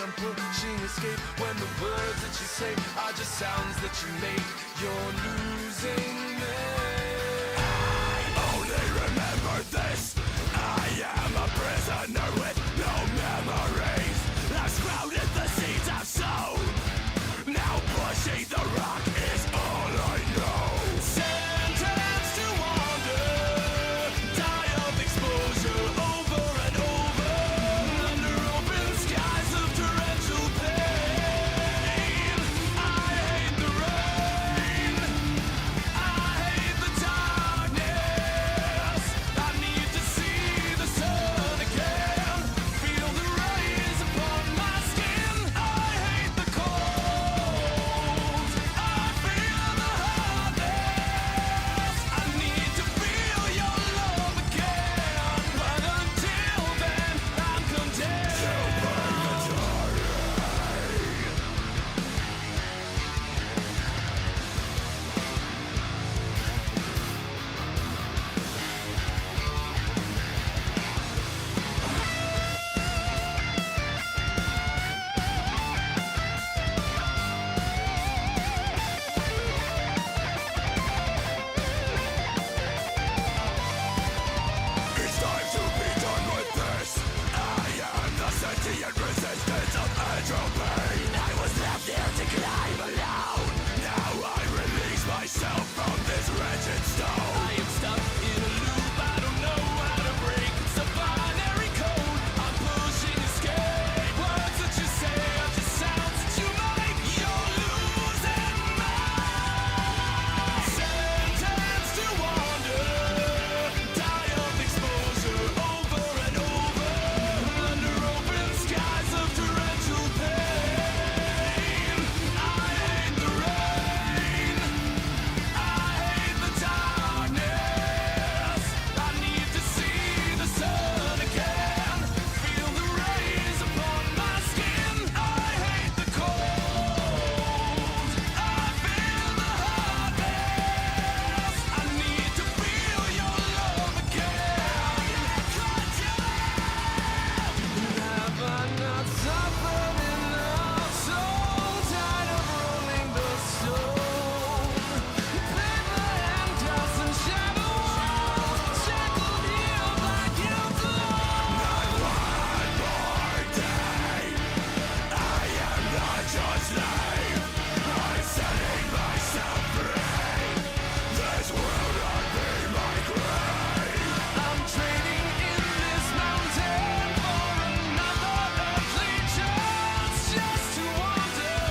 I'm pushing escape. When the words that you say are just sounds that you make, you're losing me. I only remember this. I am a prisoner with no memories. I've sprouted the seeds I've sown. Now pushing the rock is all I know. Sentenced to wander, die of exposure over and over, under open skies of torrential pain. I hate the rain, I hate the darkness. I need to see the sun again, feel the rays upon my skin. I hate the cold, I feel the hardness. I need to feel your love again, but until then I'm condemned to purgatory. It's time to be done with this. I am the sentient resistance of entropy. I was left here to climb alone. Now I release myself from this wretched stone. I am stuck in a loop, I don't know how to break. It's a binary code, I'm pushing escape. Words that you say are just sounds that you make. You're losing me. Sentenced to wander, die of exposure over and over, under open skies of torrential pain. I hate the rain, I hate the darkness. I need to see the sun again, feel the rays upon my skin. I hate the cold, I feel the hardness. I need to feel your love again. Have I not suffered enough? So tired of rolling the stone. Paper and dust and shadows, shackled here by guilt alone. Not one more day. I am not your slave. I'm setting myself free. This will not be my grave. I'm trading in this mountain for another earthly chance, just to wander,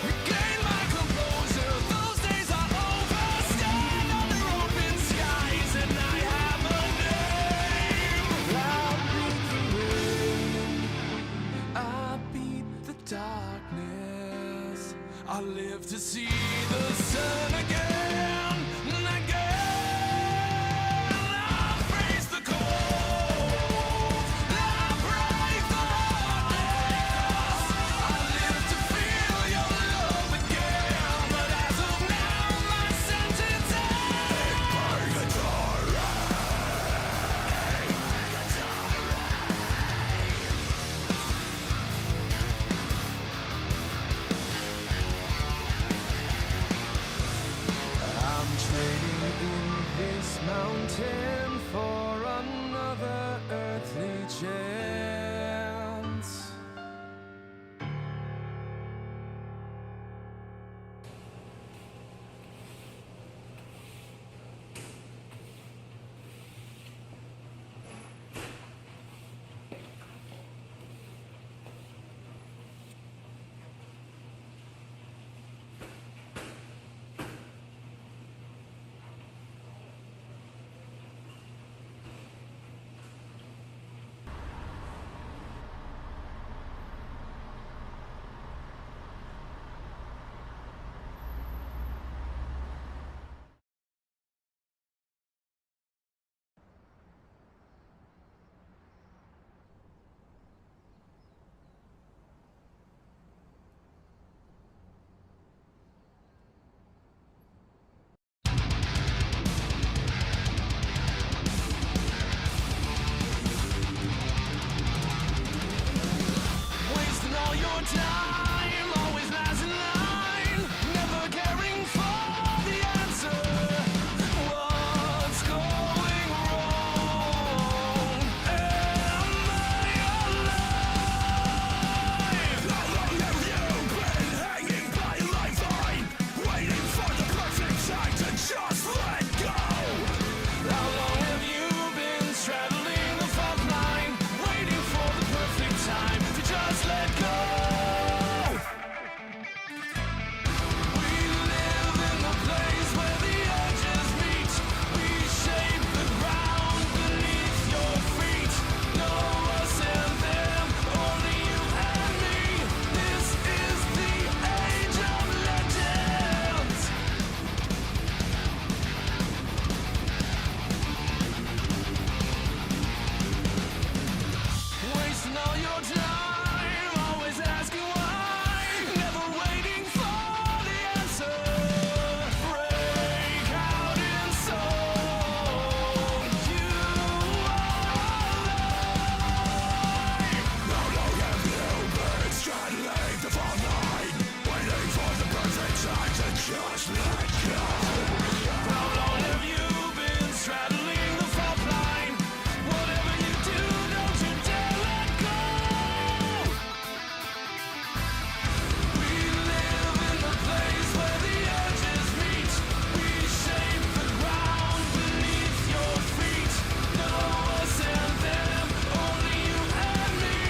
regain my composure. Those days are over. Stand under open skies and I have a name. I'll beat the rain, I'll beat the darkness. I'll live to see the sun again and again. I'll face the cold, I'll break the hardness. I'll live to feel your love again, but as of now my sentence ends. Purgatory. I'm trading in this mountain for another earthly chance. all your time, always last in line, never caring for the answer. What's going wrong? Am I alive? How long have you been hanging by a lifeline, waiting for the perfect time to just let go? How long have you been straddling the fault line, waiting for the perfect time to just let go? We live in the place where the edges meet. We shape the ground beneath your feet. No us and them, only you and me. This is the age of legends. Wasting all your time, always asking why, never waiting for the answer. Break out in song. You are alive. How long have you been straddling the fault line, waiting for the perfect time to just let go? How long have you been straddling the fault line? Whatever you do, don't you dare let go. We live in the place where the edges meet. We shape the ground beneath your feet. No us and them, only you and me.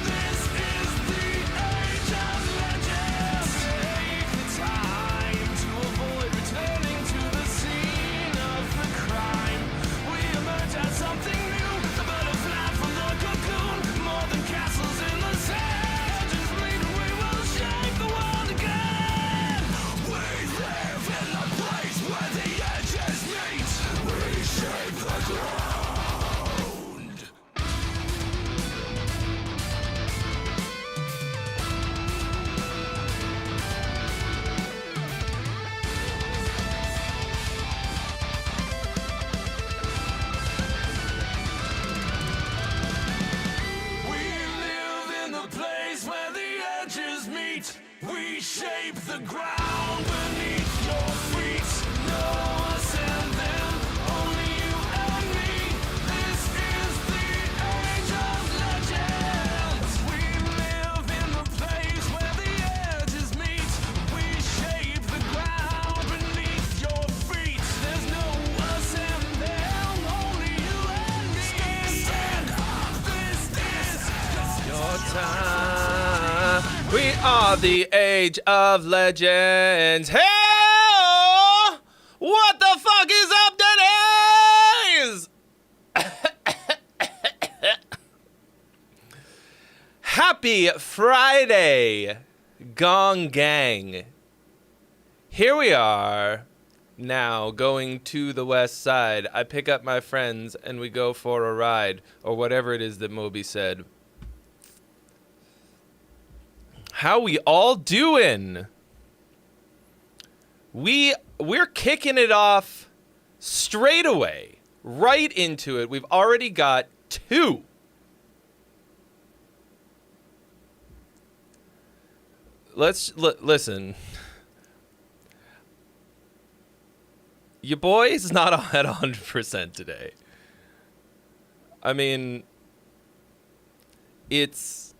This is the age of legends. Take the time to avoid returning to the scene of the crime. We emerge as something new, a butterfly from the cocoon. More than castles in the sand, just mean we will shape the world again. We live in the place where the edges meet. We shape the ground. We live in the place where the edges meet. We shape the ground beneath your feet. No us and them, only you and me. This is the age of legends. We live in the place where the edges meet. We shape the ground beneath your feet. There's no us and them, only you and me. Stand up, this is your time. We are the age of legends. Hey! What the fuck is up today? Happy Friday, Gong Gang. Here we are, now going to the west side. I pick up my friends and we go for a ride, or whatever it is that Moby said. How we all doing? We're kicking it off straight away, right into it. We've already got 2. Listen. Your boy's not at 100% today. I mean, it's...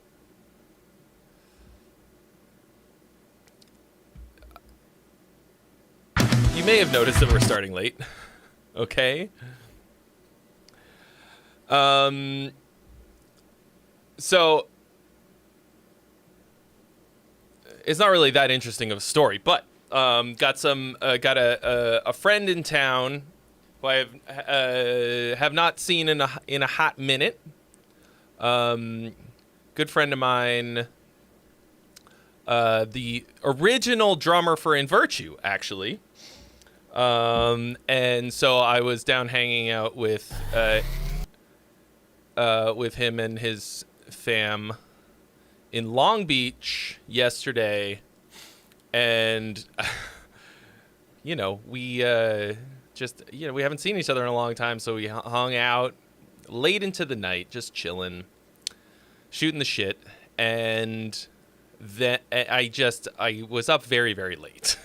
You may have noticed that we're starting late. Okay? So it's not really that interesting of a story, but got a friend in town who I have not seen in a hot minute. Good friend of mine, the original drummer for In Virtue, actually. And so I was down hanging out with him and his fam in Long Beach yesterday, and we we haven't seen each other in a long time, so we hung out late into the night, just chilling, shooting the shit, and then I was up very, very late.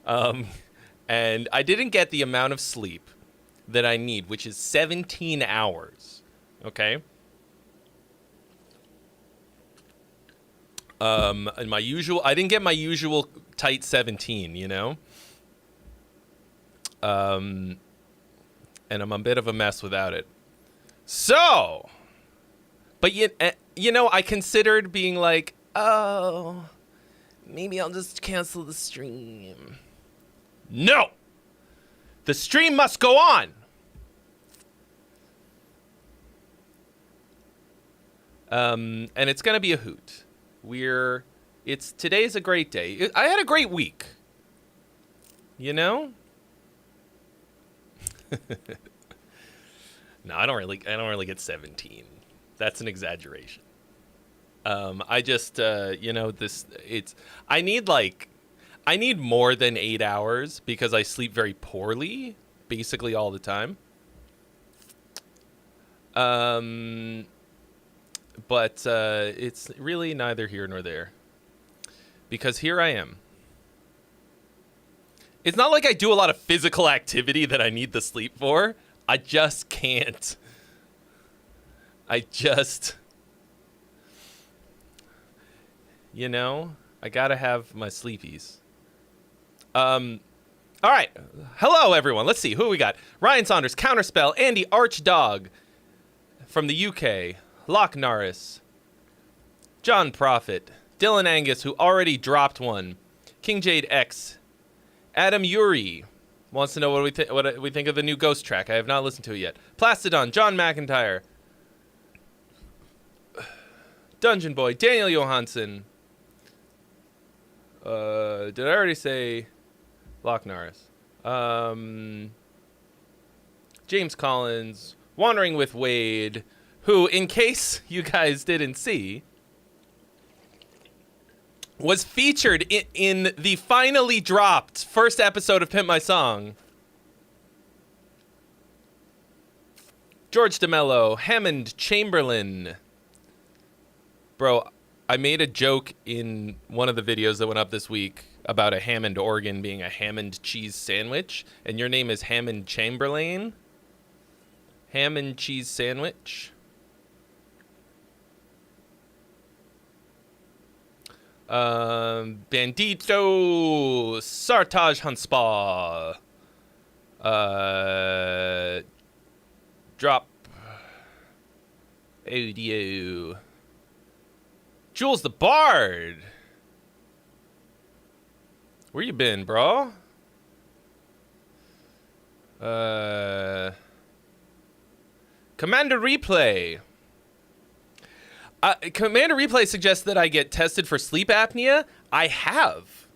And I didn't get the amount of sleep that I need, which is 17 hours. Okay? And I didn't get my usual tight 17, you know? And I'm a bit of a mess without it. So, but you know, I considered being like, oh, maybe I'll just cancel the stream. No! The stream must go on! And it's gonna be a hoot. Today's a great day. I had a great week. You know? No, I don't really get 17. That's an exaggeration. I just, you know, I need more than 8 hours because I sleep very poorly, basically all the time. But it's really neither here nor there. Because here I am. It's not like I do a lot of physical activity that I need the sleep for. I just can't. You know, I gotta have my sleepies. All right. Hello, everyone. Let's see who we got. Ryan Saunders, Counterspell, Andy Archdog from the UK, Loch Norris, John Prophet, Dylan Angus, who already dropped one, King Jade X, Adam Yuri wants to know what we think of the new Ghost track. I have not listened to it yet. Plastodon, John McIntyre, Dungeon Boy, Daniel Johansson. Did I already say Loch Norris? James Collins, Wandering with Wade, who, in case you guys didn't see, was featured in the finally dropped first episode of Pimp My Song. George DeMello, Hammond Chamberlain. Bro, I made a joke in one of the videos that went up this week about a Hammond organ being a Hammond cheese sandwich, and your name is Hammond Chamberlain? Hammond cheese sandwich? Bandito, Sartaj Hanspa, Drop Audio, Jules the Bard. Where you been, bro? Commander Replay. Commander Replay suggests that I get tested for sleep apnea. I have.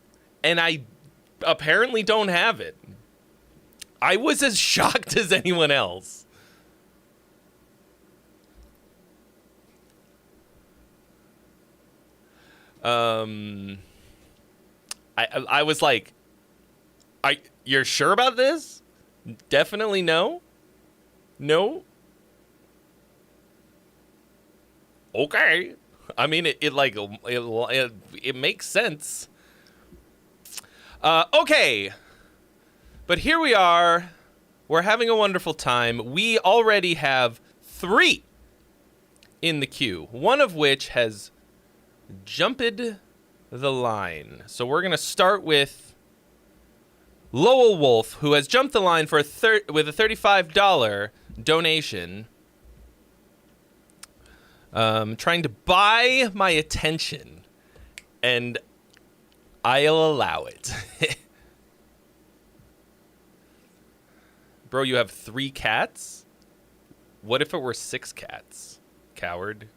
And I apparently don't have it. I was as shocked as anyone else. I was like, you're sure about this? Definitely no? No? Okay. I mean, it makes sense. Okay. But here we are. We're having a wonderful time. We already have 3 in the queue, one of which has jumped the line. So we're going to start with Lowell Wolf, who has jumped the line for with a $35 donation. Trying to buy my attention, and I'll allow it. Bro, you have 3 cats? What if it were 6 cats? Coward.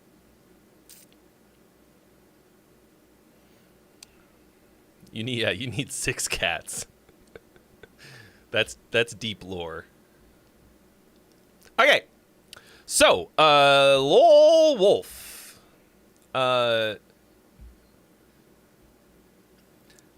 You need 6 cats. That's deep lore. Okay. So, Lowell Wolf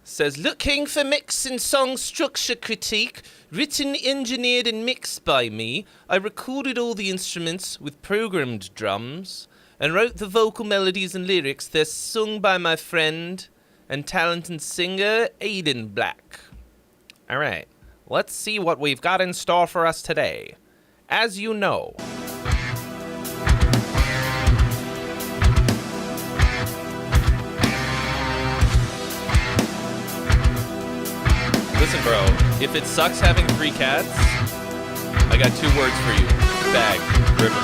says, looking for mix and song structure critique, written, engineered, and mixed by me. I recorded all the instruments with programmed drums, and wrote the vocal melodies and lyrics. They're sung by my friend and talented singer, Aiden Black. All right, let's see what we've got in store for us today. As you know, listen, bro, if it sucks having 3 cats, I got 2 words for you. Bag, river.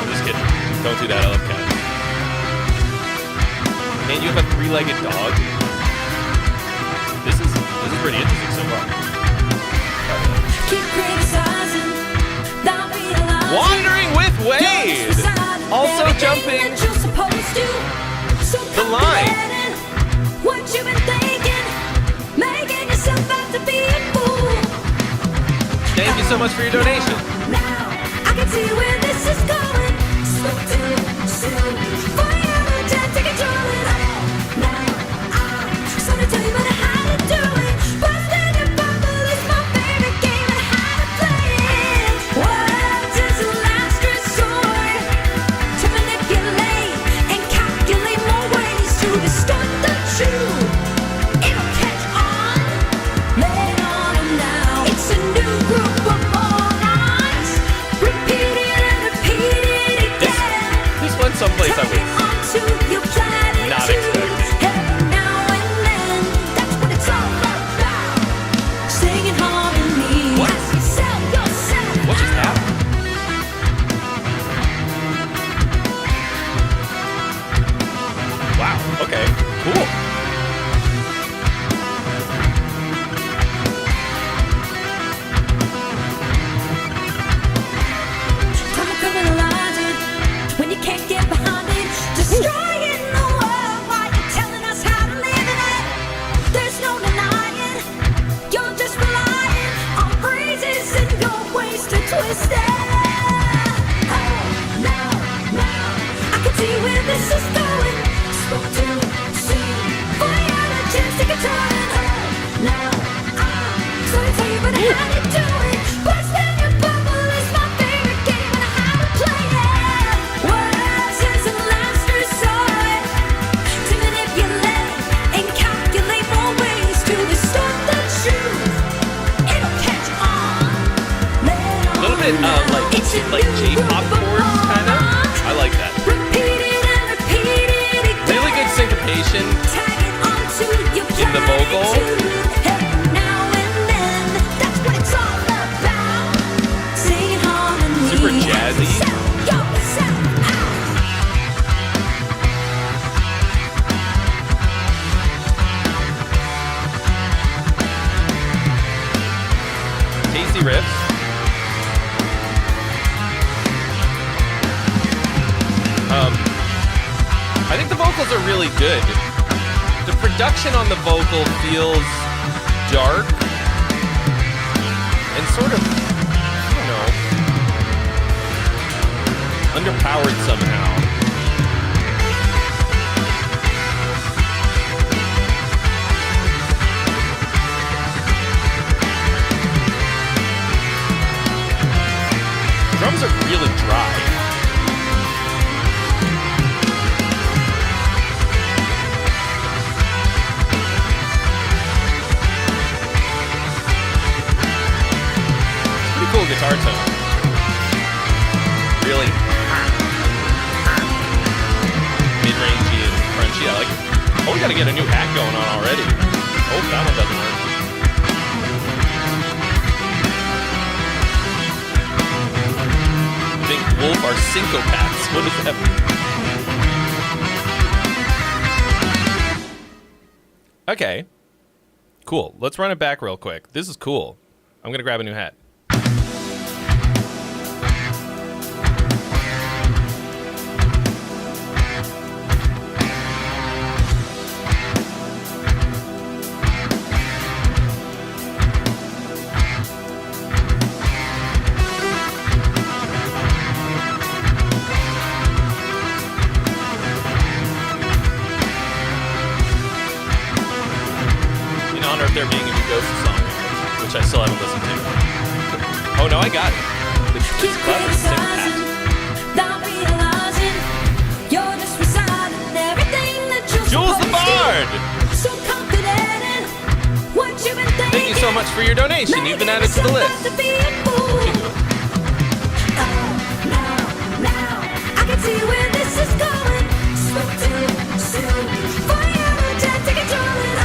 I'm just kidding. Don't do that, I love cats. And you have a 3-legged dog? This is pretty interesting so far. Keep criticizing, not realizing. Wandering with Wade! Also jumping the line. What you been thinking? Making yourself out to be a fool. Thank you so much for your donation. Now I can see where this is going. Spoke too soon. For you to take control it. Now I'm sorry to tell you about how to do it. Busting your bubble is my favorite game and how to play it. Words is the last resort to manipulate and calculate more ways to distort the truth. It'll catch on. Lay it on 'em now. It's a new group of morons. Repeat it and repeat it again. This went someplace I was Onto your planet not too. expecting. Every now and then, that's what it's all about. Singing harmony. What? Ask yourself. What just happened? Wow, okay, cool. Time to criminalize it when you can't get behind it. Destroying the world while you're telling us how to live in it. There's no denying, you're just relying on phrases and your ways to twist it. Oh, now, I can see where this is going. Spoke too soon. For you had a chance to get turn. Oh, now, I'm sorry to tell you about how to do it. Busting your bubble is my favorite game and how to play it. Words is a last resort to manipulate and calculate more ways to distort the truth. It'll catch on. A little bit like J-pop chords, kind of. I like that. Repeat it and repeat it again. Really good syncopation. Tag it onto your In the vocal. platitude. Every now and then, that's what it's all about. Singing harmony. Super jazzy. Sound yourself out. Tasty riffs. I think the vocals are really good. The production on the vocal feels dark and sort of, I don't know, underpowered somehow. Drums are really dry. Pretty cool guitar tone. Really mid-rangey and crunchy. I like it. Oh, we gotta get a new hack going on already. Oh, that one doesn't work. Big Wolf are syncopaths. What is that? Okay. Cool. Let's run it back real quick. This is cool. I'm gonna grab a new hat. In honor of there being a new Ghost song, which I still haven't listened to. Oh no, I got it. keep Spot and sing criticizing, not realizing you're just reciting everything that you're Jules the supposed to. Bard! So confident in what you've been thinking. Thank you so much for your donation. You've been added to the list. Now, I can see where this is going. Spoke too soon. For you to take control of it.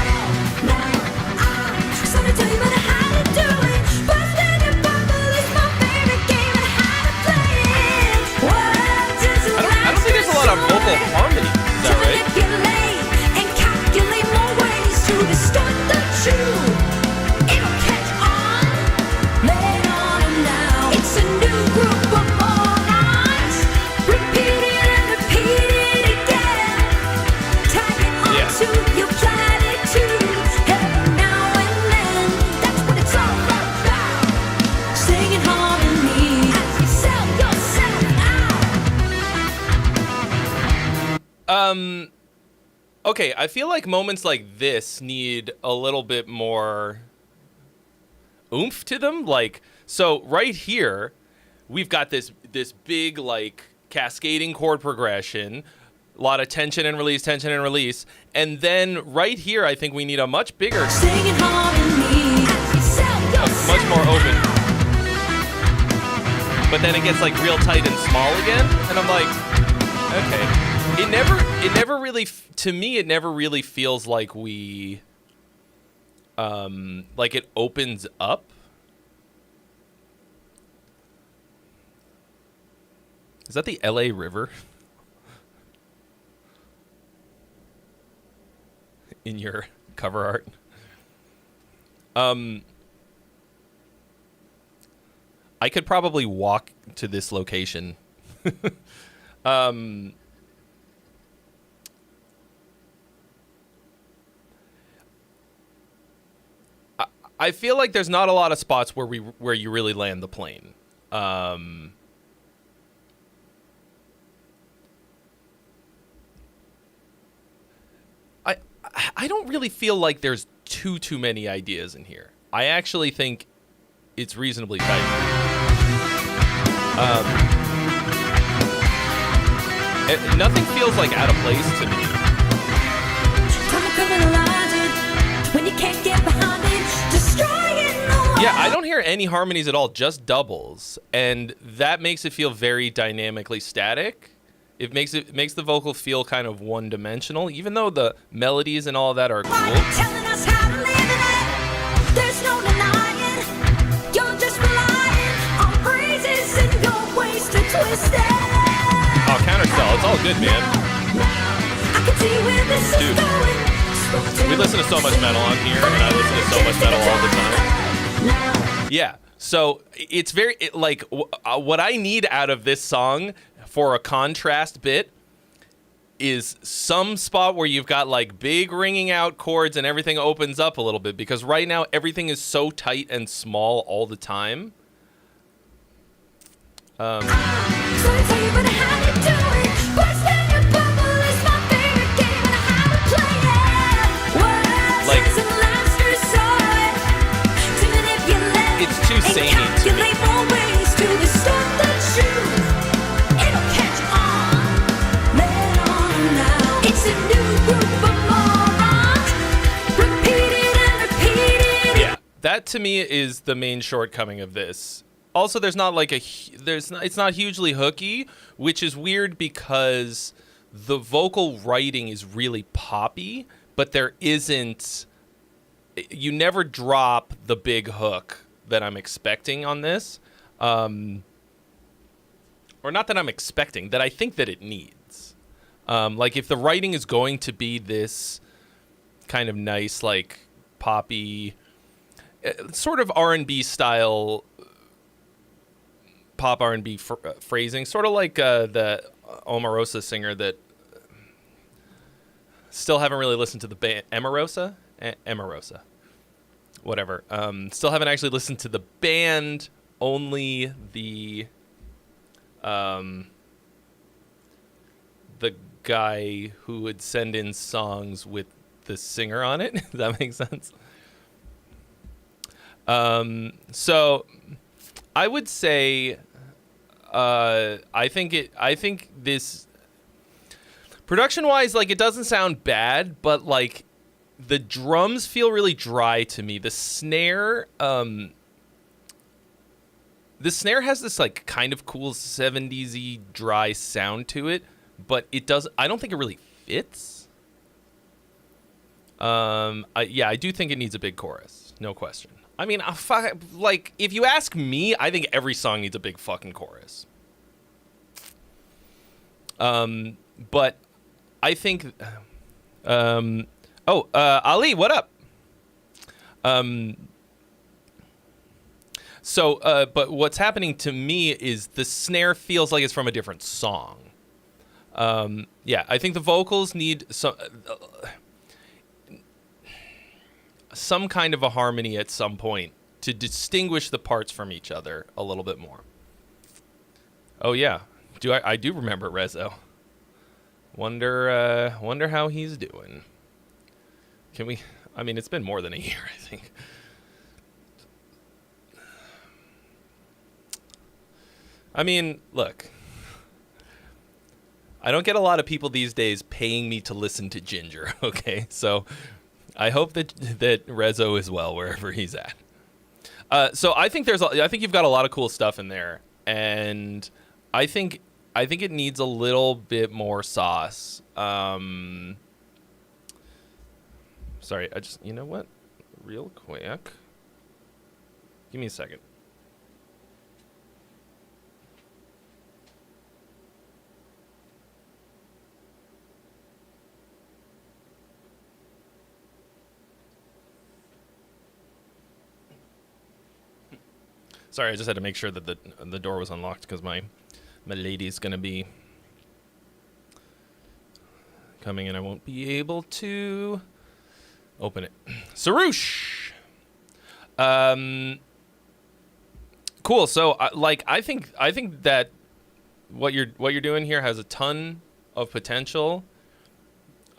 Now, I'm sorry to tell you about how to do it. But then your bubble is my favorite game and how to play it. What is I don't think there's a lot of vocal harmony. Is that right? Manipulate and calculate more ways to distort the truth. It'll catch on. Lay it on 'em now. It's a new group of morons. Repeat it and repeat it again. Tag it onto your platitudes. Every now and then. That's what it's all about. Singing harmony as you sell yourself out. Okay, I feel like moments like this need a little bit more oomph to them. Like, so right here, we've got this big, like, cascading chord progression, a lot of tension and release, and then right here, I think we need a much bigger, Singing harmony as you sell yourself much more open. But then it gets like real tight and small again, and I'm like, okay. It never really, to me, it never really feels like we, like it opens up. Is that the LA River? In your cover art? I could probably walk to this location. I feel like there's not a lot of spots where you really land the plane. I don't really feel like there's too many ideas in here. I actually think it's reasonably tight. Nothing feels like out of place to me. when you can't get behind it, destroying the Yeah, I don't hear any harmonies at all, just doubles, and that makes it feel very dynamically static. It makes the vocal feel kind of one-dimensional, even though the melodies and all of that are cool. telling us how to live in it. There's no denying. You're just relying on phrases and your ways to twist it. Oh, counterspell, it's all good, man. I can see where this is Dude, going. we listen to so much metal on here, and I listen to so much metal all the time. Yeah, so it's very, what I need out of this song for a contrast bit is some spot where you've got like big ringing out chords and everything opens up a little bit, because right now everything is so tight and small all the time. So I tell you about how to do it. Burst in your bubble is my favorite game and how to play it. Words Like, is a last resort to manipulate. It's too and samey to me. calculate more ways to distort the truth. It'll catch on. Lay it on now. It's a new group of morons. Repeat it and repeat it. Yeah, that to me is the main shortcoming of this. Also, there's not like it's not hugely hooky, which is weird because the vocal writing is really poppy, but there isn't. You never drop the big hook that I'm expecting on this, or not that I'm expecting, that I think that it needs. Like if the writing is going to be this kind of nice, like poppy, sort of R&B style. Pop R&B phrasing, sort of like the Omarosa singer that still haven't really listened to the band. Emarosa, whatever. Still haven't actually listened to the band. Only the guy who would send in songs with the singer on it. Does that make sense? So I would say I think this production-wise, like, it doesn't sound bad, but like the drums feel really dry to me. The snare has this like kind of cool 70s-y dry sound to it, but I don't think it really fits. I do think it needs a big chorus, no question. I mean, like, if you ask me, I think every song needs a big fucking chorus. But I think, Ali, what up? But what's happening to me is the snare feels like it's from a different song. I think the vocals need some kind of a harmony at some point to distinguish the parts from each other a little bit more. Oh yeah, I do remember Rezo. Wonder how he's doing. Can we? I mean, it's been more than a year, I think. I mean, look. I don't get a lot of people these days paying me to listen to Ginger, okay? So I hope that Rezo is well wherever he's at. So I think you've got a lot of cool stuff in there, and I think it needs a little bit more sauce. Sorry, you know what? Real quick. Give me a second. Sorry, I just had to make sure that the door was unlocked because my lady's gonna be coming and I won't be able to open it. Sarush. Cool. So I think that what you're doing here has a ton of potential.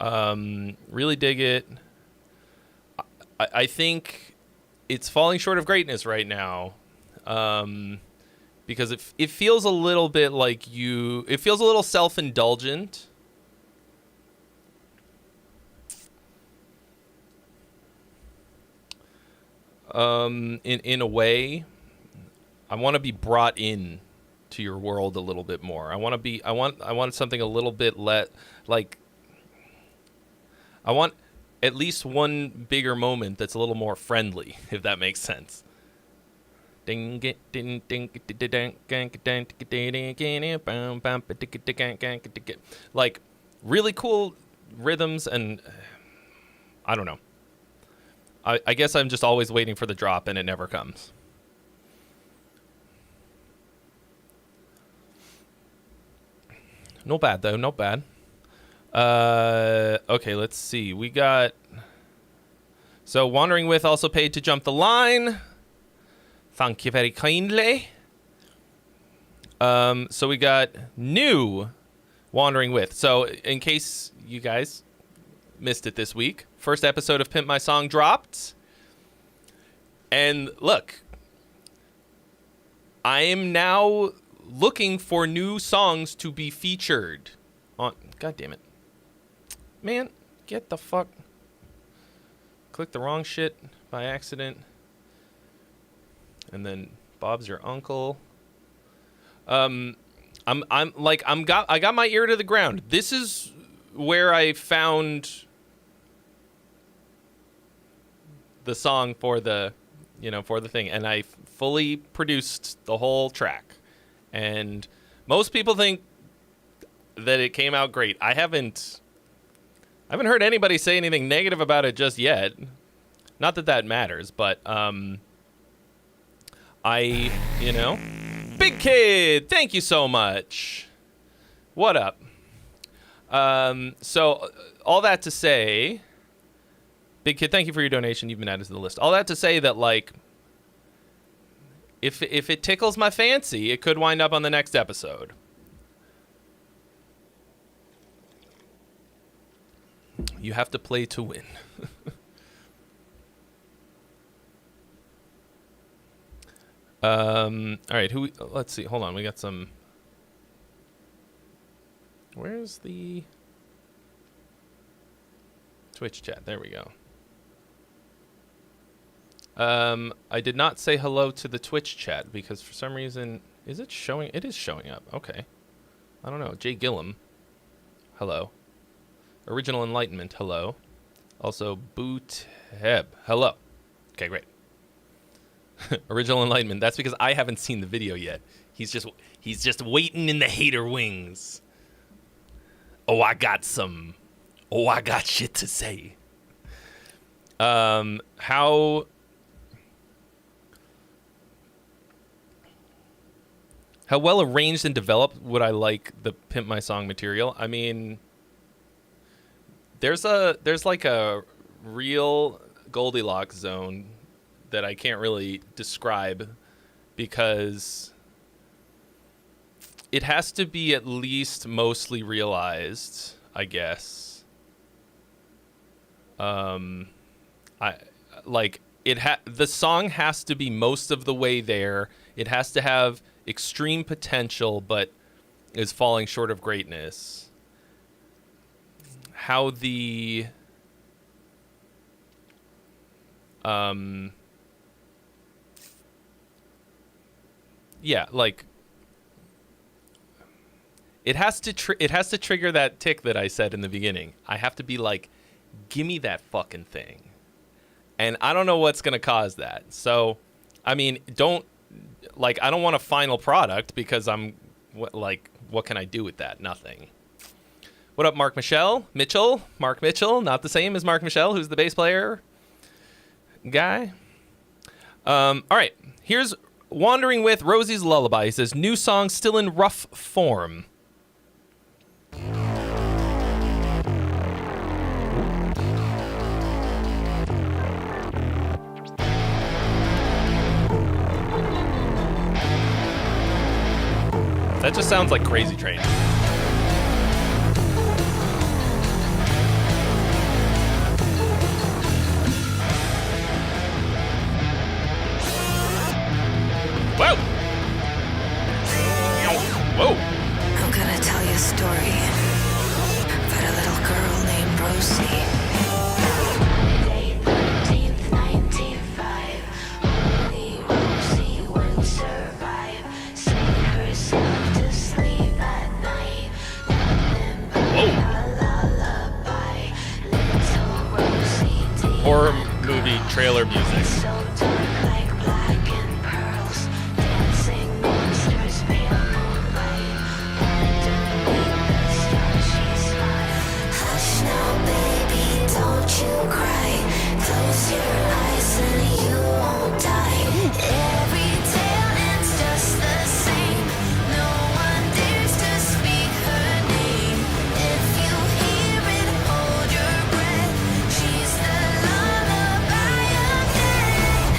Really dig it. I think it's falling short of greatness right now. Because it feels a little bit like it feels a little self-indulgent. In a way, I want to be brought in to your world a little bit more. I want something a little bit I want at least one bigger moment that's a little more friendly, if that makes sense. Like really cool rhythms, and I don't know. I guess I'm just always waiting for the drop and it never comes. Not bad though, not bad. Okay, let's see. We got Wandering With also paid to jump the line. Thank you very kindly. So we got new Wandering With. So in case you guys missed it this week, first episode of Pimp My Song dropped. And look, I am now looking for new songs to be featured on. God damn it. Man, get the fuck. Click the wrong shit by accident. And then Bob's your uncle. I got my ear to the ground. This is where I found the song for the thing, and I fully produced the whole track. And most people think that it came out great. I haven't heard anybody say anything negative about it just yet. Not that matters, but Big Kid, thank you so much. What up? So all that to say, Big Kid, thank you for your donation. You've been added to the list. All that to say that, like, if it tickles my fancy, it could wind up on the next episode. You have to play to win. All right, let's see. Hold on. We got some Where's the Twitch chat? There we go. I did not say hello to the Twitch chat because for some reason, is it showing? It is showing up. Okay. I don't know. Jay Gillum. Hello. Original Enlightenment. Hello. Also, Booteb. Hello. Okay, great. Original Enlightenment. That's because I haven't seen the video yet. He's just waiting in the hater wings. Oh, I got shit to say. How well arranged and developed would I like the Pimp My Song material? I mean, there's like a real Goldilocks zone that I can't really describe because it has to be at least mostly realized, I guess. The song has to be most of the way there. It has to have extreme potential, but is falling short of greatness. How the it has to trigger that tick that I said in the beginning. I have to be like, give me that fucking thing. And I don't know what's going to cause that. So, I mean, I don't want a final product because what can I do with that? Nothing. What up, Mark Mitchell? Mark Mitchell, not the same as Mark Michelle, who's the bass player guy. All right, here's Wandering with Rosie's Lullaby. He says, new song still in rough form. That just sounds like Crazy Train. Whoa! Whoa! I'm gonna tell you a story about a little girl named Rosie. Monday, 13th, 1905. Only Rosie would survive. Sing herself to sleep at night. Nothing but a lullaby. Little Rosie dear. Horror movie trailer music. So dark like black and pearls. Dancing monsters, pale moonlight. Underneath the stars she smiled. Hush now, baby, don't you cry. Close your eyes and you won't die. Every tale ends just the same. No one dares to speak her name. If you hear it, hold your breath. She's the lullaby of death.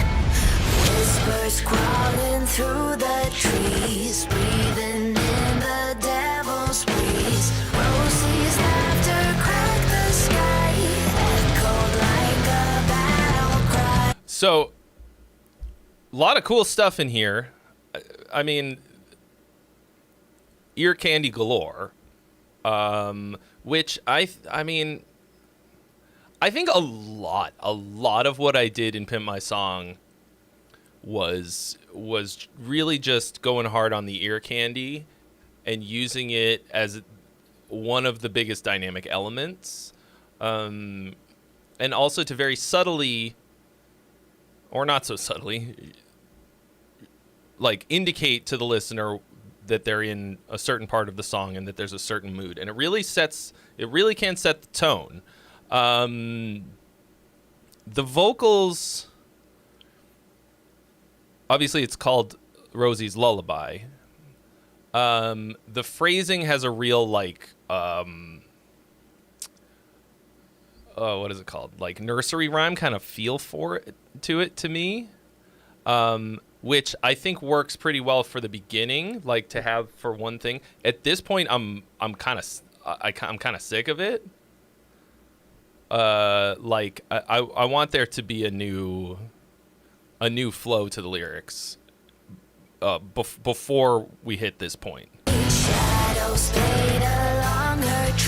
Whispers crawling through the trees, breathing in the devil's breeze. Rosie's laughter cracked the sky, echoed like a battle cry. So, a lot of cool stuff in here. I mean, ear candy galore. Which I mean, I think a lot of what I did in Pimp My Song was really just going hard on the ear candy and using it as one of the biggest dynamic elements, and also to very subtly, or not so subtly, like indicate to the listener that they're in a certain part of the song and that there's a certain mood, and it really can set the tone. The vocals, obviously it's called Rosie's Lullaby. The phrasing has a real what is it called? Like nursery rhyme kind of feel to me. Which I think works pretty well for the beginning, like to have for one thing. At this point, I'm kind of sick of it. I want there to be a new flow to the lyrics before we hit this point. Shadows fade along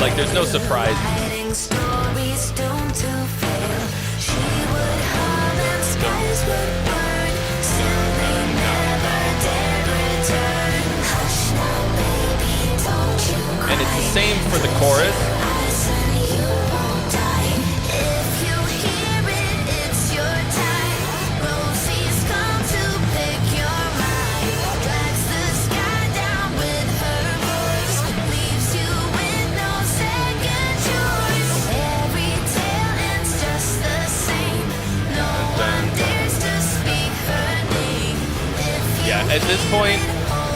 Like, there's no surprise. Writing stories doomed to fail. She would hum and skies would burn. Still they never dared return. Hush now, baby, don't you cry. And it's the same for the chorus. Listen, you won't die. If you hear it, it's your time. Rosie's come to pick your mind. Drags the sky down with her voice. Leaves you with no second choice. Every tale ends just the same. No one dares to speak her name. If you Yeah, at this point,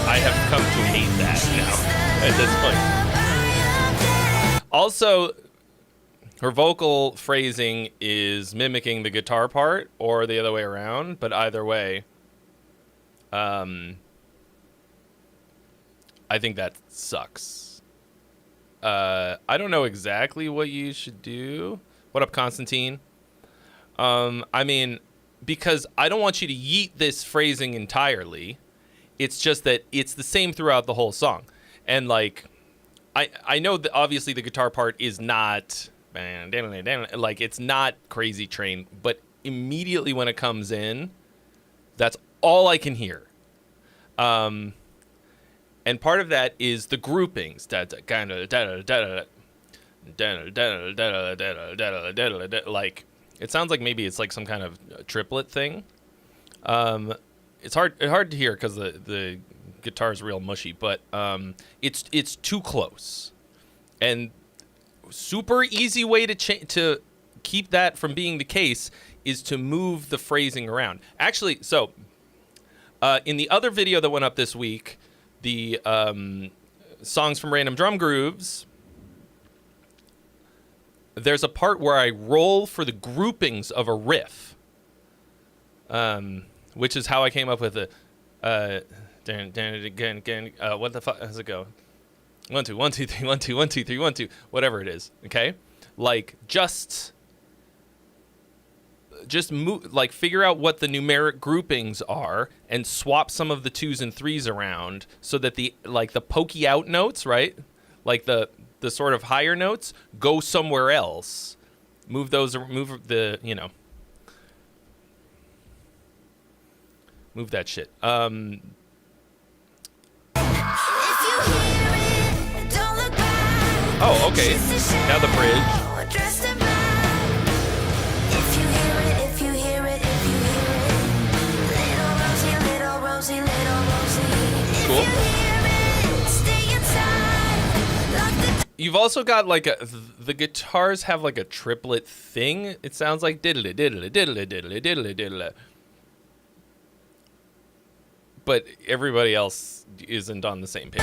I have come to hate that now. At this point. Also, her vocal phrasing is mimicking the guitar part or the other way around, but either way, I think that sucks. I don't know exactly what you should do. What up, Constantine? I mean, because I don't want you to yeet this phrasing entirely. It's just that it's the same throughout the whole song. And like, I know that obviously the guitar part is not, like, it's not Crazy Train, but immediately when it comes in, that's all I can hear. And part of that is the groupings. Like, it sounds like maybe it's like some kind of triplet thing. It's hard to hear because the guitar is real mushy, but it's too close. And super easy way to keep that from being the case is to move the phrasing around. Actually, so in the other video that went up this week, the songs from Random Drum Grooves, there's a part where I roll for the groupings of a riff, which is how I came up with the what the fuck does it go? 1 2 1 2 3 1 2 1 2 3 1 2, whatever it is. Okay, like just move, like figure out what the numeric groupings are and swap some of the 2s and 3s around so that the pokey out notes, right? Like the sort of higher notes go somewhere else. Move the, move that shit. Oh, okay. Now the bridge. Cool. You've also got like the guitars have like a triplet thing. It sounds like diddly diddly diddly diddly diddly diddly. But everybody else isn't on the same page.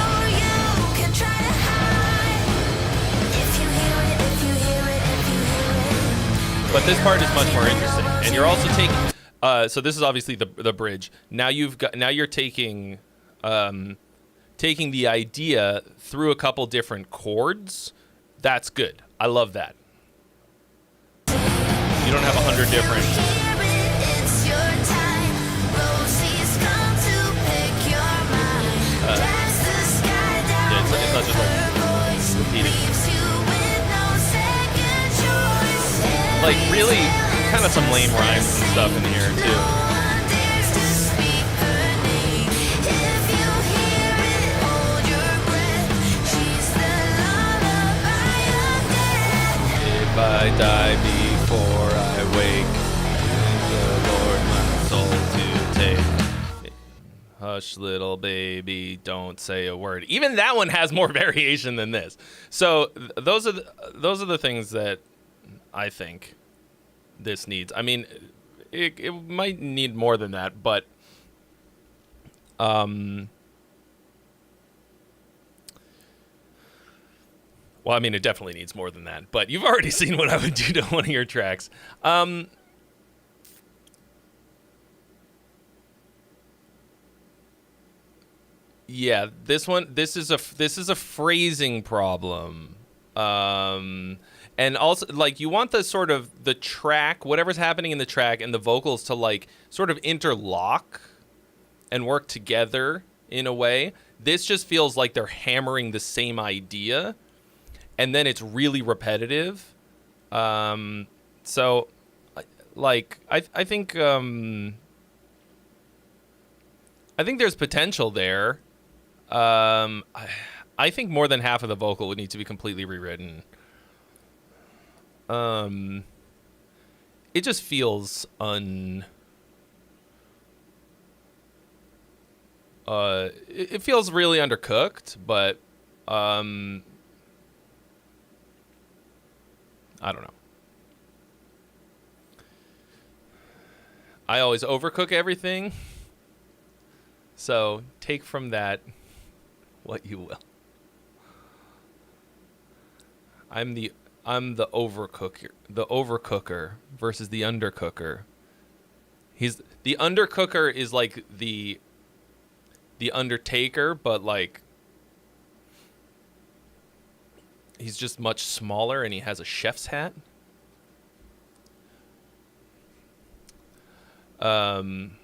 But this part is much more interesting, and you're also taking. So this is obviously the bridge. Now you're taking the idea through a couple different chords. That's good. I love that. You don't have 100 different. It's not just like repeating. Like really, kind of some lame rhymes and stuff in here too. If I die before I wake, the Lord my soul to take. Hush, little baby, don't say a word. Even that one has more variation than this. So those are the things that I think this needs. I mean, it might need more than that, but well, I mean, it definitely needs more than that. But you've already seen what I would do to one of your tracks. Yeah, this is a phrasing problem. And also, like, you want the sort of the track, whatever's happening in the track and the vocals to like sort of interlock and work together in a way. This just feels like they're hammering the same idea. and then it's really repetitive. So, like, I think there's potential there. I think more than half of the vocal would need to be completely rewritten. It just feels it feels really undercooked, but I don't know. I always overcook everything. So take from that what you will. I'm the overcooker versus the undercooker. The undercooker is like the Undertaker, but like he's just much smaller and he has a chef's hat. I don't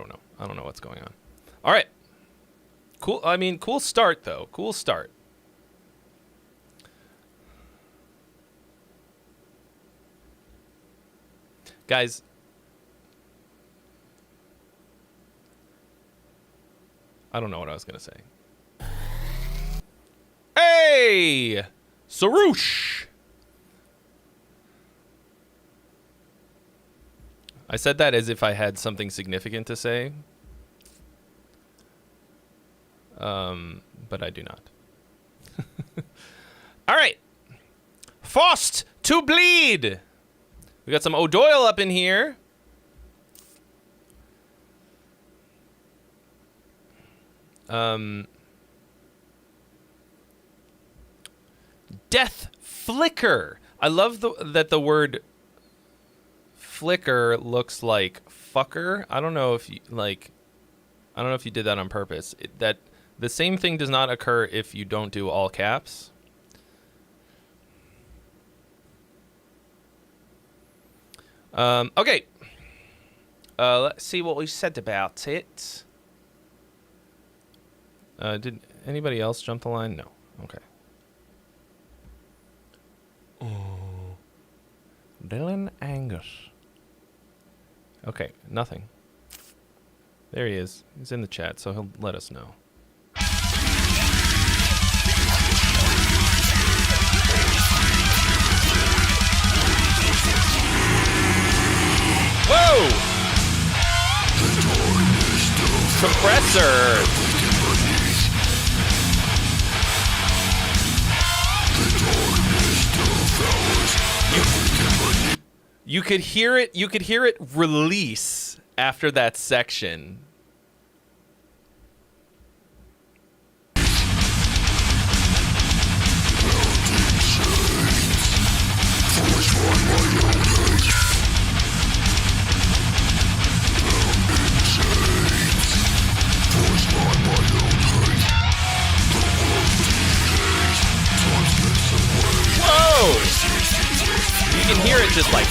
know. I don't know what's going on. All right. Cool. I mean, cool start though. Cool start. Guys, I don't know what I was going to say. Hey! Sarouche! I said that as if I had something significant to say. But I do not. All right. Forced to bleed! We got some O'Doyle up in here. Death Flicker. I love that the word flicker looks like fucker. I don't know if you did that on purpose. That the same thing does not occur if you don't do all caps. Okay. Let's see what we said about it. Did anybody else jump the line? No. Okay. Oh. Dylan Angus. Okay, nothing. There he is. He's in the chat, so he'll let us know. Whoa! Compressor! You could hear it release after that section. Whoa! You can hear it just like...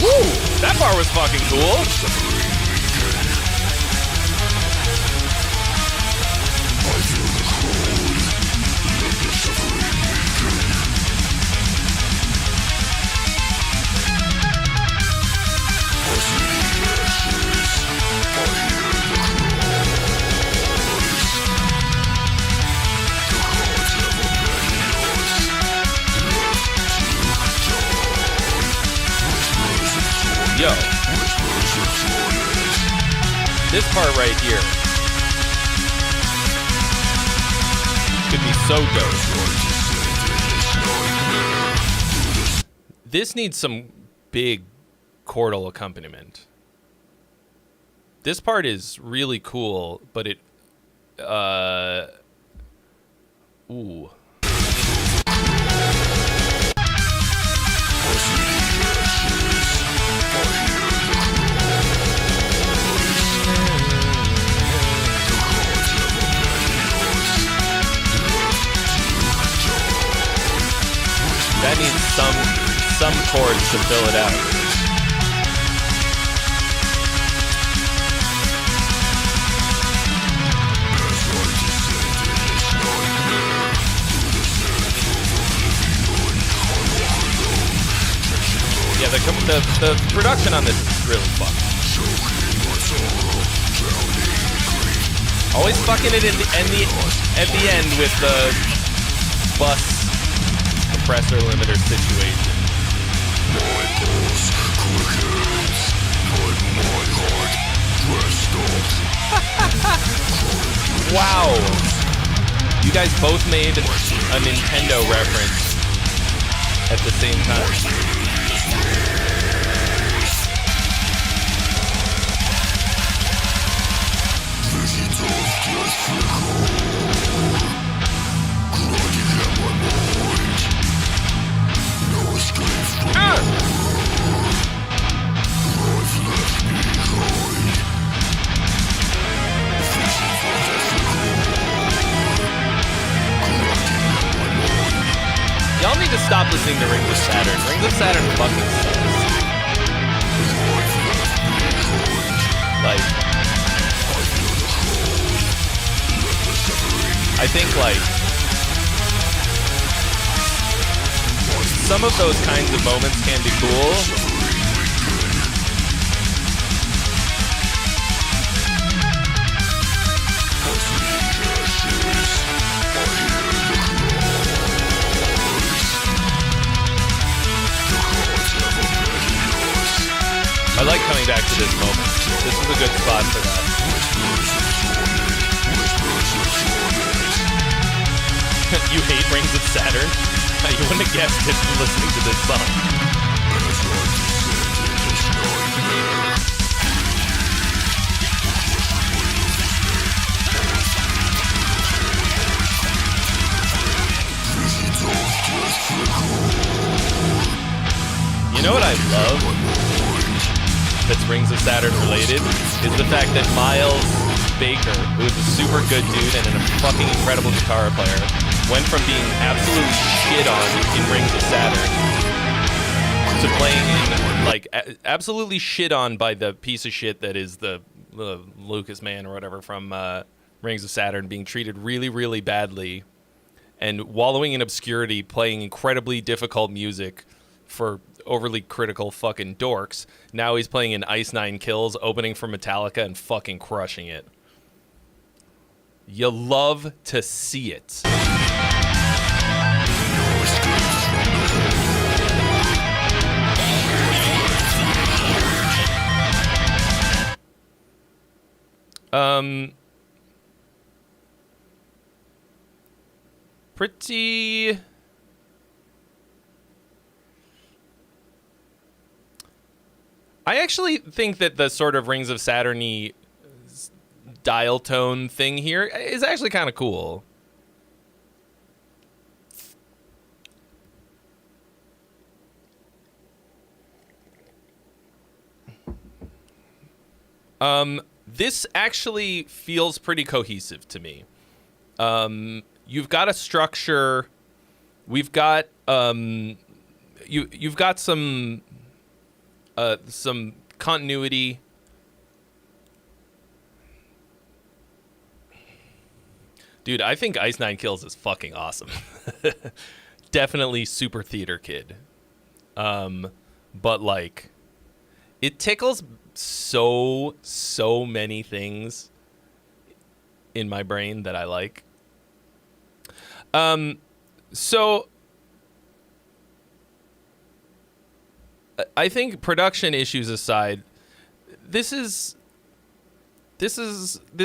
Woo! That part was fucking cool. Yo, this part right here could be so dope. This needs some big chordal accompaniment. This part is really cool, but it, ooh. That needs some chords to fill it out. the production on this is really fun. Always fucking it at the end with the bus compressor limiter situation. Wow. You guys both made a Nintendo reference at the same time. Y'all need to stop listening to Rings of Saturn. Rings of Saturn fucking sucks. Like, I think, like, some of those kinds of moments can be cool. I like coming back to this moment. This is a good spot for that. You hate Rings of Saturn? You wouldn't have guessed it from listening to this song. You know what I love that's Rings of Saturn related is the fact that Miles Baker, who is a super good dude and a fucking incredible guitar player, went from being absolutely shit on in Rings of Saturn to playing in, like, absolutely shit on by the piece of shit that is the Lucas man or whatever from Rings of Saturn, being treated really, really badly and wallowing in obscurity, playing incredibly difficult music for overly critical fucking dorks. Now he's playing in Ice Nine Kills, opening for Metallica, and fucking crushing it. You love to see it. Pretty... I actually think that the sort of Rings of Saturn-y dial tone thing here is actually kind of cool. This actually feels pretty cohesive to me. You've got a structure. We've got you've got some continuity. Dude, I think Ice Nine Kills is fucking awesome. Definitely super theater kid. But like, it tickles so many things in my brain that I like. So I think production issues aside, this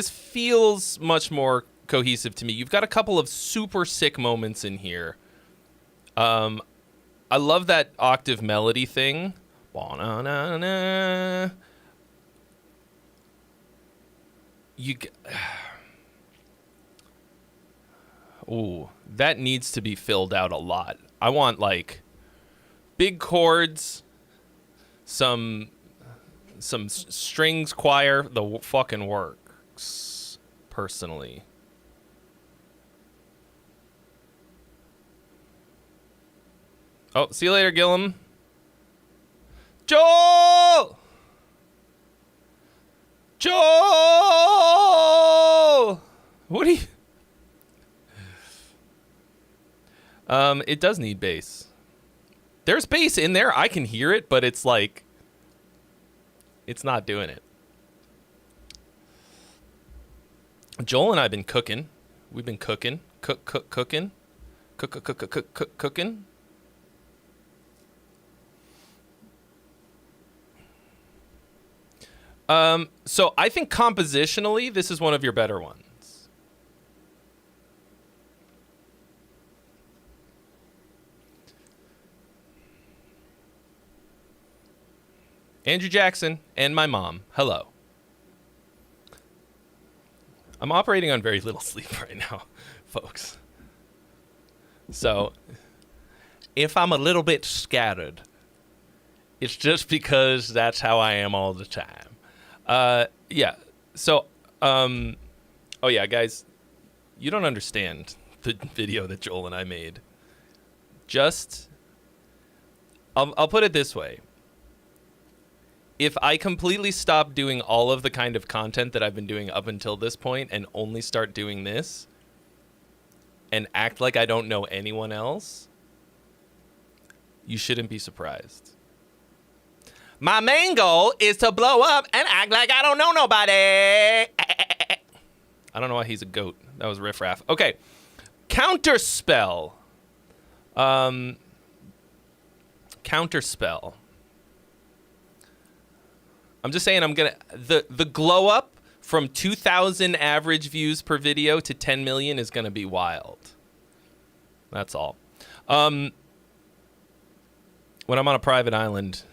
feels much more cohesive to me. You've got a couple of super sick moments in here. I love that octave melody thing. Ooh, that needs to be filled out a lot. I want like big chords, some strings choir, the fucking works, personally. Oh, see you later, Gillum. Joel! Joel! What are you... It does need bass. There's bass in there. I can hear it, but it's like, it's not doing it. Joel and I have been cooking. We've been cooking. Cooking. Cooking. So I think compositionally, this is one of your better ones. Andrew Jackson and my mom. Hello. I'm operating on very little sleep right now, folks. So, if I'm a little bit scattered, it's just because that's how I am all the time. Yeah. So, oh yeah, guys, you don't understand the video that Joel and I made. Just, I'll put it this way. If I completely stop doing all of the kind of content that I've been doing up until this point and only start doing this and act like I don't know anyone else, you shouldn't be surprised. My main goal is to blow up and act like I don't know nobody. I don't know why he's a goat. That was riffraff. Okay. Counterspell. Counterspell. I'm just saying the glow up from 2,000 average views per video to 10 million is going to be wild. That's all. When I'm on a private island,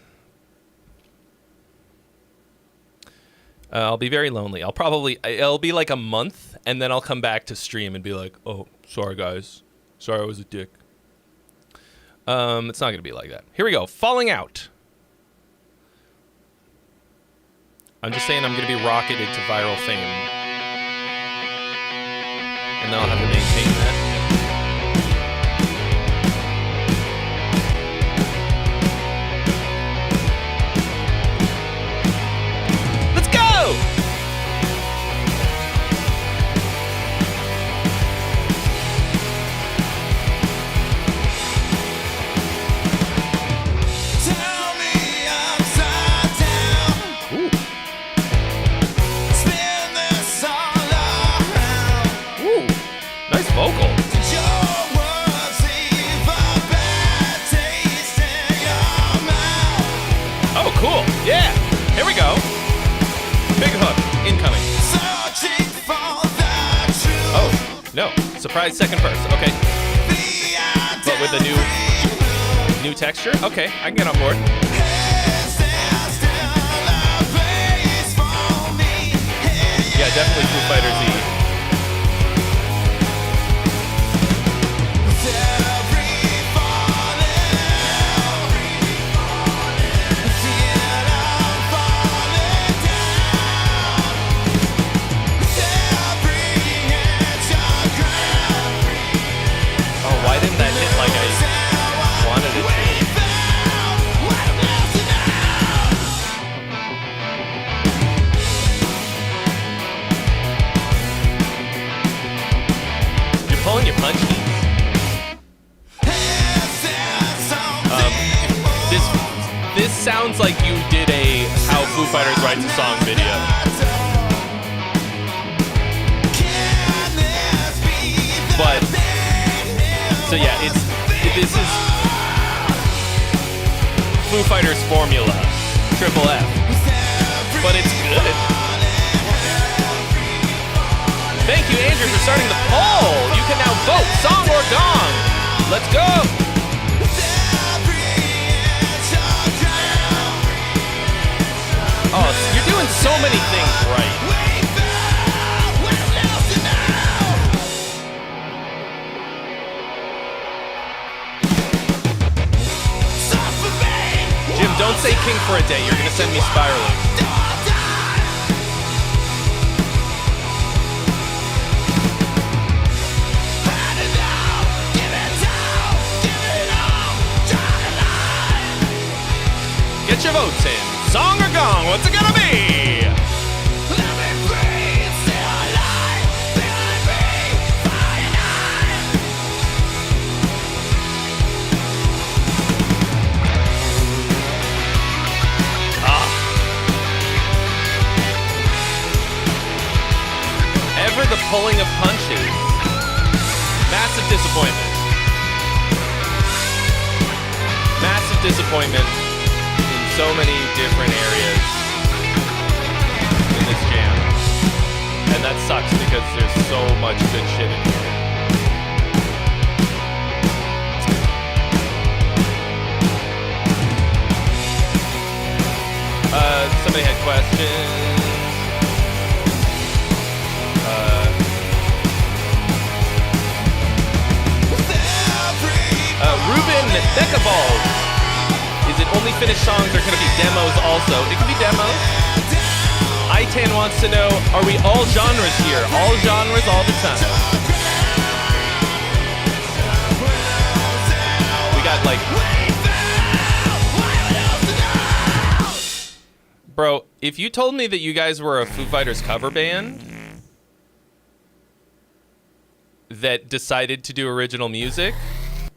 I'll be very lonely. It'll be like a month, and then I'll come back to stream and be like, oh, sorry, guys. Sorry, I was a dick. It's not going to be like that. Here we go. Falling Out. I'm just saying I'm going to be rocketed to viral fame. And then I'll have to maintain that. Let's go! Tell me upside down. Ooh. Spin this all around. Ooh. Nice vocal. Your words leave a bad taste in your mouth. Oh, cool. Yeah. Here we go. Big hook. Incoming. Searching for the truth. Oh, no. Surprise second verse. Okay. But with a new texture? Okay, I can get on board. Yeah, definitely Foo Fighters-y. Oh, why didn't that hit like I wanted it to? You're pulling your punches. This sounds like you did a How Foo Fighters Writes a Song video. But so yeah, this is Foo Fighters formula, triple F. But it's good. Thank you, Andrew, for starting the poll. You can now vote song or gong. Let's go. Oh, you're doing so many things right. Jim, don't say king for a day. You're going to send me spiraling. Get your votes in. Song or gong? What's it gonna be? pulling of punches. Massive disappointment. Massive disappointment in so many different areas in this jam. And that sucks because there's so much good shit in here. Somebody had questions. Ruben Decabald. Is it only finished songs or can it be demos also? It can be demos. Itan wants to know, are we all genres here? All genres all the time. We got like... Bro, if you told me that you guys were a Foo Fighters cover band that decided to do original music,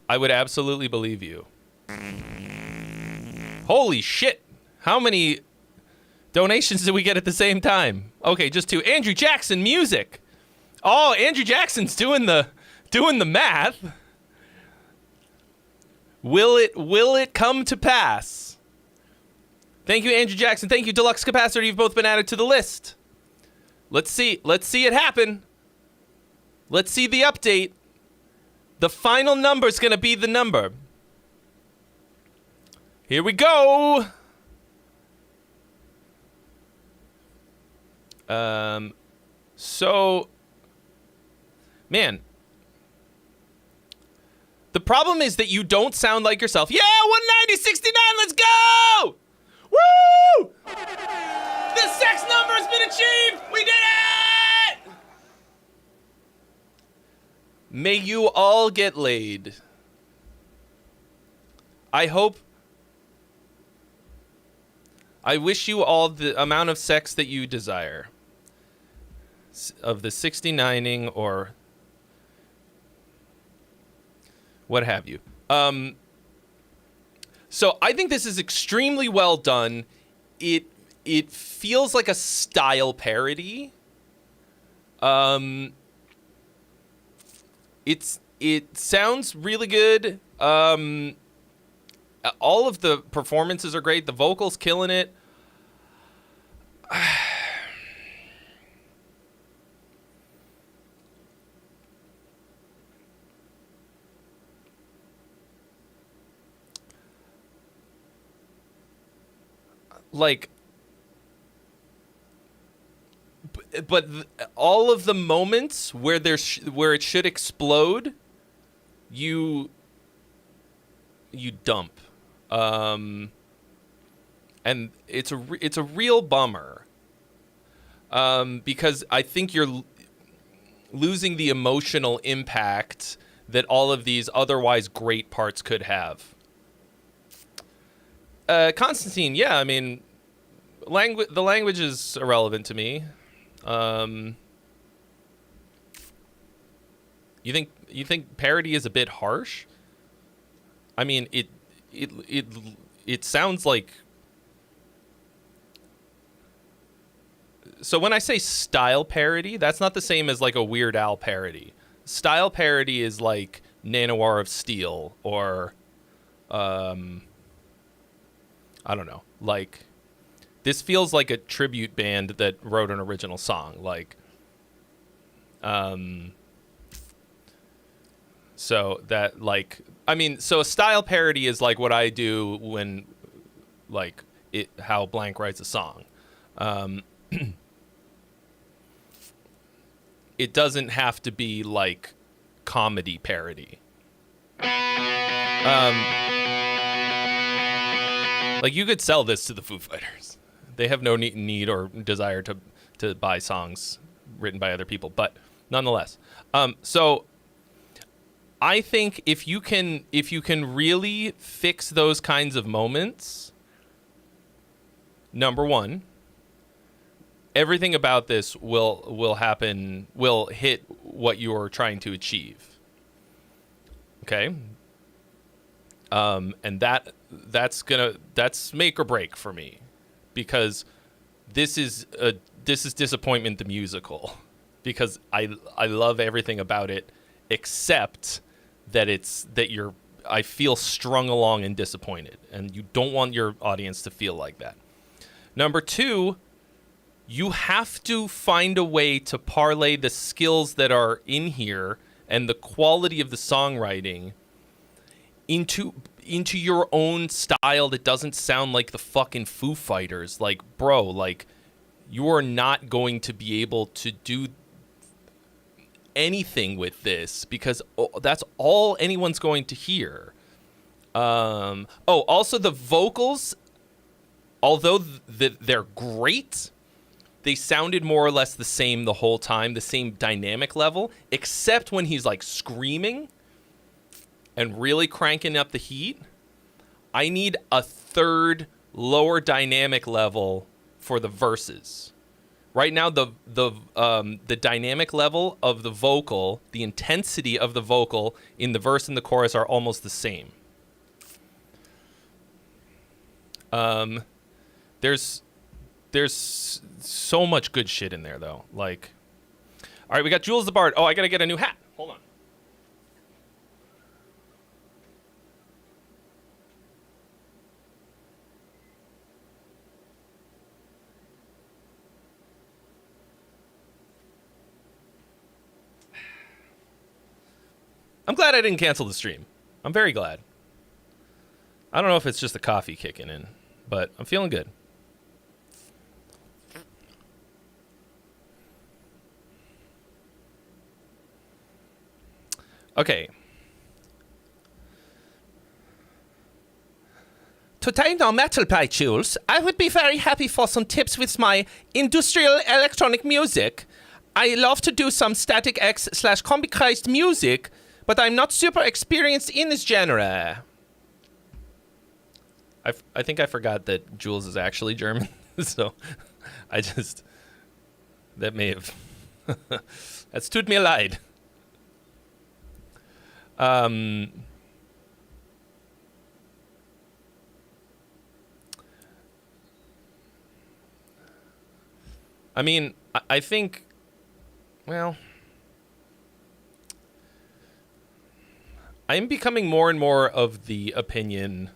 I would absolutely believe you. Holy shit. How many donations did we get at the same time? Okay, just two. Andrew Jackson music. Oh, Andrew Jackson's doing the math. Will it come to pass? Thank you, Andrew Jackson. Thank you, Deluxe Capacitor. You've both been added to the list. Let's see it happen. Let's see the update. The final number is going to be the number. Here we go. So, man. The problem is that you don't sound like yourself. Yeah, 190.69, let's go! Woo! The sex number has been achieved! We did it! May you all get laid. I wish you all the amount of sex that you desire. Of the 69ing or what have you. So I think this is extremely well done. It feels like a style parody. It sounds really good. All of the performances are great. The vocals killing it. Like, but all of the moments where where it should explode, you dump, and it's a real bummer, because I think you're losing the emotional impact that all of these otherwise great parts could have. Constantine, yeah, I mean, the language is irrelevant to me. You think parody is a bit harsh? I mean, it sounds like. So when I say style parody, that's not the same as like a Weird Al parody. Style parody is like Nanowar of Steel or, I don't know, like, this feels like a tribute band that wrote an original song, like, so that, like, I mean, so a style parody is like what I do when, like, how Blank writes a song. It doesn't have to be like comedy parody. Like, you could sell this to the Foo Fighters. They have no need or desire to buy songs written by other people, but nonetheless. So I think if you can really fix those kinds of moments, number one, everything about this will hit what you're trying to achieve. Okay? And that's make or break for me, because this is Disappointment the musical. because I love everything about it, except that I feel strung along and disappointed, and you don't want your audience to feel like that. Number 2, you have to find a way to parlay the skills that are in here and the quality of the songwriting into your own style that doesn't sound like the fucking Foo Fighters. Like, bro, like, you are not going to be able to do anything with this because that's all anyone's going to hear. Also the vocals, although they're great, they sounded more or less the same the whole time, the same dynamic level, except when he's like screaming and really cranking up the heat. I need a third lower dynamic level for the verses. Right now, the dynamic level of the vocal, the intensity of the vocal in the verse and the chorus are almost the same. There's so much good shit in there, though. Like, all right, we got Jules the Bard. Oh, I gotta get a new hat. Hold on. I'm glad I didn't cancel the stream. I'm very glad. I don't know if it's just the coffee kicking in, but I'm feeling good. Okay. Today on Metal Pie Jules, I would be very happy for some tips with my industrial electronic music. I love to do some Static X/Combicrized music, but I'm not super experienced in this genre. I think I forgot that Jules is actually German, so that may have, that's tut mir leid. I mean, I think, well, I'm becoming more and more of the opinion,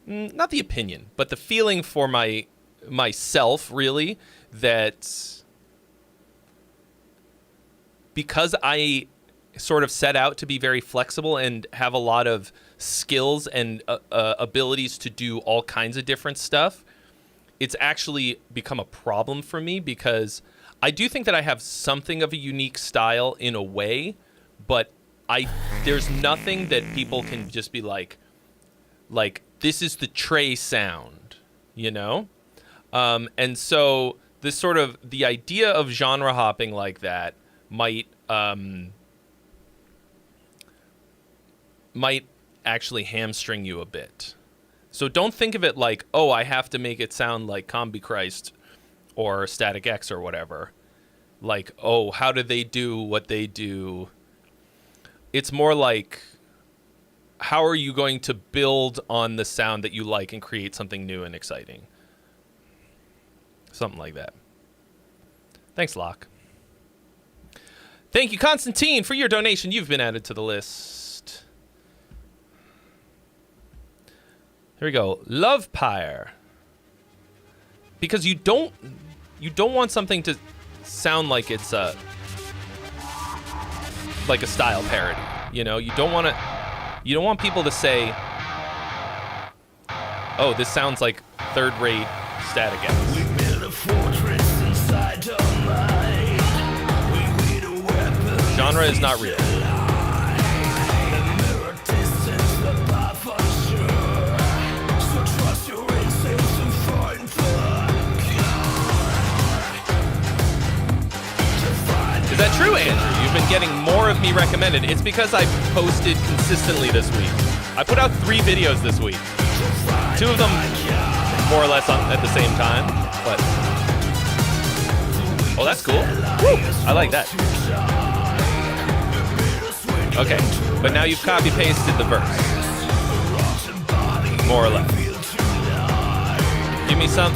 not the opinion, but the feeling for myself, really, that because I sort of set out to be very flexible and have a lot of skills and abilities to do all kinds of different stuff, it's actually become a problem for me because I do think that I have something of a unique style in a way, but there's nothing that people can just be like this is the Trey sound, you know? And so this sort of, the idea of genre hopping like that might actually hamstring you a bit. So don't think of it like, oh, I have to make it sound like Combicrized or Static X or whatever. Like, oh, how do they do what they do? It's more like, how are you going to build on the sound that you like and create something new and exciting? Something like that. Thanks, Locke. Thank you, Constantine, for your donation. You've been added to the list. Here we go. Love Pyre. Because you don't want something to sound like it's like a style parody. You know, you don't want people to say, oh, this sounds like third-rate Static X. We built a fortress inside our mind. We need a weapon. Genre is not real. Is that true, Andrew? You've been getting more of me recommended. It's because I posted consistently this week. I put out 3 videos this week. 2 of them more or less at the same time, but... Oh, that's cool. Woo! I like that. Okay, but now you've copy-pasted the verse. More or less. Give me some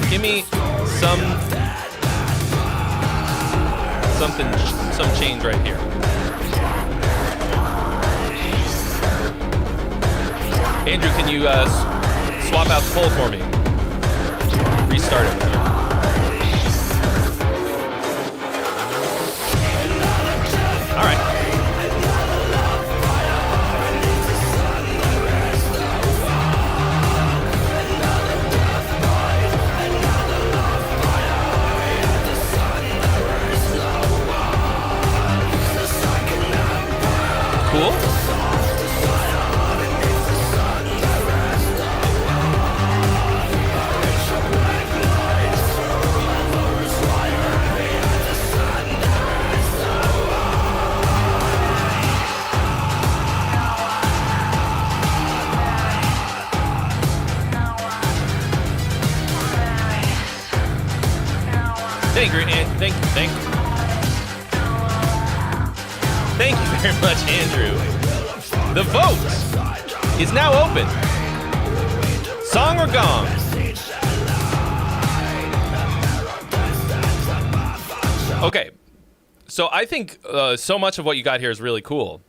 some change right here. Andrew, can you swap out the poll for me? Restart it. All right. Cool. Thank you very much, Andrew. The vote is now open. Song or gong? Okay, so I think so much of what you got here is really cool.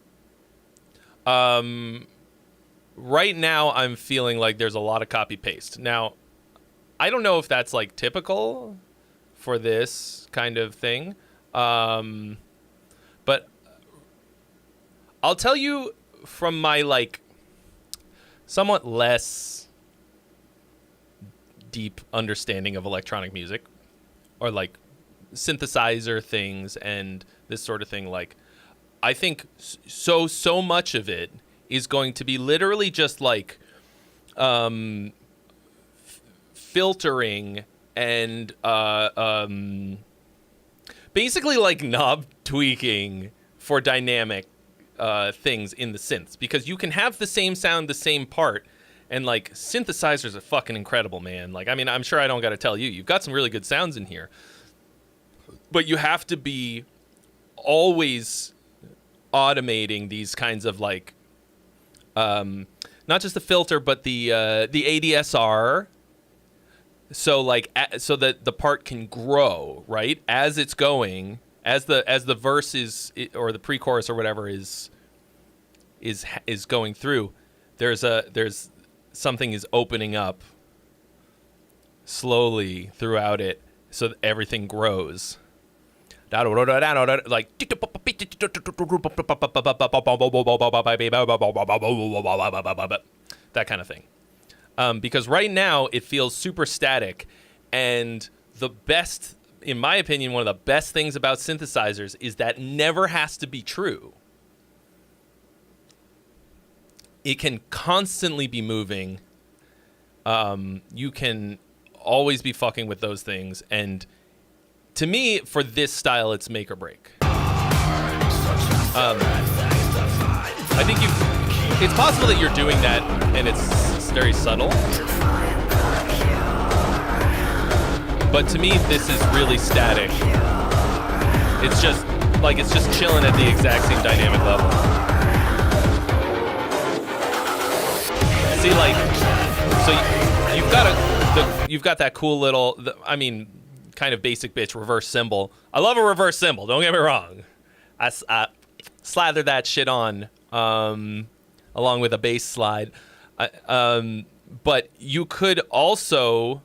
Right now, I'm feeling like there's a lot of copy paste. Now, I don't know if that's like typical for this kind of thing, but I'll tell you from my like somewhat less deep understanding of electronic music or like synthesizer things and this sort of thing, like I think so much of it is going to be literally just like filtering and basically like knob tweaking for dynamic things in the synths, because you can have the same sound, the same part, and like synthesizers are fucking incredible, man. Like, I mean, I'm sure I don't got to tell you, you've got some really good sounds in here, but you have to be always automating these kinds of like not just the filter but the ADSR, so like so that the part can grow right as it's going, as the verse is, or the pre-chorus or whatever is going through. There's something is opening up slowly throughout it so that everything grows. Like that kind of thing. Because right now it feels super static, and the best, in my opinion, one of the best things about synthesizers is that never has to be true. It can constantly be moving. You can always be fucking with those things, and to me, for this style, it's make or break. I think it's possible that you're doing that and it's very subtle. But to me, this is really static. It's just chilling at the exact same dynamic level. See, like, so you've got that cool little, kind of basic bitch reverse cymbal. I love a reverse cymbal, don't get me wrong. I slather that shit on along with a bass slide. But you could also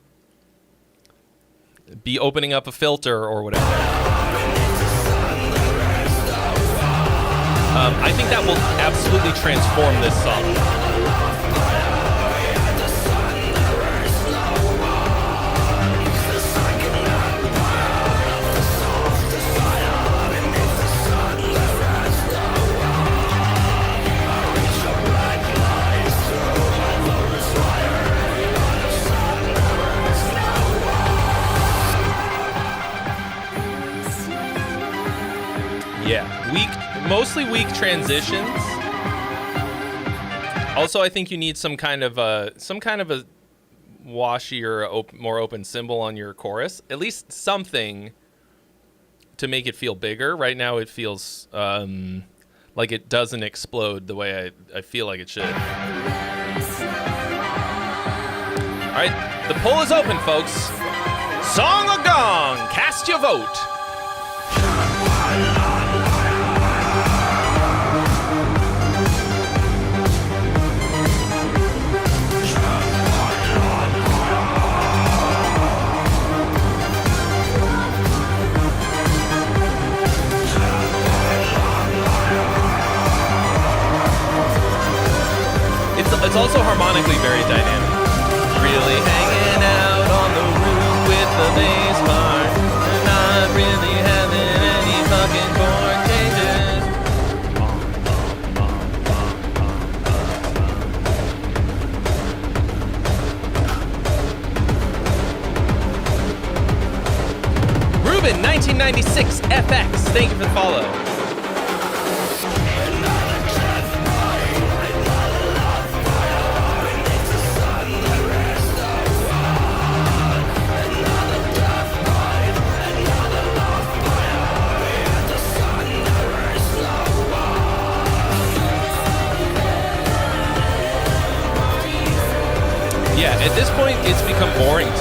be opening up a filter or whatever. I think that will absolutely transform this song. Yeah, mostly weak transitions. Also, I think you need some kind of a washy or more open cymbal on your chorus. At least something to make it feel bigger. Right now, it feels like it doesn't explode the way I feel like it should. All right, the poll is open, folks. Song or gong? Cast your vote. it's also harmonically very dynamic. Really hanging out on the roof with the bass part. Not really having any fucking chord changes. Ruben 1996 FX, thank you for the follow. Yeah, at this point, it's become boring to me.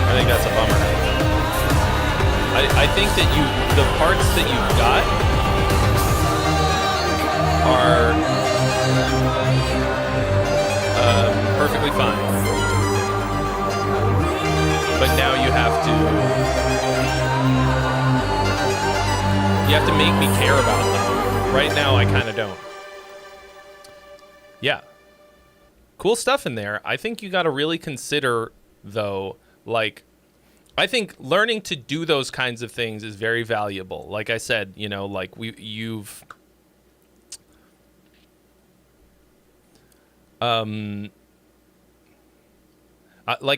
I think that's a bummer. I think that the parts that you've got are perfectly fine. But now you have to make me care about them. Right now, I kind of don't. Yeah. Cool stuff in there. I think you got to really consider, though, like, I think learning to do those kinds of things is very valuable. Like I said, you know, like you've like,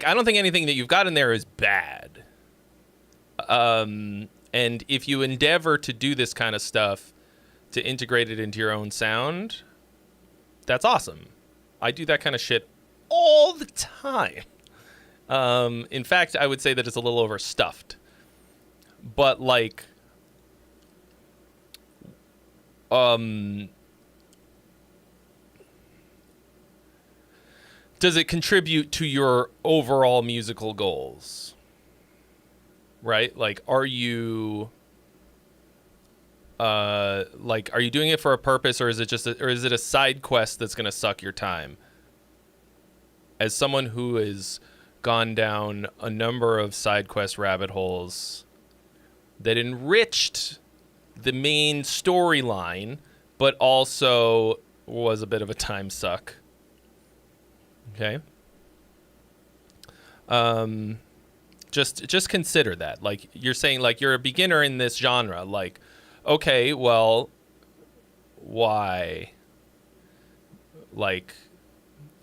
I don't think anything that you've got in there is bad. And if you endeavor to do this kind of stuff, to integrate it into your own sound, that's awesome. I do that kind of shit all the time. In fact, I would say that it's a little overstuffed. But, like, does it contribute to your overall musical goals? Right? Like, are you doing it for a purpose, or is it just or is it a side quest that's going to suck your time? As someone who has gone down a number of side quest rabbit holes that enriched the main storyline, but also was a bit of a time suck. Okay. Just consider that. Like, you're saying, like, you're a beginner in this genre. Like, okay, well, why? Like,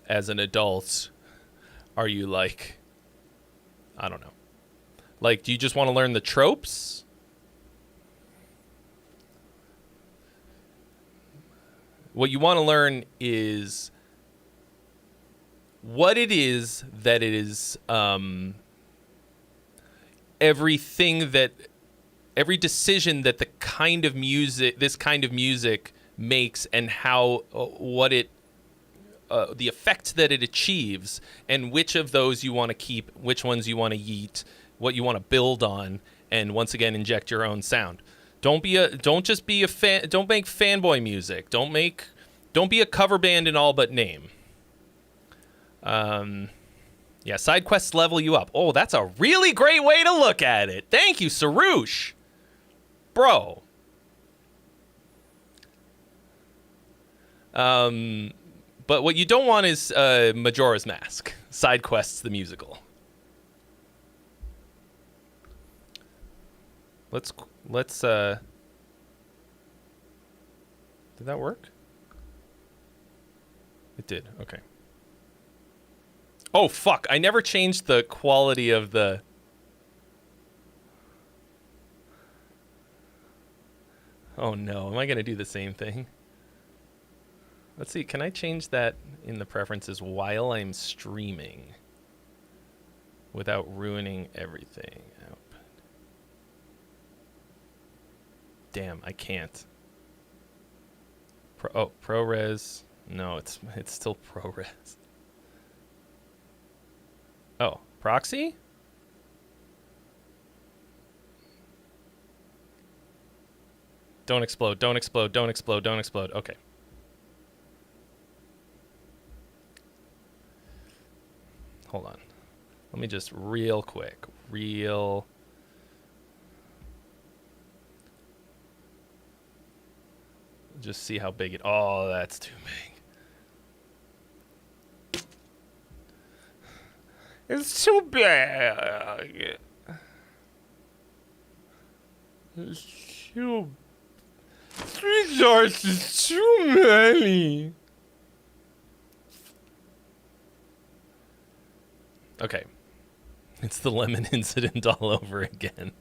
as an adult, are you like, I don't know. Like, do you just want to learn the tropes? What you want to learn is what it is that it is, every decision that this kind of music makes, and how, what it, the effect that it achieves, and which of those you want to keep, which ones you want to yeet, what you want to build on, and once again inject your own sound. Don't make fanboy music. Don't be a cover band in all but name. Yeah, side quests level you up. Oh, that's a really great way to look at it. Thank you, Sarush. Bro. But what you don't want is Majora's Mask. Side quests the musical. Let's did that work? It did. Okay. Oh, fuck. I never changed the quality of the... Oh, no. Am I going to do the same thing? Let's see. Can I change that in the preferences while I'm streaming without ruining everything? Damn, I can't. ProRes. No, it's still ProRes. Oh, proxy? Don't explode, don't explode, don't explode, don't explode. Okay. Hold on. Let me just real quick. just see how big it. Oh, that's too big. It's too big. It's too. 3 jars is too many. Okay. It's the lemon incident all over again.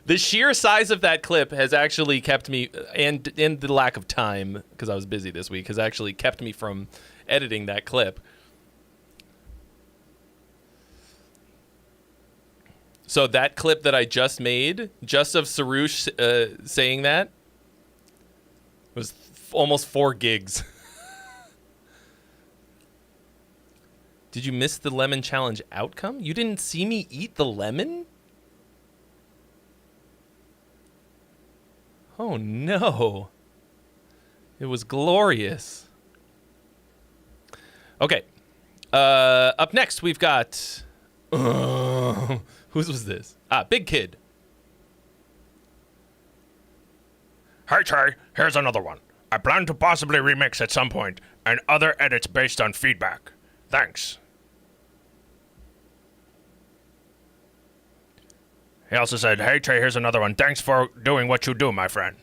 The sheer size of that clip has actually kept me, and the lack of time, because I was busy this week, has actually kept me from editing that clip. So that clip that I just made, just of Sarush saying that, was almost 4 gigs. Did you miss the lemon challenge outcome? You didn't see me eat the lemon? Oh no. It was glorious. Okay. Up next we've got... whose was this? Big Kid. Hey Trey, here's another one. I plan to possibly remix at some point, and other edits based on feedback. Thanks. He also said, hey Trey, here's another one. Thanks for doing what you do, my friend.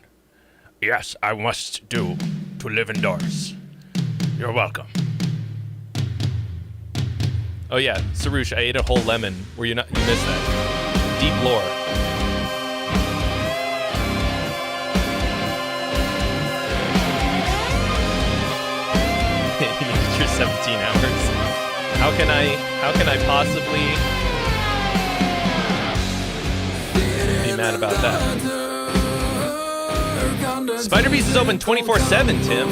Yes, I must do to live indoors. You're welcome. Oh yeah, Sarush, I ate a whole lemon. You missed that. Deep lore. You needed your 17 hours. How can I possibly be mad about that? Spider Beast is open 24/7, Tim.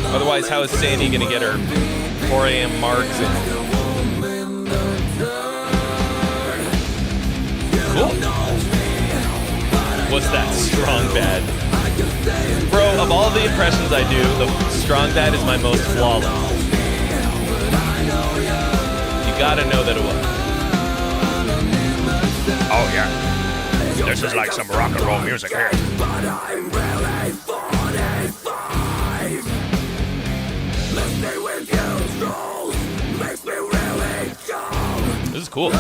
Otherwise, how is Sandy gonna get her 4 a.m. marks in? Cool. What's that? Strong Bad. Bro, of all the impressions I do, the Strong Bad is my most flawless. You gotta know that it was. Oh yeah. This is like some rock and roll music here. This is cool.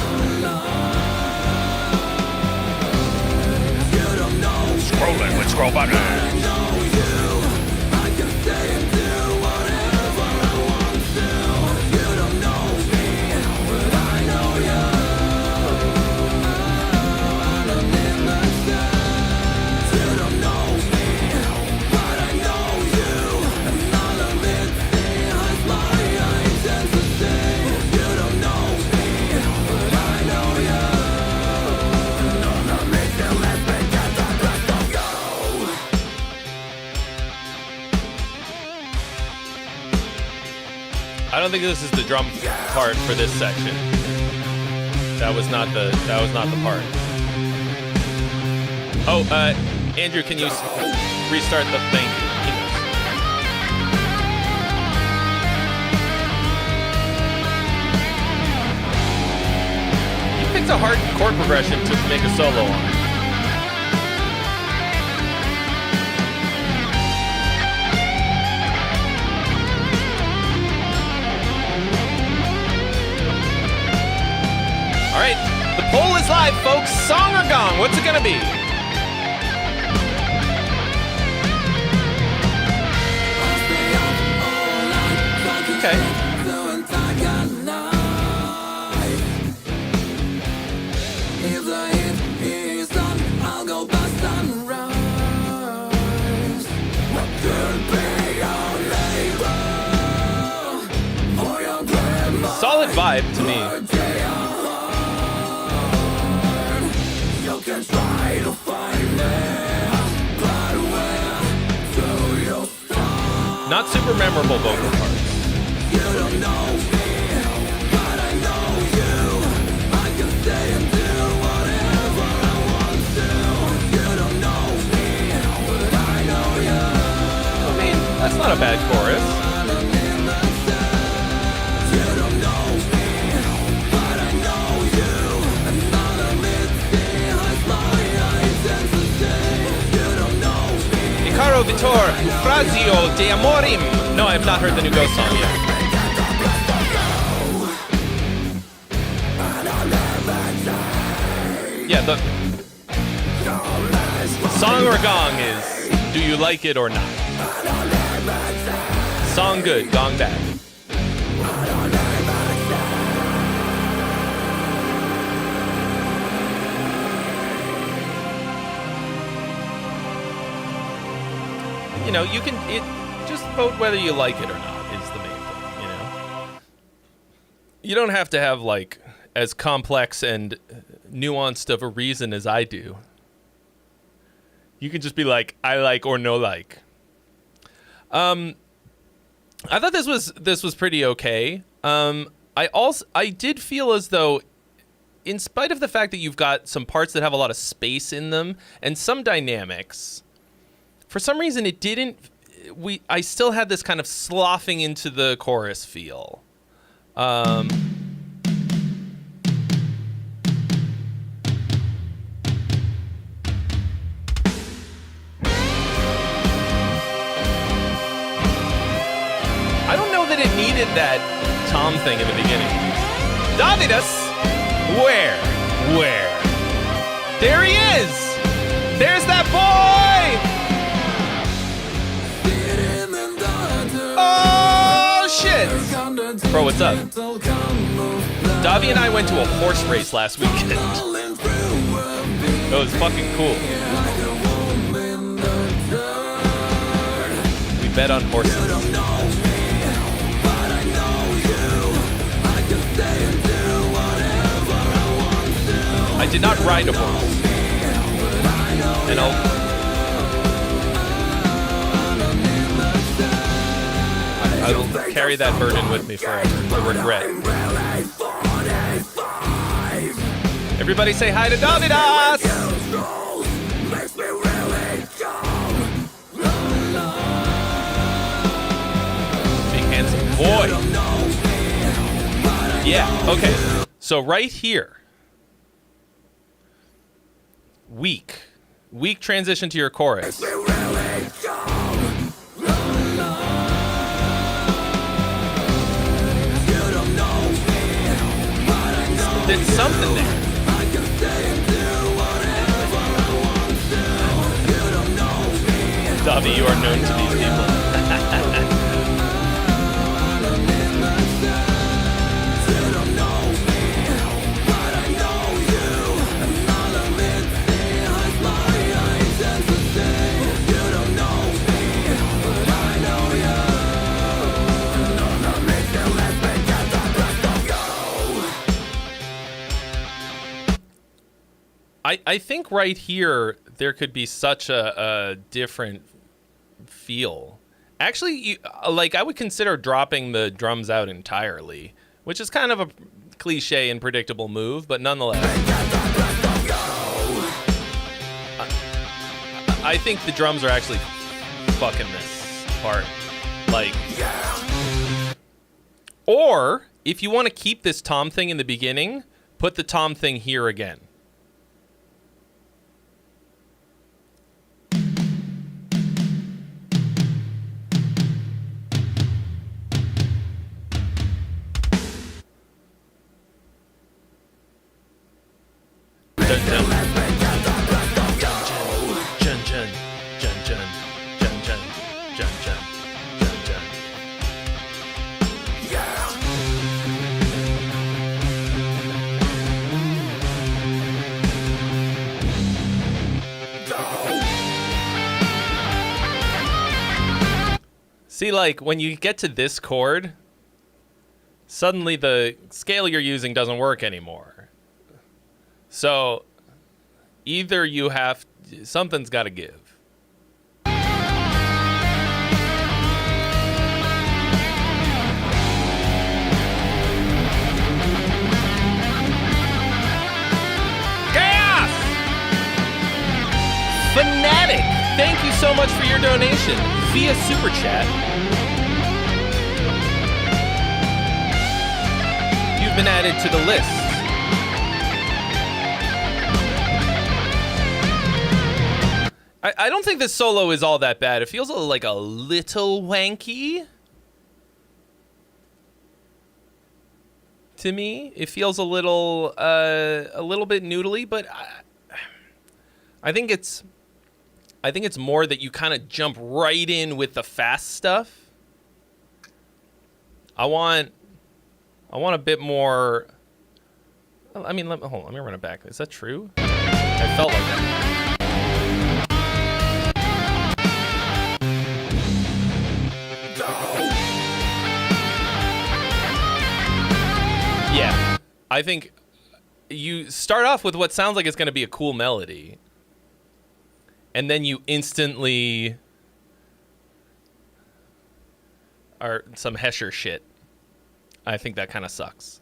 Scrolling with scroll button. I don't think this is the drum part for this section. That was not the part. Oh, Andrew, can you restart the thing? He picked a hard chord progression to make a solo on. All right, the poll is live, folks. Song or gong? What's it gonna be? Okay. Solid vibe to me. Not super memorable vocal parts. You don't know me, but I know you. I can stay and do whatever I want to. You don't know me, but I know you. I mean, that's not a bad chorus. You don't know me, but I know you. Another myth behind my identity. You don't know Cantor Frazio de Amorim. No, I have not heard the new Ghost song yet. Yeah, the song or gong is, do you like it or not? Song good, gong bad. You know, you can just vote whether you like it or not is the main thing, you know? You don't have to have, like, as complex and nuanced of a reason as I do. You can just be like, I like or no like. I thought this was pretty okay. I did feel as though, in spite of the fact that you've got some parts that have a lot of space in them and some dynamics, for some reason it didn't. I still had this kind of sloughing into the chorus feel. I don't know that it needed that Tom thing in the beginning. Davidas! Where? There he is! There's that boy! Oh, shit! Bro, what's up? Davi and I went to a horse race last weekend. It was fucking cool. We bet on horses. I did not ride a horse. And I'll carry that burden with me forever. The regret. Everybody say hi to Davidas! Big handsome boy. Yeah, okay. So right here. Weak transition to your chorus. There's something there. Davi, you are known to these people. I think right here there could be such a different feel. Actually, I would consider dropping the drums out entirely, which is kind of a cliche and predictable move, but nonetheless. I think the drums are actually fucking this part. Or, if you want to keep this Tom thing in the beginning, put the Tom thing here again. See, when you get to this chord, suddenly the scale you're using doesn't work anymore. So, either you have... something's got to give. Chaos! Fanatic! Thank you so much for your donation via SuperChat. You've been added to the list. I don't think this solo is all that bad. It feels like a little wanky to me. It feels a little bit noodly, but I think it's more that you kind of jump right in with the fast stuff. I want a bit more. I mean, hold on, let me run it back. Is that true? I felt like that. Yeah, I think you start off with what sounds like it's going to be a cool melody, and then you instantly are some Hesher shit. I think that kind of sucks.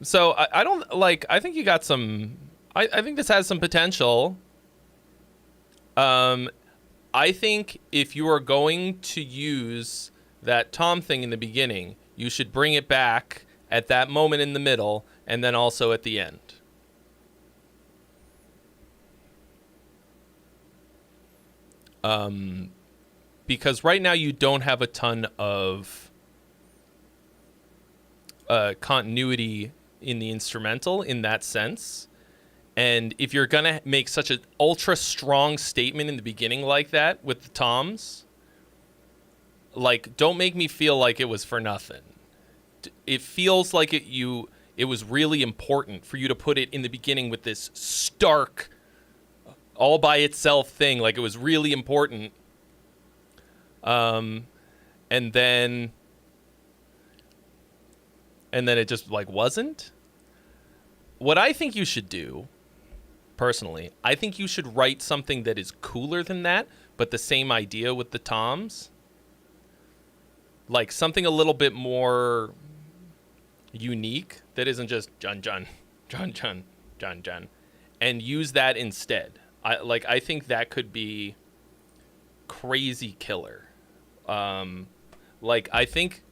So I don't like. I think you got some. I think this has some potential. I think if you are going to use that tom thing in the beginning, you should bring it back at that moment in the middle, and then also at the end. Because right now you don't have a ton of continuity in the instrumental in that sense. And if you're going to make such an ultra strong statement in the beginning like that with the toms, like, don't make me feel like it was for nothing. It feels like it was really important for you to put it in the beginning with this stark, all by itself thing. Like, it was really important. And then it just, like, wasn't. What I think you should do, personally, I think you should write something that is cooler than that, but the same idea with the toms. Like, something a little bit more unique that isn't just Jun Jun, Jun Jun, Jun Jun, and use that instead. I think that could be crazy killer. I think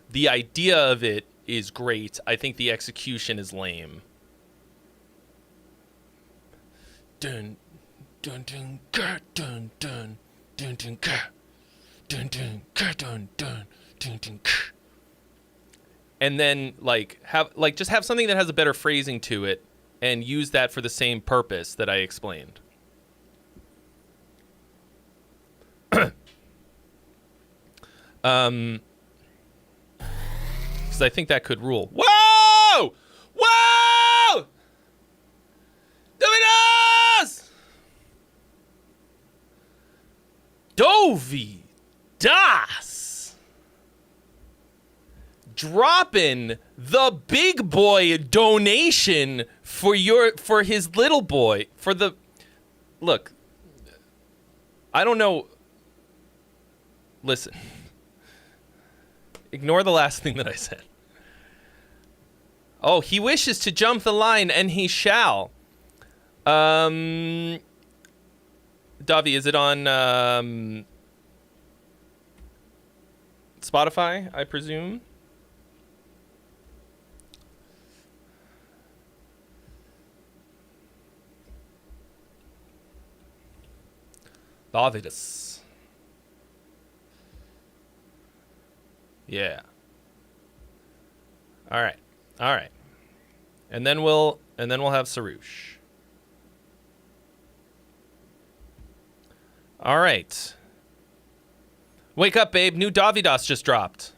the idea of it is great. I think the execution is lame. Dun dun dun dun dun dun dun dun dun dun dun dun dun dun. And then just have something that has a better phrasing to it and use that for the same purpose that I explained. Because I think that could rule. Whoa! Whoa! Dominos! Dovi Das! Dropping the big boy donation for his little boy. Look, I don't know. Listen. Ignore the last thing that I said. Oh, he wishes to jump the line, and he shall. Davi, is it on Spotify, I presume? Davidus. Yeah. All right. And then we'll have Sarush. All right. Wake up, babe. New Davidas just dropped.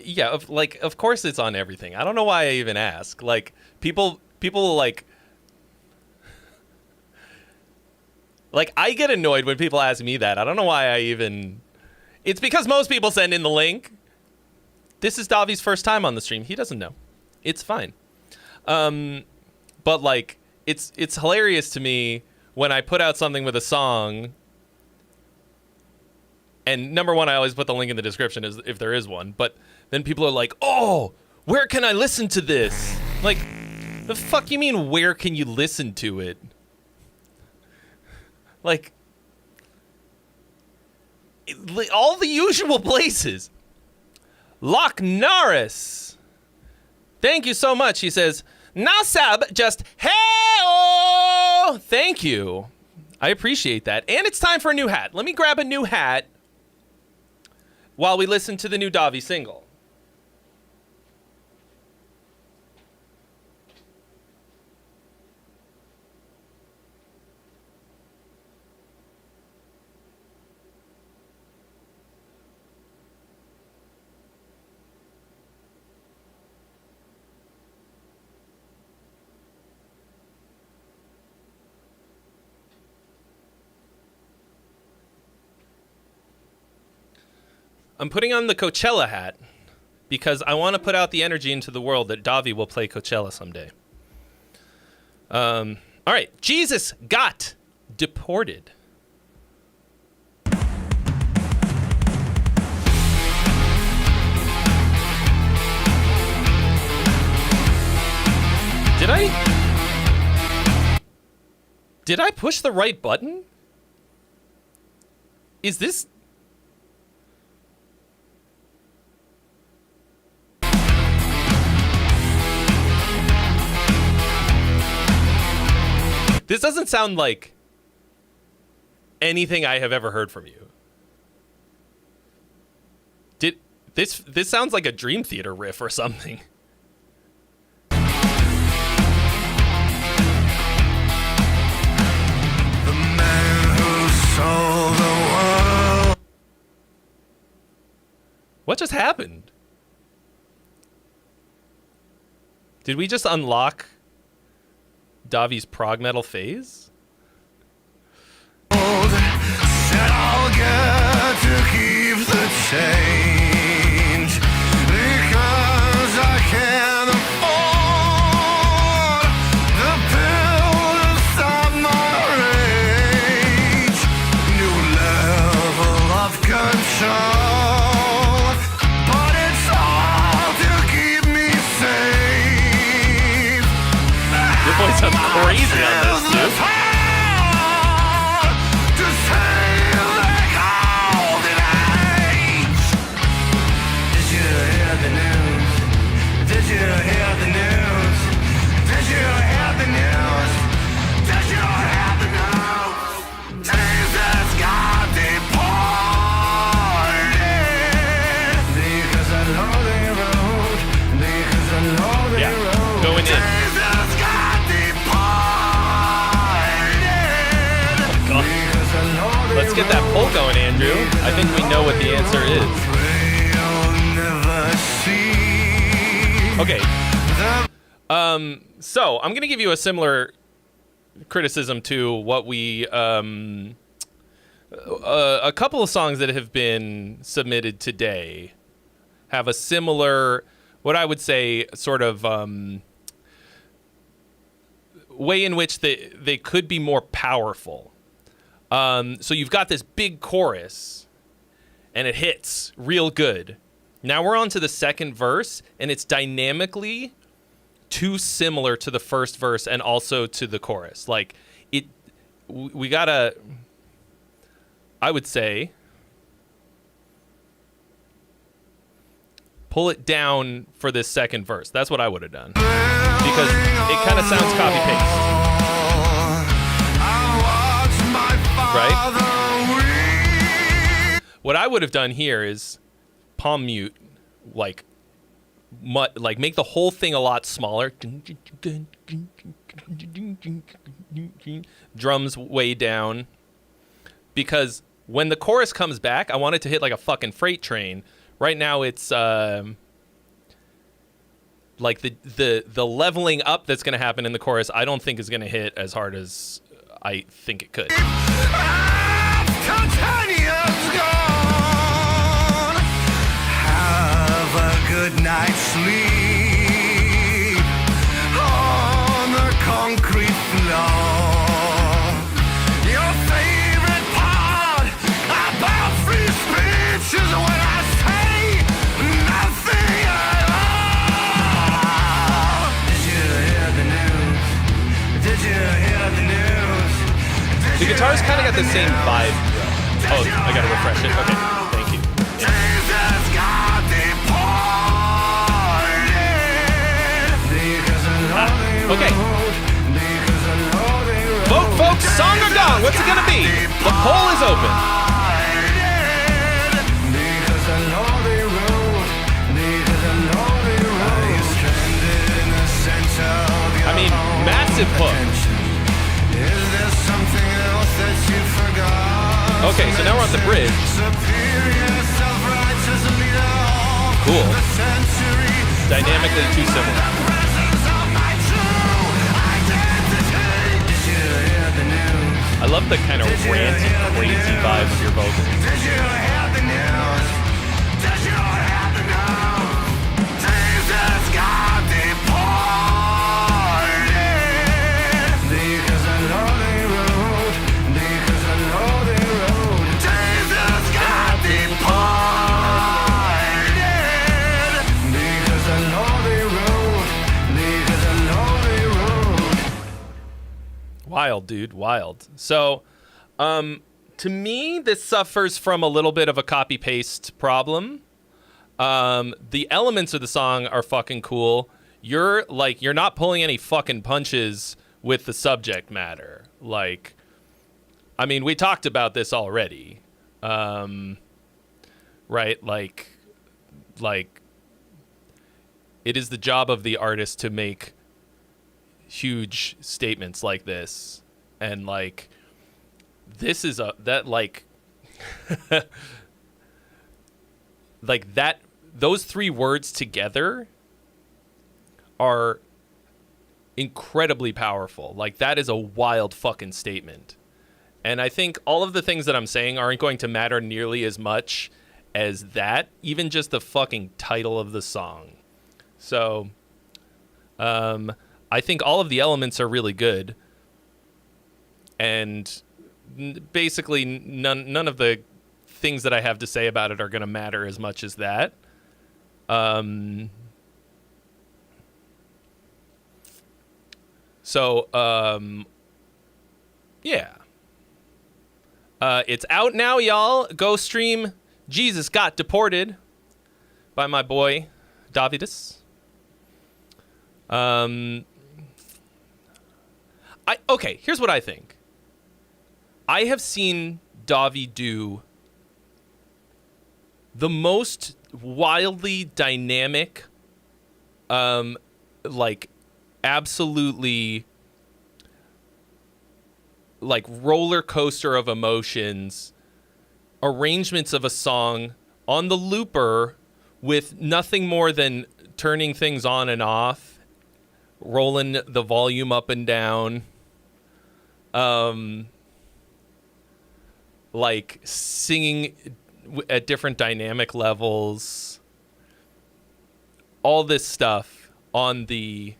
Yeah, of course it's on everything. I don't know why I even ask. Like, people like I get annoyed when people ask me that. I don't know why I even. It's because most people send in the link. This is Davi's first time on the stream. He doesn't know. It's fine. But like, it's hilarious to me when I put out something with a song. And number one, I always put the link in the description if there is one. But then people are like, "Oh, where can I listen to this?" Like, the fuck you mean, where can you listen to it? Like, all the usual places. Loch Norris. Thank you so much. He says, "No sub, just hey-oh." Thank you. I appreciate that. And it's time for a new hat. Let me grab a new hat while we listen to the new Davi single. I'm putting on the Coachella hat because I want to put out the energy into the world that Davi will play Coachella someday. All right. Jesus got deported. Did I push the right button? Is this... This doesn't sound like anything I have ever heard from you. This sounds like a Dream Theater riff or something. The man who sold the world. What just happened? Did we just unlock Davi's prog metal phase? Said I'll get to keep the change because I can't afford the pill to stop my rage. New level of control, but it's all to keep me safe. Your voice sounds crazy on this, dude. Going in. Let's get that poll going, Andrew. I think we know what the answer is. Okay. So I'm gonna give you a similar criticism to what we a couple of songs that have been submitted today have a similar, what I would say, sort of way in which they could be more powerful. So you've got this big chorus, and it hits real good. Now we're on to the second verse, and it's dynamically too similar to the first verse and also to the chorus. Like, we gotta, I would say, pull it down for this second verse. That's what I would have done. Because it kind of sounds copy-paste. Right? What I would have done here is palm mute, like make the whole thing a lot smaller. Drums way down. Because when the chorus comes back, I want it to hit like a fucking freight train. Right now it's like the leveling up that's going to happen in the chorus, I don't think is going to hit as hard as I think it could. Have a good night's sleep on the concrete floor. Your favorite part about free speech is when I say nothing at all. Did you hear the news? Did you hear the news? The guitar's kind of got the same vibe. Oh, I gotta refresh it. Okay, thank you. Jesus got deported. Okay. Vote, folks. Song or gong? What's it gonna be? The poll is open. I mean, massive hook. Okay, so now we're on the bridge. Cool. Dynamically too similar. I love the kind of ranty, crazy vibe of your vocals. Wild, dude, wild. So, to me, this suffers from a little bit of a copy-paste problem. The elements of the song are fucking cool. You're not pulling any fucking punches with the subject matter. Like, I mean, we talked about this already. Right? Like, it is the job of the artist to make huge statements like this, and like this is like that those three words together are incredibly powerful. Like, that is a wild fucking statement, and I think all of the things that I'm saying aren't going to matter nearly as much as that, even just the fucking title of the song. So I think all of the elements are really good, and basically none of the things that I have to say about it are going to matter as much as that. Yeah. It's out now, y'all. Go stream Jesus Got Deported by my boy Davidus. Okay, here's what I think. I have seen Davi do the most wildly dynamic, like, absolutely, like, roller coaster of emotions arrangements of a song on the looper with nothing more than turning things on and off, rolling the volume up and down, like singing at different dynamic levels, all this stuff on the,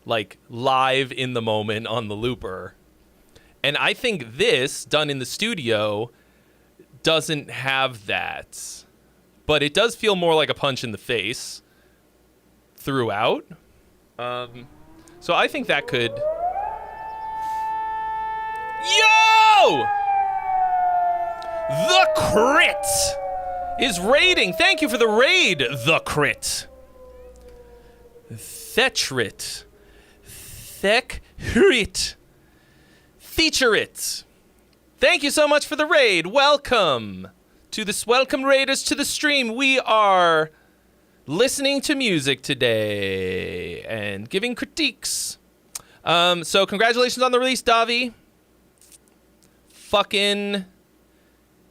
like, live in the moment on the looper. And I think this, done in the studio, doesn't have that. But it does feel more like a punch in the face throughout. So I think that could... Yo! The Crit is raiding. Thank you for the raid, The Crit. Thechrit. Thechrit. Feature it. Thank you so much for the raid. Welcome to this. Welcome raiders to the stream. We are listening to music today and giving critiques. So congratulations on the release, Davi. Fucking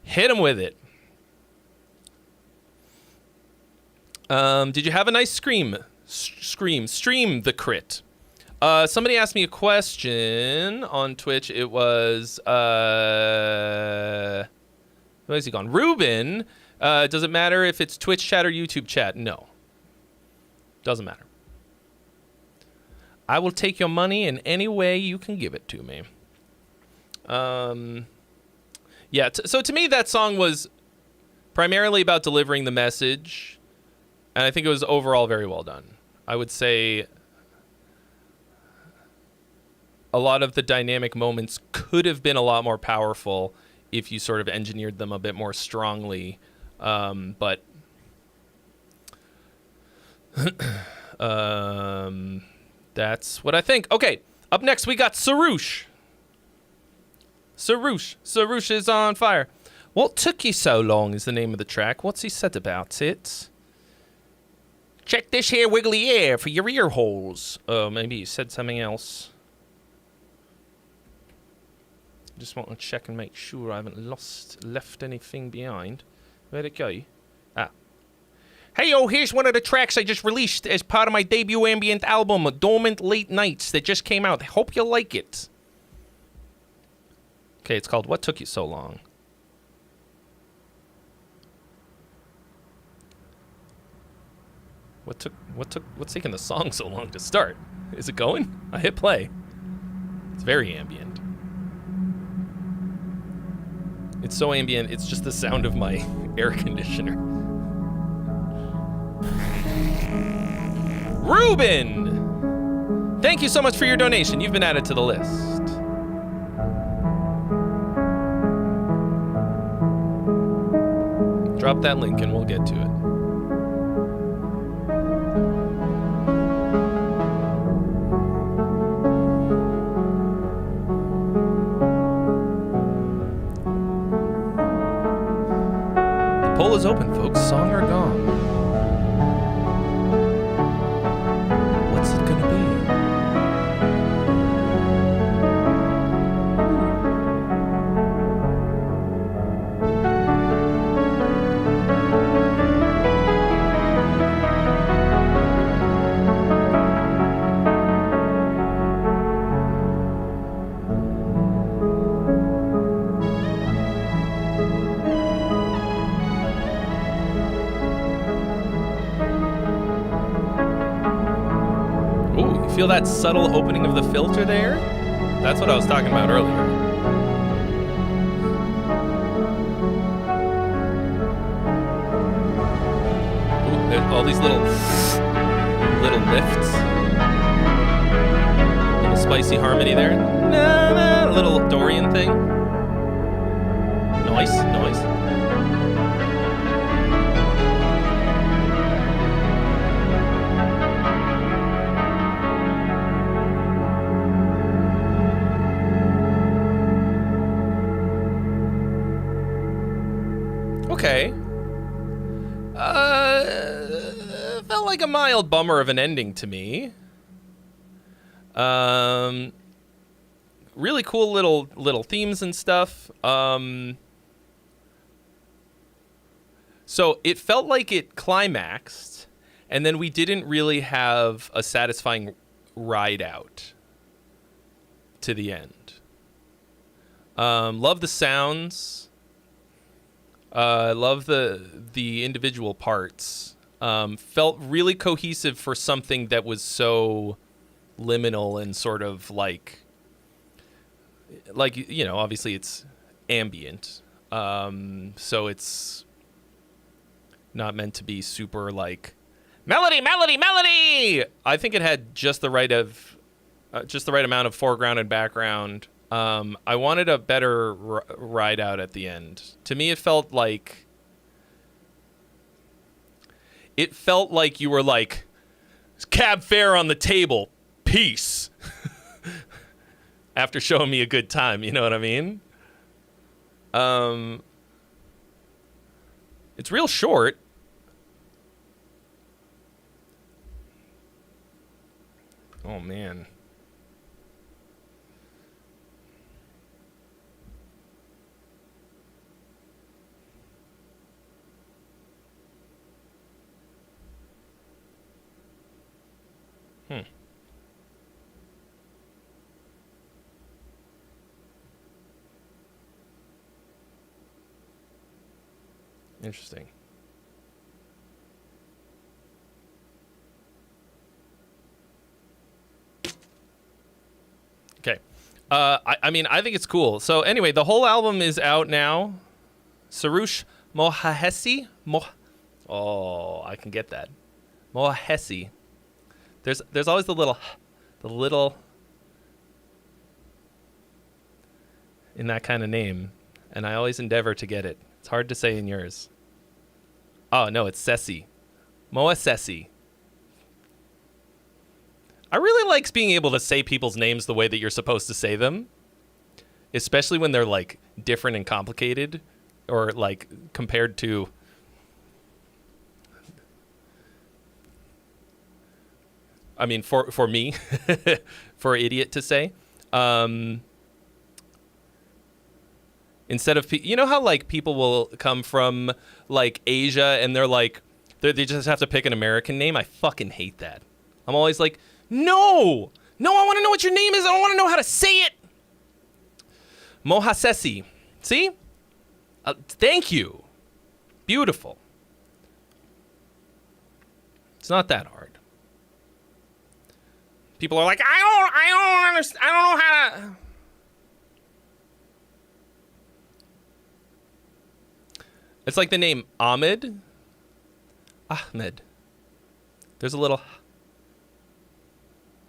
hit him with it. Did you have a nice stream, The Crit. Somebody asked me a question on Twitch. It was, where is he gone? Ruben, does it matter if it's Twitch chat or YouTube chat? No. Doesn't matter. I will take your money in any way you can give it to me. Yeah, so to me, that song was primarily about delivering the message, and I think it was overall very well done. I would say a lot of the dynamic moments could have been a lot more powerful if you sort of engineered them a bit more strongly. But that's what I think. Okay, up next we got Sarouche. Sarouche is on fire. What took you so long is the name of the track. What's he said about it? Check this here wiggly air for your ear holes. Oh, maybe he said something else. Just want to check and make sure I haven't left anything behind. Where'd it go? Ah. Hey, here's one of the tracks I just released as part of my debut ambient album, Dormant Late Nights, that just came out. I hope you like it. Okay, it's called What Took You So Long? What's taking the song so long to start? Is it going? I hit play. It's very ambient. It's so ambient, it's just the sound of my air conditioner. Ruben! Thank you so much for your donation. You've been added to the list. Drop that link and we'll get to it. Poll is open, folks. Song or gong? What's it gonna be? Feel that subtle opening of the filter there? That's what I was talking about earlier. Ooh, there's all these little lifts. Little spicy harmony there. Na, na, a little Dorian thing. Nice. Okay. Felt like a mild bummer of an ending to me. Really cool little themes and stuff. So it felt like it climaxed, and then we didn't really have a satisfying ride out to the end. Love the sounds. Love the individual parts. Felt really cohesive for something that was so liminal and sort of like you know, obviously it's ambient. So it's not meant to be super like melody. I think it had just the right amount of foreground and background. I wanted a better ride out at the end. To me, it felt like you were like, cab fare on the table, peace. After showing me a good time, you know what I mean? It's real short. Oh, man. Interesting. Okay. I mean, I think it's cool. So anyway, the whole album is out now. Sarouche Mohahesi. Oh, I can get that. Mohahesi. There's always the little in that kind of name. and I always endeavor to get it. It's hard to say in yours. Oh, no, it's Sessi. Moa Sessi. I really like being able to say people's names the way that you're supposed to say them, especially when they're, like, different and complicated, or, like, compared to... I mean, for me, for an idiot to say. Instead of, you know how, like, people will come from, like, Asia, and they're, like, they just have to pick an American name? I fucking hate that. I'm always like, no, I want to know what your name is. I don't want to know how to say it. Mohasesi. See? Thank you. Beautiful. It's not that hard. People are like, I don't understand. I don't know how to. It's like the name Ahmed. There's a little.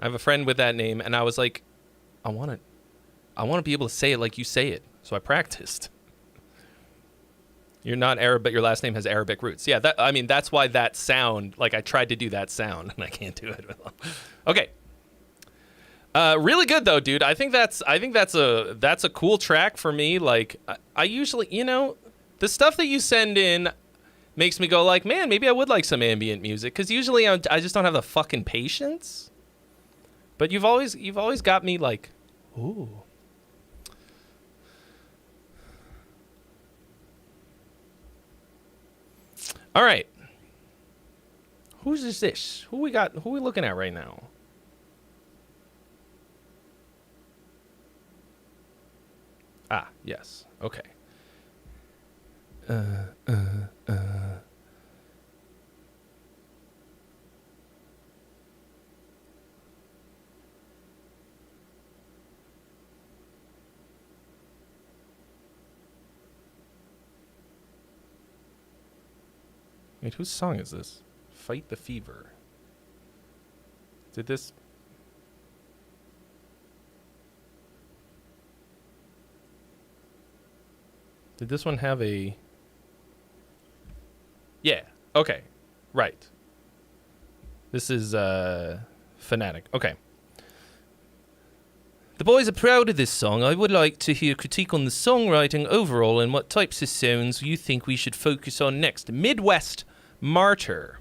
I have a friend with that name, and I was like, I want to be able to say it like you say it. So I practiced. You're not Arab, but your last name has Arabic roots. Yeah, that's why that sound, like I tried to do that sound, and I can't do it. Okay. Really good though, dude. I think that's a cool track for me. Like I usually, the stuff that you send in makes me go like, man, maybe I would like some ambient music, because usually I just don't have the fucking patience. But you've always got me like, ooh. All right. Who's this? Who we looking at right now? Ah, yes. Okay. Wait, whose song is this? Fight the Fever. Did this... Did this one have a... Yeah, okay. Right. This is, Fanatic. Okay. The boys are proud of this song. I would like to hear critique on the songwriting overall and what types of sounds you think we should focus on next. Midwest Martyr.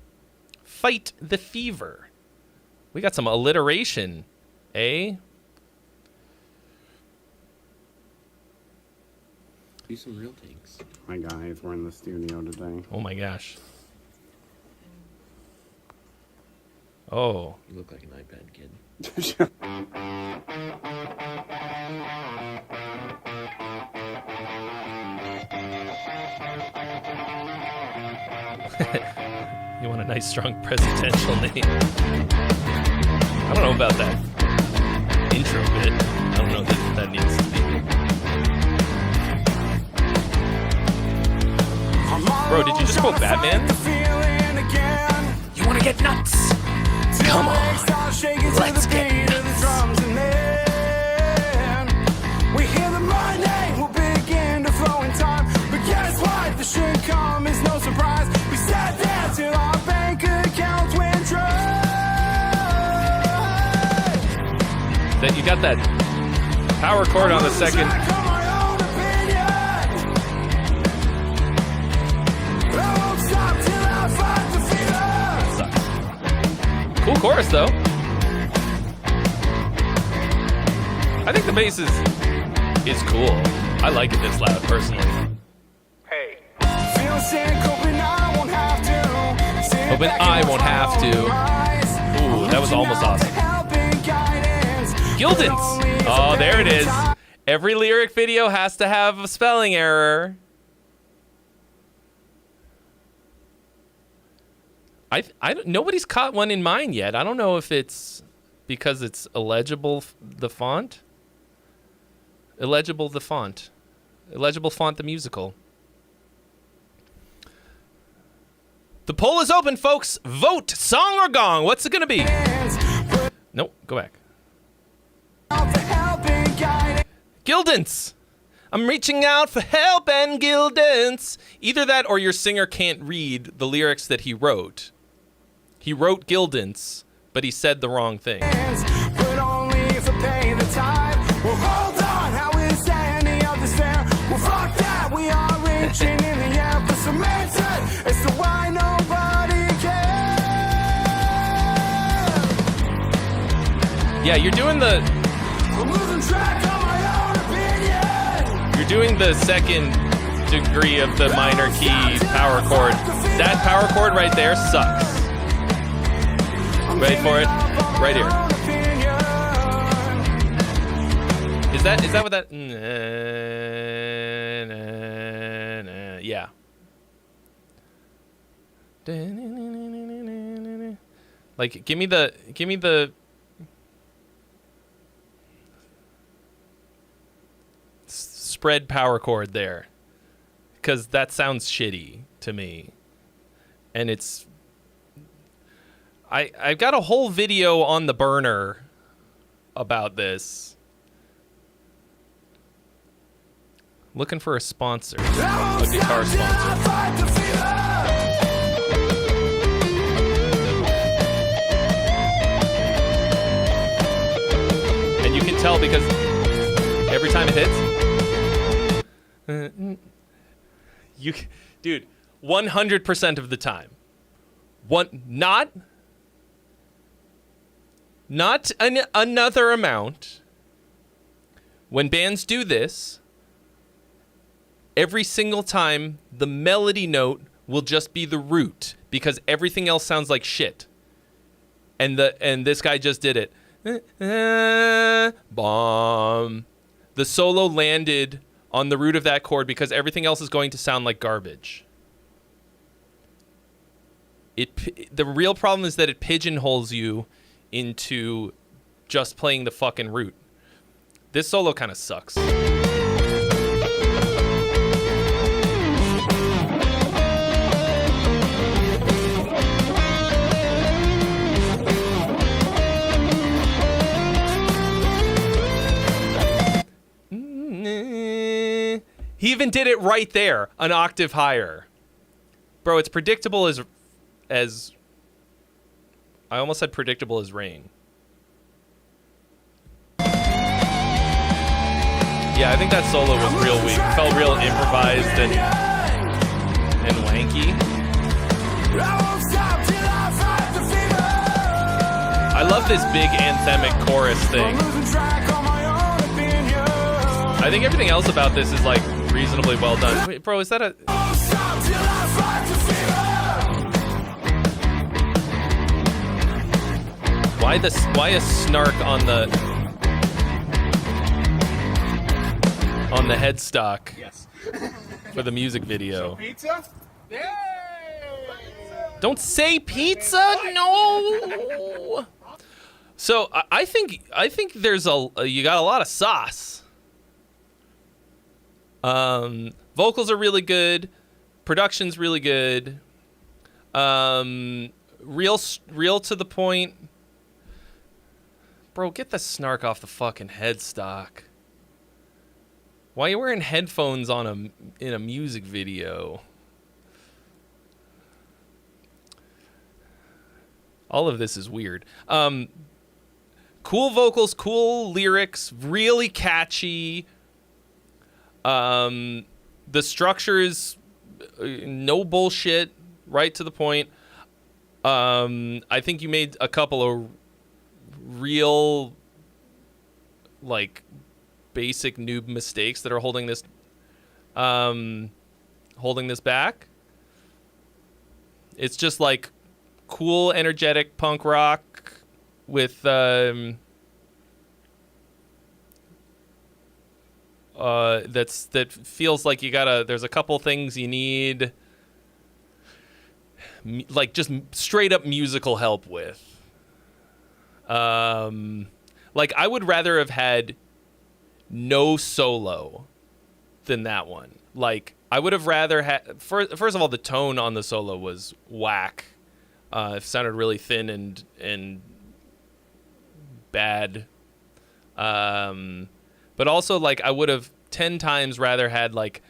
Fight the Fever. We got some alliteration, eh? Do some real takes. My guys were in the studio today. Oh my gosh. Oh. You look like an iPad kid. You want a nice, strong presidential name. I don't know about that intro bit. I don't know if that needs to be. Bro, did you just quote Batman? You want to get nuts? Come on. Let's get nuts. We hear the money will begin to flow in time. But guess what? The should come is no surprise. We sat there till our bank accounts went dry. That you got that power chord on the second. Cool chorus though. I think the bass is cool. I like it this loud personally. Hey. Hoping I won't have to. Hoping I won't have to. Ooh, that was almost awesome. Gildance. Oh, there it is. Every lyric video has to have a spelling error. Nobody's caught one in mine yet. I don't know if it's because it's illegible, the font. Illegible, the font. Illegible font, the musical. The poll is open, folks. Vote, song or gong. What's it going to be? Nope, go back. Gildance. I'm reaching out for help and guidance. Either that or your singer can't read the lyrics that he wrote. He wrote guidance, but he said the wrong thing. But only if I pay the time. Well, hold on, how is any of this fair? Well, fuck that, we are reaching in the air for some answers as to why nobody cares. Yeah, you're doing the I'm losing track on my own opinion. you're doing the second degree of the minor key power chord. That power chord right there sucks. Ready for it? Right here. Is that what that? Yeah. Like, give me the spread power chord there, because that sounds shitty to me, and it's. I've got a whole video on the burner about this. Looking for a sponsor, a guitar sponsor. And you can tell because every time it hits, dude, 100% of the time, not another amount. When bands do this, every single time the melody note will just be the root because everything else sounds like shit. And this guy just did it. Bomb. The solo landed on the root of that chord because everything else is going to sound like garbage. The real problem is that it pigeonholes you into just playing the fucking root. This solo kind of sucks. He even did it right there, an octave higher. Bro, it's predictable as I almost said predictable as rain. Yeah, I think that solo was real weak. Felt real improvised and wanky. I love this big anthemic chorus thing. I think everything else about this is like reasonably well done. Wait, bro, is that a... Why a snark on the headstock? Yes. For the music video. Pizza? Yay! Don't say pizza. No. So I think there's you got a lot of sauce. Vocals are really good. Production's really good. Real to the point. Bro, get the snark off the fucking headstock. Why are you wearing headphones in a music video? All of this is weird. Cool vocals, cool lyrics, really catchy. The structure is no bullshit, right to the point. I think you made a couple of real, like, basic noob mistakes that are holding this back. It's just like cool, energetic punk rock with that feels like there's a couple things you need, like, just straight up musical help with. Like, I would rather have had no solo than that one. Like, I would have rather had... First of all, the tone on the solo was whack. It sounded really thin and bad. But also, like, I would have 10 times rather had like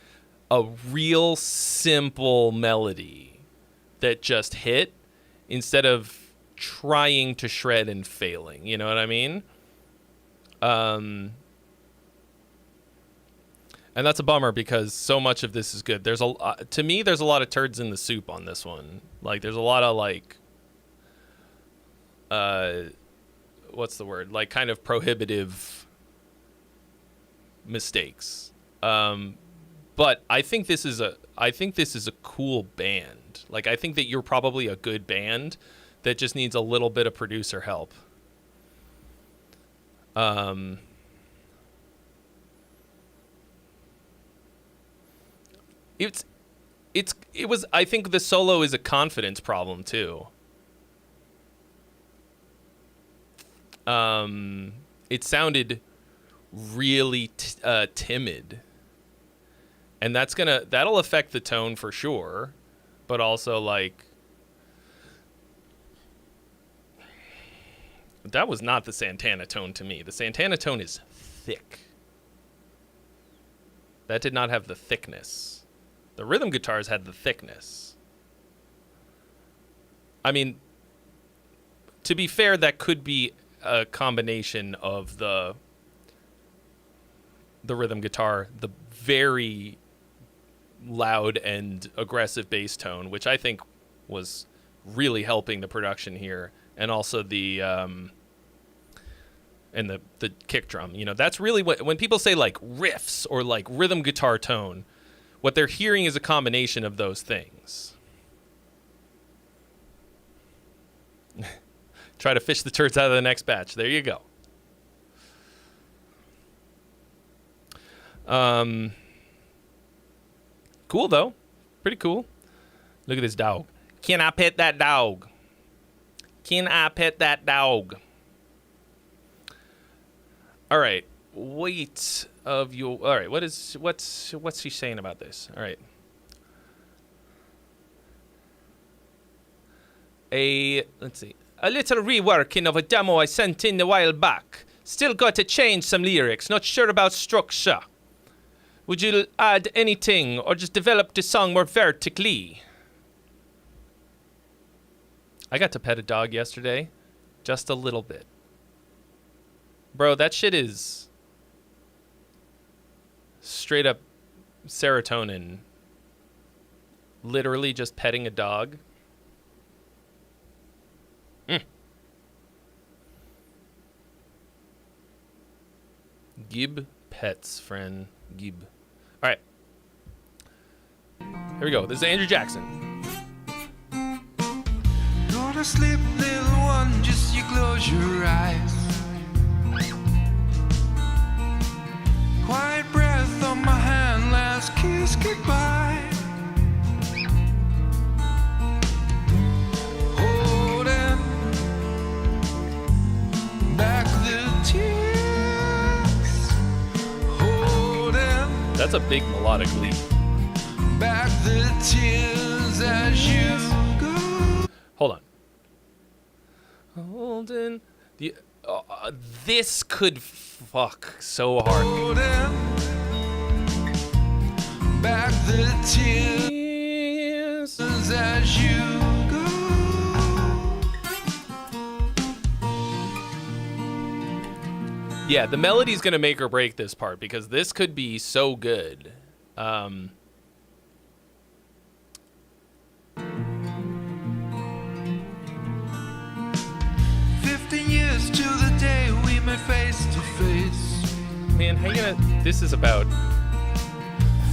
a real simple melody that just hit instead of trying to shred and failing. You know what I mean? And that's a bummer because so much of this is good. To me, there's a lot of turds in the soup on this one. Like, there's a lot of like, what's the word? Like, kind of prohibitive mistakes. But I think this is a cool band. Like, I think that you're probably a good band that just needs a little bit of producer help. It was, I think the solo is a confidence problem too. It sounded really timid, and that'll affect the tone for sure, but also like that was not the Santana tone to me. The Santana tone is thick. That did not have the thickness. The rhythm guitars had the thickness. I mean, to be fair, that could be a combination of the rhythm guitar, the very loud and aggressive bass tone, which I think was really helping the production here, and also the kick drum. You know, that's really what, when people say like riffs or like rhythm guitar tone, what they're hearing is a combination of those things. Try to fish the turds out of the next batch. There you go. Cool though. Pretty cool. Look at this dog. Can I pet that dog? Can I pet that dog? All right. Weight of your... All right. What's she saying about this? All right. Let's see. A little reworking of a demo I sent in a while back. Still got to change some lyrics. Not sure about structure. Would you add anything or just develop the song more vertically? I got to pet a dog yesterday. Just a little bit. Bro, that shit is straight up serotonin. Literally just petting a dog. Gib pets, friend. Gib. All right. Here we go. This is Andrew Jackson. Go to sleep, little one, just you close your eyes. Quiet breath on my hand, last kiss goodbye. Holding back the tears. Holding That's a big melodic leap. back the tears as you go. Hold on. Holding the this could fuck so hard. Holding back the tears as you go. Yeah, the melody's gonna make or break this part because this could be so good. 15 years to the day we met face to face. Man, how you gonna... This is about...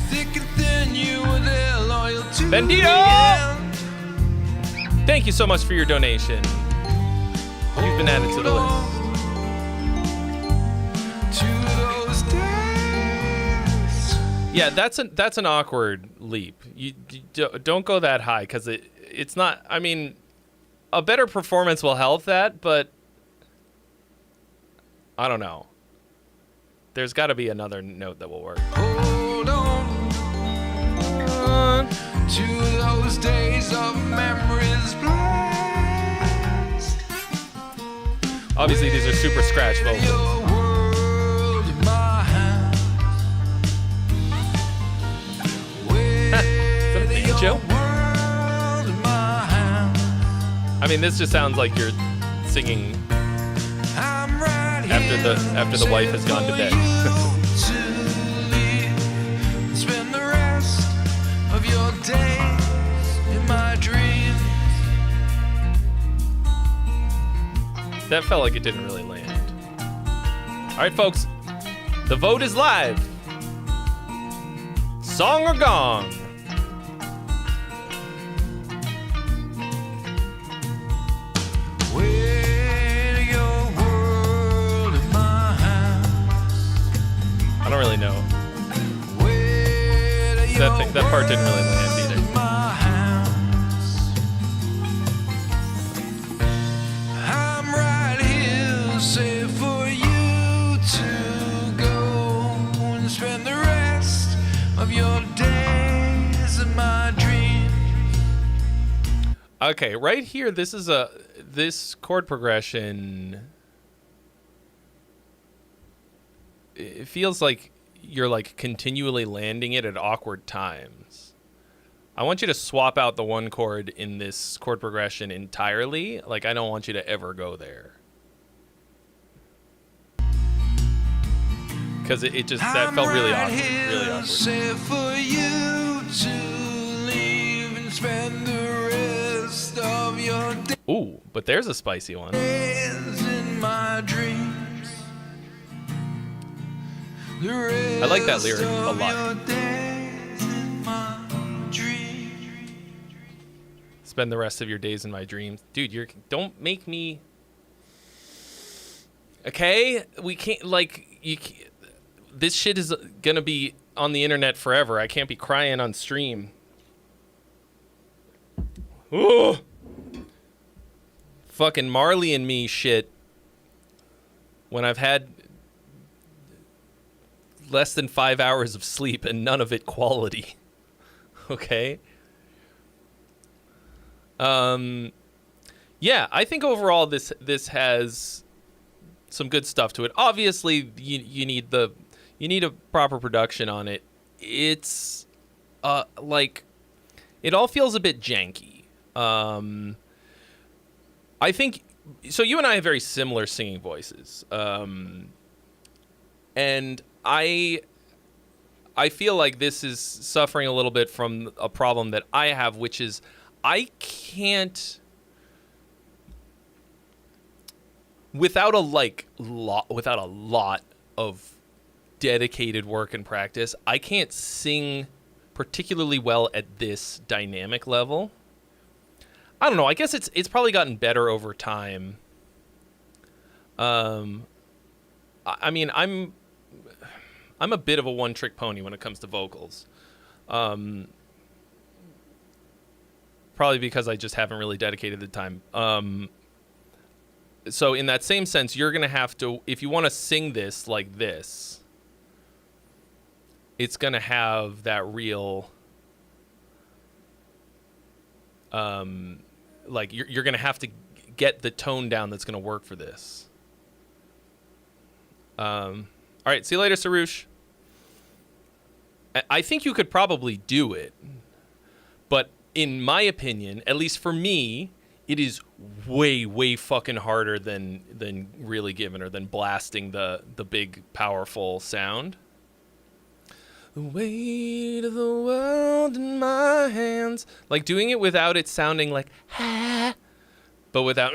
Thick and thin, you were there, loyal to Bendito! the end. Thank you so much for your donation. You've been added to the list. To those days. Yeah, that's an awkward leap. You don't go that high because it's not... I mean, a better performance will help that, but... I don't know. There's got to be another note that will work. Hold on to those days of memories blessed. Obviously, these are super scratch vocals. Your world in my hands. I mean, this just sounds like you're singing I'm right after the wife has gone to bed. Spend the rest of your days in my dreams. That felt like it didn't really land. All right, folks, the vote is live. Song or gong? With your world in my hands. I don't really know. With That part didn't really land either. my hands. I'm right here, safe for you to go and spend the rest of your days in my dreams. Okay, right here, this chord progression. It feels like you're like continually landing it at awkward times. I want you to swap out the one chord in this chord progression entirely. Like, I don't want you to ever go there. Because it just, that felt really awkward. Really awkward. Safe for you to leave and spend the rest of your Ooh, but there's a spicy one. days in my dreams. I like that lyric a lot. Spend the rest of your days in my dreams. Dude, don't make me... Okay? We can't, like, this shit is gonna be on the internet forever. I can't be crying on stream. Ooh! Fucking Marley and Me shit. When I've had less than 5 hours of sleep and none of it quality. Okay? Yeah, I think overall this has some good stuff to it. Obviously, you need a proper production on it. It's like it all feels a bit janky. I think so. You and I have very similar singing voices, and I feel like this is suffering a little bit from a problem that I have, which is I can't, without a lot of dedicated work and practice, I can't sing particularly well at this dynamic level. I don't know. I guess it's probably gotten better over time. I mean, I'm a bit of a one-trick pony when it comes to vocals. Probably because I just haven't really dedicated the time. So in that same sense, you're going to have to, if you want to sing this like this, it's going to have that real, like you're going to have to get the tone down that's going to work for this. All right, see you later, Sarush. I think you could probably do it, but in my opinion, at least for me, it is way fucking harder than really giving or than blasting the big powerful sound. The weight of the world in my hands, like doing it without it sounding like ha, but without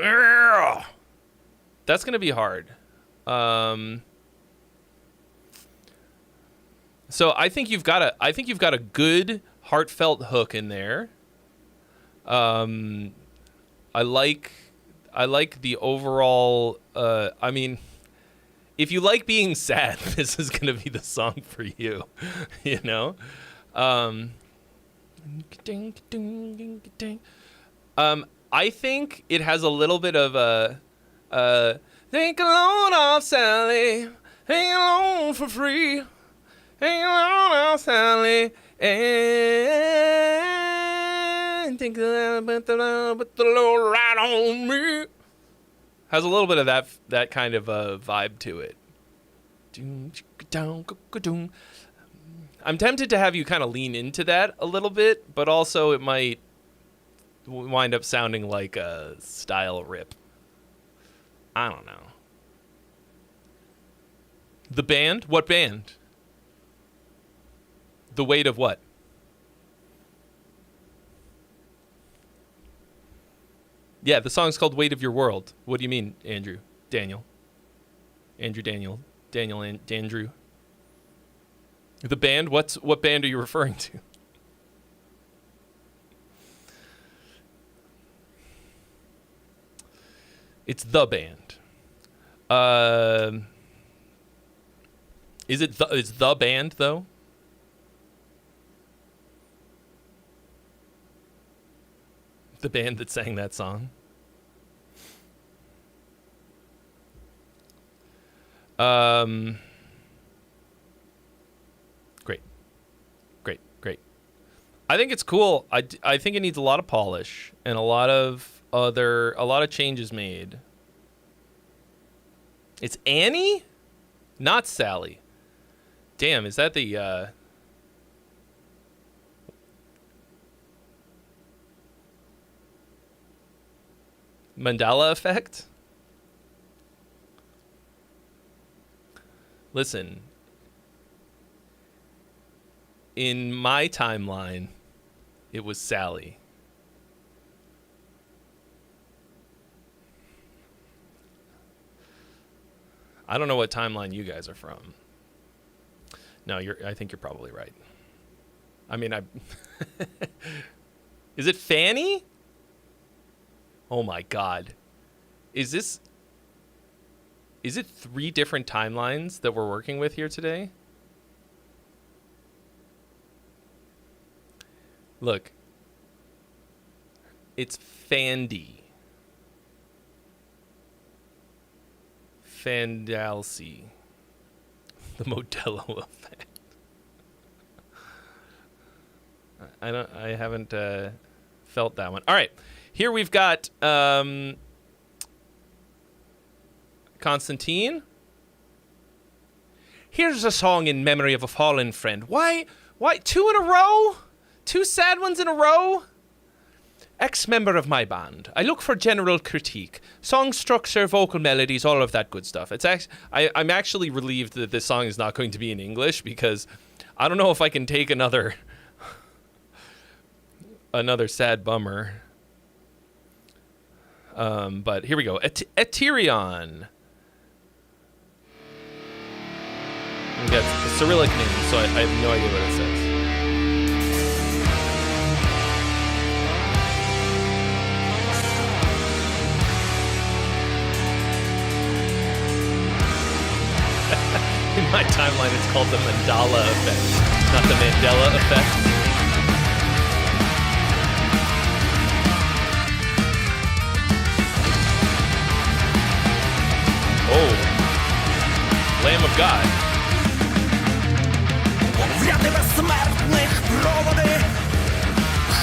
that's gonna be hard. So I think you've got a good heartfelt hook in there. I like the overall. I mean, if you like being sad, this is gonna be the song for you. You know. I think it has a little bit of a. Think alone of Sally, hang alone for free. Hang on, Sally, and think about the Lord right on me. Has a little bit of that kind of a vibe to it. I'm tempted to have you kind of lean into that a little bit, but also it might wind up sounding like a style rip. I don't know. The band? What band? The weight of what? Yeah, the song's called Weight of Your World. What do you mean, Andrew? Daniel. Andrew. The band? What band are you referring to? It's the band. Is it the band though? The band that sang that song. Great. I think it's cool. I think it needs a lot of polish and a lot of changes made. It's Annie, not Sally. Damn, is that the Mandela effect? Listen, in my timeline, it was Sally. I don't know what timeline you guys are from. No, I think you're probably right. I mean, Is it Fanny? Oh my God. Is it 3 different timelines that we're working with here today? Look. It's Fandy. Fandalsi. The Modelo effect. I haven't felt that one. All right. Here we've got Constantine. Here's a song in memory of a fallen friend. Why 2 in a row? 2 sad ones in a row? Ex-member of my band. I look for general critique. Song structure, vocal melodies, all of that good stuff. I'm actually relieved that this song is not going to be in English because I don't know if I can take another sad bummer. But here we go. Eterion. We got a Cyrillic name, so I have no idea what it says. In my timeline, it's called the Mandala effect, not the Mandela effect. Oh, Lamb of God. Вряди безсмертних проводи,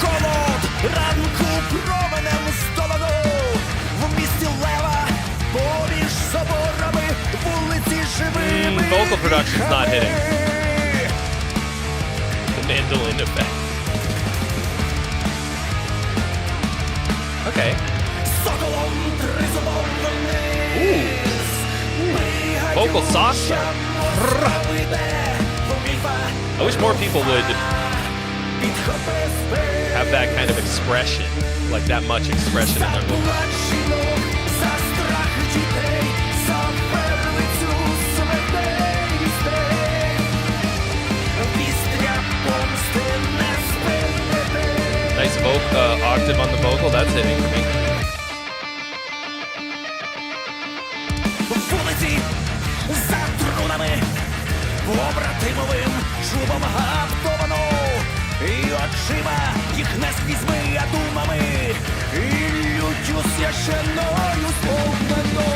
холод ранку променем здолано. В місті Лева, поміж соборами, вулиці живими. Vocal production's not hitting. The mandolin effect. Okay. Соколом тризубом вниз. Vocal sauce. I wish more people would have that kind of expression, like that much expression in their vocals. Nice octave on the vocal, that's hitting for me. Побратимовим шубом гаптовано, і очима їх наскрізьми, а думами, і люттю священною сповнено.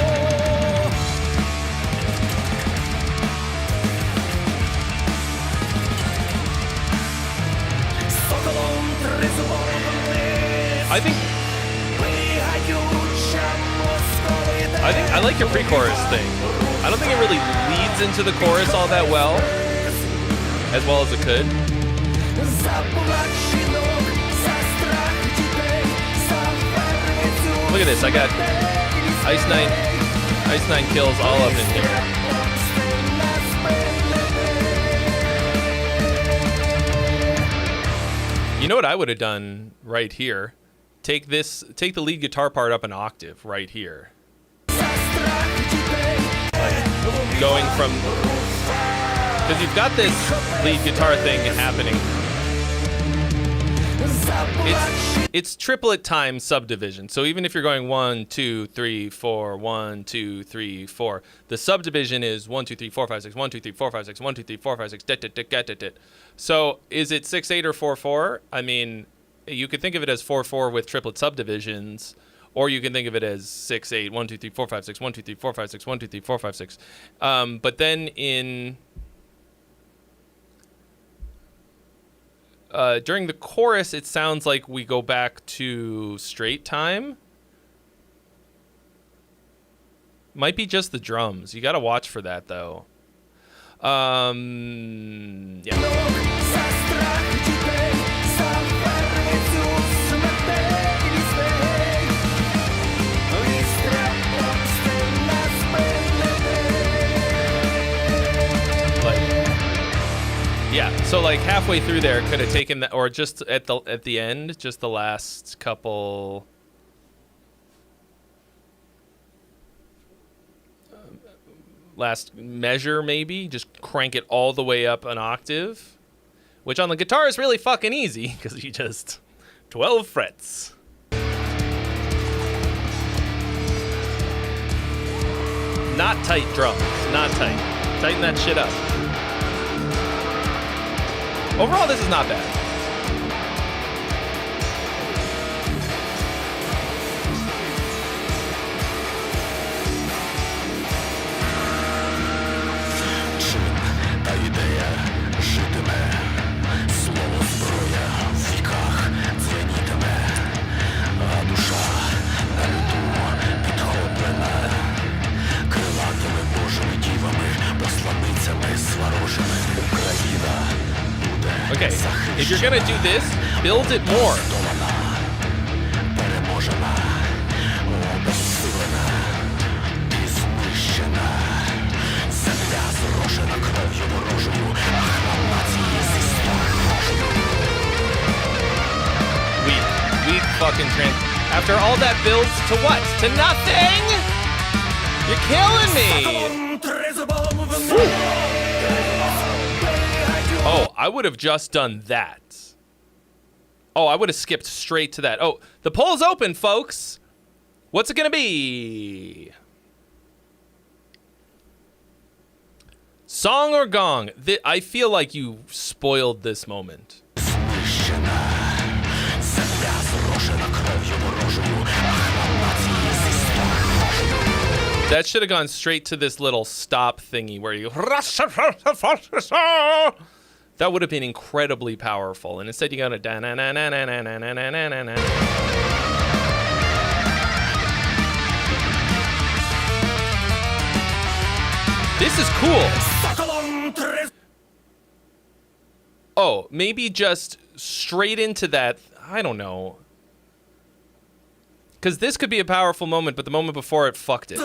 Соколом тризубом вниз. I think I like your pre-chorus thing. I don't think it really leads into the chorus all that well as it could. Look at this. I got Ice Nine kills all up in here. You know what I would have done right here? Take the lead guitar part up an octave right here. Going from, because you've got this lead guitar thing happening. It's triplet time subdivision. So even if you're going 1, 2, 3, 4, 1, 2, 3, 4, the subdivision is 1, 2, 3, 4, 5, 6, 1, 2, 3, 4, 5, 6, 1, 2, 3, 4, 5, 6, So is it 6, 8 or 4, 4? I mean, you could think of it as 4, 4 with triplet subdivisions, or you can think of it as 6, 8, 1, 2, 3, 4, 5, 6, 1, 2, 3, 4, 5, 6, 1, 2, 3, 4, 5, 6. But then in during the chorus, it sounds like we go back to straight time. Might be just the drums. You got to watch for that, though. Yeah. Yeah, so like halfway through there, could have taken that, or just at the end, just the last couple. Last measure, maybe just crank it all the way up an octave, which on the guitar is really fucking easy because you just 12 frets. Not tight drums, not tight. Tighten that shit up. Overall, this is not bad. Та ідея житиме, слово зброя в віках дзвенітиме, а душа на люту підхоплена, крилатими божими дівами, посланицями сворожими. Україна буде захищена. If you're gonna do this, build it more. Переможена, обезсилена і знищена. Земля зрошена кров'ю ворожою, а храм нації зі сторожою. We fucking after all that builds to what? To nothing? You're killing me. Oh, I would have just done that. Oh, I would have skipped straight to that. Oh, the poll's open, folks. What's it gonna be? Song or gong? I feel like you spoiled this moment. That should have gone straight to this little stop thingy where you... That would have been incredibly powerful. And instead you got a... This is cool. Oh, maybe just straight into that. I don't know. Because this could be a powerful moment, but the moment before it fucked it.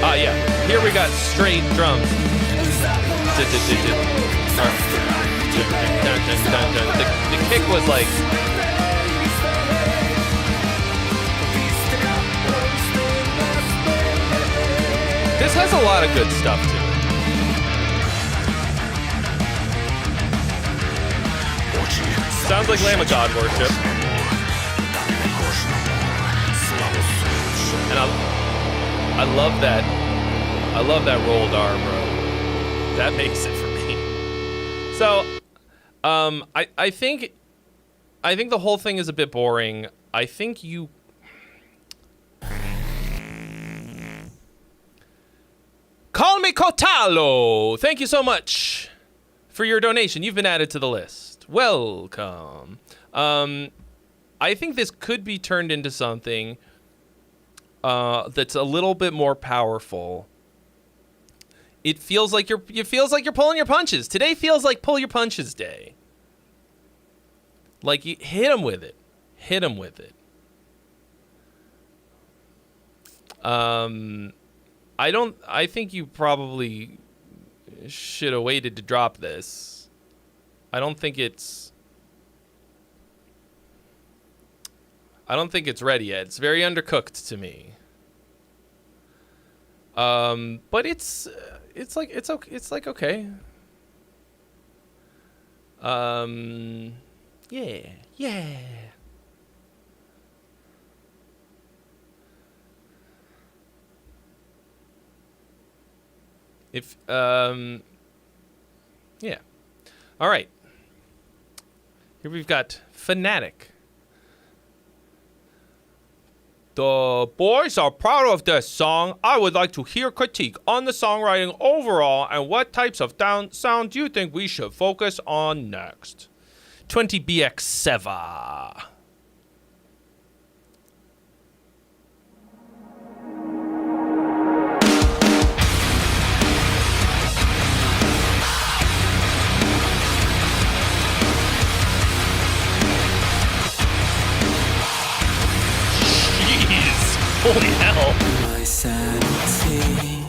Ah, yeah. Here we got straight drums. The kick was like... This has a lot of good stuff to it. Sounds like Lamb of God worship. And I love that. I love that rolled R, bro. That makes it for me. So, I think the whole thing is a bit boring. I think you... Call me Kotalo! Thank you so much for your donation. You've been added to the list. Welcome. I think this could be turned into something that's a little bit more powerful It feels like you're pulling your punches. Today feels like pull your punches day. Like you hit him with it. Hit him with it. I think you probably should have waited to drop this. I don't think it's ready yet. It's very undercooked to me. But it's okay. Yeah. If yeah. All right. Here we've got Fanatic. The boys are proud of this song. I would like to hear critique on the songwriting overall and what types of sound do you think we should focus on next. 20BX Seva. Holy hell. My sanity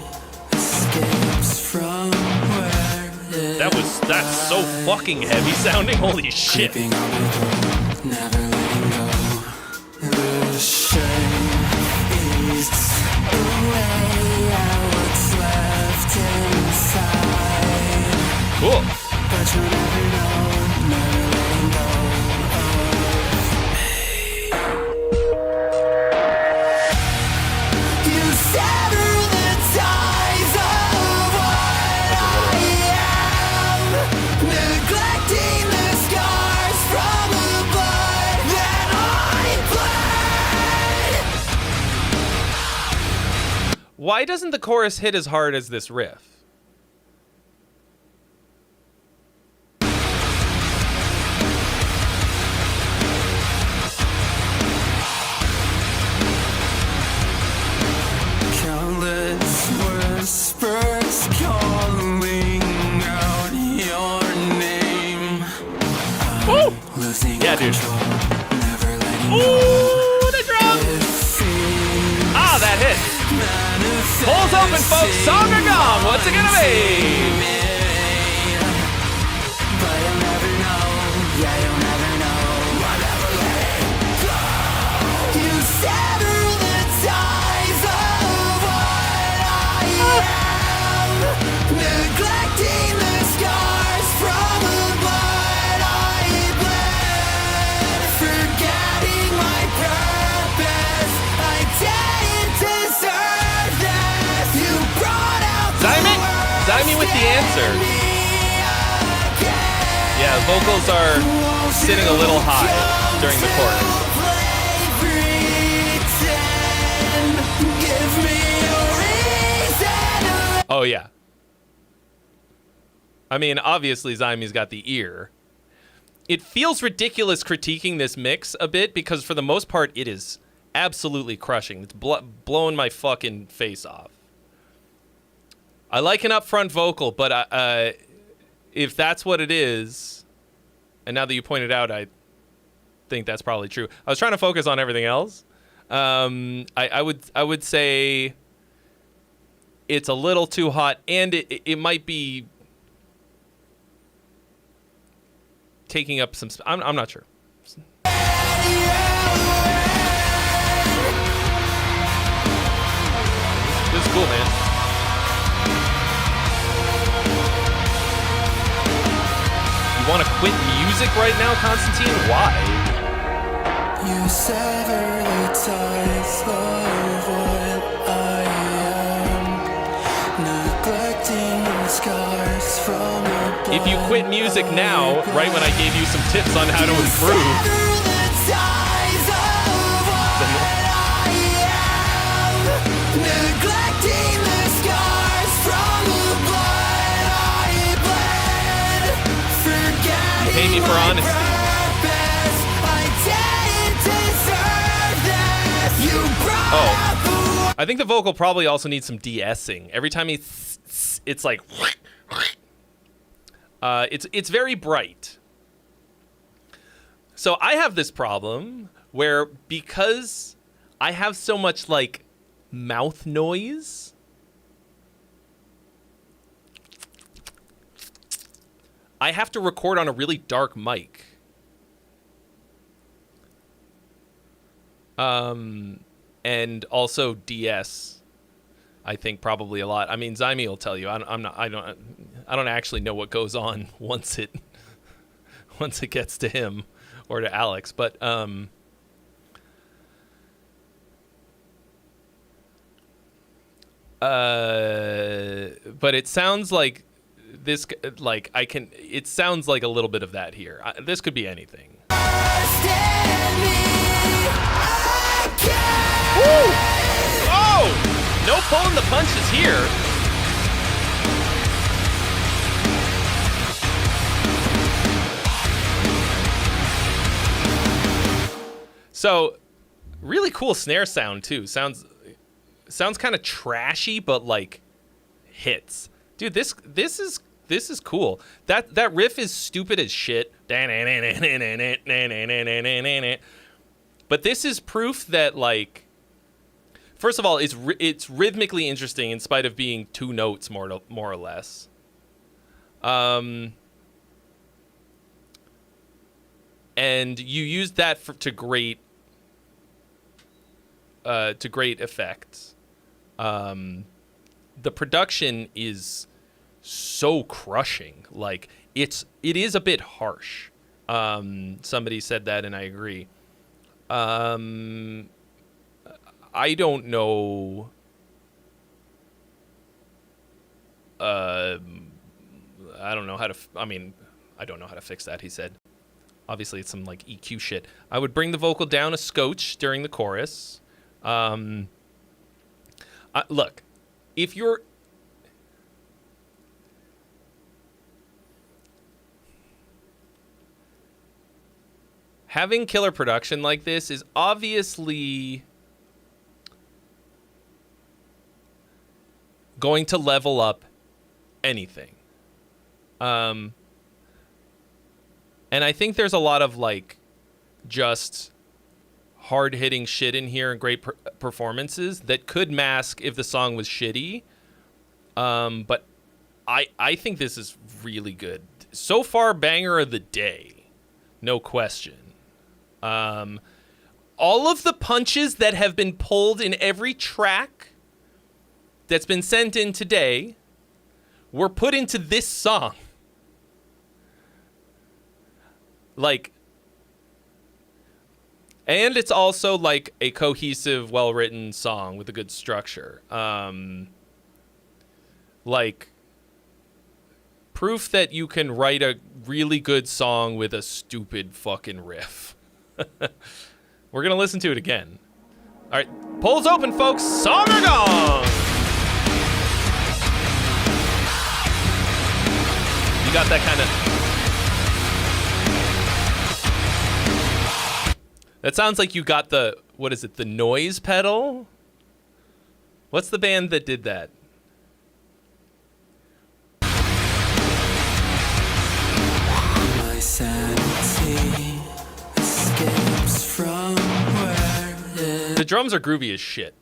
escapes from where it That's so fucking heavy sounding. Holy shit. creeping on my door, never letting go. The shame eats away at what's left inside. Cool. But you'll never know, never letting go. You sever the ties of what I am, neglecting the scars from the blood that I bled. Why doesn't the chorus hit as hard as this riff? Countless whispers calling out your name. Woo! Losing Yeah, dude. control, never letting go. Ooh, the drum! Ah, that hit. Polls open, folks. Song or gone? What's it gonna be? But you'll never know. Yeah, you'll never know. I'll never let it go. You sever the ties of what I am, neglecting the scars from the blood I bled, forgetting my purpose. I didn't deserve this. You brought out the worst Zyme with the answer. in me again. Yeah, vocals are sitting a little high during the chorus. Oh, yeah. I mean, obviously, Zymie's got the ear. It feels ridiculous critiquing this mix a bit because, for the most part, it is absolutely crushing. It's blowing my fucking face off. I like an upfront vocal, but if that's what it is, and now that you pointed out, I think that's probably true. I was trying to focus on everything else. I would say it's a little too hot, and it might be taking up some. I'm not sure. This is cool, man. You want to quit music right now, Constantine? Why? You sever the ties of what I am, neglecting the scars from the blood. If you quit music now, right when I gave you some tips on how to improve, Sever the ties of what I am, neglecting the scars from the blood I bled, forgetting pay me for my honesty. purpose. I didn't deserve this. You brought Oh. out the I think the vocal probably also needs some de-essing. Every time he it's like it's very bright. So I have this problem where because I have so much like mouth noise, I have to record on a really dark mic. And also DS, I think probably a lot. I mean, Zyme will tell you. I don't actually know what goes on once it gets to him or to Alex, but it sounds like this. Like it sounds like a little bit of that here. This could be anything. Woo! Oh! No pulling the punches here. So, really cool snare sound too. Sounds kind of trashy, but like hits. Dude, this is cool. That riff is stupid as shit. But this is proof that, like, first of all, it's rhythmically interesting in spite of being two notes more or less. And you used that to great effect. The production is so crushing. Like it is a bit harsh. Somebody said that, and I agree. I don't know. I don't know how to. I don't know how to fix that. He said. Obviously, it's some like EQ shit. I would bring the vocal down a scotch during the chorus. Look, if you're having killer production like this is obviously going to level up anything. And I think there's a lot of like just hard-hitting shit in here and great performances that could mask if the song was shitty. But I think this is really good. So far, banger of the day. No question. All of the punches that have been pulled in every track that's been sent in today were put into this song. Like, and it's also like a cohesive, well-written song with a good structure. Like, proof that you can write a really good song with a stupid fucking riff. We're gonna listen to it again. All right, polls open, folks. Song or gong? You got that kind of. That sounds like you got the, what is it, the noise pedal? What's the band that did that? My sanity escapes from where it The drums are groovy as shit,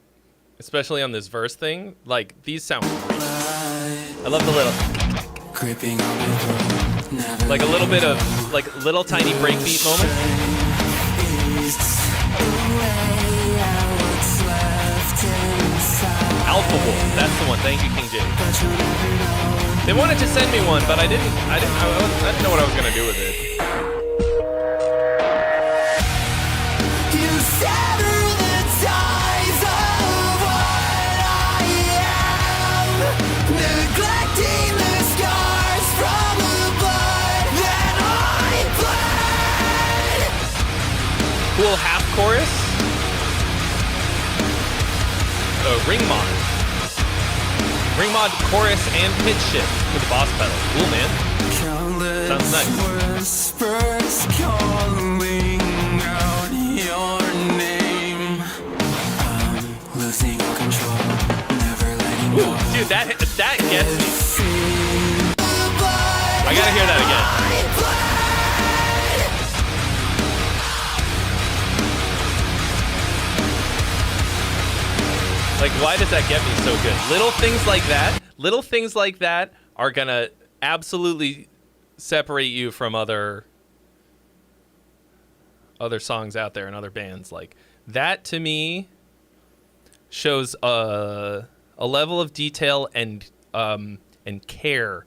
especially on this verse thing. Like, these sound great. I love the little, gripping on my throat, never like a little bit of, like little tiny breakbeat moment. Alpha Wolf, that's the one. Thank you, King J. They wanted to send me one, but I didn't know what I was gonna do with it. You sever the ties of what I am, neglecting the scars from the blood that I bled. Cool half chorus. Ring mod chorus and pitch shift with the boss pedal. Cool, man. Sounds nice. Whispers calling out your name. I'm losing control, never letting go. Ooh, dude, that gets me. want to hear that again. Like, why does that get me so good? Little things like that are gonna absolutely separate you from other songs out there and other bands. Like, that to me shows a level of detail and care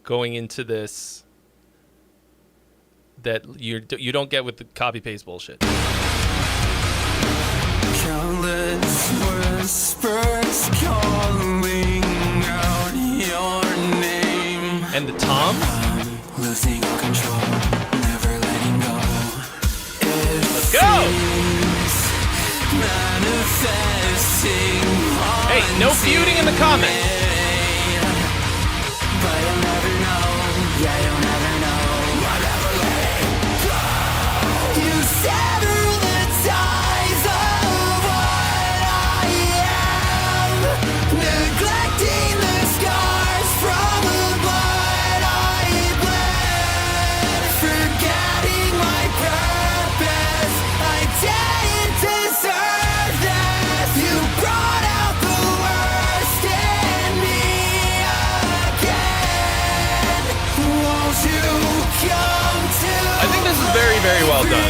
going into this that you don't get with the copy paste bullshit. Countless whispers calling out your name. And the tom? I'm losing control, never letting go. Let's go! Manifesting. Hey, no feuding in the comments. But you'll never know. Yeah, you'll never know. I'll never let it go. You sever the ties of what I am, neglecting the scars from the blood I bled, forgetting my purpose. I didn't deserve this. You brought out the worst in me again. Won't you come to I think this is very, very well done.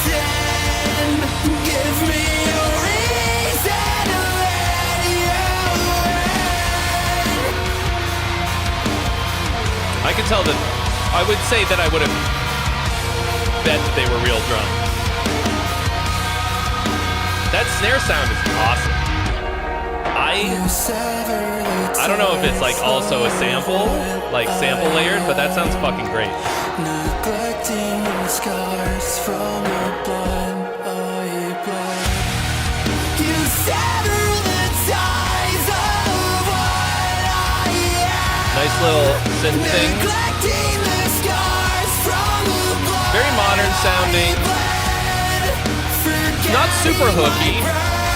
pretend? Give me a reason to let you in. I could tell that. I would say that I would have bet that they were real drums. That snare sound is awesome. I don't know if it's like also a sample, like sample layered, but that sounds fucking great. Neglecting the scars from the blood I bled. You sever the ties of what I am. Nice little synth thing. Neglecting the scars from the blood Very modern sounding. I bled. Forgetting Not super hooky, my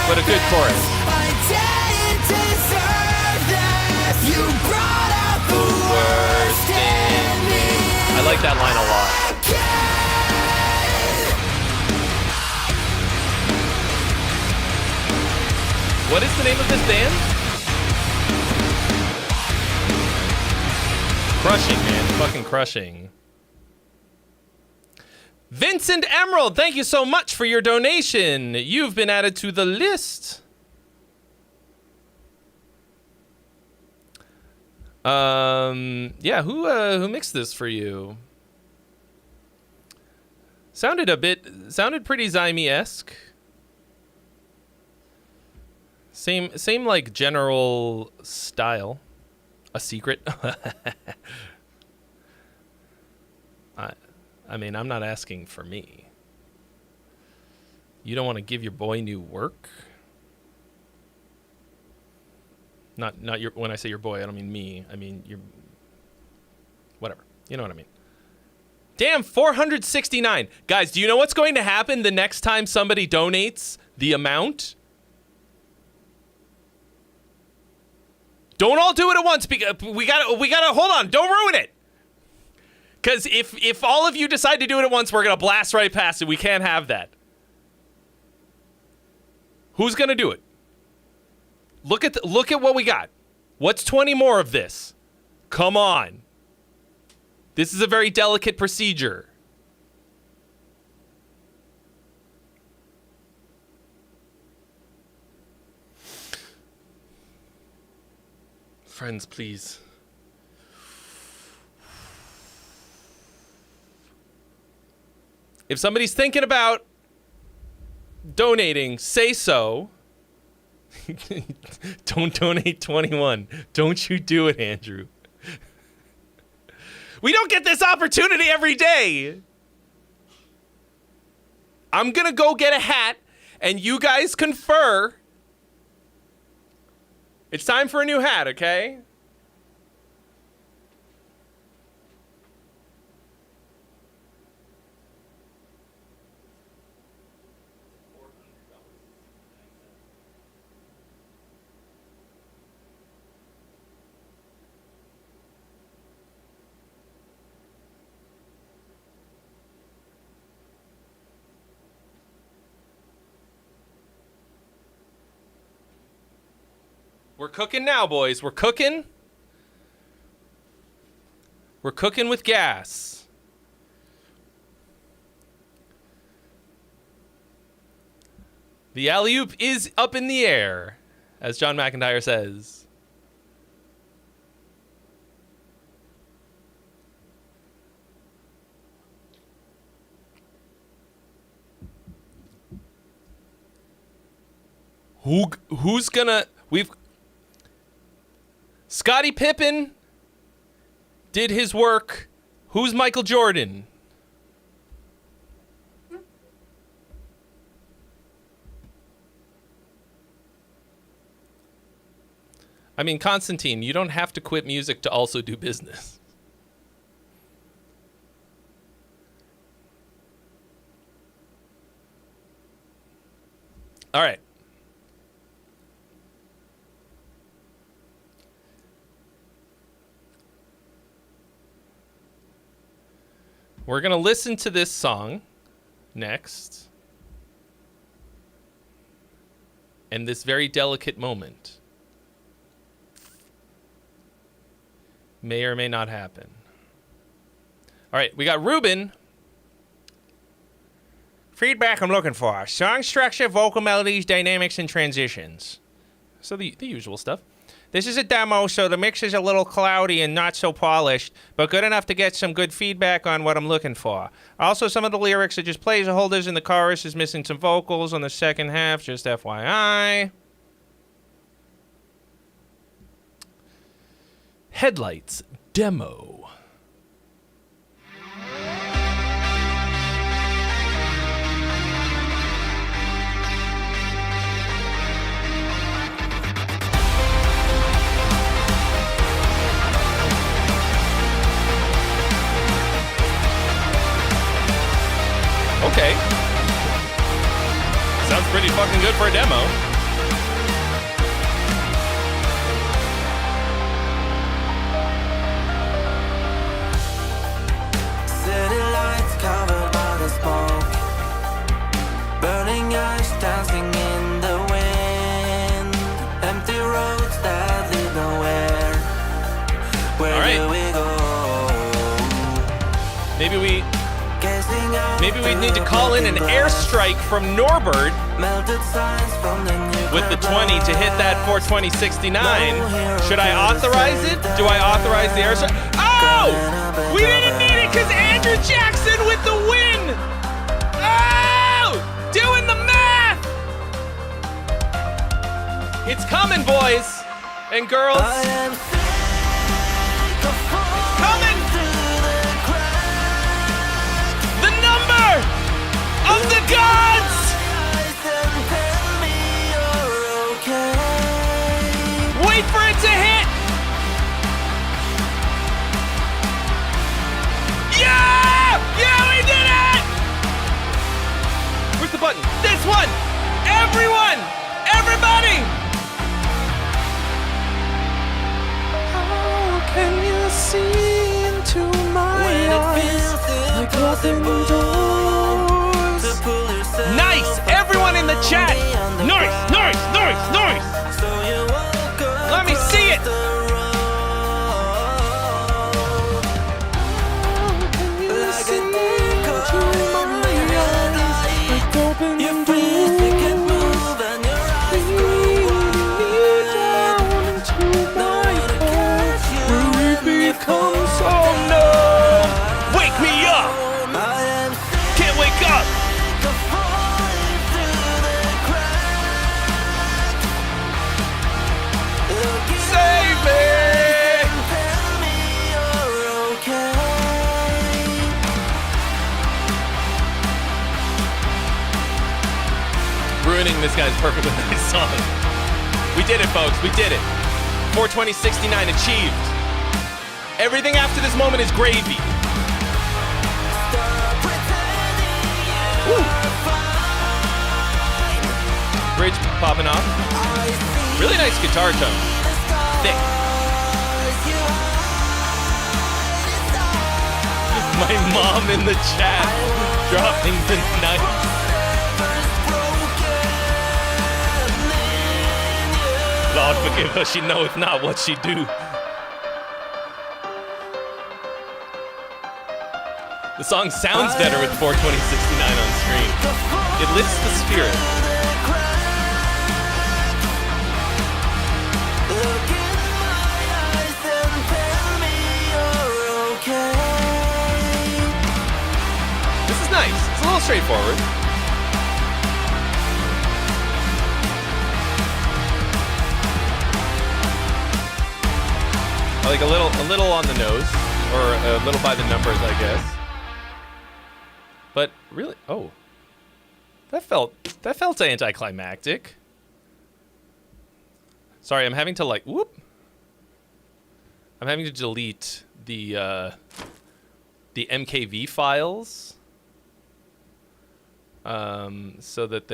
but a good chorus. I didn't deserve this. You brought out the worst in me. I like that line a lot. What is the name of this band? Crushing, man. Fucking crushing. Vincent Emerald, thank you so much for your donation. You've been added to the list. Yeah, who mixed this for you? Sounded pretty Zyme-esque. Same like general style. A secret. I mean, I'm not asking for me. You don't want to give your boy new work? Not your. When I say your boy, I don't mean me. I mean your. Whatever. You know what I mean. Damn, 469. Guys, do you know what's going to happen the next time somebody donates the amount? Don't all do it at once. Because we gotta hold on. Don't ruin it. Because if all of you decide to do it at once, we're gonna blast right past it. We can't have that. Who's gonna do it? Look at what we got. What's 20 more of this? Come on. This is a very delicate procedure. Friends, please. If somebody's thinking about donating, say so. Don't donate 21. Don't you do it, Andrew. We don't get this opportunity every day. I'm going to go get a hat, and you guys confer. It's time for a new hat, okay? We're cooking now, boys. We're cooking. We're cooking with gas. The alley-oop is up in the air, as John McIntyre says. Who's gonna... Scottie Pippen did his work. Who's Michael Jordan? I mean, Constantine, you don't have to quit music to also do business. All right. We're going to listen to this song next. And this very delicate moment may or may not happen. All right, we got Ruben. Feedback I'm looking for. Song structure, vocal melodies, dynamics, and transitions. So the usual stuff. This is a demo, so the mix is a little cloudy and not so polished, but good enough to get some good feedback on what I'm looking for. Also, some of the lyrics are just placeholders, and the chorus is missing some vocals on the second half, just FYI. Headlights demo. Okay. Sounds pretty fucking good for a demo. City lights covered by the smoke, burning ash dancing in the wind, empty roads that lead nowhere. Where All right. do we go? Maybe we need to call in an airstrike from Norbert with the 20 to hit that 42069. Should I authorize it? Do I authorize the airstrike? Oh! We didn't need it because Andrew Jackson with the win! Oh! Doing the math! It's coming, boys and girls. It's coming! The number of the gods! Wait for it to hit! Yeah! Yeah, we did it! Where's the button? This one! Everyone! Everybody! How can you see into my eyes like nothing doors? Nice! Everyone in the chat! Nice! Nice! Nice! Nice! Let me see it! Oh no! Wake me up! Can't wake up! Save me! Ruining this guy's perfectly nice song. We did it, folks. We did it. 42069 achieved. Everything after this moment is gravy. Woo. Bridge popping off. Really nice guitar tone. Thick. My mom in the chat dropping the knife. Lord forgive her, she knoweth not what she do. The song sounds better with 42069 on screen. It lifts the spirit. Look in my eyes and tell me you're okay. This is nice. It's a little straightforward. Like a little on the nose, or a little by the numbers, I guess. But really, oh, that felt anticlimactic. Sorry, I'm having to I'm having to delete the MKV files, so that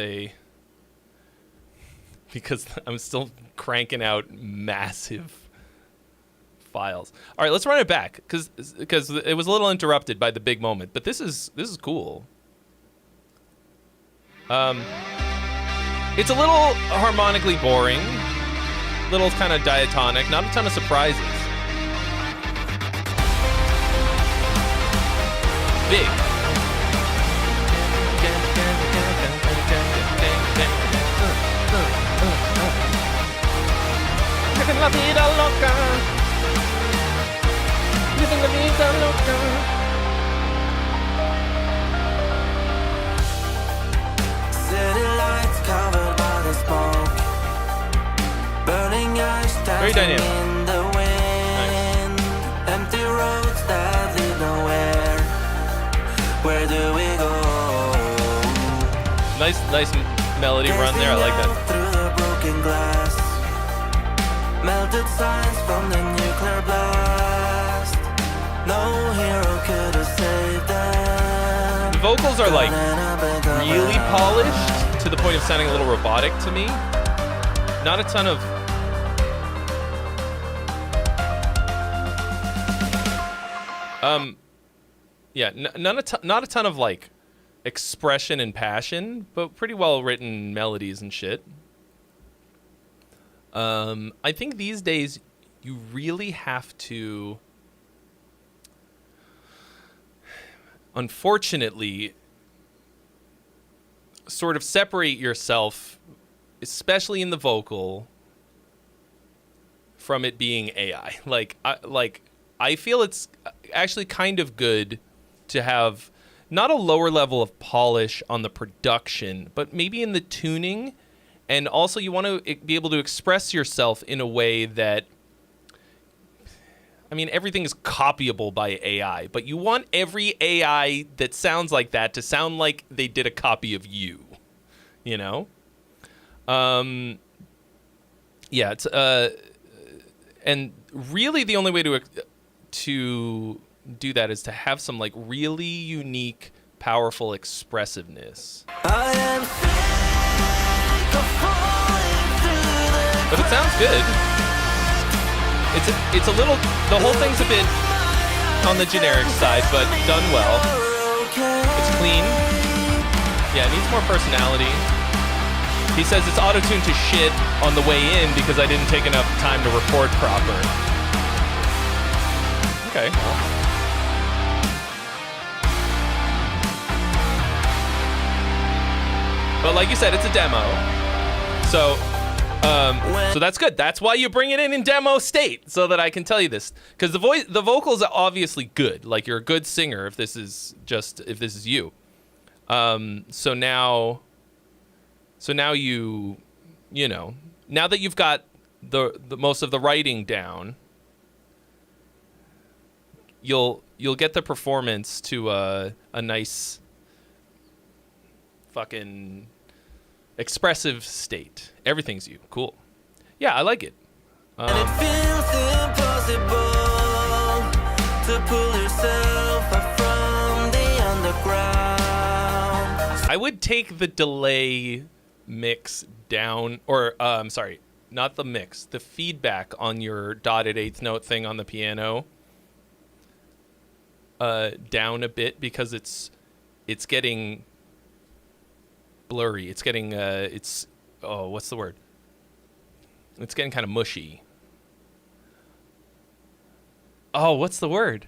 because I'm still cranking out massive files. All right, let's run it back because it was a little interrupted by the big moment, but this is cool. It's a little harmonically boring, little kind of diatonic, not a ton of surprises. Big. City lights covered by the smoke. Burning ash Very dancing dynamic. in the wind. Empty roads that lead nowhere. Where do we go? Nice melody run there. I like that. Through the broken glass. Melted signs from the nuclear blast. No hero could have saved them. The vocals are like really polished to the point of sounding a little robotic to me. Not a ton of not a ton of like expression and passion, but pretty well written melodies and shit. I think these days you really have to, unfortunately, sort of separate yourself, especially in the vocal, from it being AI. I feel it's actually kind of good to have not a lower level of polish on the production, but maybe in the tuning. And also you want to be able to express yourself in a way that, I mean, everything is copyable by AI, but you want every AI that sounds like that to sound like they did a copy of you, you know? Yeah, it's, and really the only way to do that is to have some like really unique, powerful expressiveness. I am sick of falling through the But it sounds good. It's a little, the whole thing's a bit on the generic side, but done well. It's clean. Yeah, it needs more personality. He says it's auto-tuned to shit on the way in because I didn't take enough time to record proper. Okay. Well. But like you said, it's a demo. So that's good. That's why you bring it in demo state, so that I can tell you this. Because the vocals are obviously good. Like, you're a good singer if this is you. So now you know, now that you've got the most of the writing down, you'll get the performance to a nice fucking expressive state. Everything's you. Cool. Yeah, I like it. And it feels impossible to pull yourself up from the underground. I would take the delay mix down, or sorry, not the mix, the feedback on your dotted eighth note thing on the piano down a bit, because it's getting blurry. It's getting what's the word? It's getting kind of mushy. Oh, what's the word?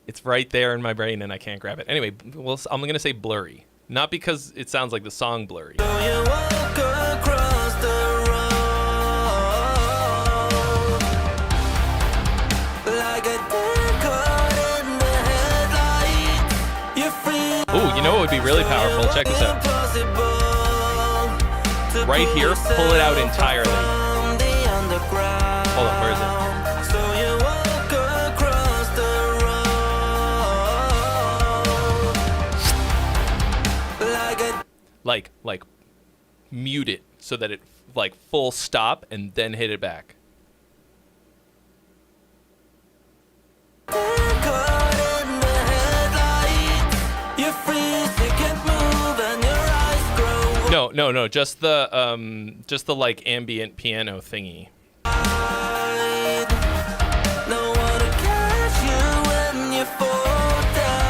It's right there in my brain and I can't grab it. Anyway, well, I'm going to say blurry. Not because it sounds like the song Blurry. You walk across the road like a dead caught in the headlight. You feel Ooh, you know what would be really powerful? Check this out. impossible to Right here, pull it out entirely. from the underground. Hold on, where is it? So you walk across the road like a Like mute it so that it like full stop and then hit it back. caught in the headlights. You freeze, you can't move, and your eyes grow No, just the like ambient piano thingy. wide. No one to catch you when you fall down.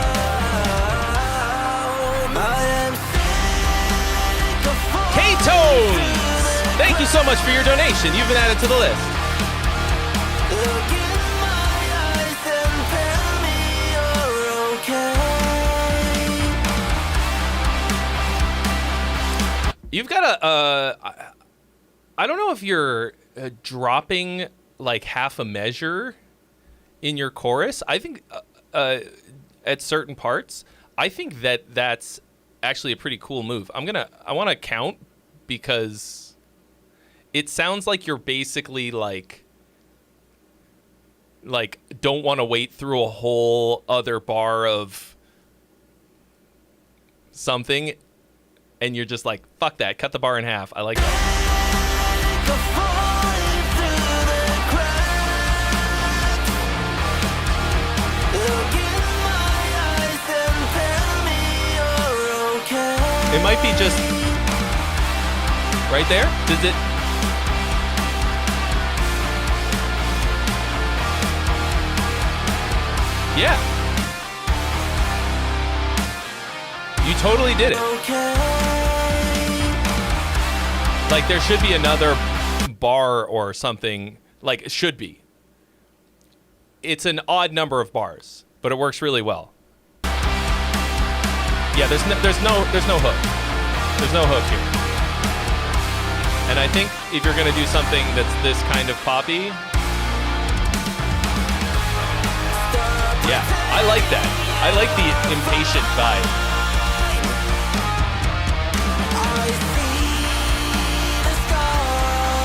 I am sick of falling K-Tones! Thank you so much for your donation. You've been added to the list. Look in my eyes and tell me you're okay. You've got I don't know if you're dropping like half a measure in your chorus. I think at certain parts, I think that's actually a pretty cool move. I want to count because it sounds like you're basically like don't want to wait through a whole other bar of something and you're just like, fuck that, cut the bar in half. I like that. It might be just right there. Does it? Yeah. You totally did it. Like there should be another bar or something. Like it should be. It's an odd number of bars, but it works really well. Yeah, there's no hook. There's no hook here. And I think if you're gonna do something that's this kind of poppy, yeah, I like that. I like the impatient vibe.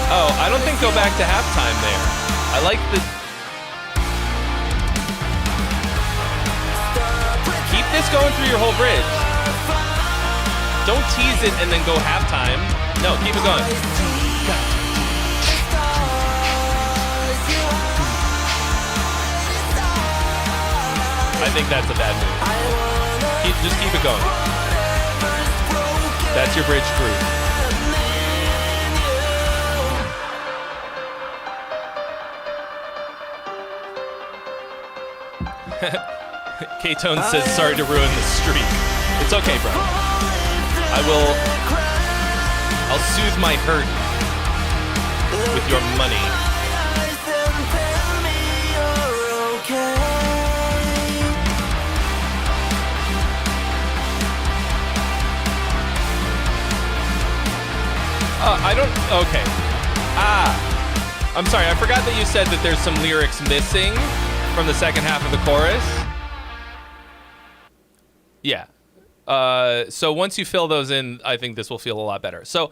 Oh, I don't think go back to halftime there. I like the. Keep this going through your whole bridge. Don't tease it and then go halftime. No, keep it going. I think that's a bad move. Just keep it going. That's your bridge groove. K-Tone says, sorry to ruin the streak. It's okay, bro. I'll soothe my hurt with your money. Okay. I'm sorry, I forgot that you said that there's some lyrics missing from the second half of the chorus. Yeah. So once you fill those in, I think this will feel a lot better. So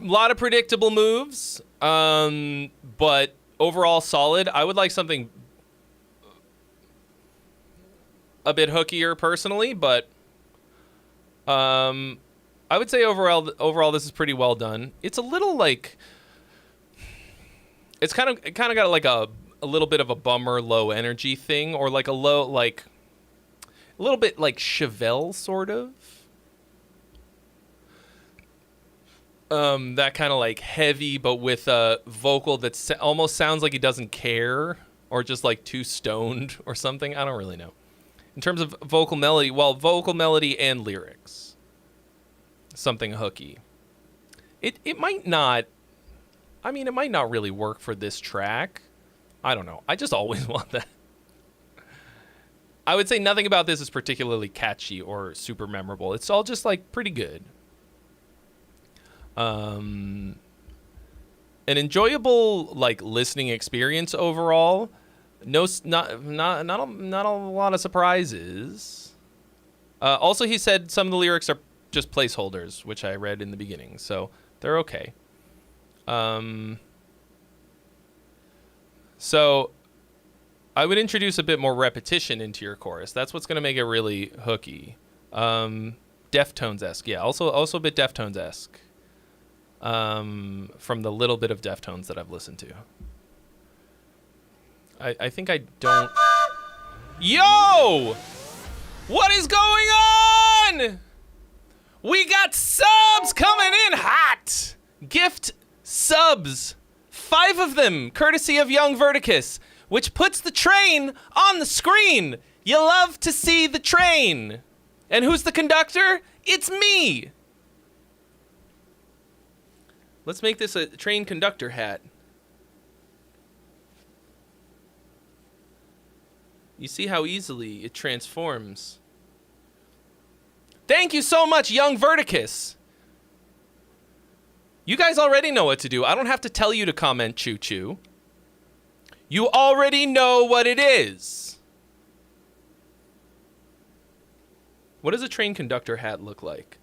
a lot of predictable moves, but overall solid. I would like something a bit hookier personally, but I would say overall this is pretty well done. It's a little like it kind of got like a little bit of a bummer low energy thing, or like a low like a little bit like Chevelle sort of. That kind of like heavy, but with a vocal that almost sounds like he doesn't care, or just like too stoned or something. I don't really know. In terms of vocal melody, well, vocal melody and lyrics. something hooky. It might not. I mean, it might not really work for this track. I don't know. I just always want that. I would say nothing about this is particularly catchy or super memorable. It's all just like pretty good. An enjoyable like listening experience overall. No, not a lot of surprises. Also, he said some of the lyrics are just placeholders, which I read in the beginning, so they're okay. So I would introduce a bit more repetition into your chorus. That's what's going to make it really hooky. Deftones-esque, yeah. Also a bit Deftones-esque. From the little bit of Deftones that I've listened to. I think I don't... Yo! What is going on? We got subs coming in hot! Gift subs. 5 of them, courtesy of Young Verticus, which puts the train on the screen. You love to see the train. And who's the conductor? It's me. Let's make this a train conductor hat. You see how easily it transforms. Thank you so much, Young Verticus. You guys already know what to do. I don't have to tell you to comment choo-choo. You already know what it is. What does a train conductor hat look like?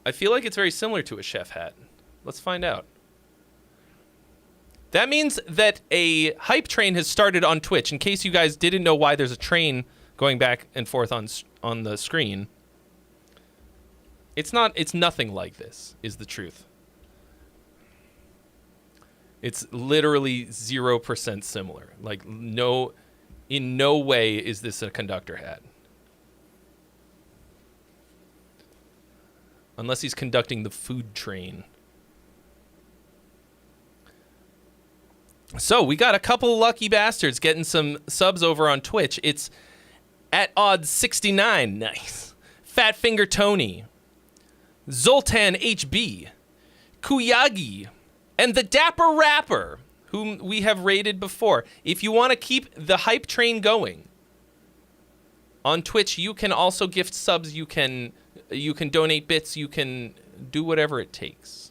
I feel like it's very similar to a chef hat. Let's find out. That means that a hype train has started on Twitch. In case you guys didn't know why there's a train going back and forth on the screen. It's nothing like this, is the truth. It's literally 0% similar. Like, in no way is this a conductor hat. Unless he's conducting the food train. So, we got a couple lucky bastards getting some subs over on Twitch. It's at odds 69. Nice. Fat Finger Tony. Zoltan HB. Kuyagi. And the Dapper Rapper, whom we have rated before. If you want to keep the hype train going on Twitch, you can also gift subs. You can donate bits. You can do whatever it takes.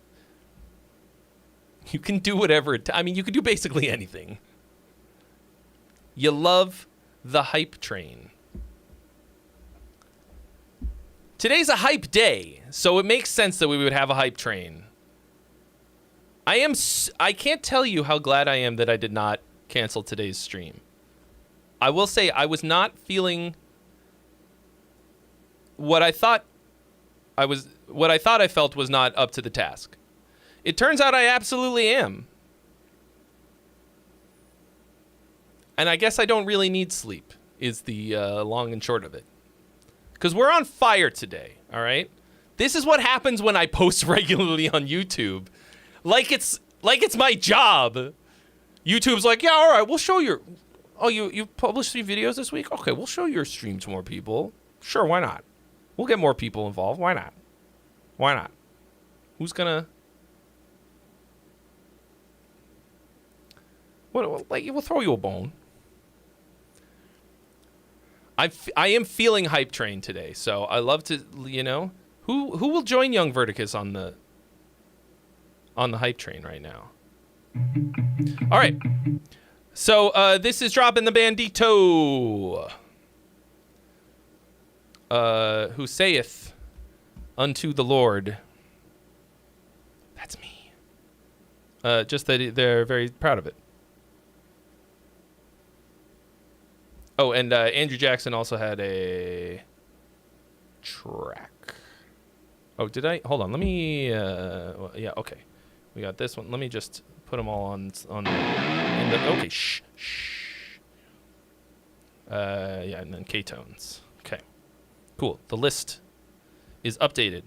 You can do whatever I mean, you can do basically anything. You love the hype train. Today's a hype day, so it makes sense that we would have a hype train. I can't tell you how glad I am that I did not cancel today's stream. I will say I was not feeling what I thought I felt was not up to the task. It turns out I absolutely am. And I guess I don't really need sleep, is the long and short of it. Because we're on fire today, all right? This is what happens when I post regularly on YouTube. Like it's my job. YouTube's like, yeah, all right, we'll show your... Oh, you published 3 videos this week? Okay, we'll show your stream to more people. Sure, why not? We'll get more people involved. Why not? Why not? Who's gonna... We'll throw you a bone. I am feeling hype train today, so I love to, who will join Young Verticus on the hype train right now? All right. So this is dropping the Bandito. Who saith unto the Lord. That's me. Just that they're very proud of it. Oh, and Andrew Jackson also had a track. Oh, did I? Hold on. Let me... yeah, okay. We got this one. Let me just put them all on okay, shh. Yeah, and then K-tones. Okay. Cool. The list is updated.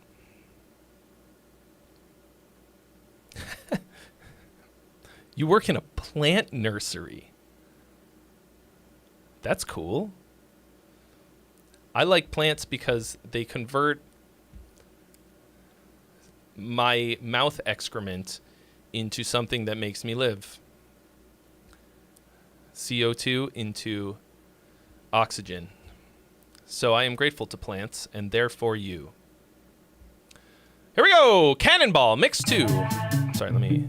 You work in a plant nursery. That's cool. I like plants because they convert my mouth excrement into something that makes me live. CO2 into oxygen. So I am grateful to plants, and therefore you. Here we go! Cannonball, mix 2. Sorry, let me...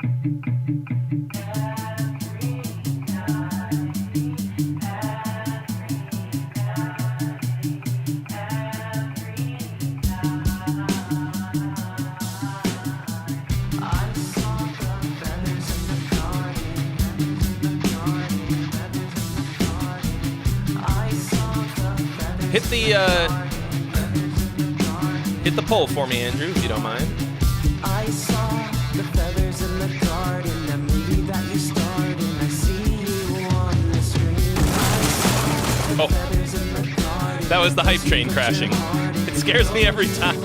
Hit the poll for me, Andrew, if you don't mind. I saw the feathers in the garden, that movie that you starred in. I see you on the screen. I saw the feathers in the garden. That was the hype train crashing. It scares me every time.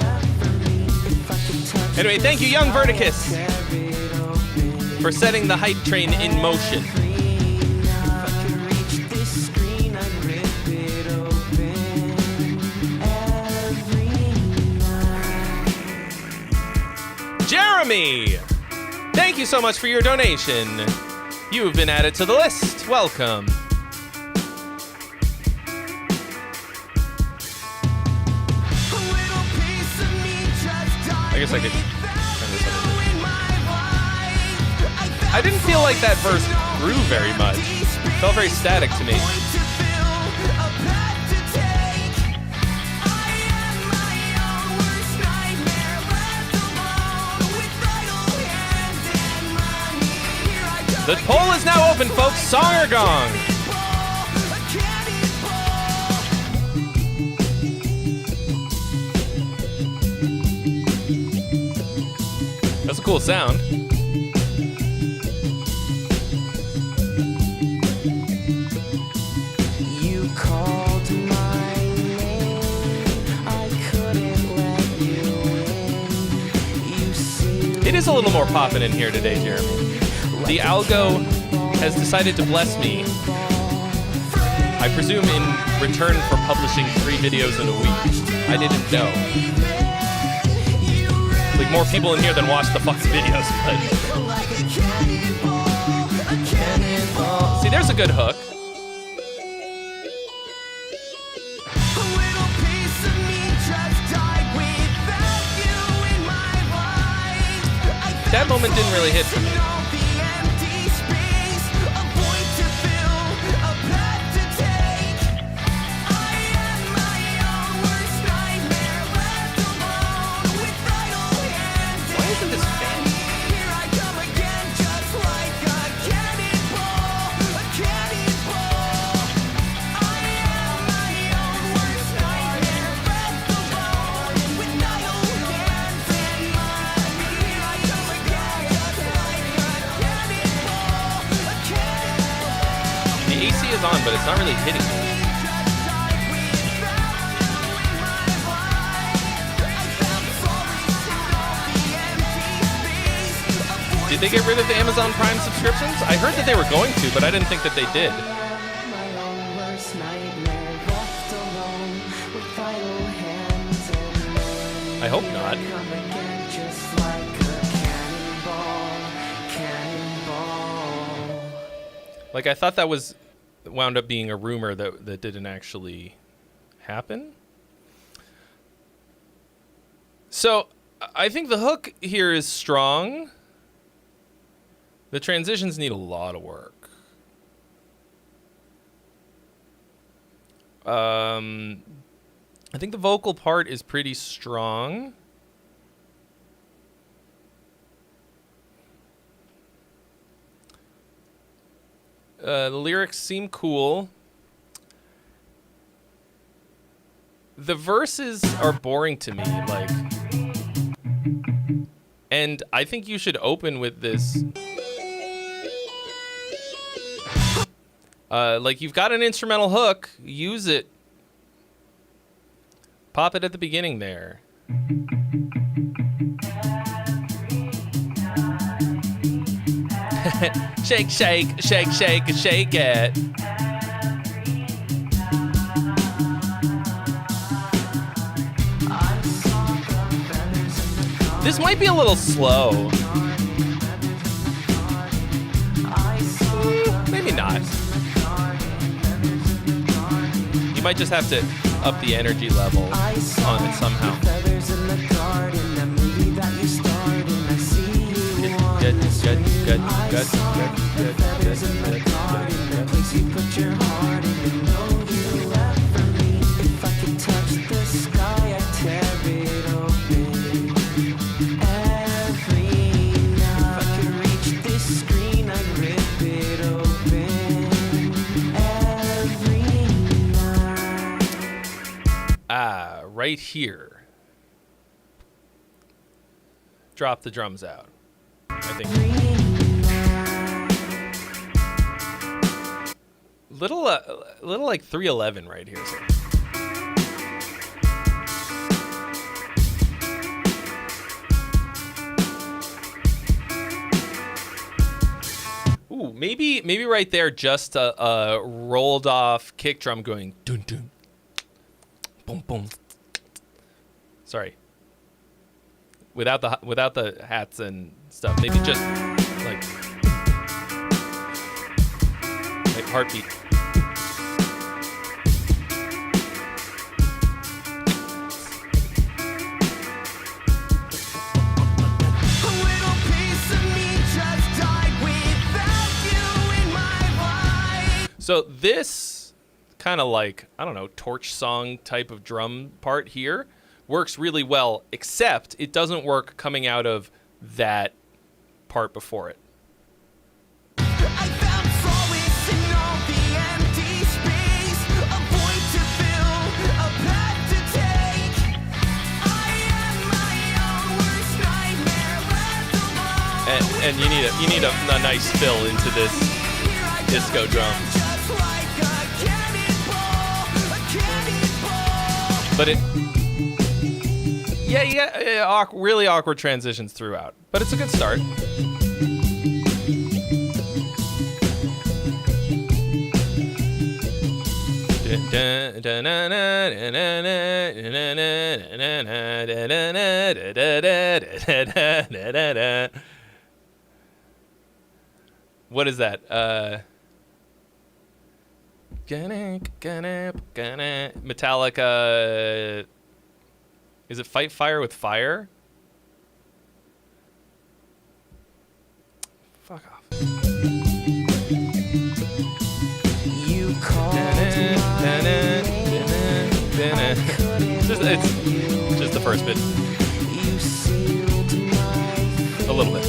Anyway, thank you, Young Verticus, for setting the hype train in motion. Jeremy, thank you so much for your donation. You have been added to the list. Welcome. I guess I could turn this up a bit. I didn't feel like that verse grew very much. It felt very static to me. The poll is now open, folks. Song or gong? That's a cool sound. You called my name, I couldn't let you in. You see, It is a little more poppin' in here today, Jeremy. The algo has decided to bless me. I presume in return for publishing 3 videos in a week. I didn't know. Like, more people in here than watch the fucking videos, but... See, there's a good hook. That moment didn't really hit for me. On, but it's not really hitting me. Did they get rid of the Amazon Prime subscriptions? I heard that they were going to, but I didn't think that they did. I hope not. Like, I thought that was wound up being a rumor that didn't actually happen. So I think the hook here is strong. The transitions need a lot of work. I think the vocal part is pretty strong. The lyrics seem cool. The verses are boring to me, like, and I think you should open with this. Like, you've got an instrumental hook, use it. Pop it at the beginning there. Shake, shake, shake, shake, shake it. This might be a little slow. Maybe not. You might just have to up the energy level on it somehow. Right here. Drop the drums out. I think. Little like 311 right here. So. Ooh, maybe right there, just a rolled off kick drum going dun dun, boom boom. Sorry. Without the hats and stuff, maybe just like heartbeat. So this kind of like, I don't know, torch song type of drum part here works really well, except it doesn't work coming out of that part before it. I found solace in all the empty space, a void to fill, a path to take. I am my own worst nightmare, left alone. And you need a nice fill into this disco drum. Just like a cannonball. But it, yeah, you got really awkward transitions throughout, but it's a good start. What is that? Metallica. Is it Fight Fire with Fire? Fuck off. You called It's just the first bit. A little bit.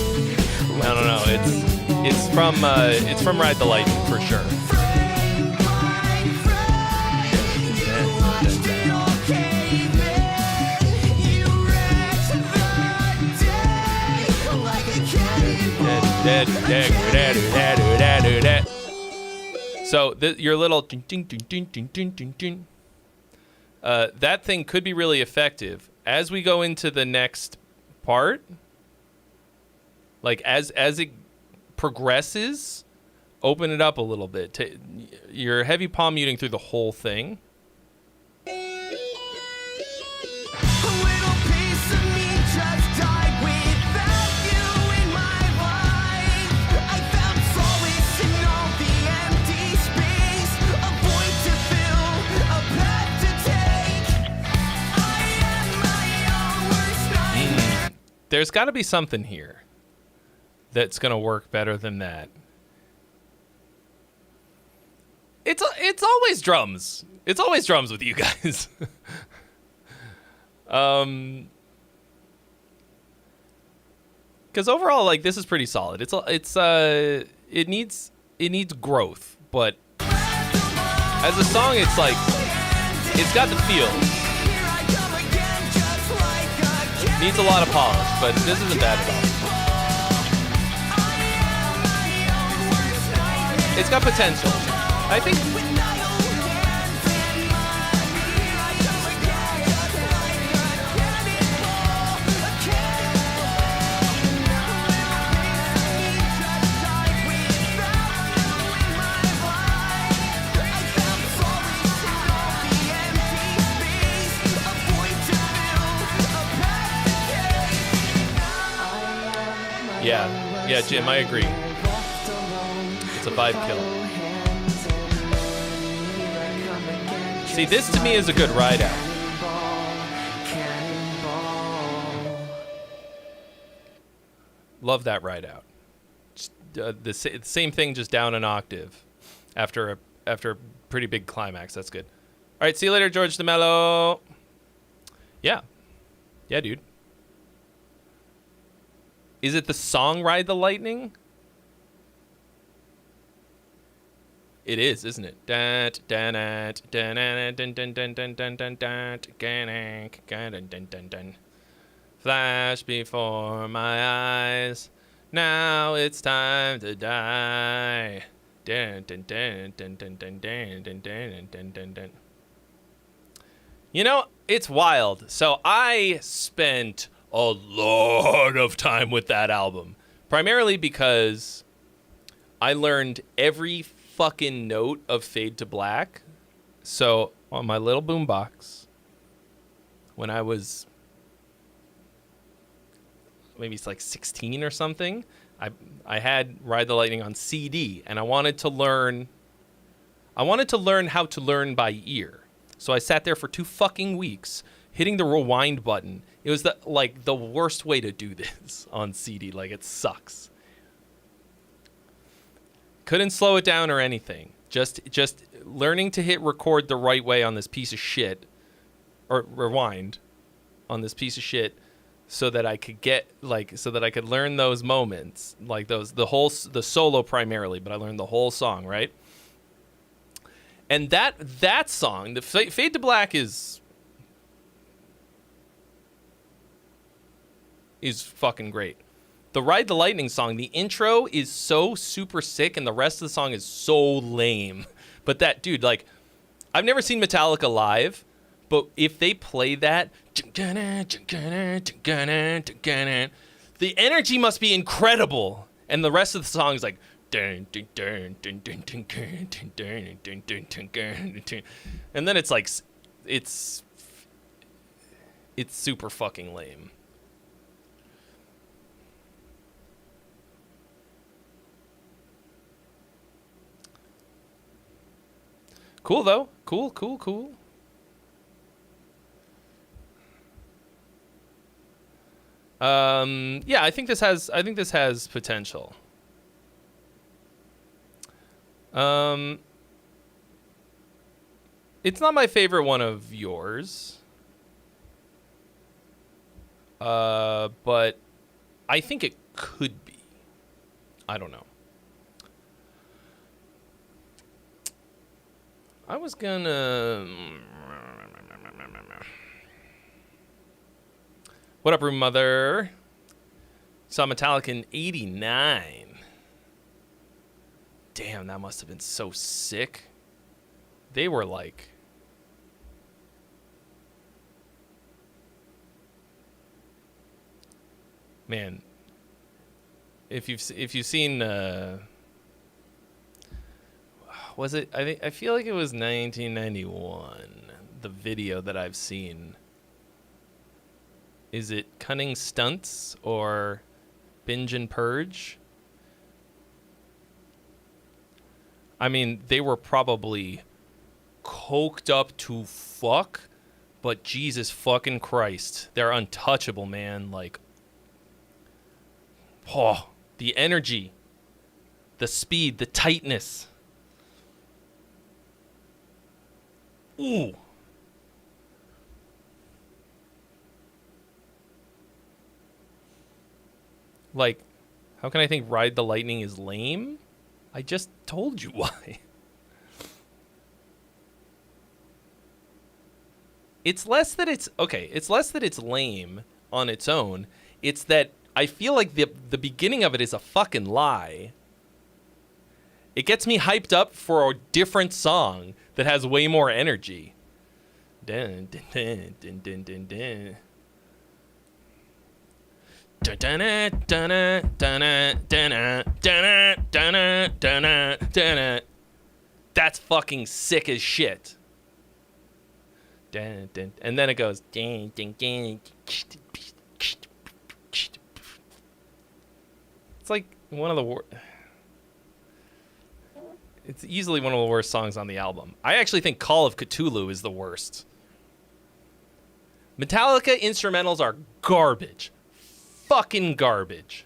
I don't know. It's from Ride the Lightning for sure. So your little that thing could be really effective as we go into the next part. Like as it progresses, open it up a little bit. You're heavy palm muting through the whole thing. There's got to be something here that's going to work better than that. It's always drums. It's always drums with you guys. Because overall, like, this is pretty solid. It needs growth, but as a song, it's like it's got the feel. Needs a lot of polish, but this isn't bad at all. It's got potential. I think. Yeah, Jim, I agree. It's a vibe kill. See, this to me is a good ride out. Love that ride out. Just, the same thing, just down an octave after a pretty big climax. That's good. All right, see you later, George DeMello. Yeah, dude. Is it the song "Ride the Lightning"? It is, isn't it? Flash before my eyes. Now it's time to die. You know, it's wild. So I spent a lot of time with that album, primarily because I learned every fucking note of Fade to Black. So on my little boombox, when I was maybe it's like 16 or something, I had Ride the Lightning on CD, and I wanted to learn how to learn by ear. So I sat there for 2 fucking weeks hitting the rewind button. It was the worst way to do this on CD. Like, it sucks. Couldn't slow it down or anything. Just learning to hit record the right way on this piece of shit, or rewind on this piece of shit, so that I could learn those moments, like the solo primarily, but I learned the whole song, right? And that song, the Fade to Black is fucking great. The Ride the Lightning song, the intro is so super sick, and the rest of the song is so lame. But that, dude, like, I've never seen Metallica live, but if they play that, the energy must be incredible. And the rest of the song is like, and then it's like, it's super fucking lame. Cool though. Cool. Yeah, I think this has potential. It's not my favorite one of yours. But I think it could be. I don't know. I was gonna... What up, room mother? Saw Metallica in 89. Damn, that must have been so sick. They were like... Man, if you've seen... was it? I feel like it was 1991. The video that I've seen. Is it Cunning Stunts or Binge and Purge? I mean, they were probably coked up to fuck, but Jesus fucking Christ, they're untouchable, man. Like, oh, the energy, the speed, the tightness. Ooh. Like, how can I think Ride the Lightning is lame? I just told you why. It's less that it's lame on its own. It's that I feel like the beginning of it is a fucking lie. It gets me hyped up for a different song that has way more energy. Dun, dun, dun, dun, dun, dun, dun. That's fucking sick as shit. And then it goes. It's like one of the worst. It's easily one of the worst songs on the album. I actually think Call of Cthulhu is the worst. Metallica instrumentals are garbage. Fucking garbage.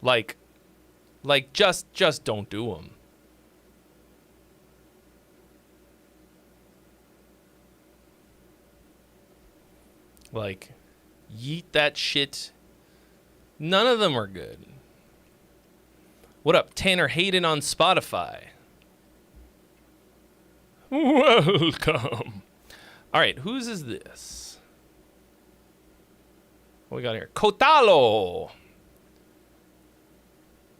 Like just don't do them. Like, yeet that shit. None of them are good. What up, Tanner Hayden on Spotify? Welcome. All right, whose is this? What we got here? Kotalo.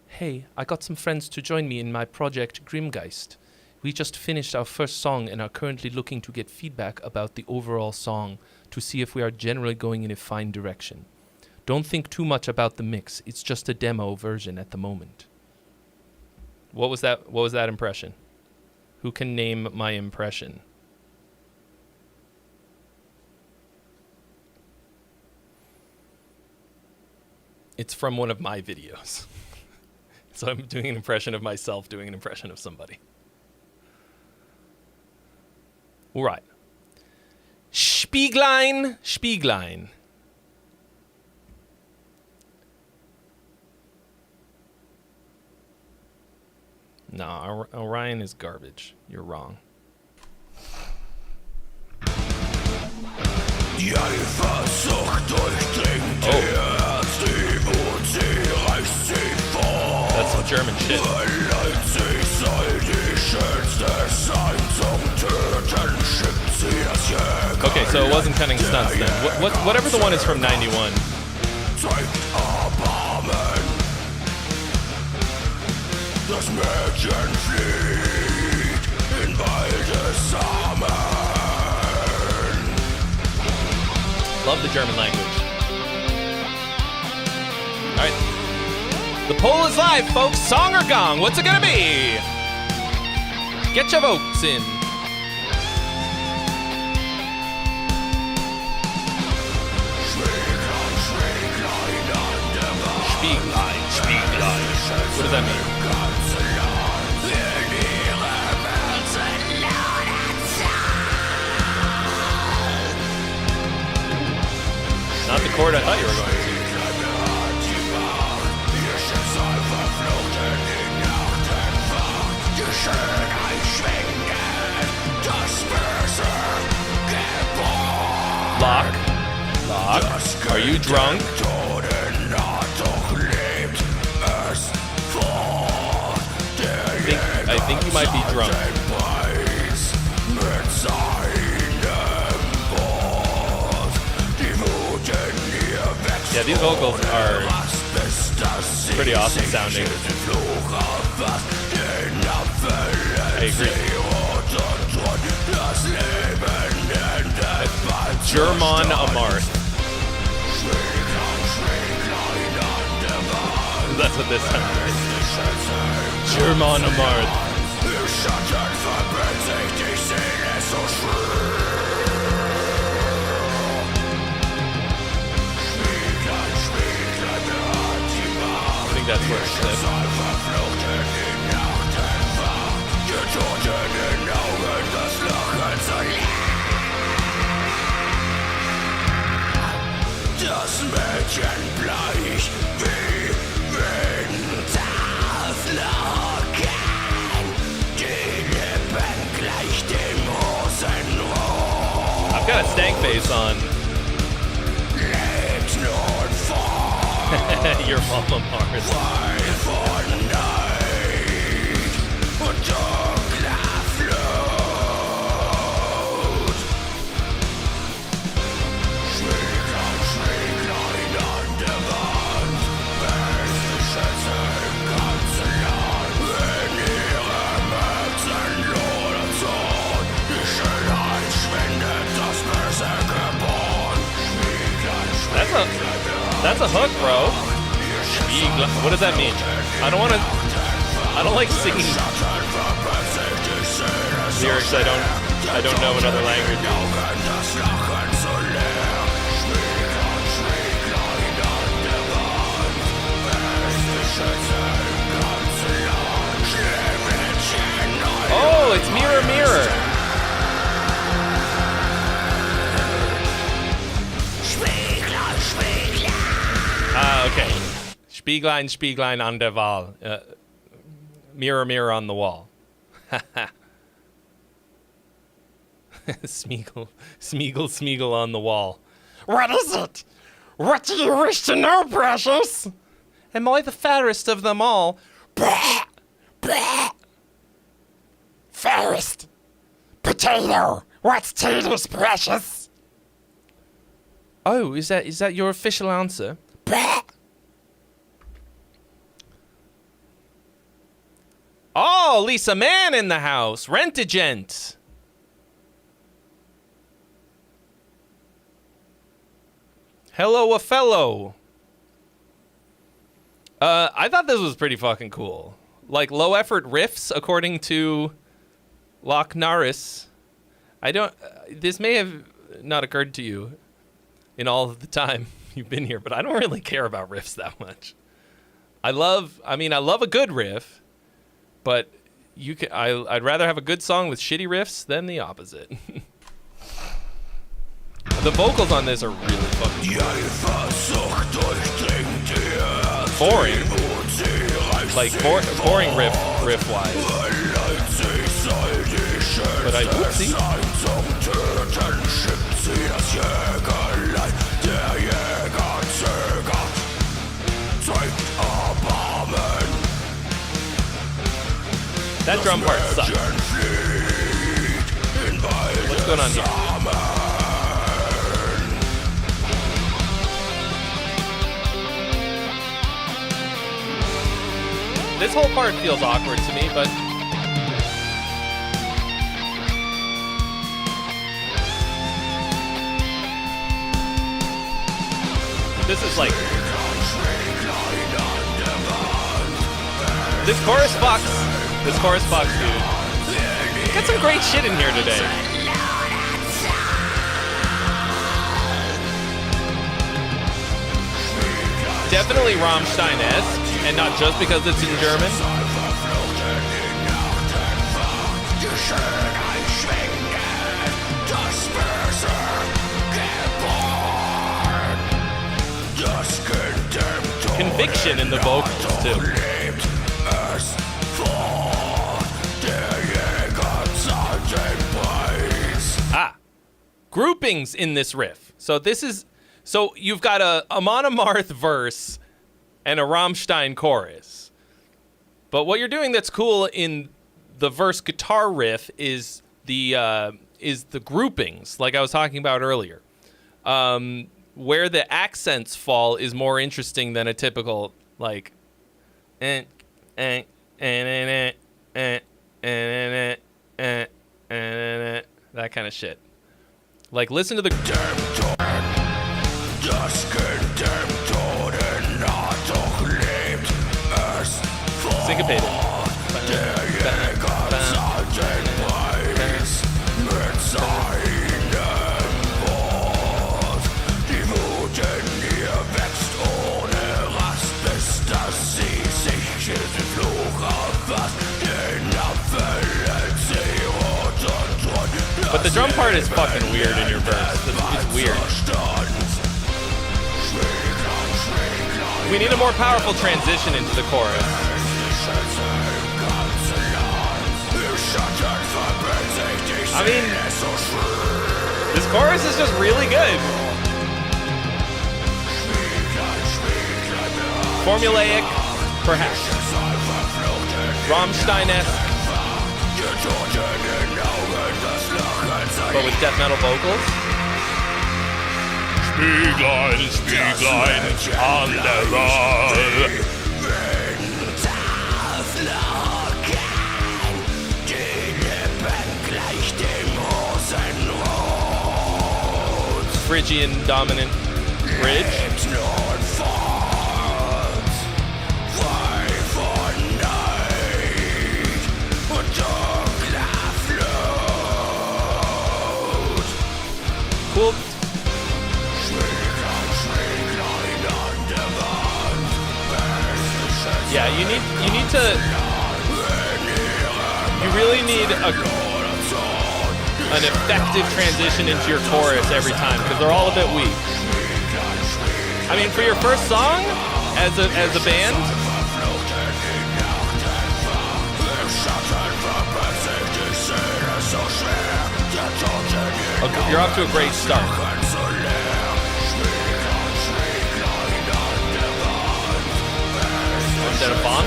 Hey, I got some friends to join me in my project Grimgeist. We just finished our first song and are currently looking to get feedback about the overall song to see if we are generally going in a fine direction. Don't think too much about the mix. It's just a demo version at the moment. What was that? What was that impression? Who can name my impression? It's from one of my videos. So I'm doing an impression of myself doing an impression of somebody. All right. Spieglein. No, Orion is garbage. You're wrong. That's some German shit. Okay, so it wasn't Cunning Stunts then. Whatever the one is from 91. Das Mädchen fliegt in Waldesamen. Love the German language. All right. The poll is live, folks. Song or gong? What's it gonna be? Get your votes in. Spieglein. What does that mean? Not the chord I thought you were going to. Lock. Are you drunk? I think you might be drunk. Yeah, these vocals are pretty awesome sounding. I agree. German Amarth. That's what this sounds like. German Amarth. I think that's where it's lives. Das Mädchen bleich wie Winterflocken, die Lippen gleich dem Rosenrot. I've got a stank face on. Lebt nun fort, Your Mama Mars. frei von Neid und dunkler Flut. Schwieglein an der Wand, beste Schätze im ganzen Land. In ihrem Herzen lodert Zorn, die Schönheit schwindet, das Böse geboren. That's a hook, bro. What does that mean? I don't like singing lyrics I don't know in other languages. Spieglein, Spieglein an der Wall. Mirror, mirror on the wall. Smeagol, Smeagol, Smeagol on the wall. What is it? What do you wish to know, precious? Am I the fairest of them all? Blah, blah. Fairest. Potato. What's Tito's, precious? Oh, is that your official answer? Blah. Oh, Lisa Mann in the house. Rent-a-gent. Hello, a fellow. I thought this was pretty fucking cool. Like, low-effort riffs, according to Loch Norris. This may have not occurred to you in all of the time you've been here, but I don't really care about riffs that much. I love a good riff, but I'd rather have a good song with shitty riffs than the opposite. The vocals on this are really fucking cool. Boring. Like, boring riff-wise. But I oopsie. That drum part sucks. What's going on here? This whole part feels awkward to me, but this is like this chorus box, dude. Got some great shit in here today. Definitely Rammstein-esque. And not just because it's in German. Conviction in the vocals, too. Groupings in this riff. So you've got a Monomarth verse and a Rammstein chorus. But what you're doing that's cool in the verse guitar riff is the groupings, like I was talking about earlier. Where the accents fall is more interesting than a typical, like, that kind of shit. Like, listen to the... Syncopated. But the drum part is fucking weird in your verse. It's weird. We need a more powerful transition into the chorus. I mean, this chorus is just really good. Formulaic, perhaps. Rammstein-esque. But with death metal vocals. Spieglein, Spieglein on the wall. Phrygian dominant bridge. Cool. Yeah, you really need an effective transition into your chorus every time, because they're all a bit weak. I mean, for your first song, as a band. Okay, you're off to a great start. Is that a bomb?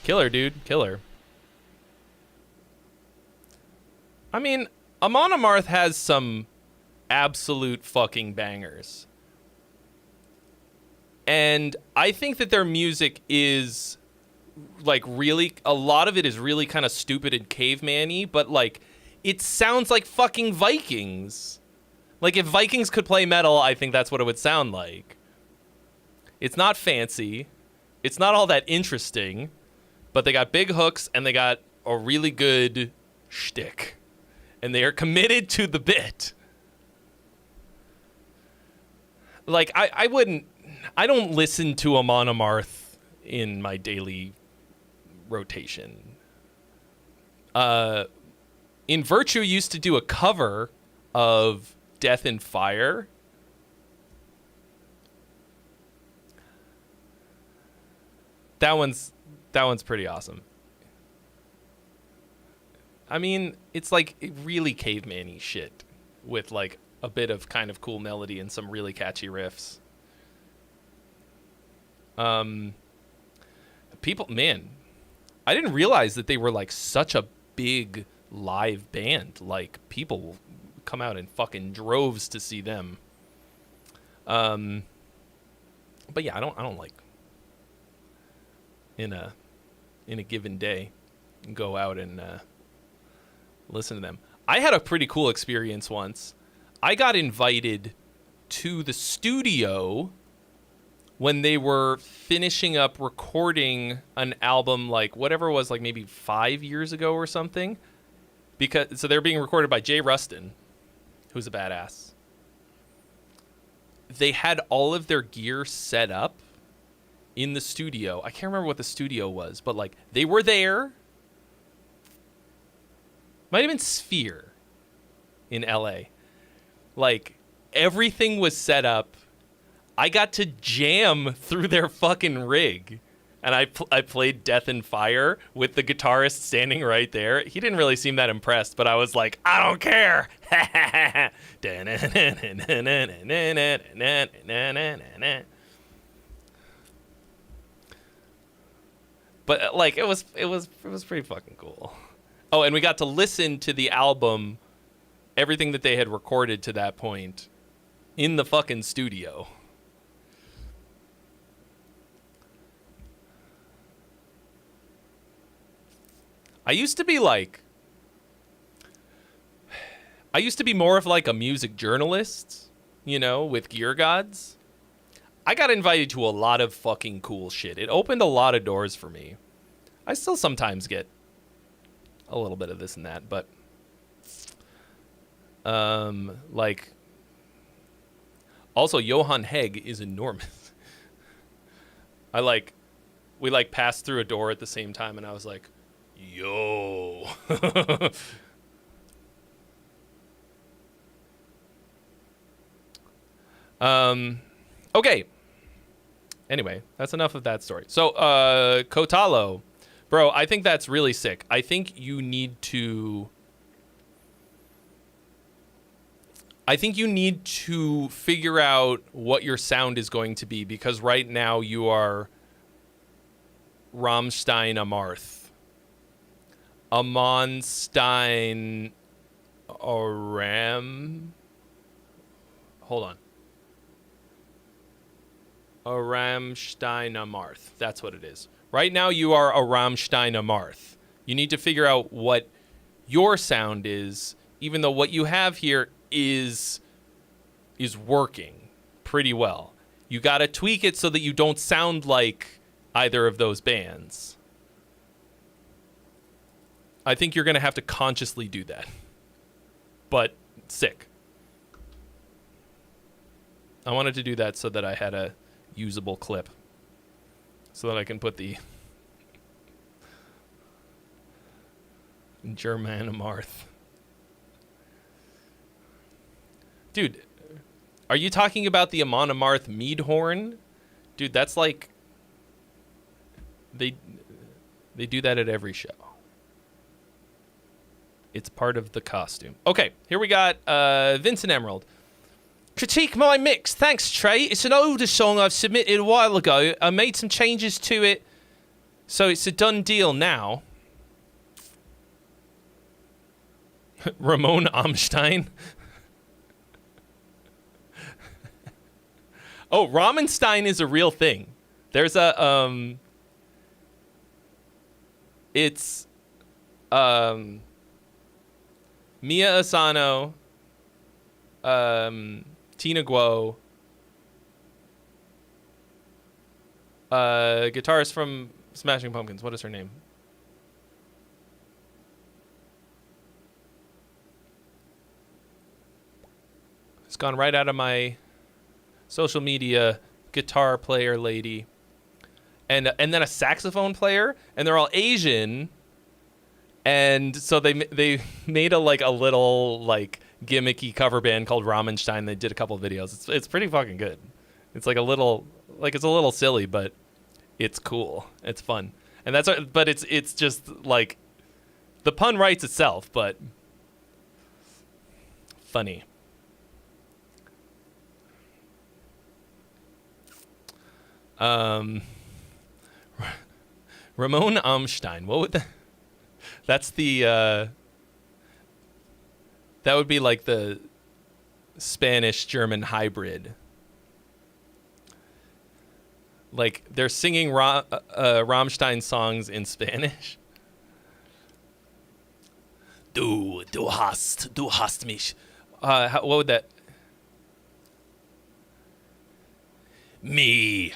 Killer, dude. Killer. I mean, Amon Amarth has some absolute fucking bangers. And I think that their music is, like, really... A lot of it is really kind of stupid and caveman-y, but, like, it sounds like fucking Vikings. Like, if Vikings could play metal, I think that's what it would sound like. It's not fancy. It's not all that interesting. But they got big hooks, and they got a really good shtick. And they are committed to the bit. Like, I don't listen to Amon Amarth in my daily rotation. In Virtue used to do a cover of Death and Fire. That one's pretty awesome. I mean, it's like really caveman-y shit with like a bit of kind of cool melody and some really catchy riffs. People, man, I didn't realize that they were like such a big live band. Like people will come out in fucking droves to see them. But yeah, I don't like in a given day go out and listen to them. I had a pretty cool experience once. I got invited to the studio when they were finishing up recording an album, like whatever it was, like maybe 5 years ago or something. So they're being recorded by Jay Rustin, who's a badass. They had all of their gear set up in the studio. I can't remember what the studio was, but like they were there. Might have been Sphere in LA. Like everything was set up. I got to jam through their fucking rig. And I played Death and Fire with the guitarist standing right there. He didn't really seem that impressed, but I was like, I don't care. But like it was pretty fucking cool. Oh, and we got to listen to the album, everything that they had recorded to that point, in the fucking studio. I used to be more of like a music journalist, you know, with Gear Gods. I got invited to a lot of fucking cool shit. It opened a lot of doors for me. I still sometimes get a little bit of this and that, but like also Johan Hegg is enormous. We passed through a door at the same time and I was like, yo. Okay. Anyway, that's enough of that story. So, Kotalo. Bro, I think that's really sick. I think you need to figure out what your sound is going to be, because right now you are Rammstein Amarth. Amonstein Aram. Hold on. A Rammstein Amarth. That's what it is. Right now you are a Rammstein Amarth. You need to figure out what your sound is, even though what you have here is working pretty well. You got to tweak it so that you don't sound like either of those bands. I think you're going to have to consciously do that. But sick. I wanted to do that so that I had a usable clip so that I can put the Germanamarth. Dude, are you talking about the Amon-Amarth mead horn? Dude, that's like they do that at every show. It's part of the costume. Okay, here we got Vincent Emerald. Critique my mix. Thanks, Trey. It's an older song I've submitted a while ago. I made some changes to it, so it's a done deal now. Ramon Amstein. Oh, Ramenstein is a real thing. There's a it's Mia Asano, Tina Guo, guitarist from Smashing Pumpkins. What is her name? It's gone right out of my social media. Guitar player lady, and then a saxophone player, and they're all Asian. And so they made a little gimmicky cover band called Ramenstein. They did a couple of videos. It's pretty fucking good. It's it's a little silly, but it's cool. It's fun. And but it's just like the pun writes itself, but funny. Ramon Amstein. What would that? That's the that would be like the Spanish-German hybrid. Like they're singing Rammstein songs in Spanish. Du hast mich. What would that? Mi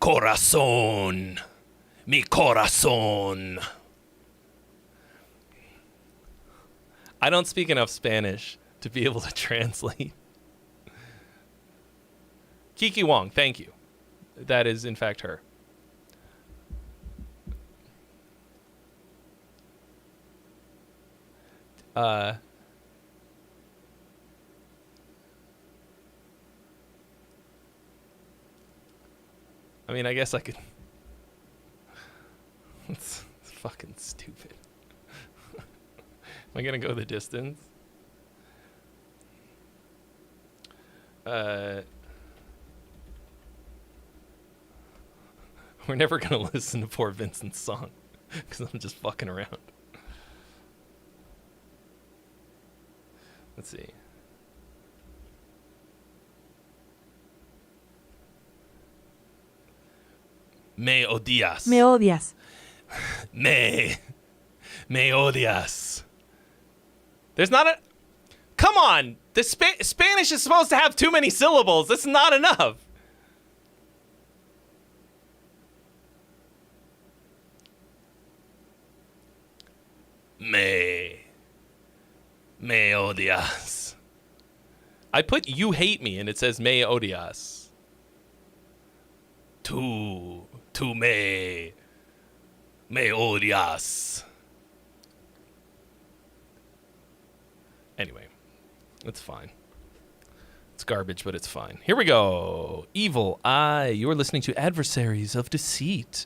corazón. I don't speak enough Spanish to be able to translate. Kiki Wong, thank you. That is, in fact, her. I mean, I guess I could... It's fucking stupid. Am I gonna go the distance? We're never gonna listen to poor Vincent's song because I'm just fucking around. Let's see. Me odias. Me odias. Me odias. There's not a... Come on! The Spanish is supposed to have too many syllables. That's not enough. Me odias. I put you hate me and it says me odias. Tu me odias. Anyway, it's fine. It's garbage, but it's fine. Here we go. Evil Eye. You're listening to Adversaries of Deceit,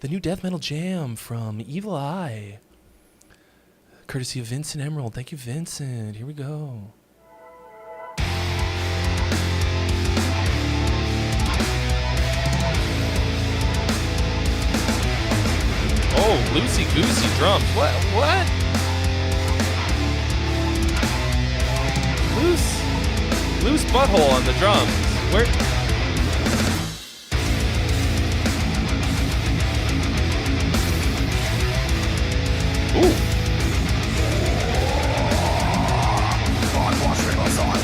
the new death metal jam from Evil Eye. Courtesy of Vincent Emerald. Thank you, Vincent. Here we go. Oh, loosey-goosey drums. What? Loose butthole on the drums. Where? Ooh.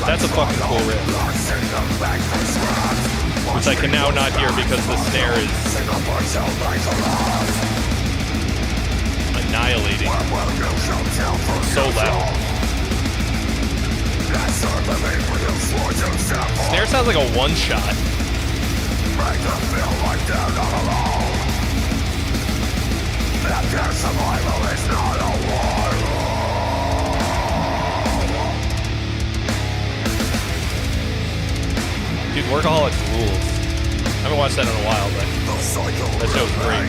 That's a fucking cool riff. Which I can now not hear because the snare is annihilating. So loud. Snare sounds like a one-shot. Dude, Workaholics rules. I haven't watched that in a while, but that show's great.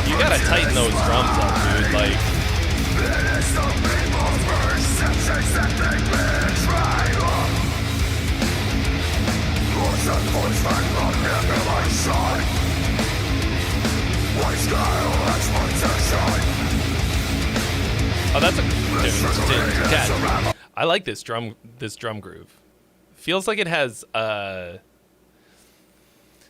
You gotta tighten those drums up, dude. Like, oh, that's a dude. I like this drum groove. Feels like it has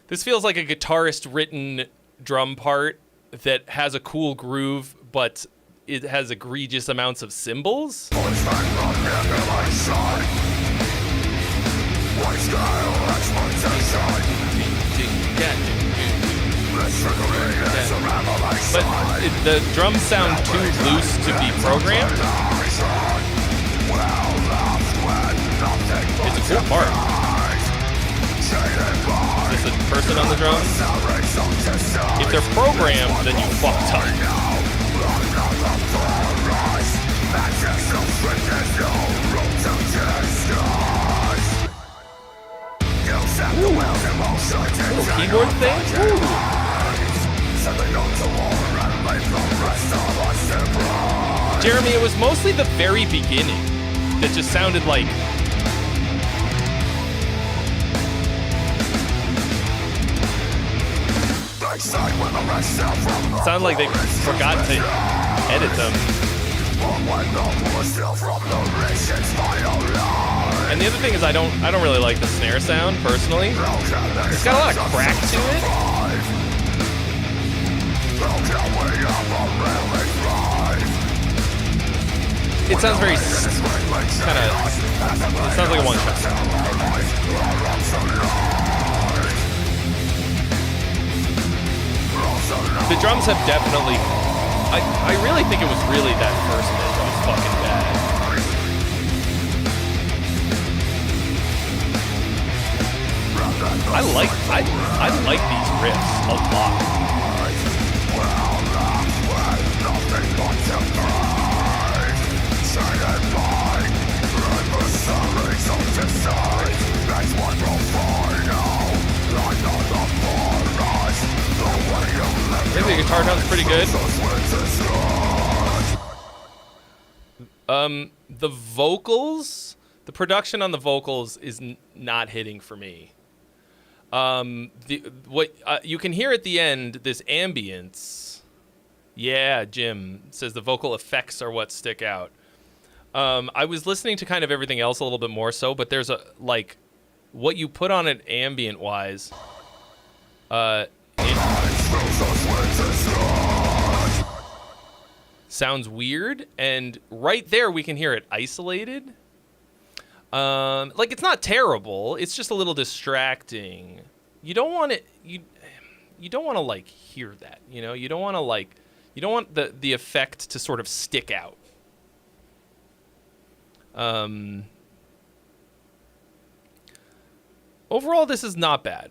this feels like a guitarist written drum part that has a cool groove, but it has egregious amounts of cymbals. But the drums sound too loose to be programmed. It's a cool part. Is this a person on the drums? If they're programmed, then you fucked up. Little keyboard thing? Ooh. Jeremy, it was mostly the very beginning that just sounded like... Sounded like they forgot to edit them. And the other thing is I don't really like the snare sound personally. It's got a lot of crack to it. It sounds very kind of. It sounds like a one shot. The drums have definitely. I really think it was really that first bit that was fucking bad. I like these riffs a lot. I think the guitar sounds pretty good. The vocals, the production on the vocals is not hitting for me. You can hear at the end, this ambience. Yeah, Jim says the vocal effects are what stick out. I was listening to kind of everything else a little bit more so, but there's what you put on it ambient wise. Sounds weird, and right there we can hear it isolated. It's not terrible. It's just a little distracting. You don't want it. You don't want to hear that. You know. You don't want to You don't want the effect to sort of stick out. Overall, this is not bad.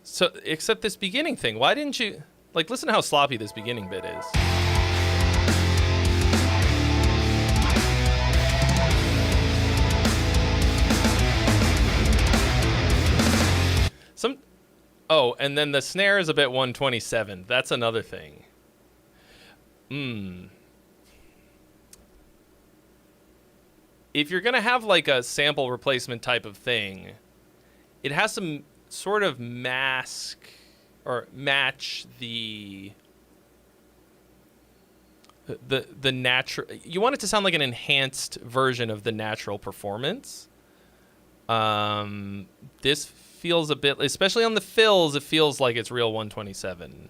So, except this beginning thing. Why didn't you listen to how sloppy this beginning bit is? Oh, and then the snare is a bit 127. That's another thing. If you're gonna have a sample replacement type of thing, it has to sort of mask or match the natural. You want it to sound like an enhanced version of the natural performance. This feels a bit, especially on the fills, it feels like it's real 127.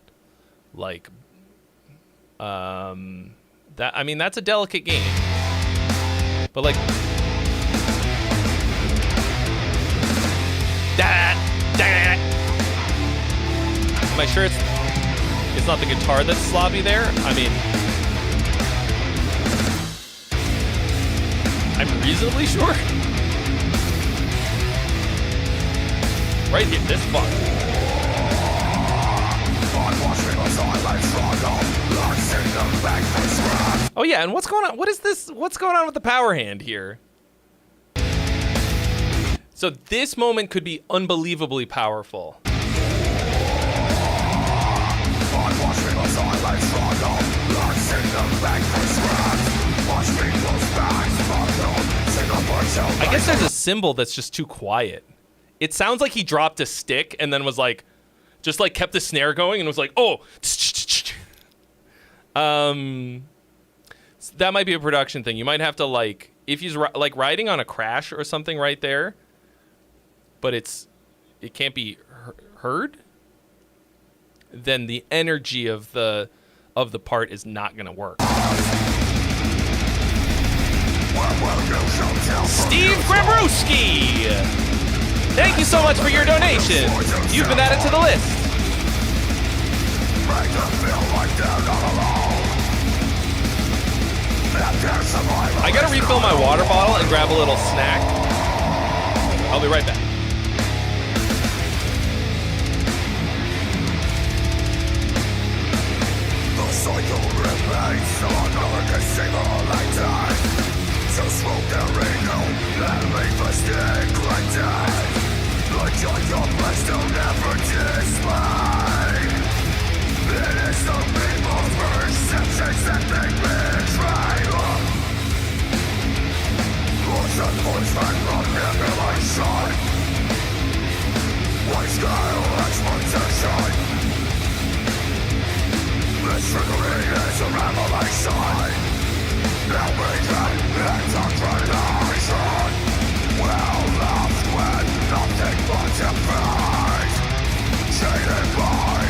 That's a delicate game. But am I sure it's not the guitar that's sloppy there? I'm reasonably sure. Right here, this fuck. Oh yeah, and what's going on? What is this? What's going on with the power hand here? So this moment could be unbelievably powerful. I guess there's a cymbal that's just too quiet. It sounds like he dropped a stick and then was like, just like kept the snare going and was like, oh. So that might be a production thing. You might have to like, if he's like riding on a crash or something right there, but it can't be heard, then the energy of the part is not gonna work. Steve Grambrowski, thank you so much for your donation. You've been added to the list. I gotta refill my water bottle and grab a little snack. I'll be right back. The cycle remains, no one can save all like time. So smoke the ringo and leave us neglected. The joy of blessed don't ever display. It is the people's perceptions that they betray. Lost and voice and manipulation. Wide scale exploitation. This trickery is a revelation. Now we can indoctrination. Well left with nothing but defeat. Shaded by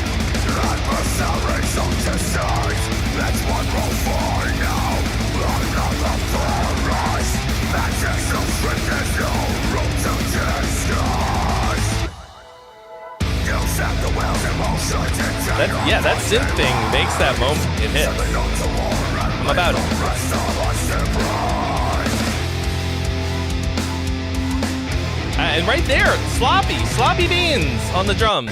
adversaries of deceit. That's what we'll find now. Another paradise. Magic so strict there's no room to disguise. You set the wheels in motion. That synth thing makes that moment it hit. I'm about it. And right there, Sloppy Beans on the drums.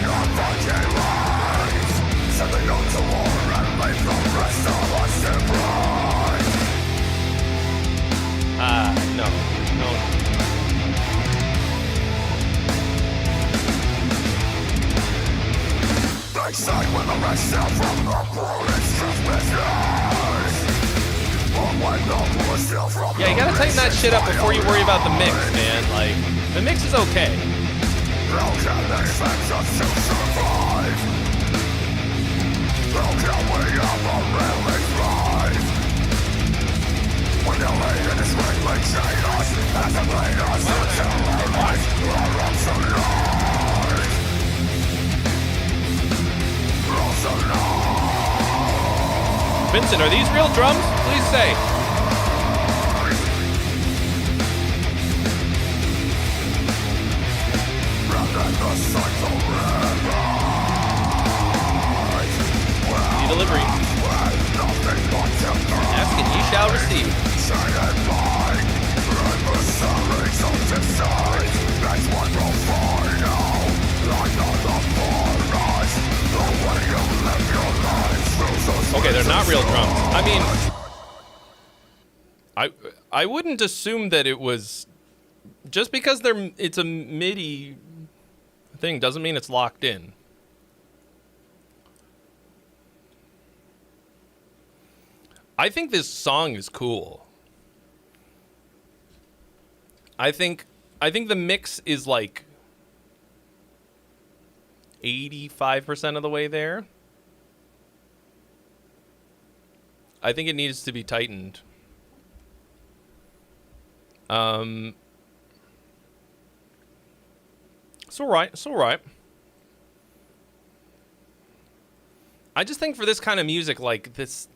No. They say when the rest out from the poor, it's just business. Yeah, you gotta tighten that shit up before you worry about the mix, man. Like, the mix is okay. How can they expect us to survive? How can we ever really thrive? When the leader is greatly chain us, as the leaders until our lives are obsolete. Vincent, are these real drums? Please say. The delivery. Ask and ye shall receive. Okay, they're not real drums. I mean, I wouldn't assume that it was just because it's a MIDI thing doesn't mean it's locked in. I think this song is cool. I think the mix is like 85% of the way there. I think it needs to be tightened. It's all right. I just think for this kind of music, like this,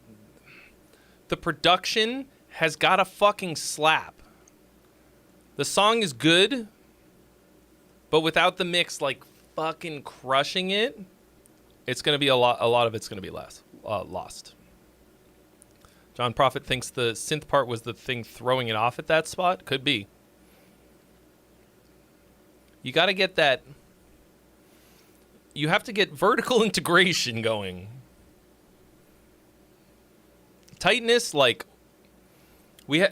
the production has got to fucking slap. The song is good, but without the mix, like fucking crushing it, it's gonna be a lot of it's gonna be lost. John Prophet thinks the synth part was the thing throwing it off at that spot. Could be. You got to get that. you have to get vertical integration going. Tightness, like we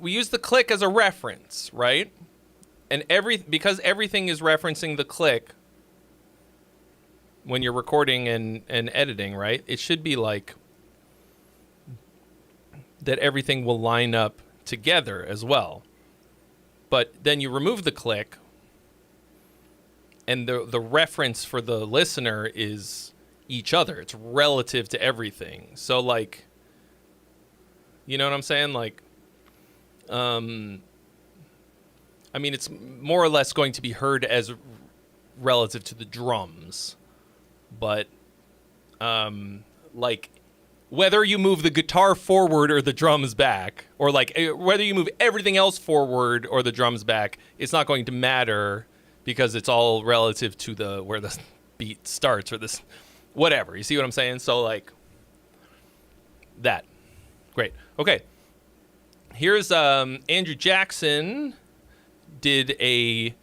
use the click as a reference, right? And because everything is referencing the click when you're recording and editing, right? It should be like that everything will line up together as well. But then you remove the click, and the reference for the listener is each other. It's relative to everything. So, like, you know what I'm saying? Like, I mean, it's more or less going to be heard as relative to the drums. But, like, whether you move the guitar forward or the drums back, or like whether you move everything else forward or the drums back, it's not going to matter because it's all relative to where the beat starts or this, whatever. You see what I'm saying? So like that. Great. Okay. Here's Andrew Jackson did a.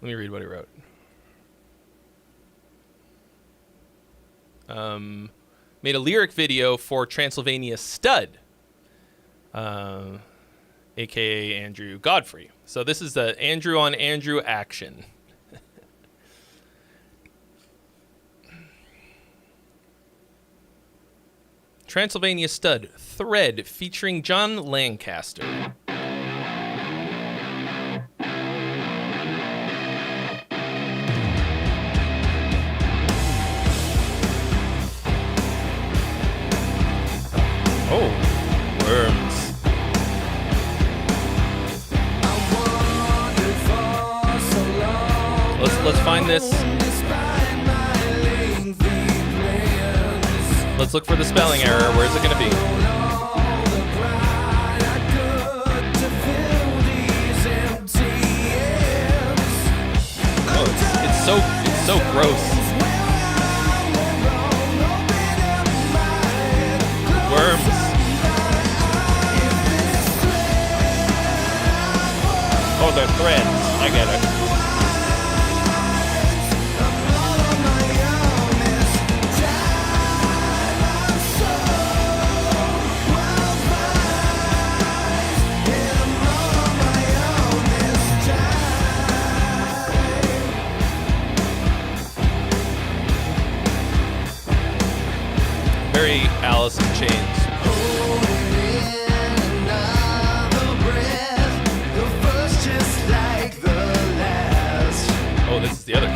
Let me read what he wrote. Made a lyric video for Transylvania Stud, aka Andrew Godfrey. So this is the Andrew on Andrew action. Transylvania Stud, Thread, featuring John Lancaster. Oh, worms. Let's find this. Let's look for the spelling error. Where's it gonna be? Oh, it's so gross. Worms. Oh, they're threads. I get it. Very Alice in Chains. Oh, this is the other.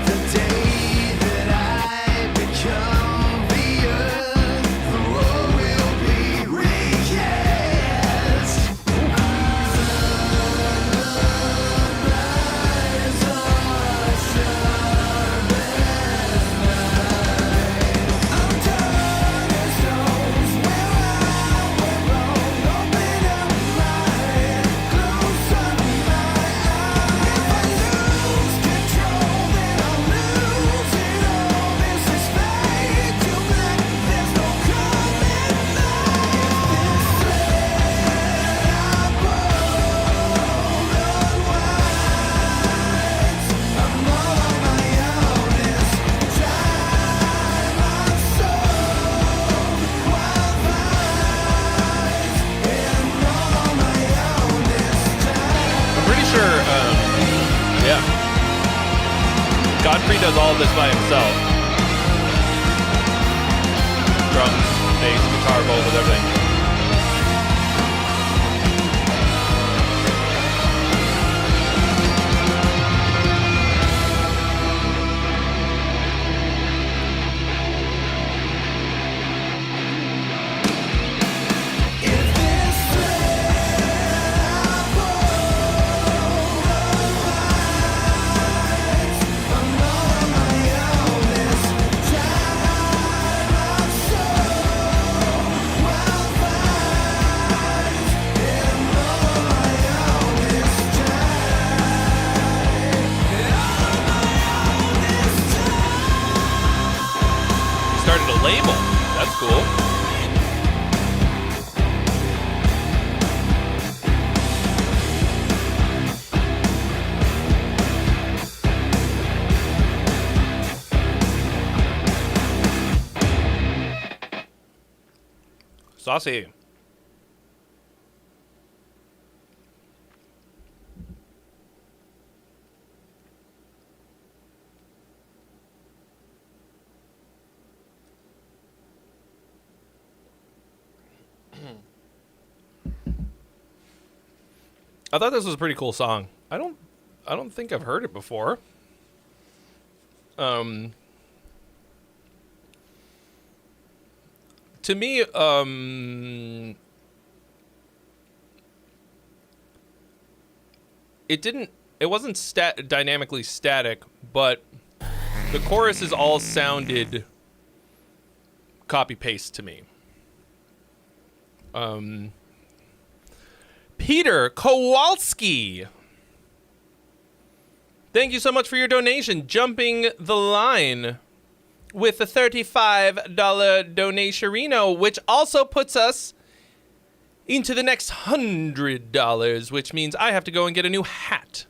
Godfrey does all of this by himself. Drums, bass, guitar, vocals, everything. Saucy. I thought this was a pretty cool song. I don't think I've heard it before. To me, it wasn't dynamically static, but the choruses all sounded copy paste to me. Peter Kowalski, thank you so much for your donation. Jumping the line with a $35 donationino, which also puts us into the next $100, which means I have to go and get a new hat.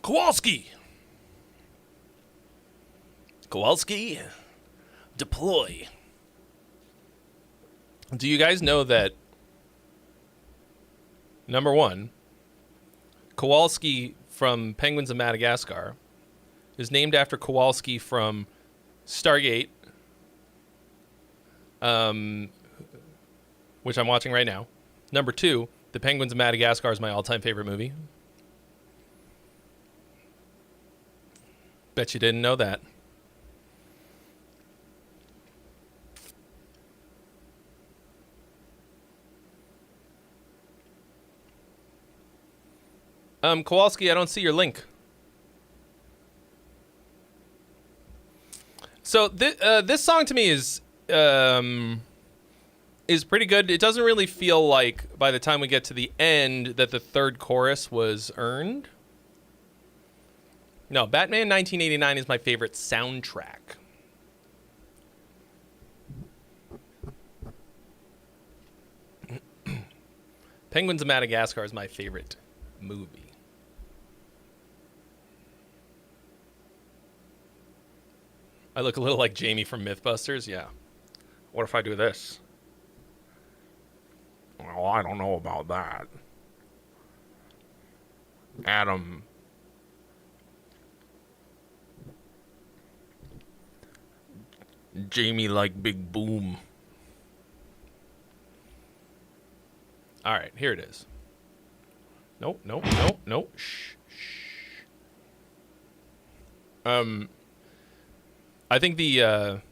Kowalski, deploy. Do you guys know that, number one, Kowalski from Penguins of Madagascar is named after Kowalski from Stargate, which I'm watching right now. Number two, The Penguins of Madagascar is my all-time favorite movie. Bet you didn't know that. Kowalski, I don't see your link. So this song to me is pretty good. It doesn't really feel like by the time we get to the end that the third chorus was earned. No, Batman 1989 is my favorite soundtrack. Penguins of Madagascar is my favorite movie. I look a little like Jamie from Mythbusters, yeah. What if I do this? Well, I don't know about that. Adam. Jamie like Big Boom. All right, here it is. Nope. Shh. I think the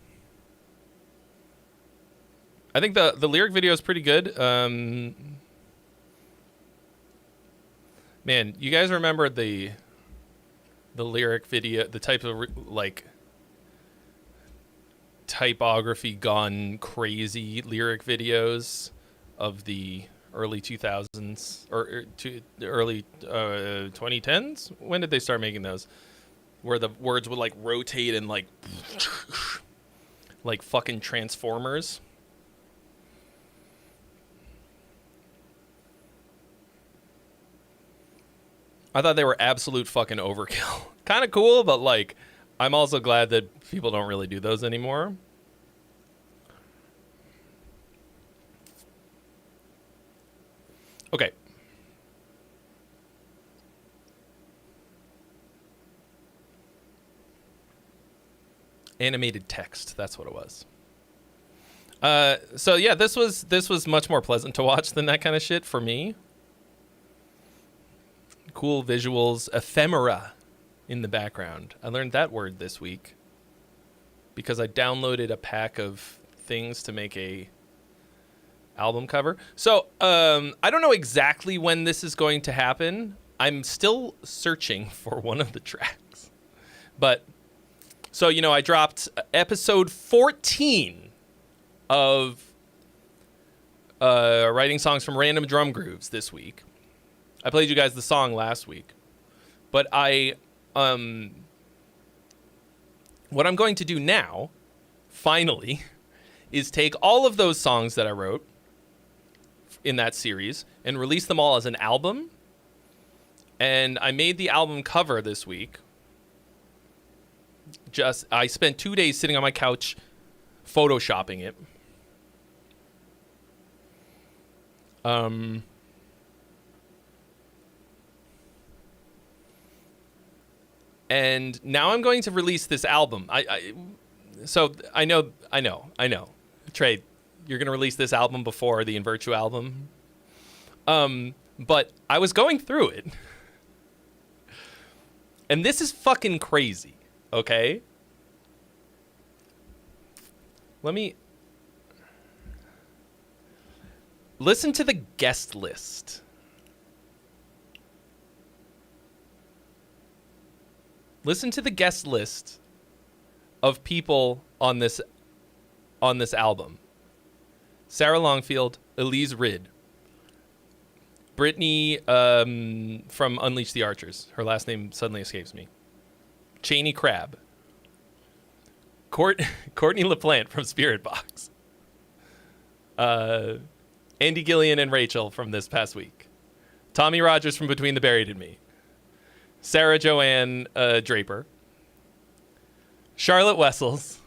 lyric video is pretty good. Man, you guys remember the lyric video, the type of like typography gone crazy lyric videos of the early 2000s or early 2010s? When did they start making those? Where the words would like rotate and like fucking Transformers. I thought they were absolute fucking overkill. Kind of cool, but like I'm also glad that people don't really do those anymore. Okay. Animated text, that's what it was. So yeah, this was much more pleasant to watch than that kind of shit for me. Cool visuals, ephemera in the background. I learned that word this week because I downloaded a pack of things to make a album cover. So I don't know exactly when this is going to happen. I'm still searching for one of the tracks. But so, you know, I dropped episode 14 of writing songs from random drum grooves this week. I played you guys the song last week. But what I'm going to do now, finally, is take all of those songs that I wrote in that series and release them all as an album. And I made the album cover this week. I spent 2 days sitting on my couch photoshopping it. And now I'm going to release this album. So I know. Trey, you're going to release this album before the In Virtue album. But I was going through it. And this is fucking crazy, okay? Let me listen to the guest list. Listen to the guest list of people on this album. Sarah Longfield, Elise Ridd, Brittany from Unleash the Archers. Her last name suddenly escapes me. Cheney Crab. Courtney LaPlante from Spirit Box. Andy Gillian and Rachel from this past week. Tommy Rogers from Between the Buried and Me. Sarah Joanne Draper. Charlotte Wessels.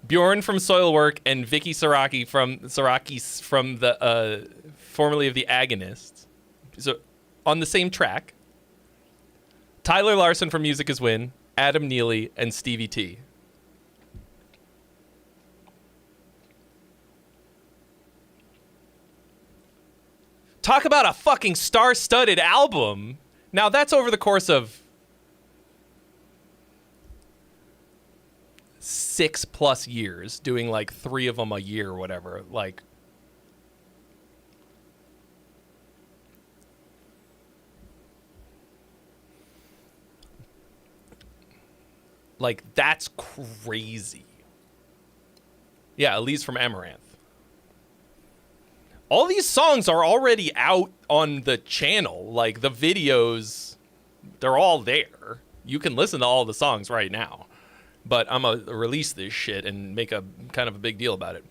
Bjorn from Soilwork and Vicky Saraki from the formerly of the Agonists. So on the same track. Tyler Larson from Music Is Win, Adam Neely, and Stevie T. Talk about a fucking star-studded album. Now, that's over the course of 6+ years, doing like 3 of them a year or whatever. Like, that's crazy. Yeah, Elise from Amaranth. All these songs are already out on the channel. Like, the videos, they're all there. You can listen to all the songs right now. But I'm going to release this shit and make a kind of a big deal about it.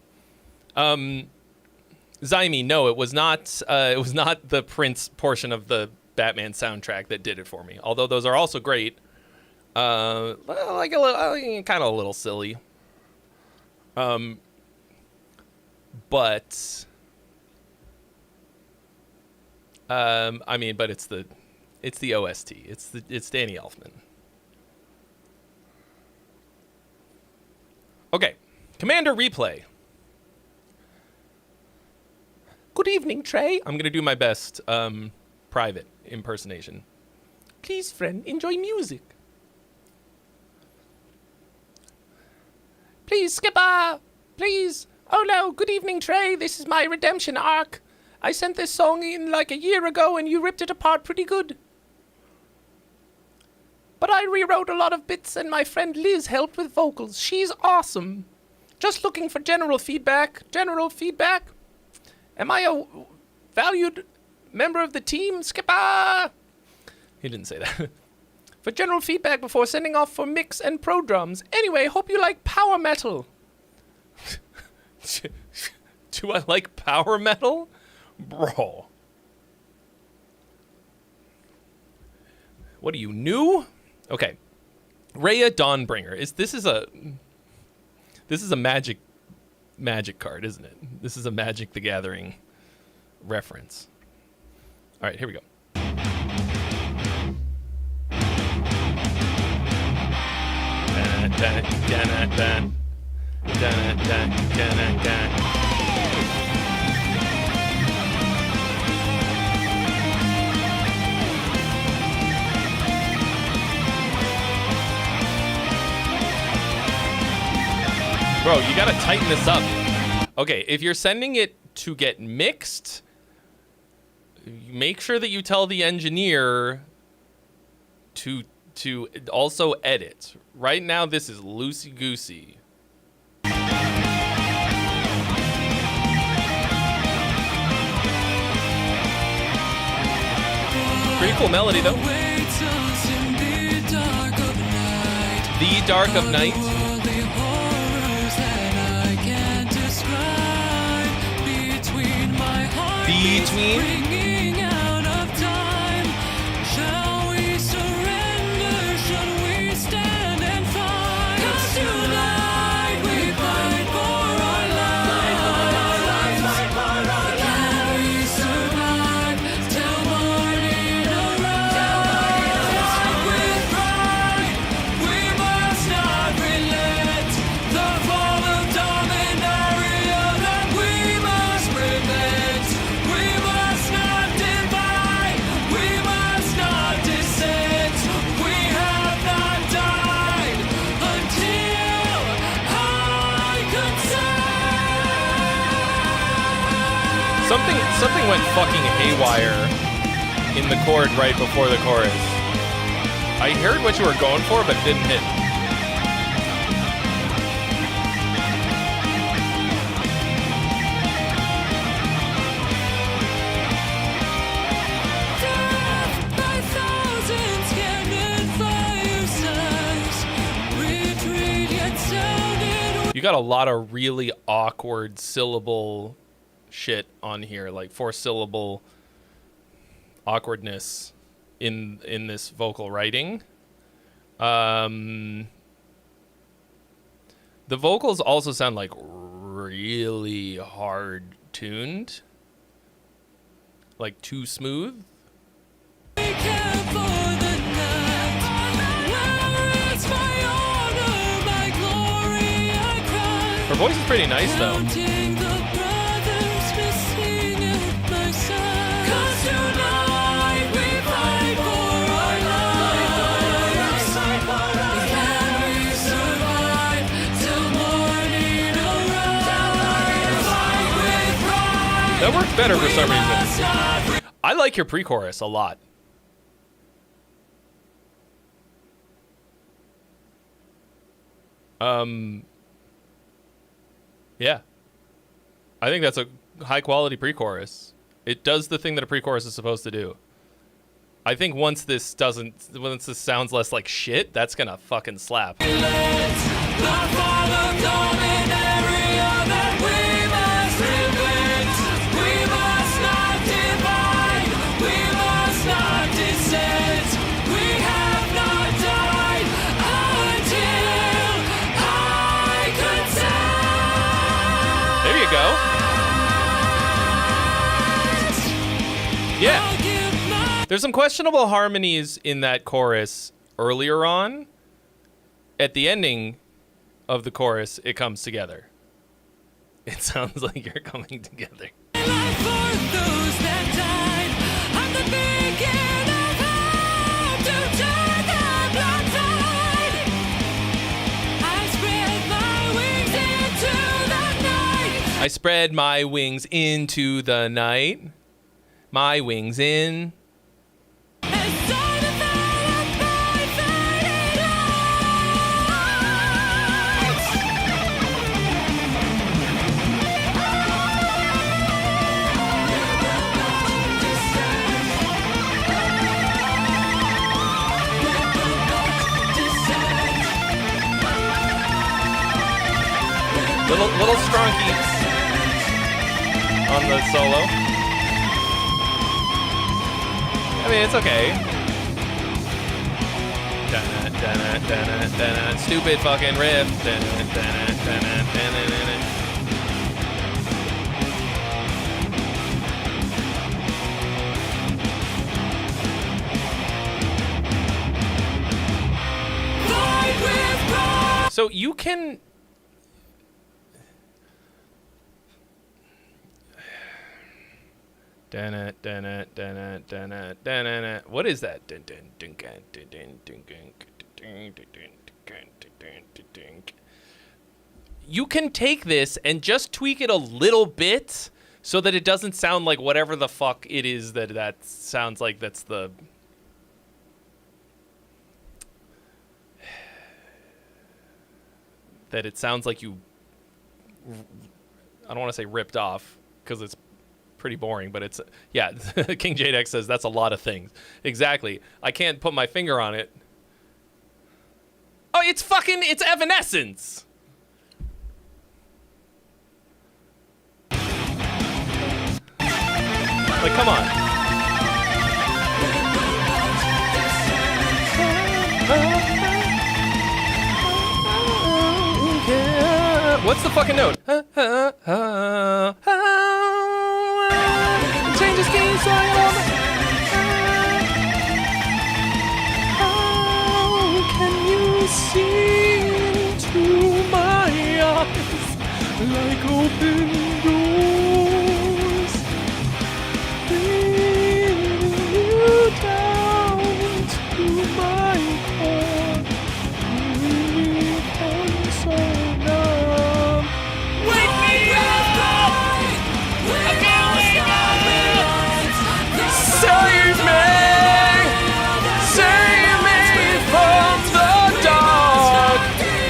Zaimi, no, it was not the Prince portion of the Batman soundtrack that did it for me. Although those are also great. Like a little, kind of a little silly. But I mean, but it's the OST. It's Danny Elfman. Okay, Commander Replay. Good evening, Trey. I'm gonna do my best private impersonation. Please, friend, enjoy music. Please, Skipper! Please! Oh no, good evening, Trey. This is my redemption arc. I sent this song in like a year ago and you ripped it apart pretty good. But I rewrote a lot of bits and my friend Liz helped with vocals. She's awesome. Just looking for general feedback. General feedback? Am I a valued member of the team, Skipper? He didn't say that. For general feedback before sending off for mix and pro drums. Anyway, hope you like power metal. Do I like power metal? Bro. What are you, new? Okay. Rhea Dawnbringer. This is a magic card, isn't it? This is a Magic the Gathering reference. All right, here we go. Bro, you gotta tighten this up. Okay, if you're sending it to get mixed, make sure that you tell the engineer to also edit. Right now, this is loosey-goosey. Pretty cool melody though. Awaits us in the dark of night. The Dark of Night. All the horrors that I can't describe. Between my heart Between? ringing out of time. Shall we surrender? Should we stand and fight? 'Cause tonight we fight for our lives. Can we survive till morning arrives? With pride, we must not relent. The fall of Dominaria that we must prevent. We must not divide. We must not dissent. We have not died until I consent. Something went fucking haywire in the chord right before the chorus. I heard what you were going for, but it didn't hit. Death by thousands, cannon fire sighs. Retreat yet sounded. You got a lot of really awkward syllable shit on here, like 4-syllable awkwardness in this vocal writing. The vocals also sound like really hard tuned, like too smooth. We care for the night. Where is my honor, my glory? I cry. Her voice is pretty nice though. Counting the brothers missing at my side. 'Cause tonight we fight for our lives. Can we survive till morning arrives? Fight with pride. That worked better for some We reason. must not I like your pre-chorus a lot. Yeah. I think that's a high quality pre-chorus. It does the thing that a pre-chorus is supposed to do. I think once this sounds less like shit, that's gonna fucking slap. The fall of Dominaria that we must prevent. We must not divide. We must not dissent. We have not died until I consent. There you go. Yeah. I'll give my There's some questionable harmonies in that chorus earlier on. At the ending of the chorus, it comes together. It sounds like you're coming together. life for those that died. I'm the beacon of hope to turn the blood tide. I spread my wings into the night. I spread my wings into the night. My wings in. As I develop my faded Little stronky on the solo. I mean, it's okay. Dun-dun, dun-dun, dun-dun, dun-dun. Stupid fucking riff. Dun-dun, dun-dun, dun-dun, dun-dun, dun-dun. fight with pride. So you can. Dun-dun, dun-dun, dun-dun, dun-dun, dun-dun. What is that? Dun-dun, dun-dun, dun-dun, dun-dun, dun-dun, dun-dun, dun-dun, dun-dun. You can take this and just tweak it a little bit so that it doesn't sound like whatever the fuck it is that sounds like. That's the. That it sounds like you. I don't want to say ripped off because it's pretty boring, but it's, yeah, King Jadex says that's a lot of things. Exactly. I can't put my finger on it. Oh, it's Evanescence. Like, come on. What's the fucking note? Changes game, so how can you see into my eyes like open doors, bringing you down to my core, leaving me so numb. Wake me up! I can't wake up! Save me! Save me from the dark!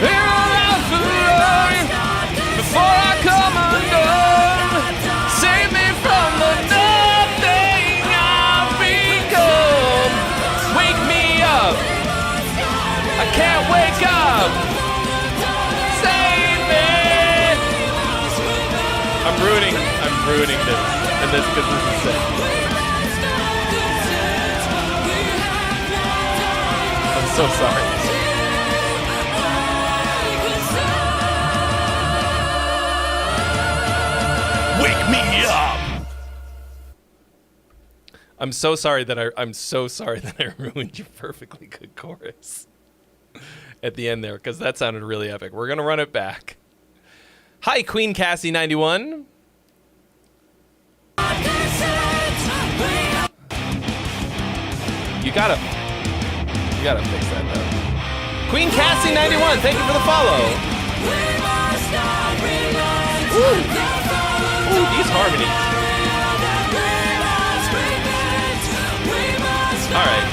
Hear out the light before I come undone! Save me from the nothing I've become! Wake me up! I can't wake up! Save me! I'm ruining this. And this because this is sick. I'm so sorry. Wake me up! I'm so sorry that I ruined your perfectly good chorus at the end there, because that sounded really epic. We're gonna run it back. Hi, Queen Cassie 91. You gotta fix that though. Queen Cassie 91, thank you for the follow. Ooh, these harmonies. All right.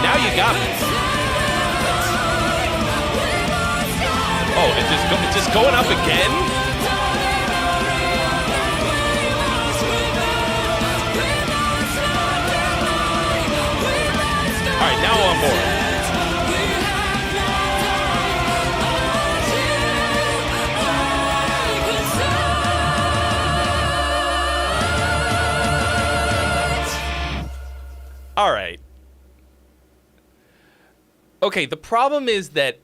Now you got me. Oh, it's just going up again? All right, now I'm on board. All right. Okay, the problem is that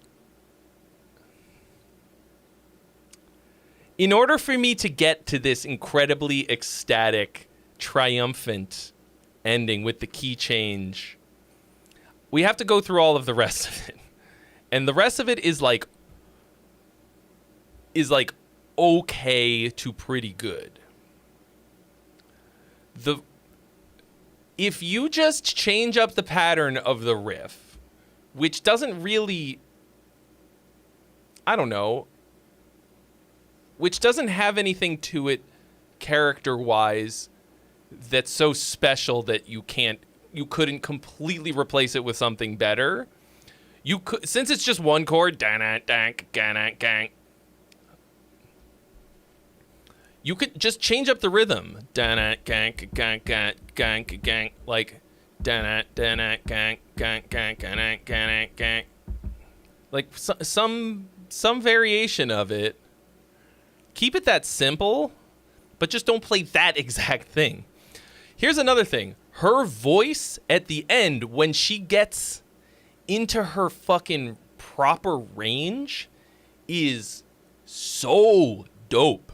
in order for me to get to this incredibly ecstatic, triumphant ending with the key change, we have to go through all of the rest of it. And the rest of it is like okay to pretty good. If you just change up the pattern of the riff, which doesn't really, I don't know, which doesn't have anything to it character-wise that's so special that you couldn't completely replace it with something better. You could, since it's just one chord, you could just change up the rhythm, like some variation of it. Keep it that simple, but just don't play that exact thing. Here's another thing. Her voice at the end, when she gets into her fucking proper range, is so dope.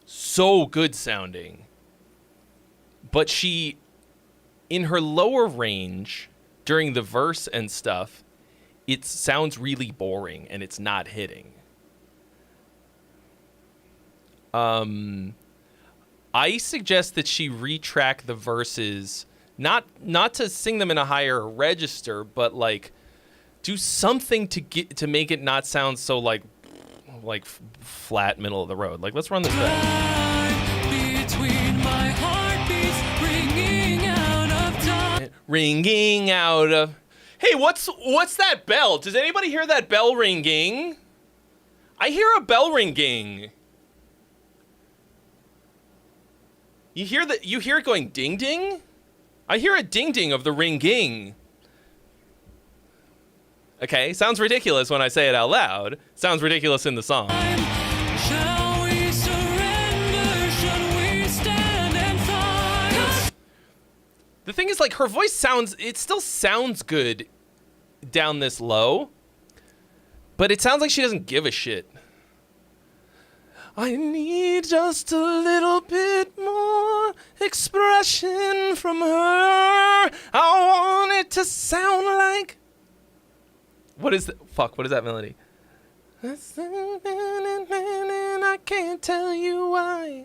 So good sounding. But she, in her lower range, during the verse and stuff, it sounds really boring and it's not hitting. I suggest that she retrack the verses, not to sing them in a higher register, but like do something to make it not sound so like flat middle of the road. Like, let's run this back. Between my heartbeats, ringing out of Hey, what's that bell? Does anybody hear that bell ringing? I hear a bell ringing. You hear it going ding ding? I hear a ding ding of the ringing. Okay, sounds ridiculous when I say it out loud. Sounds ridiculous in the song. Shall we surrender? Should we stand and fight? The thing is, like, her voice still sounds good down this low, but it sounds like she doesn't give a shit. I need just a little bit more expression from her. I want it to sound like... What is that melody? I can't tell you why.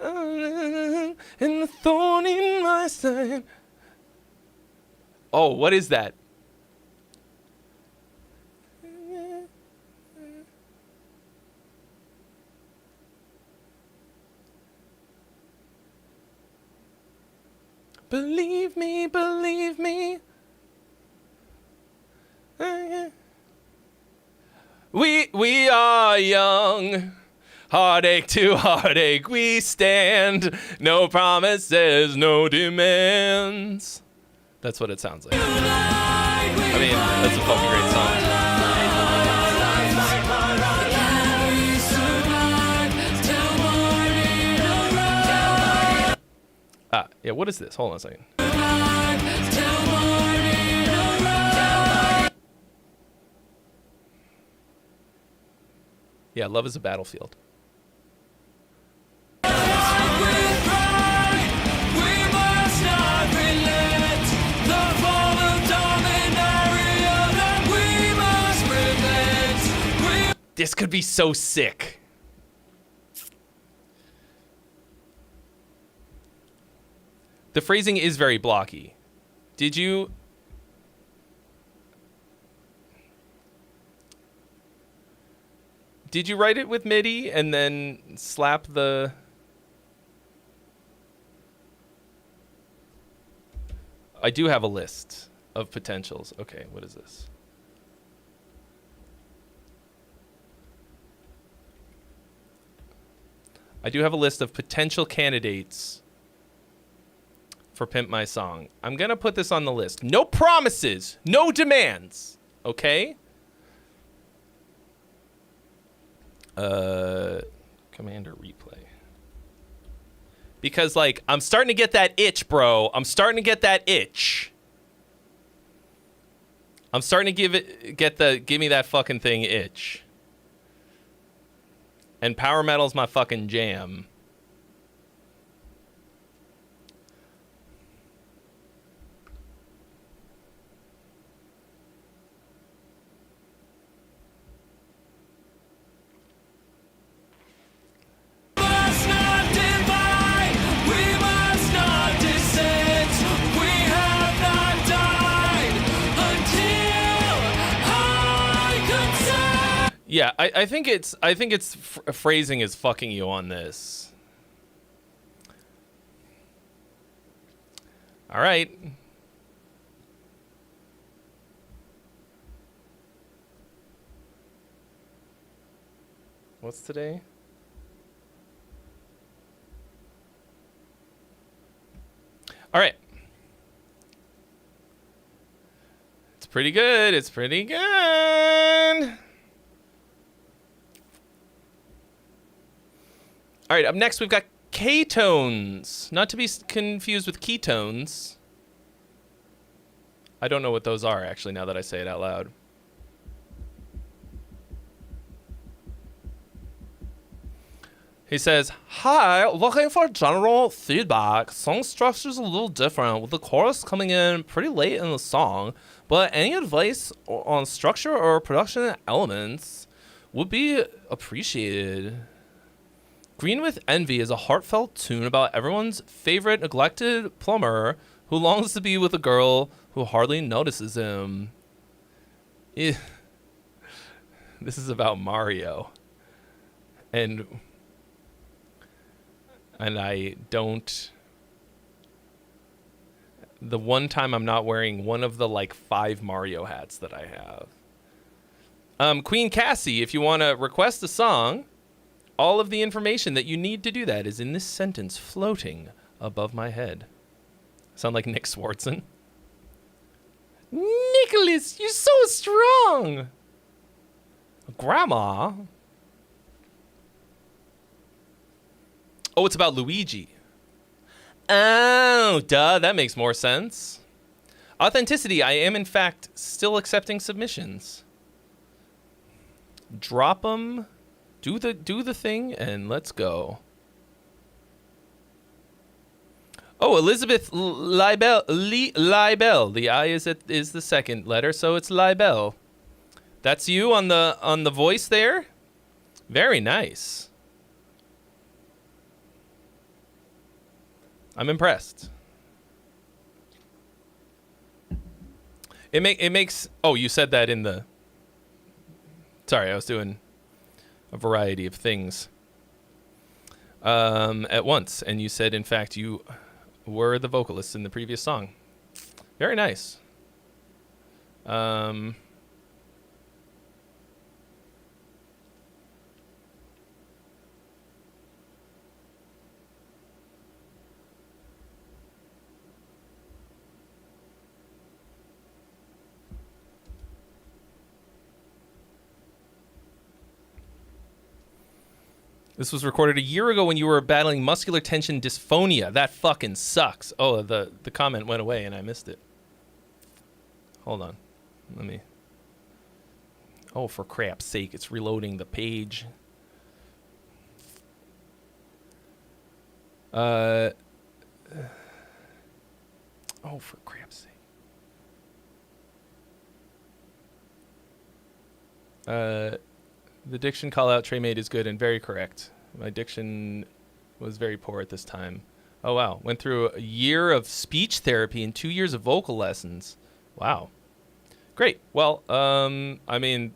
And the thorn in my side. Oh, what is that? Believe me, believe me. We are young. Heartache to heartache we stand. No promises, no demands. That's what it sounds like. I mean, that's a fucking great song. Yeah, what is this? Hold on a second. Yeah, Love is a Battlefield. This could be so sick. The phrasing is very blocky. Did you write it with MIDI and then slap the... I do have a list of potentials. Okay, what is this? I do have a list of potential candidates for Pimp My Song. I'm gonna put this on the list. No promises, no demands, okay? Commander replay. Because, like, I'm starting to get that itch, bro. I'm starting to get that itch. I'm starting to give me that fucking thing itch. And power metal's my fucking jam. Yeah, I think it's phrasing is fucking you on this. All right. What's today? All right. It's pretty good. It's pretty good. All right, up next we've got ketones, not to be confused with ketones. I don't know what those are, actually, now that I say it out loud. He says, hi, looking for general feedback. Song structure's a little different, with the chorus coming in pretty late in the song, but any advice on structure or production elements would be appreciated. Green with Envy is a heartfelt tune about everyone's favorite neglected plumber who longs to be with a girl who hardly notices him. This is about Mario. And I don't... the one time I'm not wearing one of the like 5 Mario hats that I have. Queen Cassie, if you want to request a song, all of the information that you need to do that is in this sentence floating above my head. Sound like Nick Swartzen? Nicholas, you're so strong! Grandma? Oh, it's about Luigi. Oh, duh, that makes more sense. Authenticity, I am in fact still accepting submissions. Drop them, do the thing, and let's go. Oh, Elizabeth Libel. The I is the second letter, so it's Libel. That's you on the voice there? Very nice. I'm impressed. It makes. Oh, you said that in the. Sorry, I was doing a variety of things at once, and you said, in fact, you were the vocalist in the previous song. Very nice. This was recorded a year ago when you were battling muscular tension dysphonia. That fucking sucks. Oh, the comment went away and I missed it. Hold on. Let me... Oh, for crap's sake, it's reloading the page. Oh, for crap's sake. The diction call-out Trey made is good and very correct. My diction was very poor at this time. Oh, wow. Went through a year of speech therapy and 2 years of vocal lessons. Wow. Great. Well, I mean,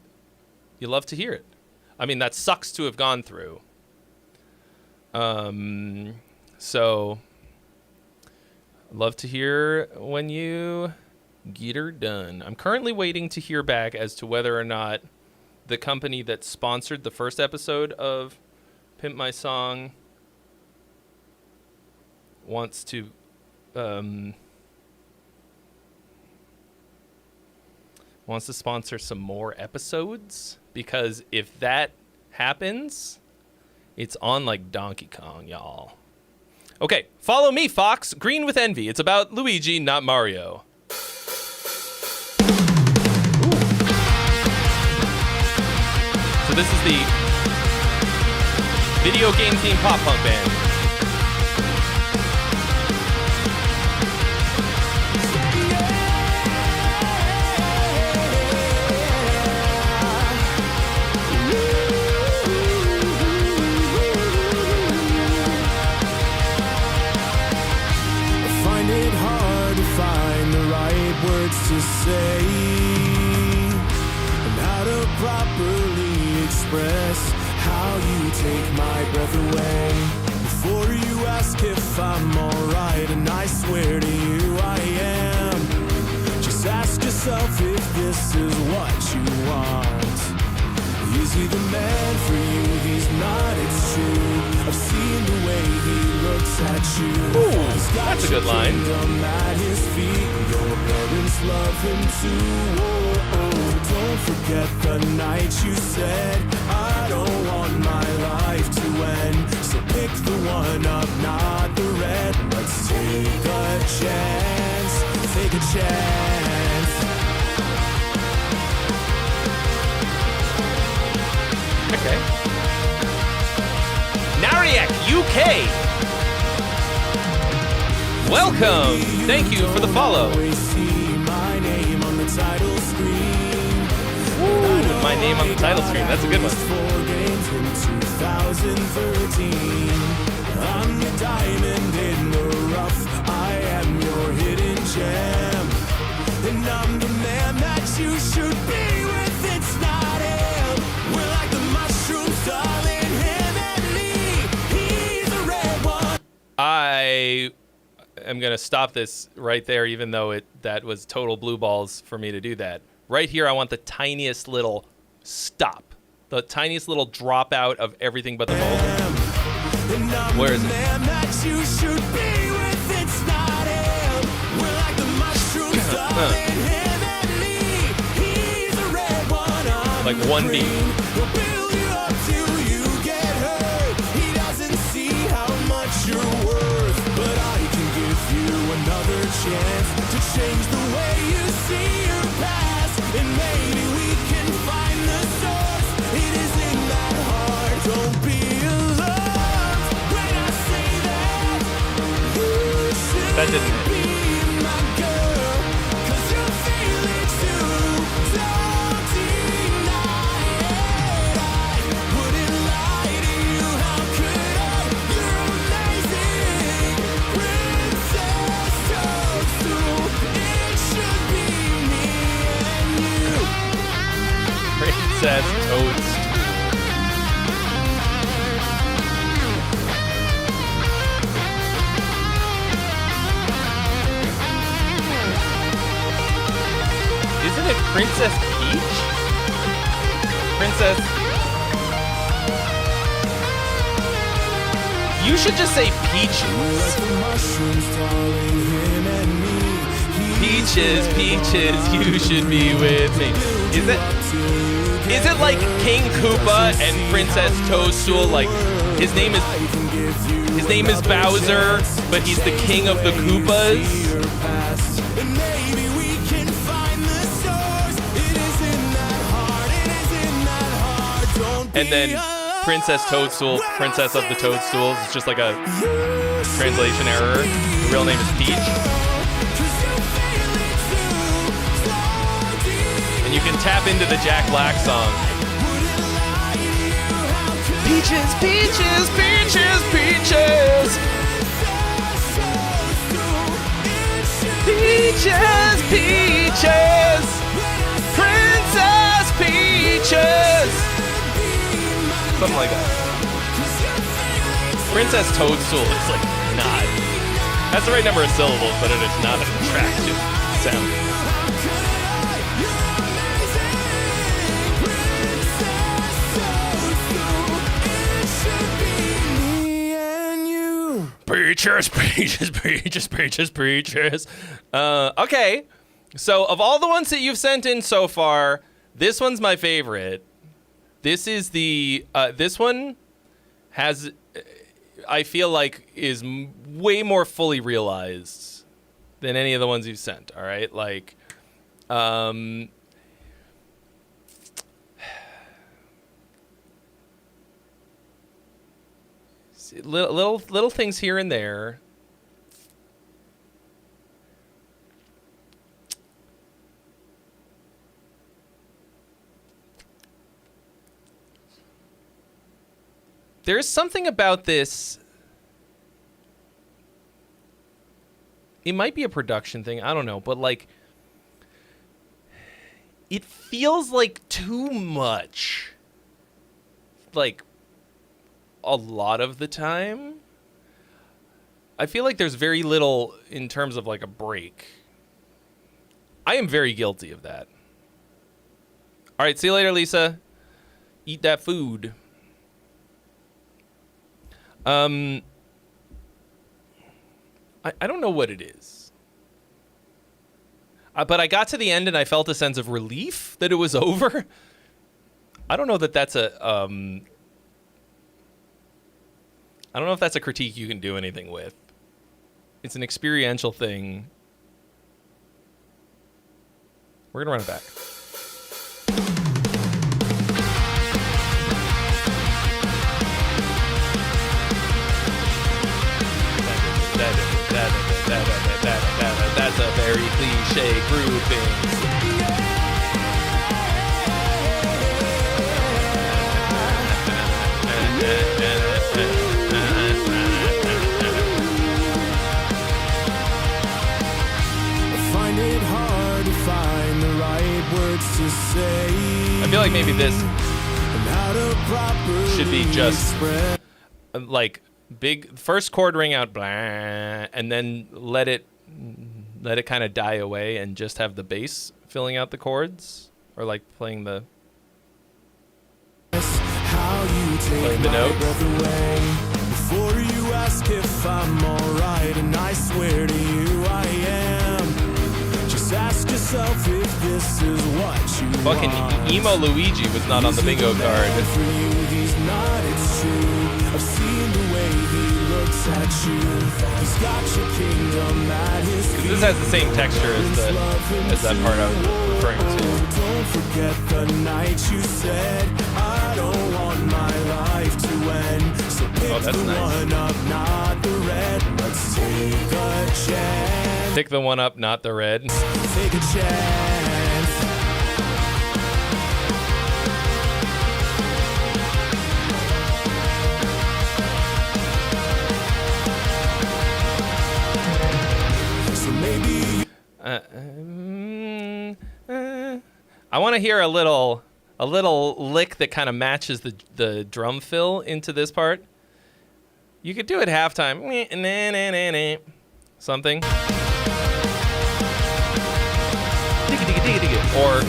you love to hear it. I mean, that sucks to have gone through. So, love to hear when you get her done. I'm currently waiting to hear back as to whether or not the company that sponsored the first episode of Pimp My Song wants to sponsor some more episodes, because if that happens, it's on like Donkey Kong, y'all. Okay, follow me, Fox. Green with Envy. It's about Luigi, not Mario. So this is the video game themed pop punk band. I find it hard to find the right words to say and how to properly express how you take my breath away. Before you ask if I'm alright, and I swear to you I am, just ask yourself if this is what you want. Is he the man for you? He's not, it's true. I've seen the way he looks at you. Ooh, He's got that's a good your line. kingdom at his feet. Your parents love him too. Oh, oh, don't forget the night you said, I don't want my life to end. So pick the one up, not the red. Let's take a chance. Take a chance. Okay. Nariak, UK. Welcome. Thank you for the follow. Always see my name on the title screen. Ooh, my name on the title screen. That's a good one. 4 games in 2013. I'm the diamond in the rough. I am your hidden gem. And I'm the man that you should be with. It's not him. We're like the mushrooms, darling. Him and me. He's the red one. I am going to stop this right there, even though that was total blue balls for me to do that. Right here, I want the tiniest little stop. The tiniest little dropout of everything but the vocal. Where is it? Like one beat. Chance to change the way you see your past, and maybe we can find the source. It isn't that hard. Don't be alarmed when I say that you should That didn't hit. be my girl, 'cause you feel it too. Don't deny it. I wouldn't lie to you. How could I? You're amazing, Princess Toadstool. It should be me and you. Princess Toadstool. Isn't it Princess Peach? Princess. You should just say Peaches. Peaches, peaches, you should be with me. Is it like King Koopa and Princess Toadstool? Like his name is Bowser, but he's the king of the Koopas. And then Princess Toadstool, Princess of the Toadstools, it's just like a translation error. The real name is Peach. And you can tap into the Jack Black song. Peaches, peaches, peaches, peaches. Peaches, peaches. Princess Peaches. Something like that. Princess Toadstool is like not. That's the right number of syllables, but it is not an attractive sound. Preachers, preachers, preachers, preachers, preachers. Okay. So of all the ones that you've sent in so far, this one's my favorite. This is the, this one has, I feel like is way more fully realized than any of the ones you've sent. All right. Like, little things here and there. There's something about this. It might be a production thing. I don't know. But like, it feels like too much. Like, a lot of the time. I feel like there's very little in terms of like a break. I am very guilty of that. All right. See you later, Lisa. Eat that food. I don't know what it is. But I got to the end and I felt a sense of relief that it was over. I don't know that that's a, I don't know if that's a critique you can do anything with. It's an experiential thing. We're gonna run it back. That's a very cliche grouping. Find it hard to find the right words to say. I feel like maybe this And how to properly should be just express. like Big first chord ring out, blah, and then let it kind of die away and just have the bass filling out the chords, or like playing the notes. Before you ask if I'm alright, and I swear to you I am. Just ask yourself if this is what you Fucking want. emo Luigi was not on the bingo card. For you, he's not, it's true. I've seen the way he looks at you. He's got your kingdom at his feet. This has the same texture as that part I was referring to. Don't forget the night you said I don't want my life to end. So pick that's the nice. one up, not the red. Let's take a chance. Pick the one up, not the red. Take a chance. So maybe I want to hear a little lick that kind of matches the drum fill into this part. You could do it halftime. Something. Or,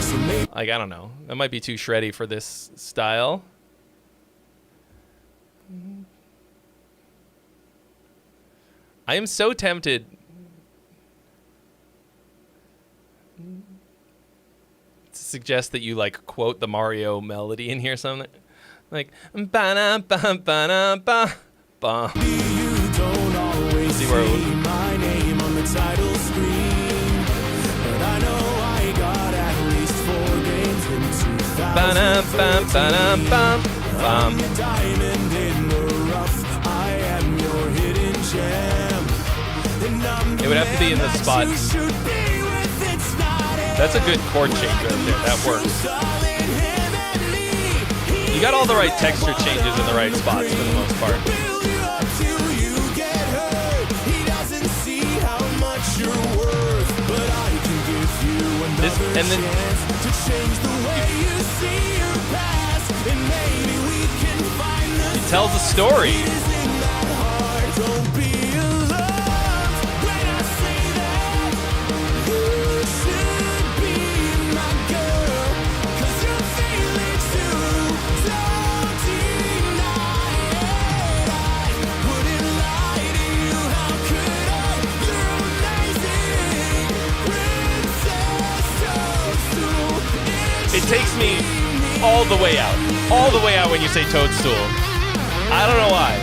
like, I don't know. That might be too shreddy for this style. I am so tempted to suggest that you, like, quote the Mario melody in here, something like ba-na-ba-ba-na-ba. Ba. See where it would... my name on the title screen, but I know I got at least 4 games in 2000. Ba-na-ba-ba-na-ba-bam. Diamond in the rough, I am your hidden gem. And I'm It would have to be in the spot. you should be with, it's not it. That's a good chord change right there. That works. You got all the right texture changes in the right spots for the most part. Build you up till you get hurt. He doesn't see how much you're worth, but I can give you another chance to change the way you see your past, and maybe we can find the It tells a story. isn't that hard. Don't be alarmed when I say that you should be my girl, 'cause you feel it too. Don't deny it. I wouldn't lie to you. How could I? You're amazing, Princess Toadstool. It takes me all the way out. All the way out when you say Toadstool. I don't know why.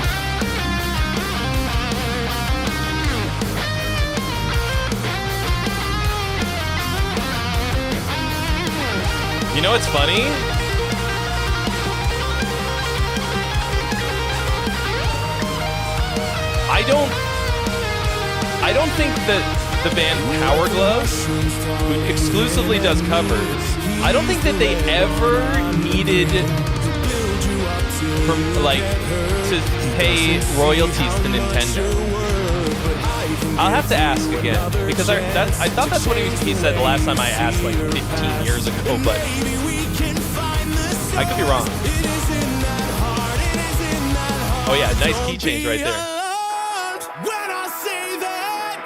You know what's funny? I don't think that the band Power Glove, who exclusively does covers, I don't think that they ever needed to pay royalties to Nintendo. I'll have to ask again because I thought that's what he said the last time I asked, like 15 years ago, but I could be wrong. Oh yeah, nice key change right there. When I say that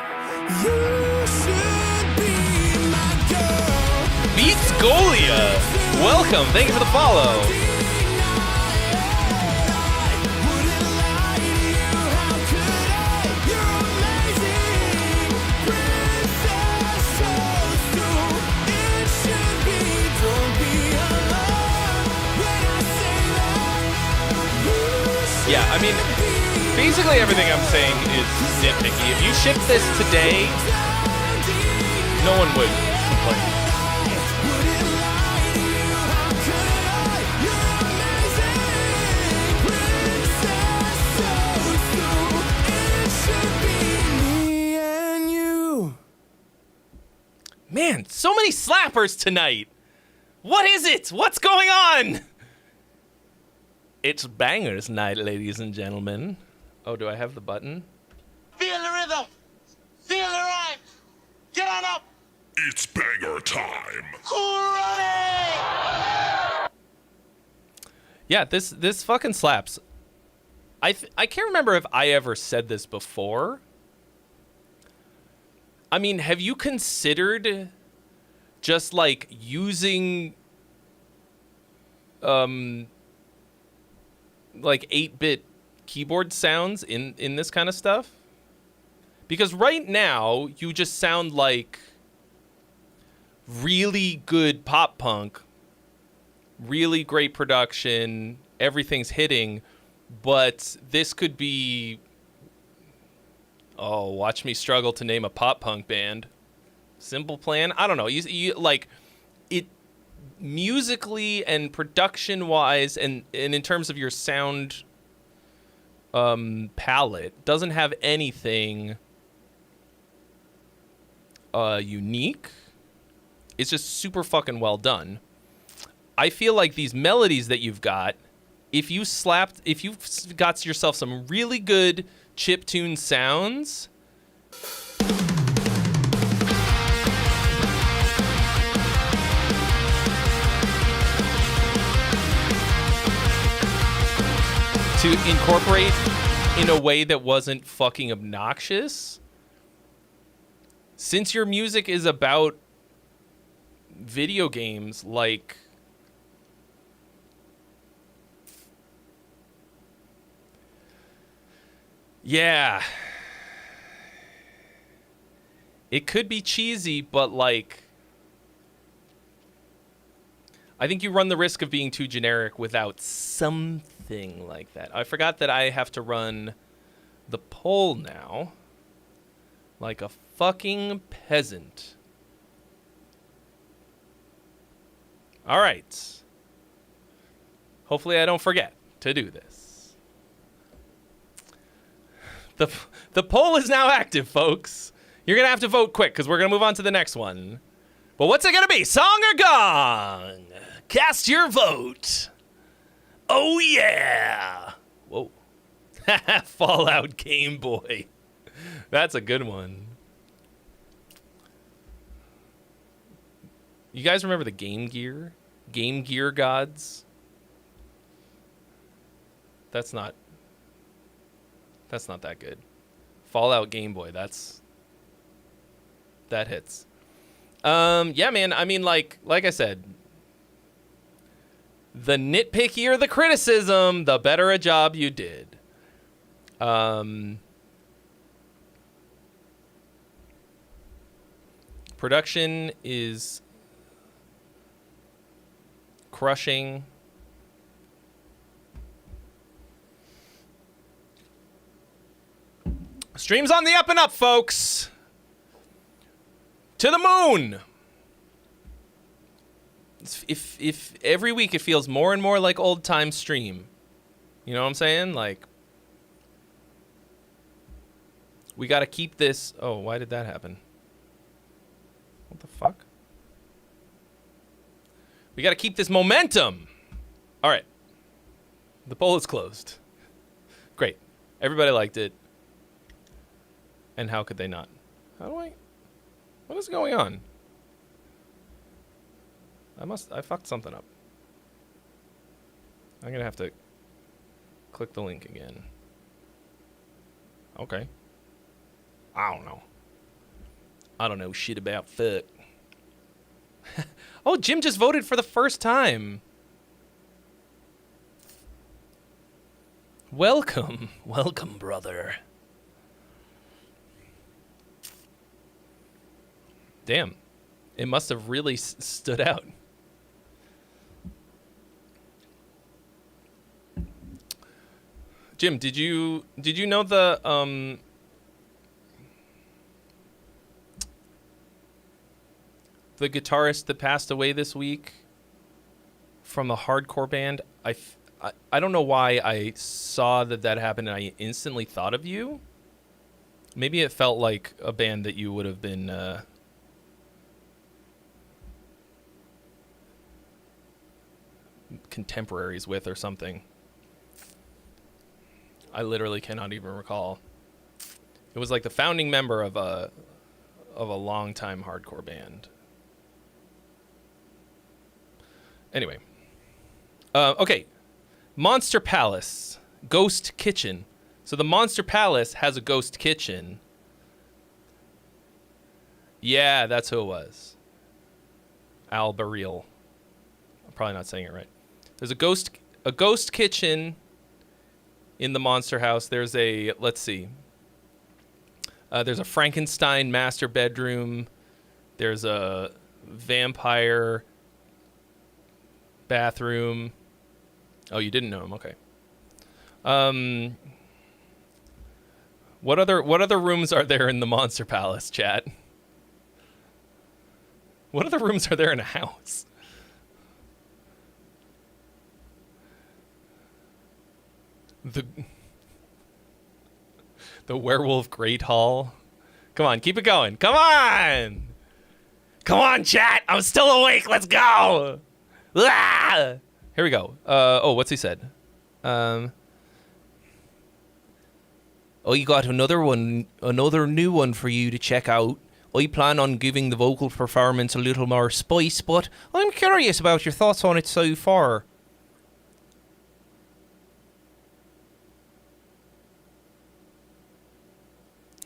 you should be my girl. Beats Golia, welcome. Thank you for the follow. Yeah, I mean, basically everything I'm saying is nitpicky. If you ship this today, no one would complain. Man, so many slappers tonight. What is it? What's going on? It's bangers night, ladies and gentlemen. Oh, do I have the button? Feel the rhythm. Feel the rhyme. Get on up. It's banger time. Hooray! Yeah, this fucking slaps. I can't remember if I ever said this before. I mean, have you considered just like using like 8-bit keyboard sounds in this kind of stuff? Because right now you just sound like really good pop punk, really great production, everything's hitting, but this could be, oh, watch me struggle to name a pop punk band. Simple Plan? I don't know. You like it musically and production wise and in terms of your sound palette doesn't have anything unique. It's just super fucking well done. I feel like these melodies that you've got, if you've got yourself some really good chiptune sounds, to incorporate in a way that wasn't fucking obnoxious, since your music is about video games, like, yeah, it could be cheesy, but like, I think you run the risk of being too generic without something like that. I forgot that I have to run the poll now, like a fucking peasant. All right. Hopefully I don't forget to do this. The poll is now active, folks. You're going to have to vote quick because we're going to move on to the next one. But what's it going to be? Song or gong? Cast your vote. Oh, yeah. Whoa. Fallout Game Boy. That's a good one. You guys remember the Game Gear? Game Gear gods? That's not that good. Fallout Game Boy, that hits. Yeah, man, I mean, like I said, the nitpickier the criticism, the better a job you did. Production is crushing. Stream's on the up and up, folks. To the moon. If every week it feels more and more like old time stream. You know what I'm saying? Like, we got to keep this. Oh, why did that happen? What the fuck? We got to keep this momentum. All right. The poll is closed. Great. Everybody liked it. And how could they not? What is going on? I fucked something up. I'm going to have to click the link again. Okay. I don't know shit about fuck. Oh, Jim just voted for the first time. Welcome. Welcome, brother. Damn. It must have really stood out. Jim, did you know the guitarist that passed away this week from a hardcore band? I don't know why I saw that happened and I instantly thought of you. Maybe it felt like a band that you would have been contemporaries with or something. I literally cannot even recall. It was like the founding member of a long-time hardcore band. Anyway. Okay. Monster Palace Ghost kitchen. So the Monster Palace has a ghost kitchen. Yeah, that's who it was. Al Baril. I'm probably not saying it right. There's a ghost kitchen in the monster house. There's a, let's see. There's a Frankenstein master bedroom. There's a vampire bathroom. Oh, you didn't know him. Okay. What other rooms are there in the Monster Palace, chat? What other rooms are there in a house? The Werewolf Great Hall. Come on, keep it going. Come on! Come on, chat! I'm still awake. Let's go! Ah! Here we go. Oh, what's he said? Oh, you got another new one for you to check out. I plan on giving the vocal performance a little more spice, but I'm curious about your thoughts on it so far.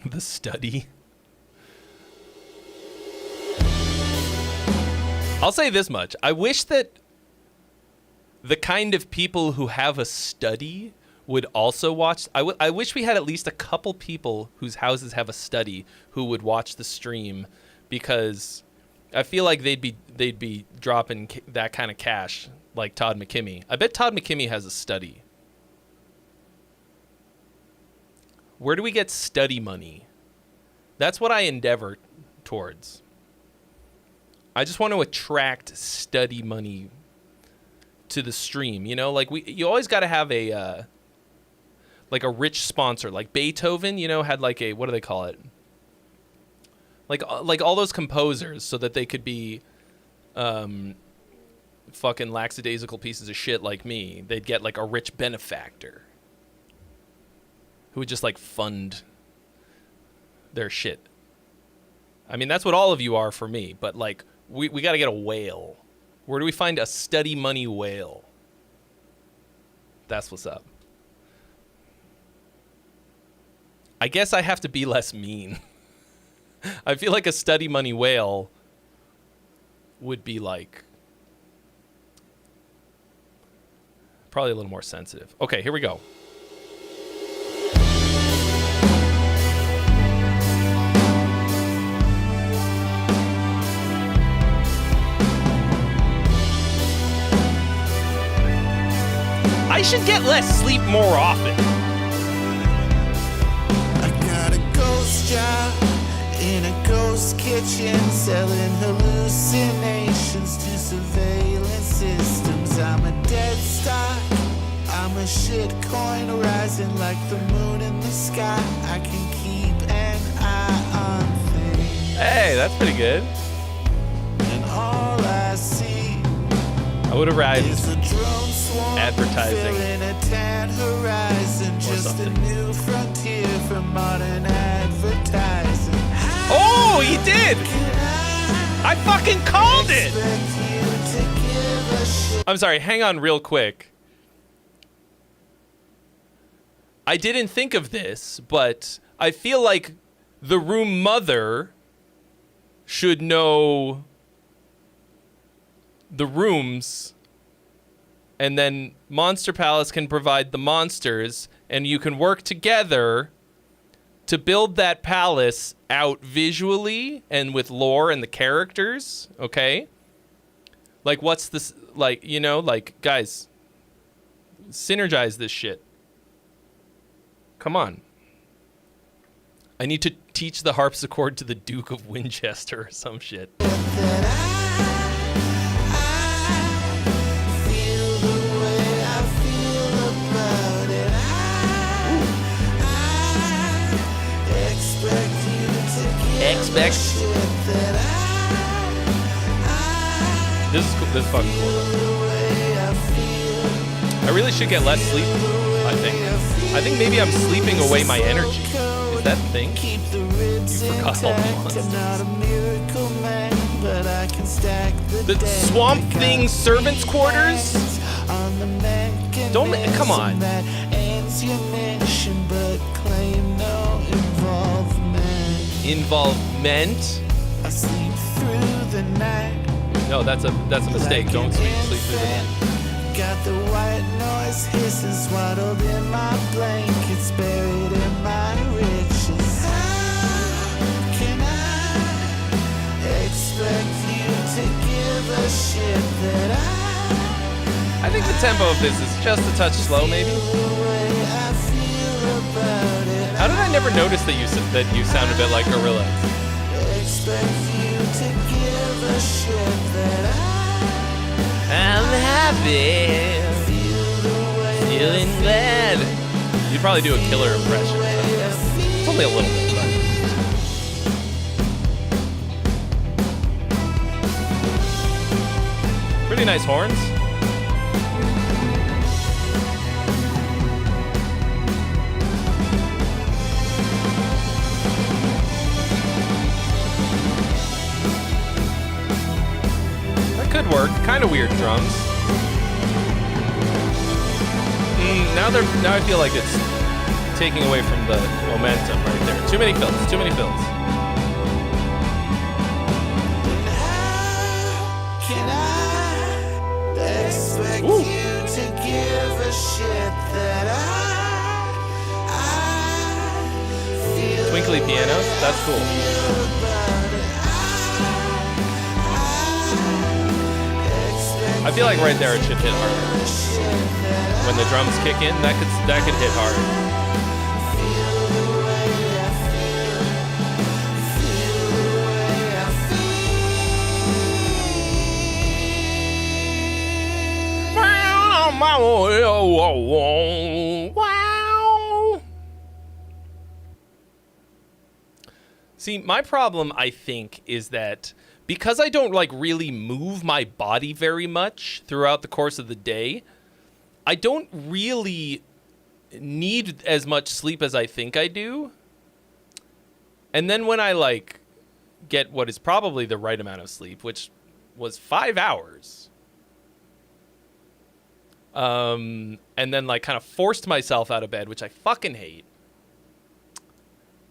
The study. I'll say this much. I wish that the kind of people who have a study would also watch. I wish we had at least a couple people whose houses have a study who would watch the stream, because I feel like they'd be dropping that kind of cash like Todd McKimmey. I bet Todd McKimmey has a study. Where do we get study money? That's what I endeavor towards. I just want to attract study money to the stream. You know, like you always got to have a rich sponsor. Like Beethoven, you know, had like a, what do they call it? Like all those composers, so that they could be fucking lackadaisical pieces of shit like me. They'd get like a rich benefactor who would just like fund their shit. I mean, that's what all of you are for me, but like we got to get a whale. Where do we find a study money whale? That's what's up. I guess I have to be less mean. I feel like a study money whale would be like probably a little more sensitive. Okay, here we go. I should get less sleep more often. I got a ghost job in a ghost kitchen, selling hallucinations to surveillance systems. I'm a dead stock, I'm a shit coin rising like the moon in the sky. I can keep an eye on things. Hey, that's pretty good. And all I see I would have read is a drone swarm advertising filling a tan horizon, just something. a new frontier for modern advertising. Oh, he did! I fucking called it! I'm sorry, hang on real quick. I didn't think of this, but I feel like the room mother should know the rooms, and then Monster Palace can provide the monsters, and you can work together to build that palace out visually and with lore and the characters, okay? Like, what's this, like, you know, like, guys, synergize this shit. Come on. I need to teach the harpsichord to the Duke of Winchester or some shit. Expect. This is cool. This is fucking cool. I really should get less sleep, I think maybe I'm sleeping away my energy. Is that the thing? You forgot all the monsters. The Swamp Thing servants' quarters? Don't, come on. What's your mission but claim no involvement? Involvement? I sleep through the night. No, that's a mistake. Like Don't an sleep through the night. infant. Got the white noise hissing swaddled in my blankets, buried in my riches. How can I expect you to give a shit that I think the tempo of this is just a touch slow, maybe. the way I feel about it? How did I never notice that you sound a bit like Gorillaz? Expect you to give a shit that I'm happy, feeling glad. You'd probably do a killer impression. It's only a little bit, but pretty nice horns. Could work. Kind of weird drums. Now I feel like it's taking away from the momentum right there. Too many fills. Too many fills. can I expect Ooh. you to give a shit that I feel Twinkly pianos. That's cool. I feel like right there it should hit harder. When the drums kick in, that could hit hard. See, my problem, I think, is that because I don't like really move my body very much throughout the course of the day, I don't really need as much sleep as I think I do. And then when I like get what is probably the right amount of sleep, which was 5 hours, and then like kind of forced myself out of bed, which I fucking hate,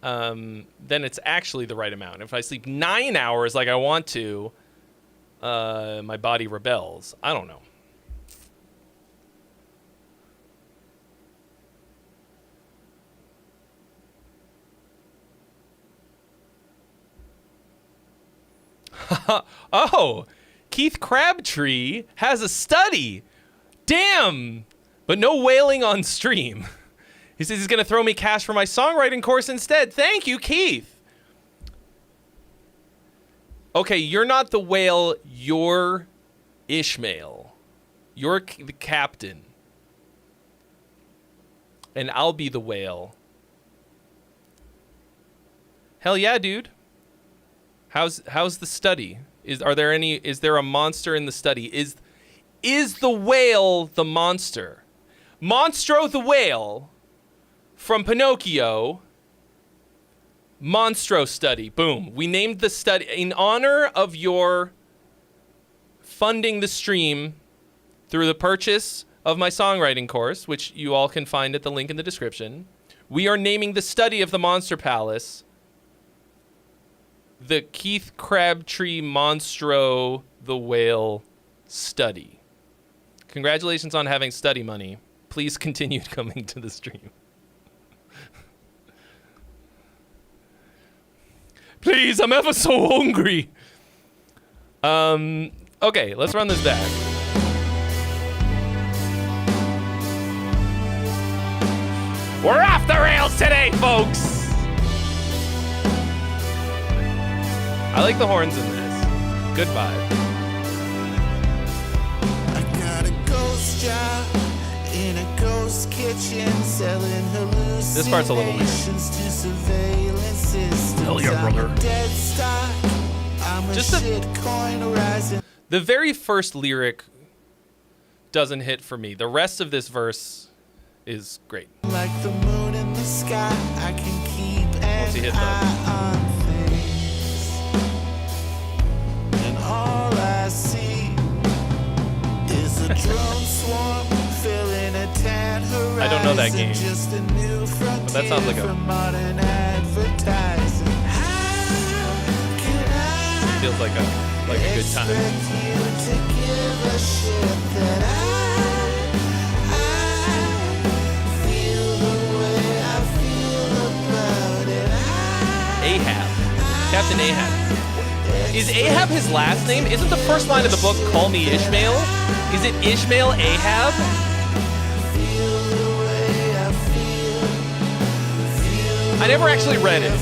then it's actually the right amount. If I sleep 9 hours like I want to, my body rebels. I don't know. Oh, Keith Crabtree has a study. Damn. But no wailing on stream. He says he's going to throw me cash for my songwriting course instead. Thank you, Keith. Okay, you're not the whale. You're Ishmael. You're the captain. And I'll be the whale. Hell yeah, dude. How's the study? Is there a monster in the study? Is the whale the monster? Monstro the whale from Pinocchio. Monstro study. Boom. We named the study in honor of your funding the stream through the purchase of my songwriting course, which you all can find at the link in the description. We are naming the study of the Monster Palace the Keith Crabtree Monstro the Whale study. Congratulations on having study money. Please continue coming to the stream. Please, I'm ever so hungry. Okay, let's run this back. We're off the rails today, folks. I like the horns in this. Good vibe. I got a ghost job in a ghost kitchen, selling hallucinations This part's a little weird. to surveillance systems. Hell yeah, I'm brother. a dead stock. I'm a Just a- shit coin rising. The very first lyric doesn't hit for me. The rest of this verse is great. Like the moon in the sky, I can keep What's he an hit, though? eye on things. And all I see is a drone swarm filling a tan horizon. I I don't know that game. But that sounds like a... Feels like a good time. Ahab. Captain Ahab. Is Ahab his last name? Isn't the first line of the book Call Me Ishmael? Is it Ishmael Ahab? I never actually read it.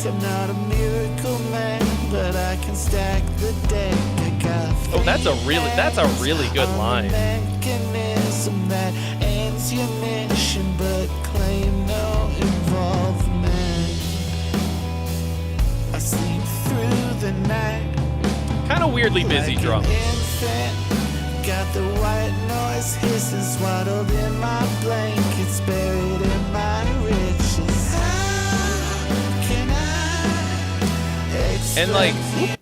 I'm not a miracle man, but I can stack the deck. I got Oh, that's a really good line. mechanism that ends your mission, but claim no involvement. I sleep through the night. Kind of weirdly busy like drums. an infant. Got the white noise hissing swaddled in my blankets, buried in my riches. How can I And like,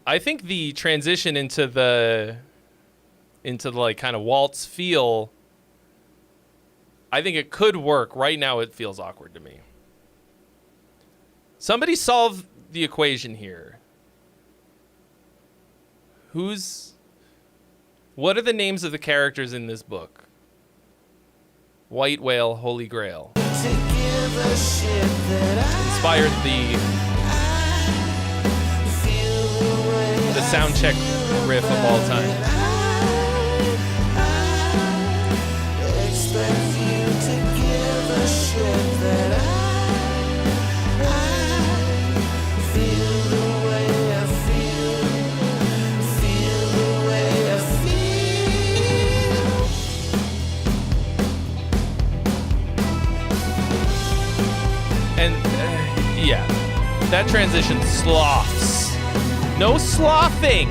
I think the transition into the like kind of waltz feel, I think it could work. Right now it feels awkward to me. Somebody solve the equation here. What are the names of the characters in this book? White Whale, Holy Grail. Inspired the sound check riff of all time. And yeah, that transition sloughs. No sloughing.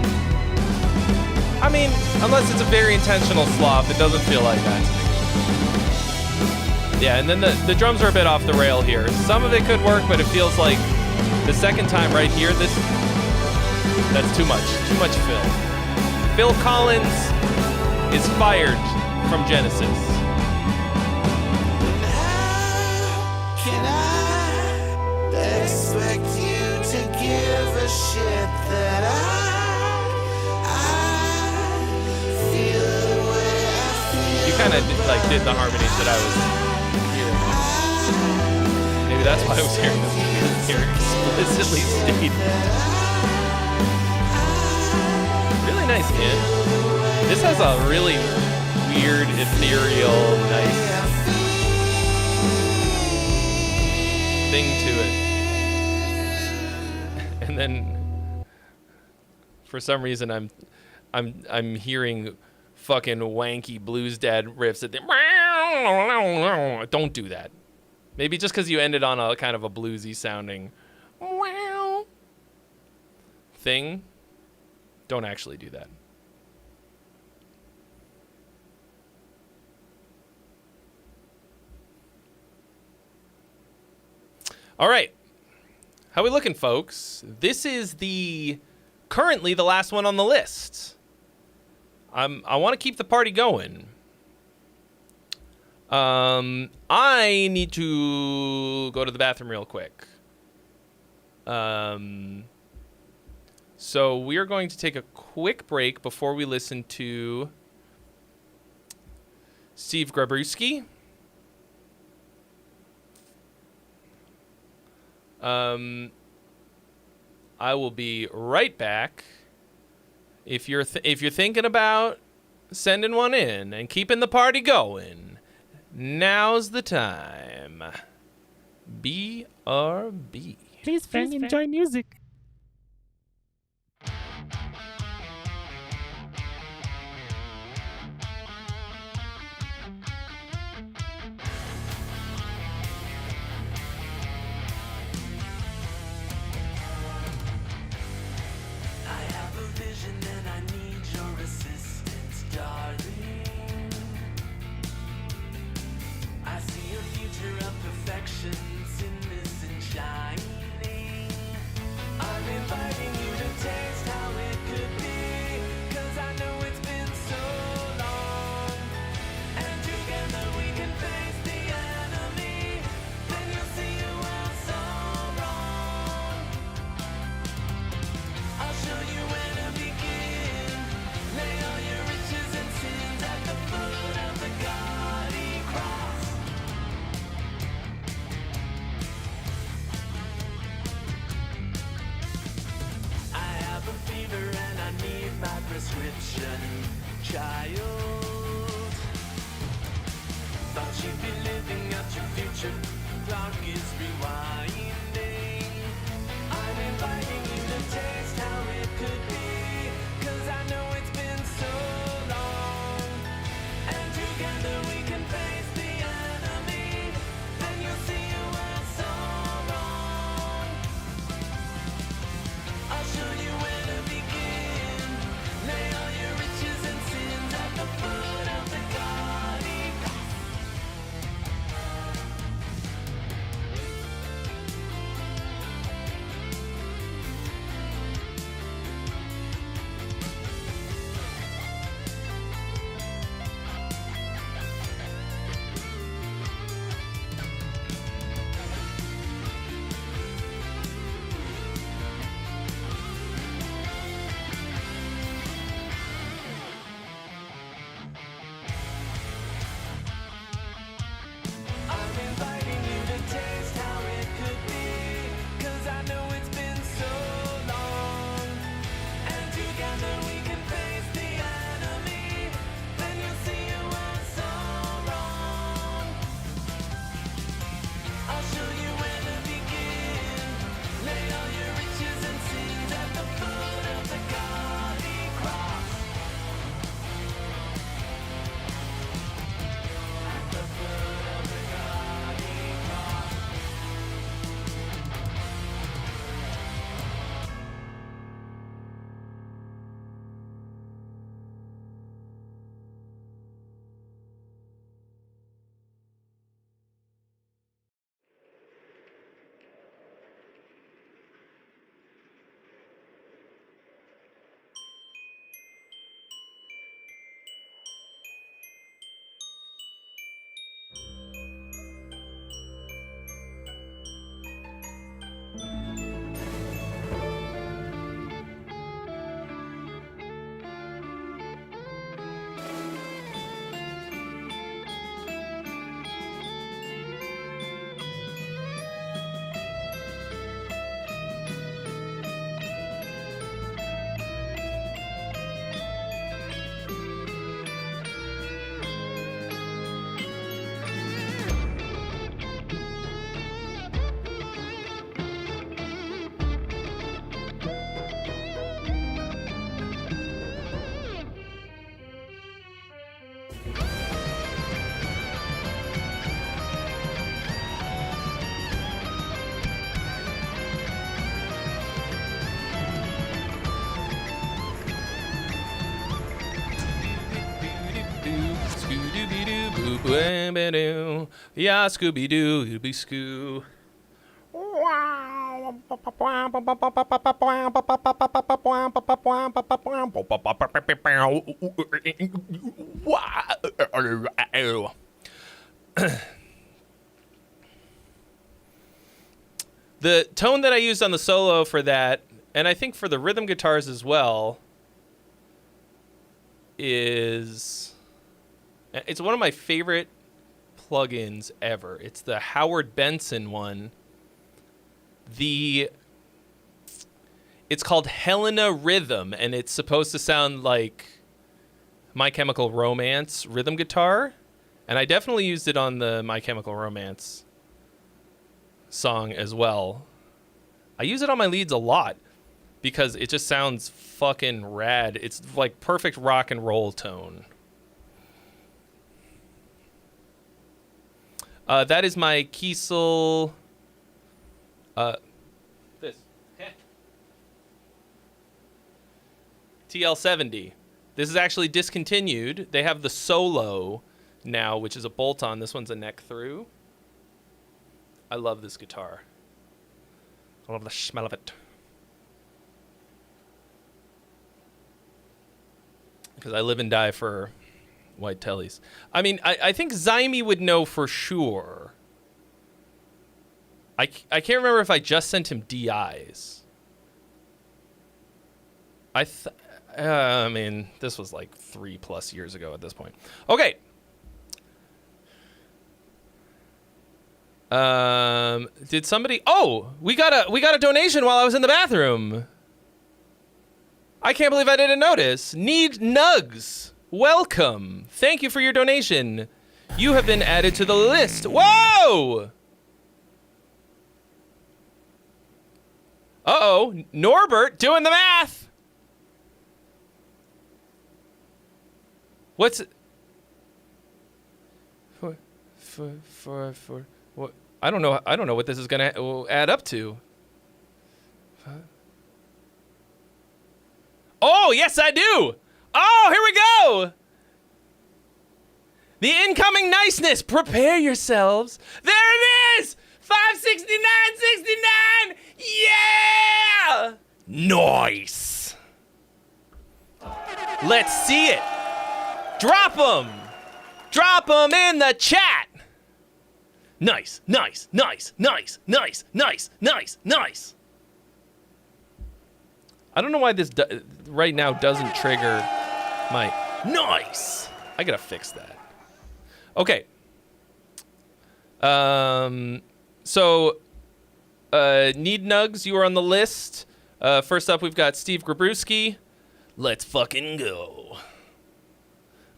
I mean, unless it's a very intentional slough, it doesn't feel like that to me. Yeah, and then the drums are a bit off the rail here. Some of it could work, but it feels like the second time right here, that's too much. Too much Phil. Phil Collins is fired from Genesis. Can I expect you to give a shit that I feel the way I feel? You kind of did the harmonies that I was hearing. Maybe that's why I was hearing them. Here explicitly stated. Really nice, man. This has a really weird, ethereal, nice thing to it. And then for some reason I'm hearing fucking wanky blues dad riffs at the don't do that. Maybe just because you ended on a kind of a bluesy sounding thing, don't actually do that. All right. How we looking, folks? This is currently the last one on the list. I want to keep the party going. I need to go to the bathroom real quick. So we are going to take a quick break before we listen to Steve Grabowski. I will be right back. If you're thinking about sending one in and keeping the party going, now's the time. BRB. Please, friend, enjoy music. Perfections in this and shining. my prescription, child. Thought you'd be living out your future. Clock is rewinding. I'm inviting you to taste how it could be. 'Cause I know it's been so long. And together we can face the enemy. Then you'll see you were so wrong. I'll show you where to begin. Lay all your riches and sins at the foot of the gaudy cross. I'm inviting you to taste how it could be. 'Cause I know it's been so long. And together we can face the enemy. Then you'll see you were so wrong. I'll show you where to begin. Lay all your riches and sins at the foot of the gaudy cross. At the foot of the gaudy cross. Scooby-Doo, yeah, Scooby-Doo, you be Scoo. The tone that I used on the solo for that, and I think for the rhythm guitars as well, it's one of my favorite plugins ever. It's the Howard Benson one. It's called Helena Rhythm, and it's supposed to sound like My Chemical Romance rhythm guitar. And I definitely used it on the My Chemical Romance song as well. I use it on my leads a lot because it just sounds fucking rad. It's like perfect rock and roll tone. That is my Kiesel. This. TL70. This is actually discontinued. They have the Solo now, which is a bolt-on. This one's a neck through. I love this guitar. I love the smell of it. Because I live and die for white tellies. I mean, I think Zyme would know for sure. I can't remember if I just sent him DIs. I mean, this was like 3+ years ago at this point. Okay. Did somebody? Oh, we got a donation while I was in the bathroom. I can't believe I didn't notice. Need Nugs. Welcome. Thank you for your donation. You have been added to the list. Whoa! Uh-oh. Norbert doing the math. What's... For what? I don't know what this is gonna add up to. Oh, yes, I do. Oh, here we go. The incoming niceness. Prepare yourselves. There it is. 569.69. Yeah. Nice. Let's see it. Drop them. Drop them in the chat. Nice, nice, nice, nice, nice, nice, nice, nice. I don't know why this right now doesn't trigger my nice. I gotta fix that. Okay. So, Need Nugs, you are on the list. First up, we've got Steve Grabruski. Let's fucking go.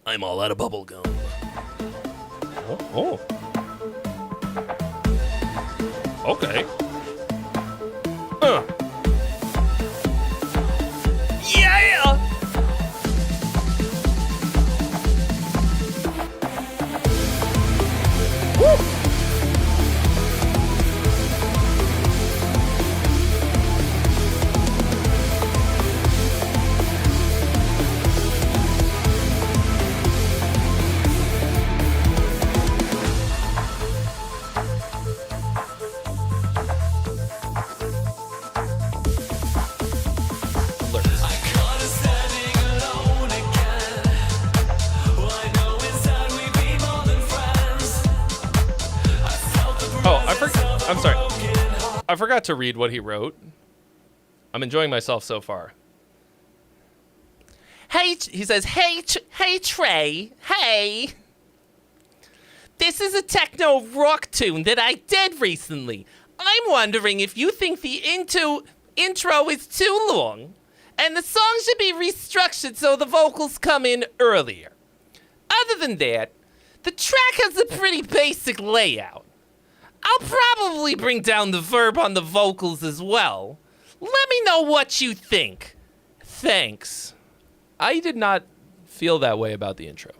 I'm all out of bubble gum. Oh. Okay. Yeah! Woo! I'm sorry. I forgot to read what he wrote. I'm enjoying myself so far. Hey, he says, hey Trey, hey. This is a techno rock tune that I did recently. I'm wondering if you think the intro is too long and the song should be restructured so the vocals come in earlier. Other than that, the track has a pretty basic layout. I'll probably bring down the verb on the vocals as well. Let me know what you think. Thanks. I did not feel that way about the intro.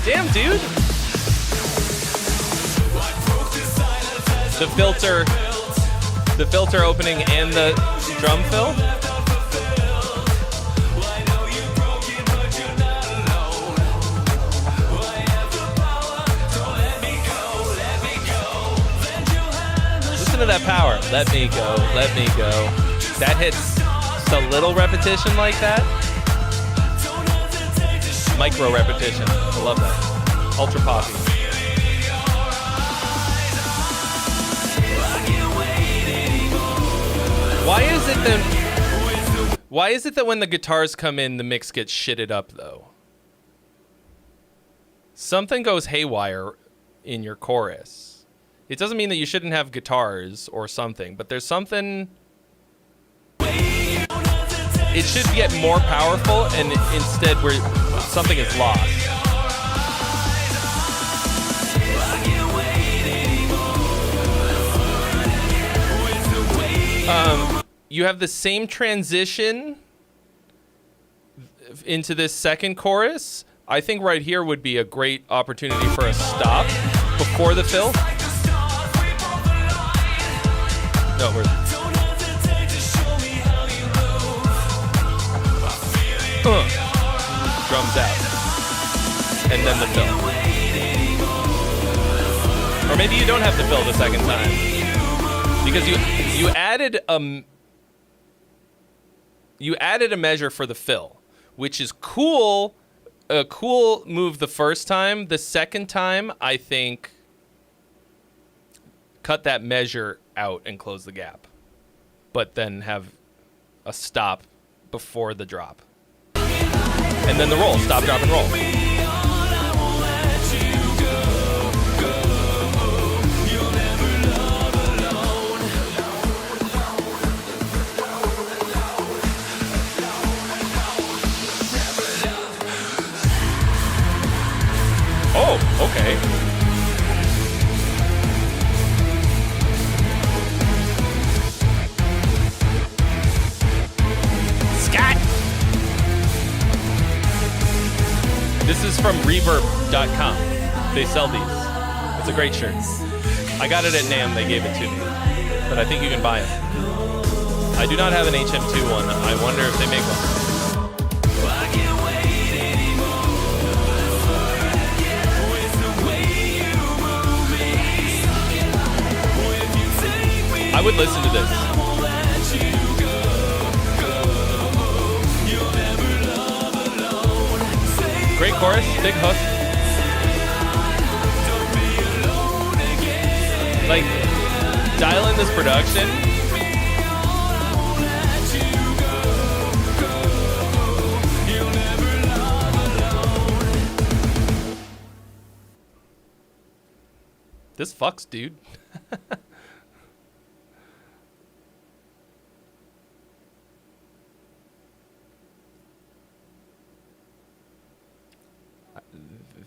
Damn, dude. The filter opening and the drum fill. Listen to that power. Let me go, let me go. That hits just a little repetition like that. Micro repetition. I love that. Ultra poppy. Why is it that when the guitars come in, the mix gets shitted up though? Something goes haywire in your chorus. It doesn't mean that you shouldn't have guitars or something, but there's something. It should get more powerful, and instead something is lost. You have the same transition into this second chorus. I think right here would be a great opportunity for a stop before the fill. No, we're... Drums out. and then the fill. Or maybe you don't have to fill the second time. Because you added a measure for the fill, which is cool. A cool move the first time. The second time, I think, cut that measure out and close the gap, but then have a stop before the drop, and then the roll, stop, drop, and roll. Oh, okay. Scott! This is from Reverb.com. They sell these. It's a great shirt. I got it at NAMM. They gave it to me. But I think you can buy them. I do not have an HM2 one. I wonder if they make one. I would listen to this. Great chorus, big hook. Like, dial in this production. This fucks, dude.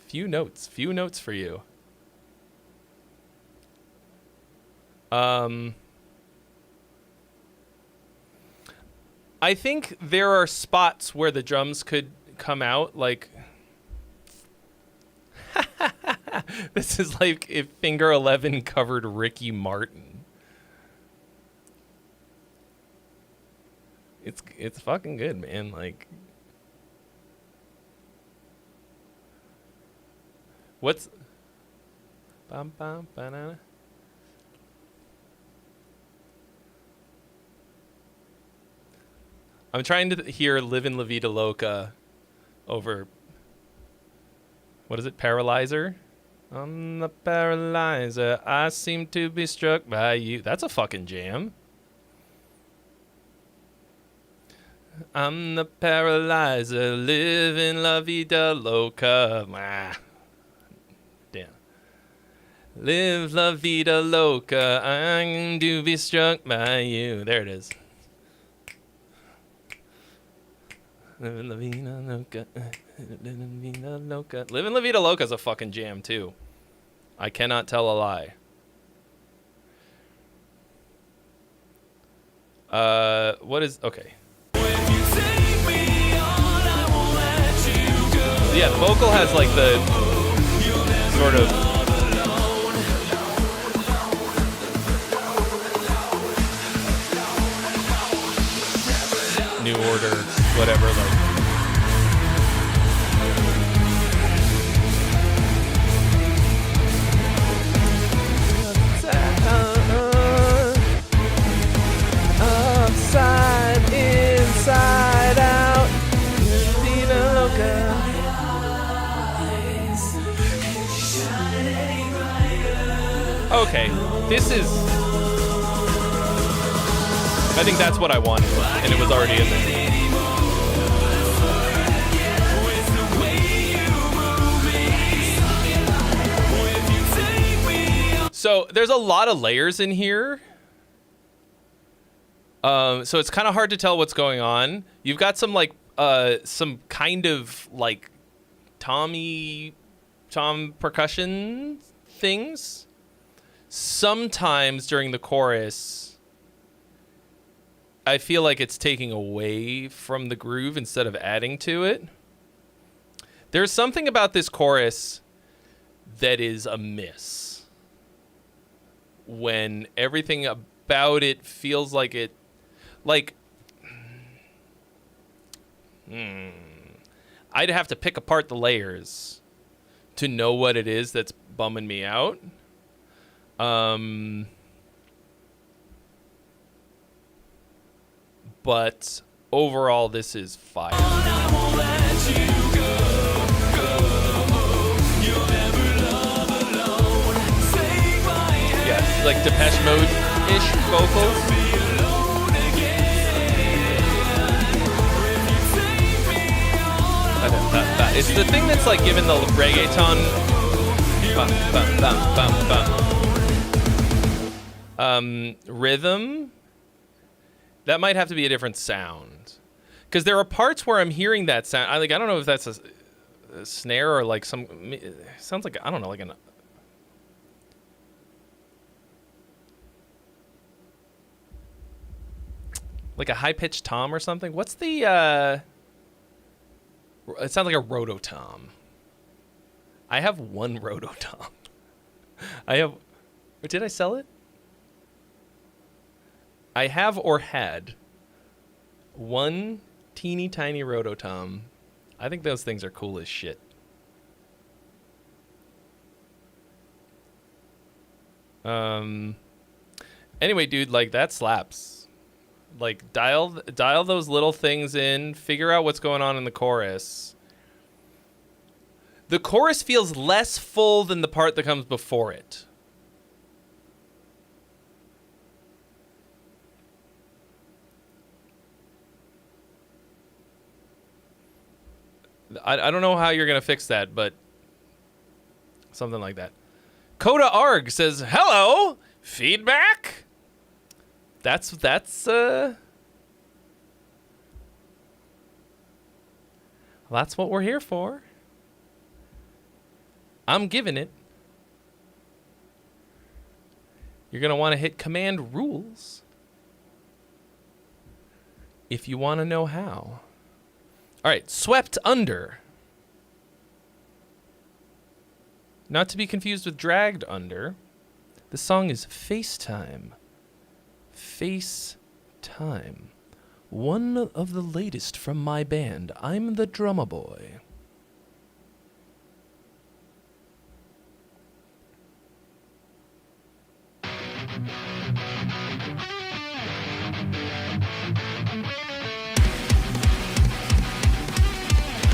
Few notes for you. I think there are spots where the drums could come out, like this is like if Finger 11 covered Ricky Martin. It's fucking good, man. Like, what's bum, bum, banana? I'm trying to hear Livin' La Vida Loca over, what is it, Paralyzer? I'm the paralyzer, I seem to be struck by you. That's a fucking jam. I'm the paralyzer, living La Vida Loca. Ah. Damn. Live La Vida Loca, I'm to be struck by you. There it is. Living La Vida Loca, living La Vida Loca. Living La Vida Loca is a fucking jam too. I cannot tell a lie. What is, okay. Yeah, the vocal has like the sort of New Order, whatever, like. Upside, inside out, Vida Loca. Okay, this is, I think that's what I wanted, and it was already in there. So there's a lot of layers in here. So it's kind of hard to tell what's going on. You've got some like some kind of like tom percussion things. Sometimes during the chorus, I feel like it's taking away from the groove instead of adding to it. There's something about this chorus that is amiss. When everything about it feels like it, like, I'd have to pick apart the layers to know what it is that's bumming me out. But overall, this is fire. Yeah, like Depeche Mode-ish vocals. It's the thing that's like giving the reggaeton rhythm. That might have to be a different sound, because there are parts where I'm hearing that sound. I don't know if that's a snare or like some. It sounds like, I don't know, like a high pitched tom or something. What's the? It sounds like a rototom. I have one rototom. Did I sell it? I have or had one teeny tiny rototom. I think those things are cool as shit. Anyway, dude, like, that slaps. Like, dial those little things in, figure out what's going on in the chorus. The chorus feels less full than the part that comes before it. I don't know how you're going to fix that, but something like that. Coda Arg says, hello, feedback? That's what we're here for. I'm giving it. You're going to want to hit command rules if you want to know how. All right, Swept Under. Not to be confused with Dragged Under. The song is FaceTime. FaceTime. One of the latest from my band. I'm the drummer boy.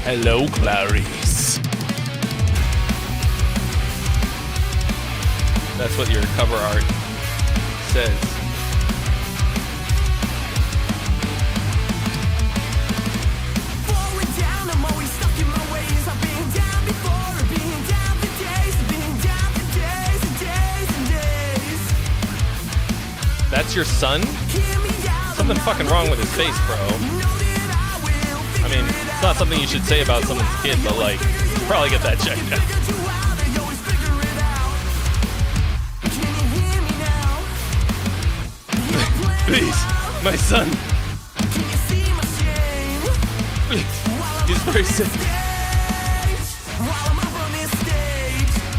Hello, Clarice. That's what your cover art says. Forward down, I'm always stuck in my ways. I've been down before, I've been down for days, I've been down for days and days and days. That's your son? Something fucking wrong with his face, bro. I mean, it's not something you should say about someone's kid, but like, you probably get that checked out. Please, my son. Please. He's very sick.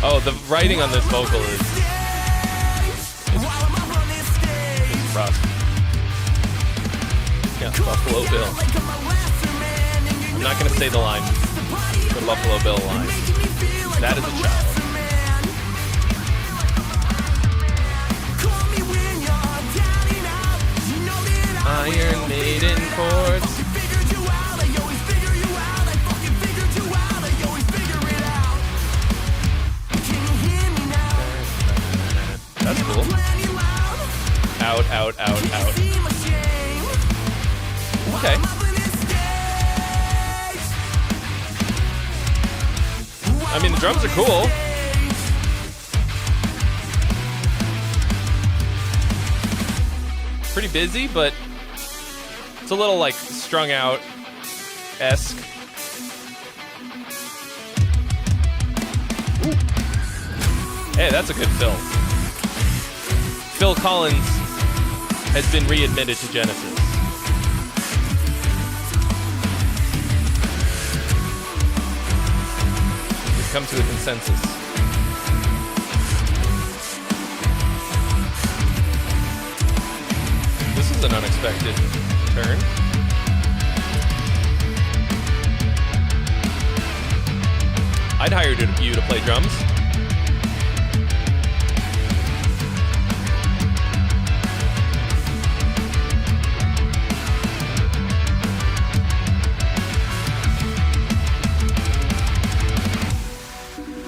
Oh, the writing on this vocal is rough. Yeah, Buffalo Bill. I'm not going to say the line, the Buffalo Bill line. That is a child. Iron Maiden chords. That's cool. Out, out, out, out. Okay. I mean, the drums are cool. Pretty busy, but it's a little like strung out-esque. Ooh. Hey, that's a good fill. Phil Collins has been readmitted to Genesis. We've come to a consensus. This is an unexpected turn. I I'd hire you to play drums.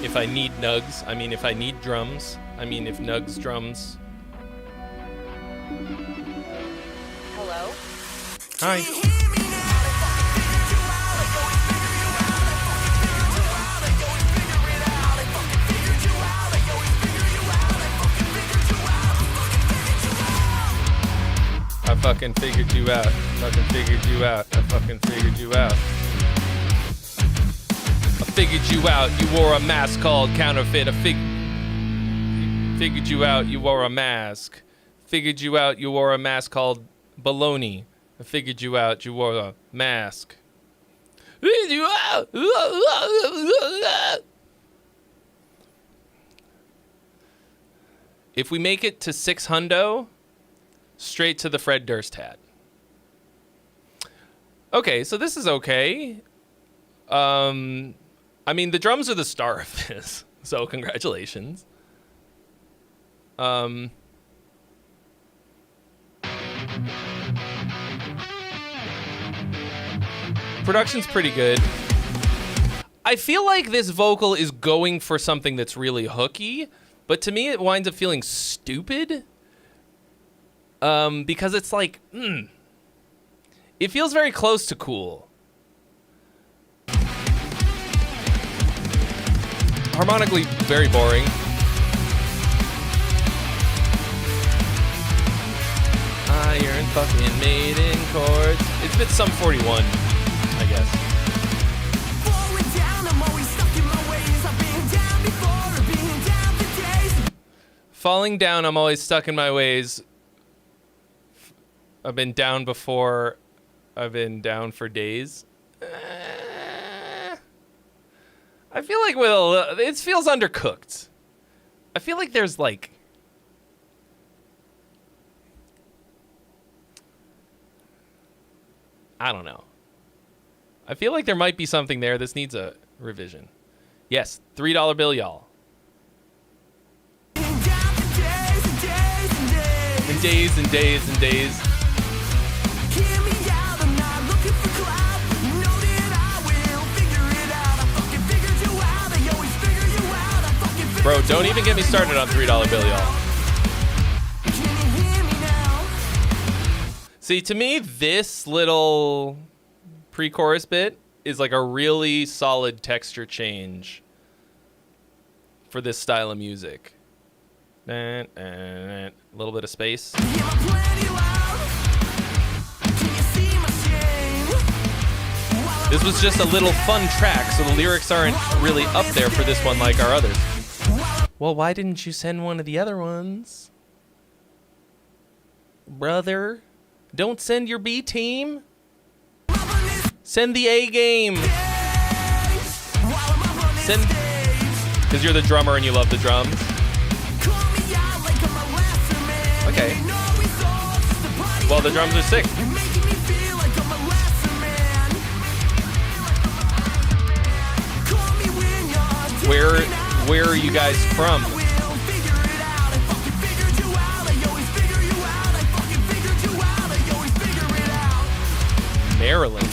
If I need nugs, I mean if I need drums, I mean if nugs drums. Hello? Hi. I fucking figured you out. Fucking figured you out. I fucking figured you out. I figured you out. You wore a mask called counterfeit. Figured you out. You wore a mask. Figured you out. You wore a mask called baloney. I figured you out. You wore a mask. Figured you out. If we make it to 600, straight to the Fred Durst hat. Okay, so this is okay. I mean, the drums are the star of this, so congratulations. Production's pretty good. I feel like this vocal is going for something that's really hooky, but to me it winds up feeling stupid. Because it's like, it feels very close to cool. Harmonically, very boring. Iron fucking maiden chords. It's been some 41, I guess. Falling down, I'm always stuck in my ways. I've been down before. I've been down for days. I feel like it feels undercooked. I feel like there's like, I don't know. I feel like there might be something there. This needs a revision. Yes, $3 bill, y'all. And days and days and days. Bro, don't even get me started on $3 bill, y'all. See, to me, this little pre-chorus bit is like a really solid texture change for this style of music. A little bit of space. This was just a little fun track, so the lyrics aren't really up there for this one like our others. Well, why didn't you send one of the other ones? Brother, don't send your B team. Send the A game. Send, because you're the drummer and you love the drums. Okay. Well, the drums are sick. Where are you guys from? Maryland.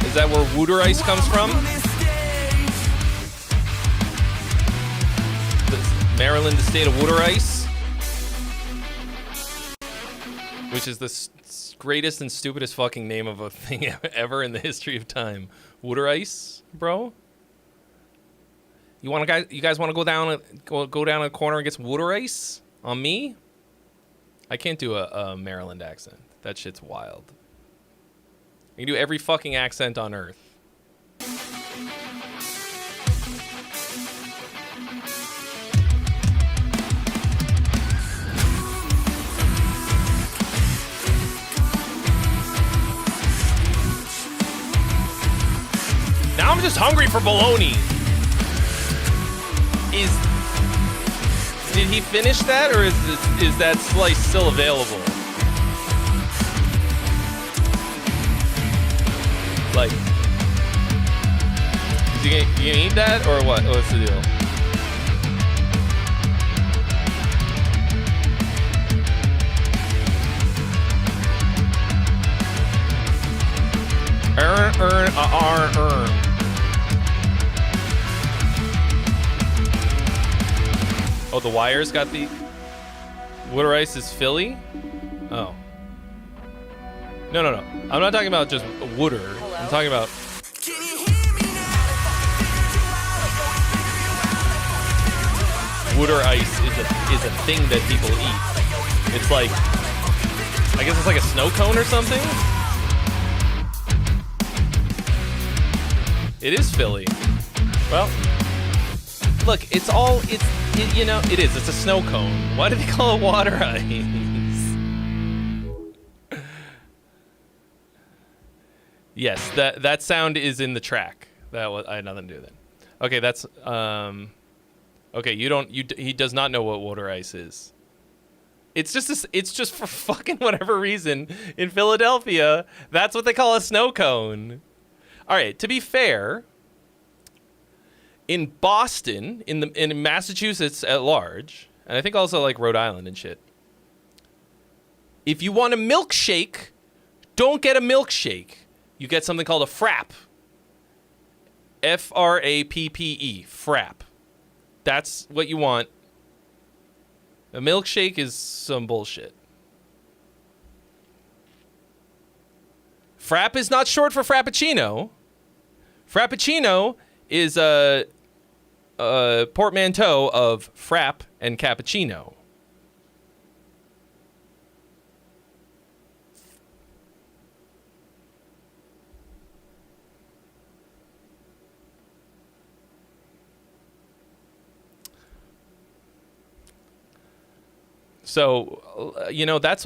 Is that where Wooter Ice comes from? Maryland, the state of Wooter Ice, which is the greatest and stupidest fucking name of a thing ever in the history of time. Wooter Ice, bro. You guys want to go down a corner and get some Wooter Ice on me? I can't do a Maryland accent. That shit's wild. I can do every fucking accent on earth. Now I'm just hungry for bologna. Did he finish that, or is that slice still available? Like, you gonna eat that, or what? What's the deal? Earn. Oh, the wires got the... Water ice is Philly? Oh. No. I'm not talking about just water. Hello? I'm talking about... Water ice is a thing that people eat. It's like... I guess it's like a snow cone or something? It is Philly. Well... Look, it is. It's a snow cone. Why do they call it water ice? Yes, that sound is in the track. I had nothing to do with it. Okay, that's okay, he does not know what water ice is. It's just for fucking whatever reason in Philadelphia, that's what they call a snow cone. All right, to be fair, in Boston, in Massachusetts at large, and I think also like Rhode Island and shit, if you want a milkshake, don't get a milkshake. You get something called a frap. F-R-A-P-P-E. Frap. That's what you want. A milkshake is some bullshit. Frap is not short for frappuccino. Frappuccino is a portmanteau of frap and cappuccino. So,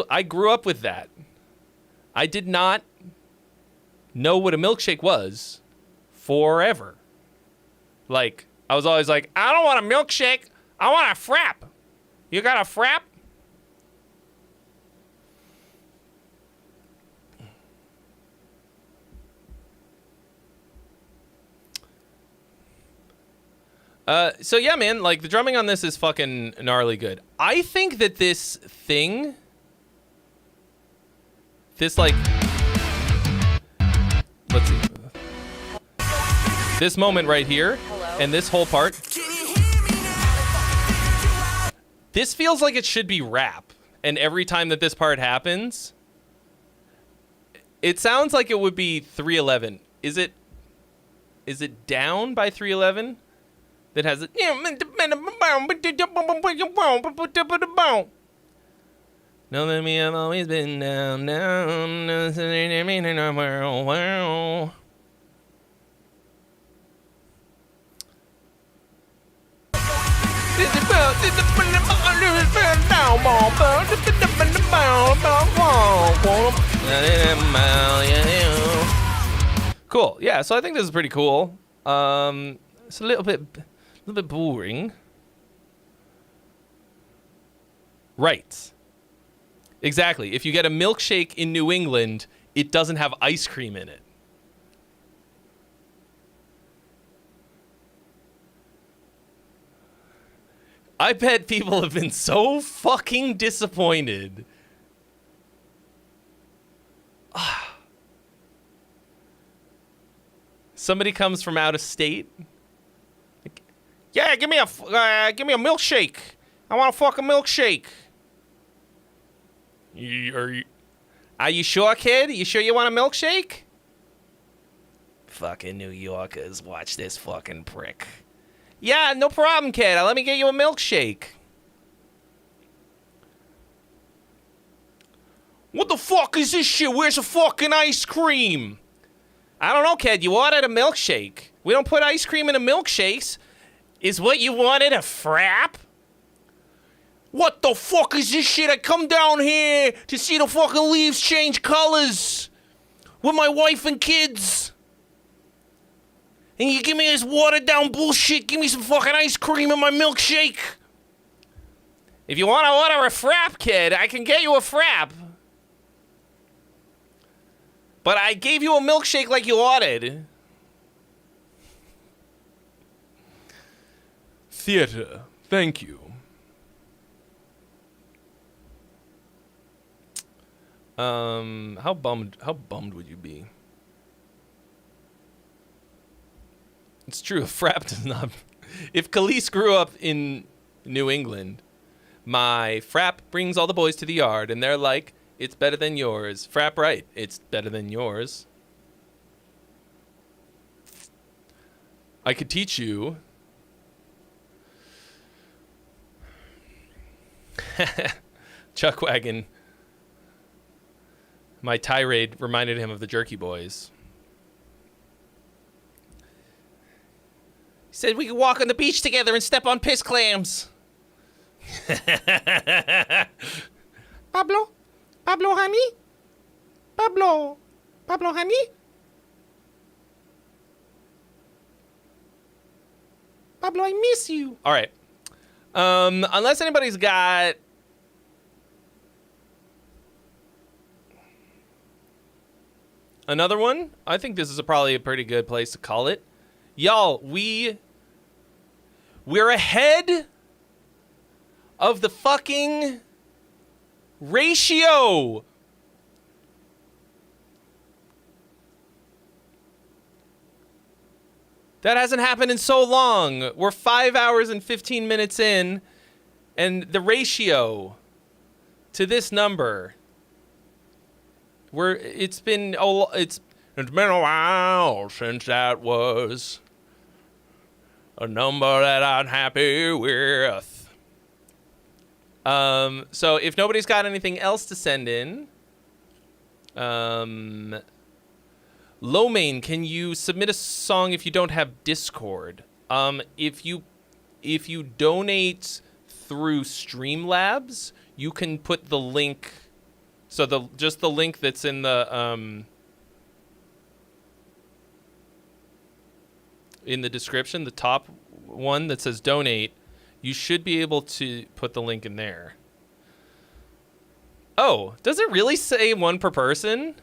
I grew up with that. I did not know what a milkshake was forever. Like, I was always like, I don't want a milkshake. I want a frap. You got a frap? So yeah, man, like the drumming on this is fucking gnarly good. I think that this like, let's see. This moment right here, and this whole part, this feels like it should be rap. And every time that this part happens, it sounds like it would be 311. Is it down by 311? That has it. Know that me, I've always been down. Cool. Yeah, so I think this is pretty cool. It's a little bit boring. Right. Exactly. If you get a milkshake in New England, it doesn't have ice cream in it. I bet people have been so fucking disappointed. Somebody comes from out of state. Yeah, give me a milkshake. I want a fucking milkshake. Are you sure, kid? You sure you want a milkshake? Fucking New Yorkers, watch this fucking prick. Yeah, no problem, kid. Let me get you a milkshake. What the fuck is this shit? Where's the fucking ice cream? I don't know, kid. You ordered a milkshake. We don't put ice cream in the milkshakes. Is what you wanted a frap? What the fuck is this shit? I come down here to see the fucking leaves change colors with my wife and kids. And you give me this watered down bullshit. Give me some fucking ice cream in my milkshake. If you want to order a frap, kid, I can get you a frap. But I gave you a milkshake like you ordered. Theater, thank you. How bummed would you be? It's true, frap does not. If Khalees grew up in New England, my frap brings all the boys to the yard, and they're like, it's better than yours. Frap right, it's better than yours. I could teach you. Chuckwagon. My tirade reminded him of the Jerky Boys. He said we could walk on the beach together and step on piss clams. Pablo? Pablo, honey? Pablo? Pablo, honey? Pablo, I miss you. All right. Unless anybody's got... another one? I think this is probably a pretty good place to call it. Y'all, we're ahead of the fucking ratio. That hasn't happened in so long. We're 5 hours and 15 minutes in, and the ratio to this number, it's been a while since that was a number that I'm happy with. So if nobody's got anything else to send in, Lomain, can you submit a song if you don't have Discord? If you donate through Streamlabs, you can put the link. So just the link that's in the description, the top one that says donate, you should be able to put the link in there. Oh, does it really say one per person?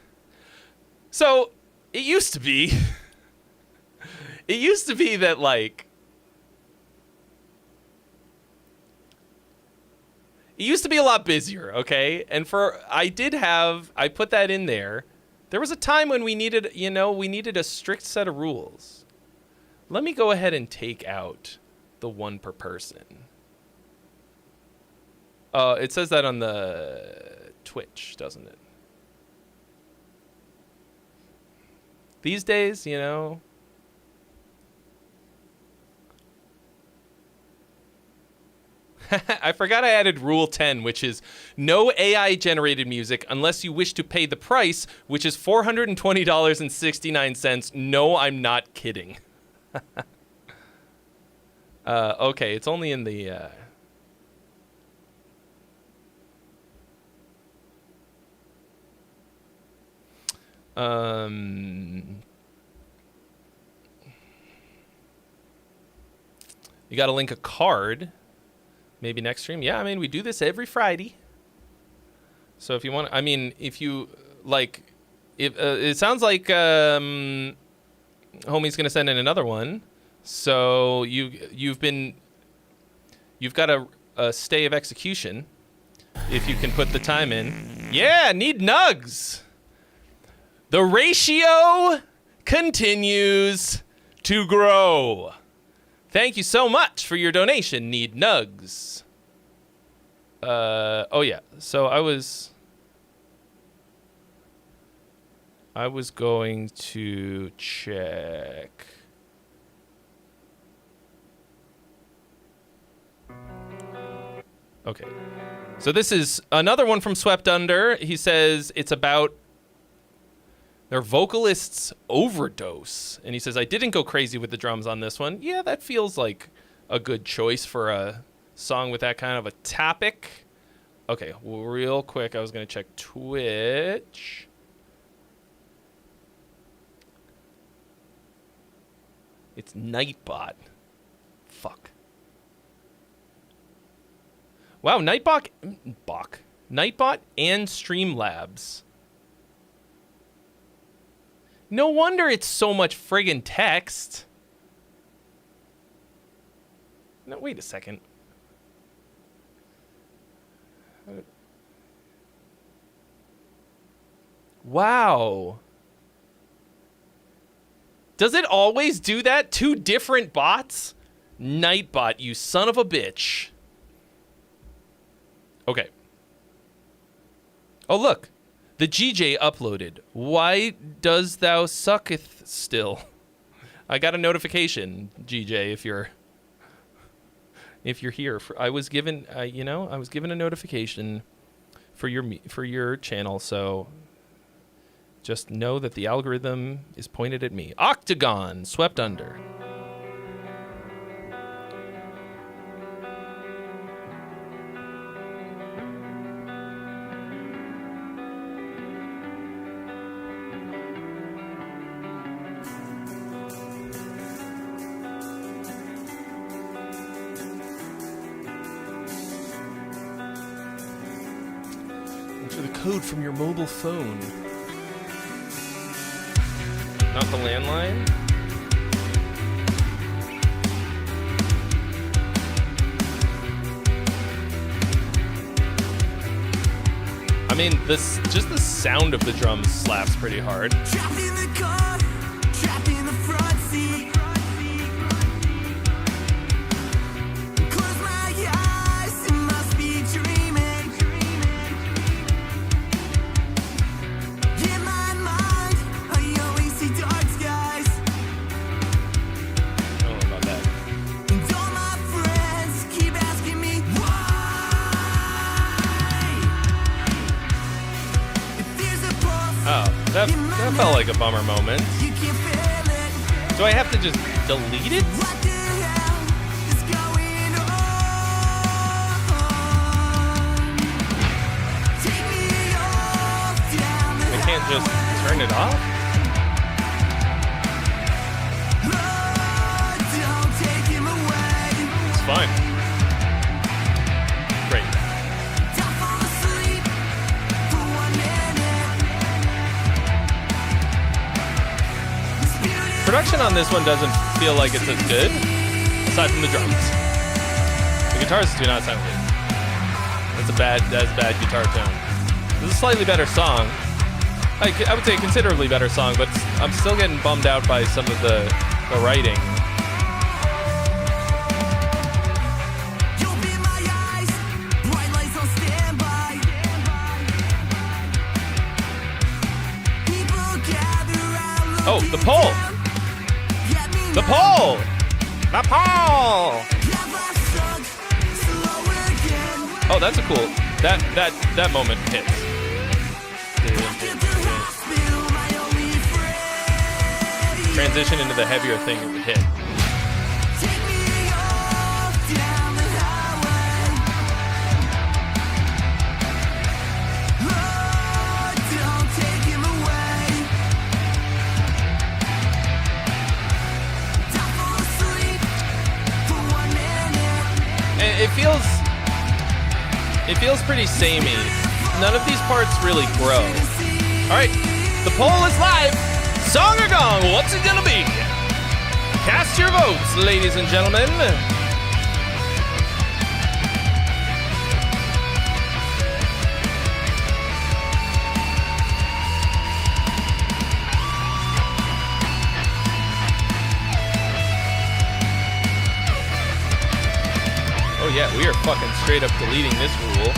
So it used to be. It used to be that like. It used to be a lot busier, okay? And I put that in there. There was a time when we needed a strict set of rules. Let me go ahead and take out the one per person. It says that on the Twitch, doesn't it? These days, I forgot I added Rule 10, which is no AI-generated music unless you wish to pay the price, which is $420.69. No, I'm not kidding. Okay, it's only in the... You gotta link a card. Maybe next stream. Yeah, I mean, we do this every Friday. So if you want, if you like, it sounds like homie's gonna send in another one. So you've got a stay of execution if you can put the time in. Yeah, need nugs. The ratio continues to grow. Thank you so much for your donation, Need Nugs. Oh yeah, so I was going to check. Okay. So this is another one from Swept Under. He says it's about their vocalist's overdose. And he says, I didn't go crazy with the drums on this one. Yeah, that feels like a good choice for a song with that kind of a topic. Okay, well, real quick, I was going to check Twitch. It's Nightbot. Fuck. Wow, Nightbot and Streamlabs. No wonder it's so much friggin' text. No, wait a second. Wow. Does it always do that? 2 different bots? Nightbot, you son of a bitch. Okay. Oh, look. The GJ uploaded. Why does thou sucketh still? I got a notification, GJ, if you're here. I was given, I was given a notification for your channel, so just know that the algorithm is pointed at me. Octagon, Swept Under. Enter the code from your mobile phone. Not the landline? I mean, just the sound of the drums slaps pretty hard. Trapped in the car, trapped in the front seat. Close my eyes, it must be dreaming. In my mind, I always see dark skies. I don't know about that. And all my friends keep asking me why. If there's a pulse, Oh, that felt like a bummer moment. you can feel it. Do I have to just delete it? What the hell is going on? Take me off down the I can't just turn it off? Lord, don't take him away. It's fine. Great. Don't fall asleep for 1 minute. This beauty Production on this one doesn't feel like it's as good, aside from the drums. The guitars do not sound good. That's a bad guitar tone. This is a slightly better song. I would say a considerably better song, but I'm still getting bummed out by some of the writing. You'll be my eyes, bright lights on standby. People gather around. Oh, the pole! The pole! The pole! Oh, that's a cool. That moment hits. Transition into the heavier thing of the hit. And it feels pretty samey. None of these parts really grow. All right, the poll is live. Song or gong, what's it gonna be? Cast your votes, ladies and gentlemen. Oh yeah, we are fucking straight up deleting this rule.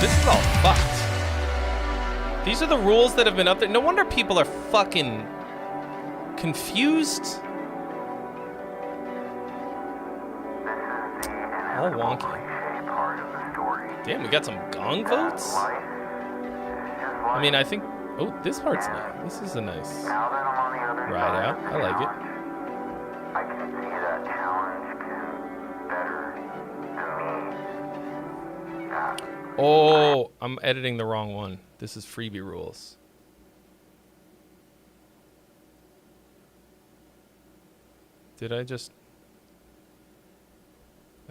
This is all fucked. These are the rules that have been up there. No wonder people are fucking confused. All wonky. Damn, we got some gong votes? I mean, I think... Oh, this part's nice. This is a nice ride out. I like it. I can see that challenge can better to me. Oh, I'm editing the wrong one. This is Freebie Rules. Did I just...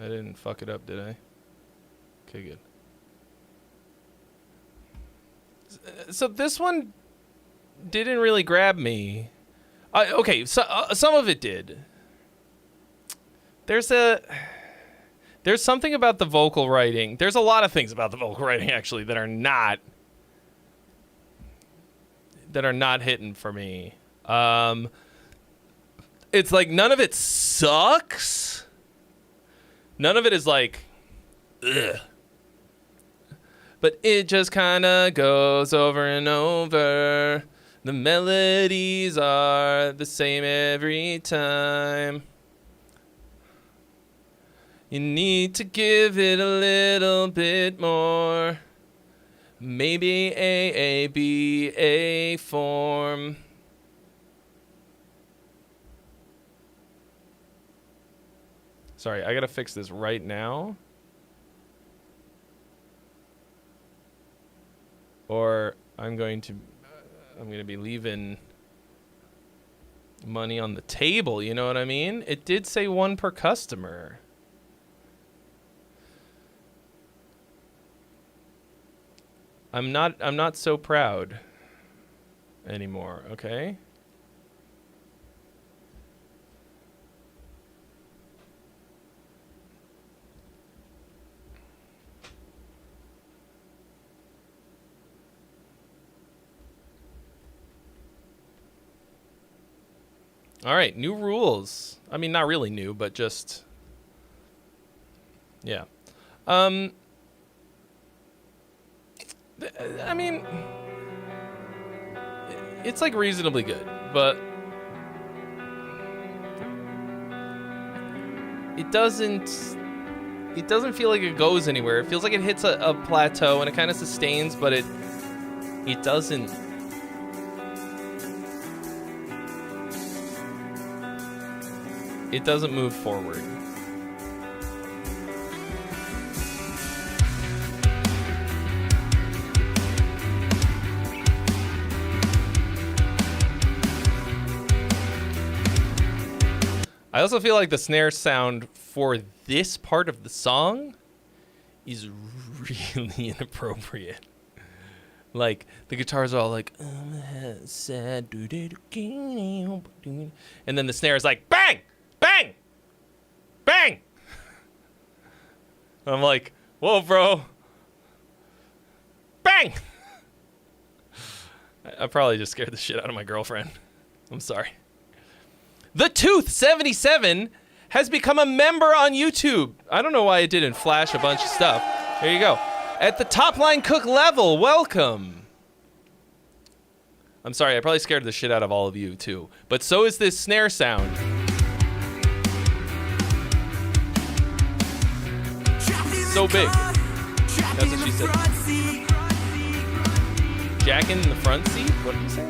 I didn't fuck it up, did I? Okay, good. So this one didn't really grab me. Okay, so some of it did. There's something about the vocal writing. There's a lot of things about the vocal writing actually that are not hitting for me. It's like none of it sucks. None of it is like, ugh. But it just kind of goes over and over. The melodies are the same every time. You need to give it a little bit more. Maybe A form. Sorry, I gotta fix this right now. Or I'm gonna be leaving money on the table, you know what I mean? It did say 1 per customer. I'm not so proud anymore, okay? All right, new rules. I mean, not really new, but just... Yeah. I mean... It's, like, reasonably good, but... It doesn't feel like it goes anywhere. It feels like it hits a plateau, and it kind of sustains, but it doesn't... It doesn't move forward. I also feel like the snare sound for this part of the song is really inappropriate. Like, the guitars are all like, sad, and then the snare is like, bang! Bang! Bang! I'm like, whoa, bro. Bang! I probably just scared the shit out of my girlfriend. I'm sorry. The Tooth 77 has become a member on YouTube. I don't know why it didn't flash a bunch of stuff. There you go. At the Top Line Cook level, welcome. I'm sorry, I probably scared the shit out of all of you too. But so is this snare sound. So big. That's what she said. Jack in the front seat? What did you say?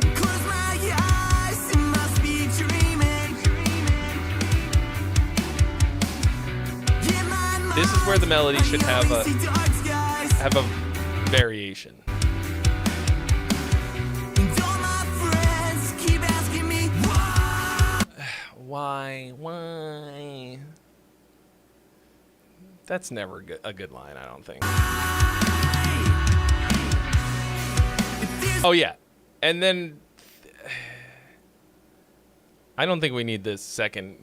This is where the melody should have a variation. Why? That's never a good line, I don't think. Oh yeah, and then I don't think we need this second.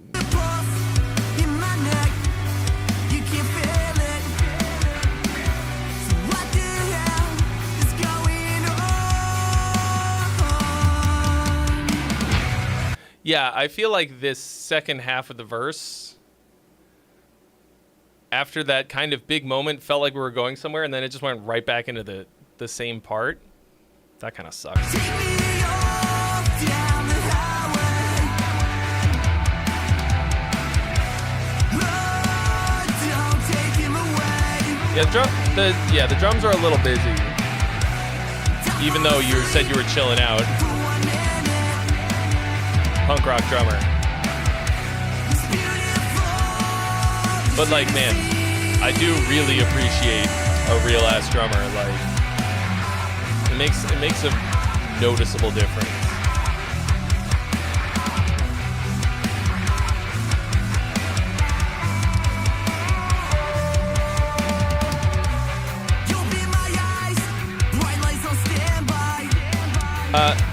Yeah, I feel like this second half of the verse, after that kind of big moment, felt like we were going somewhere, and then it just went right back into the same part. That kind of sucks. Yeah, the drums are a little busy. Even though you said you were chilling out. Punk rock drummer. But like, man, I do really appreciate a real ass drummer. Like, it makes a noticeable difference.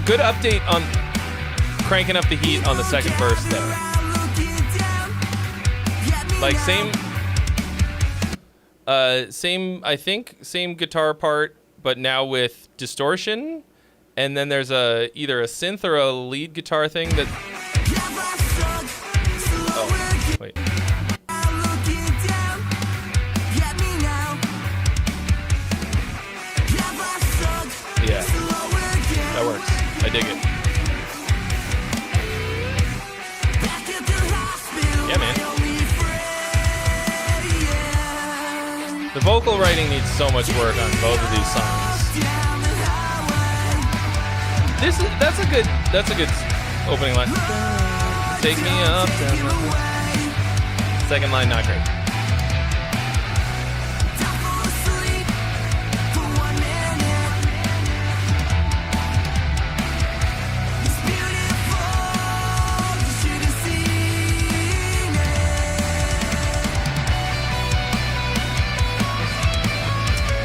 Good update on cranking up the heat on the second verse, though. Like, same guitar part, but now with distortion. And then there's either a synth or a lead guitar thing that... Oh, wait. Yeah, that works. I dig it. Yeah, man. The vocal writing needs so much work on both of these songs. That's a good opening line. Take me up. Second line, not great.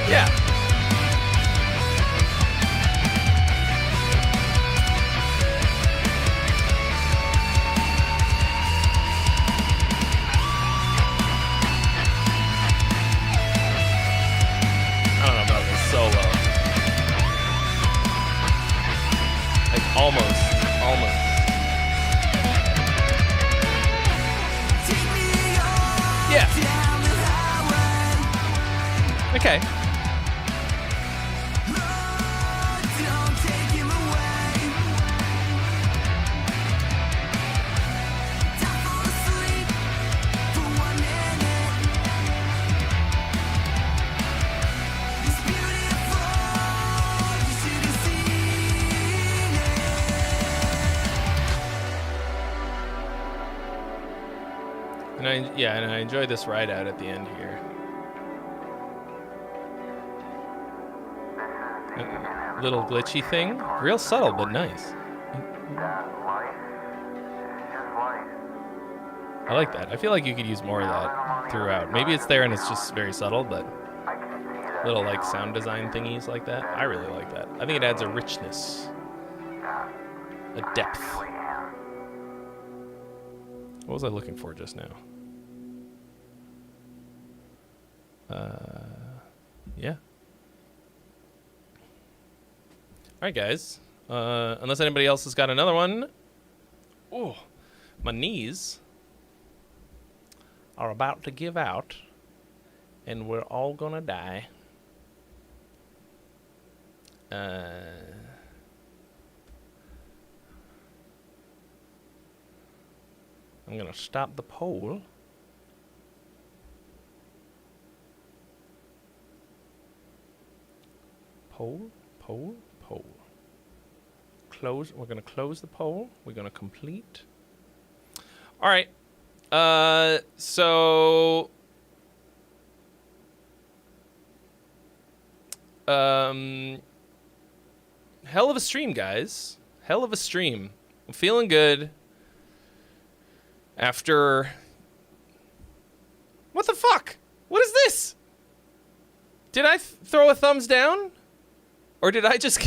Yeah. I don't know about this solo. Like almost. Yeah. Okay. And I enjoy this ride out at the end here. A little glitchy thing. Real subtle, but nice. I like that. I feel like you could use more of that throughout. Maybe it's there and it's just very subtle, but little like sound design thingies like that. I really like that. I think it adds a richness, a depth. What was I looking for just now? Yeah. Alright, guys. Unless anybody else has got another one. Oh, my knees are about to give out, and we're all gonna die. I'm gonna stop the poll. Poll. Close. We're gonna close the poll. We're gonna complete. All right. So. Hell of a stream, guys. Hell of a stream. I'm feeling good. After. What the fuck? What is this? Did I throw a thumbs down? Or did I just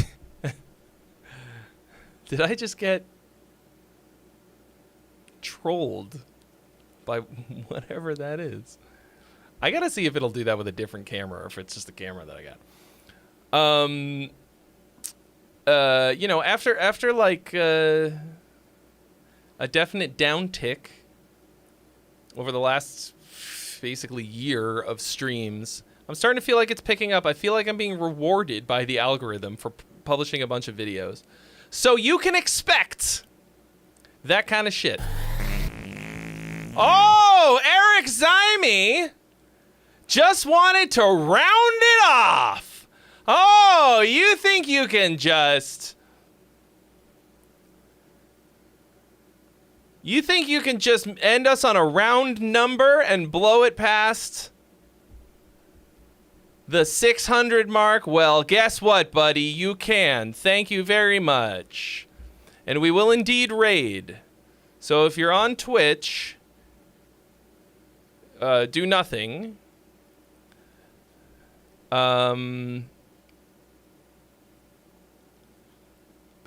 did I just get trolled by whatever that is? I gotta see if it'll do that with a different camera or if it's just the camera that I got. You know, after like a definite downtick over the last basically year of streams, I'm starting to feel like it's picking up. I feel like I'm being rewarded by the algorithm for publishing a bunch of videos. So you can expect that kind of shit. Oh, Eric Zyme! Just wanted to round it off. Oh, you think you can just... You think you can just end us on a round number and blow it past the 600 mark? Well, guess what, buddy? You can. Thank you very much. And we will indeed raid. So if you're on Twitch, do nothing. And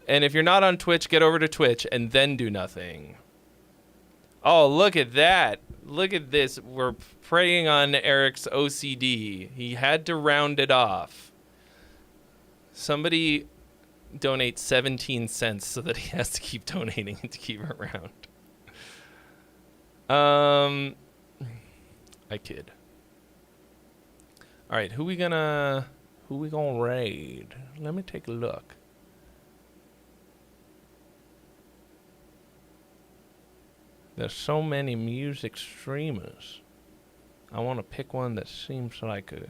if you're not on Twitch, get over to Twitch and then do nothing. Oh, look at that. Look at this. We're preying on Eric's OCD. He had to round it off. Somebody donate 17 cents so that he has to keep donating to keep it round. I kid. All right, who we gonna raid? Let me take a look. There's so many music streamers. I want to pick one that seems like a...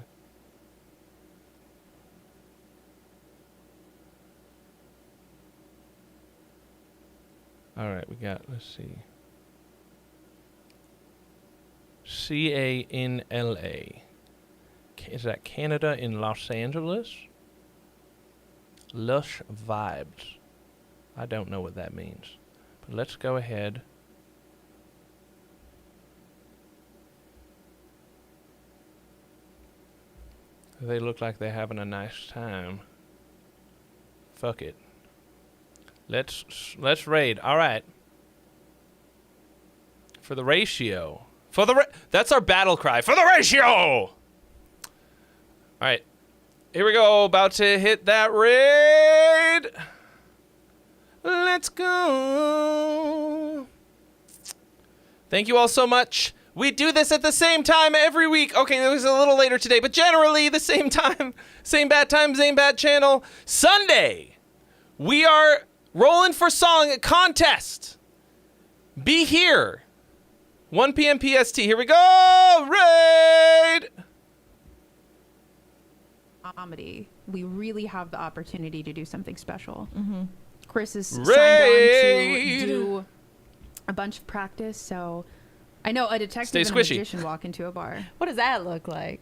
All right, we got, let's see. CANLA. Is that Canada in Los Angeles? Lush Vibes. I don't know what that means. But let's go ahead. They look like they're having a nice time. Fuck it. Let's raid. All right. For the ratio. That's our battle cry. For the ratio. All right. Here we go. About to hit that raid. Let's go. Thank you all so much. We do this at the same time every week. Okay, it was a little later today, but generally the same time. Same bat time, same bat channel. Sunday, we are rolling for song contest. Be here. 1 p.m. PST. Here we go. Raid. Comedy. We really have the opportunity to do something special. Chris is signed Raid. on to do a bunch of practice, so... I know a detective Stay and a squishy. magician walk into a bar. What does that look like?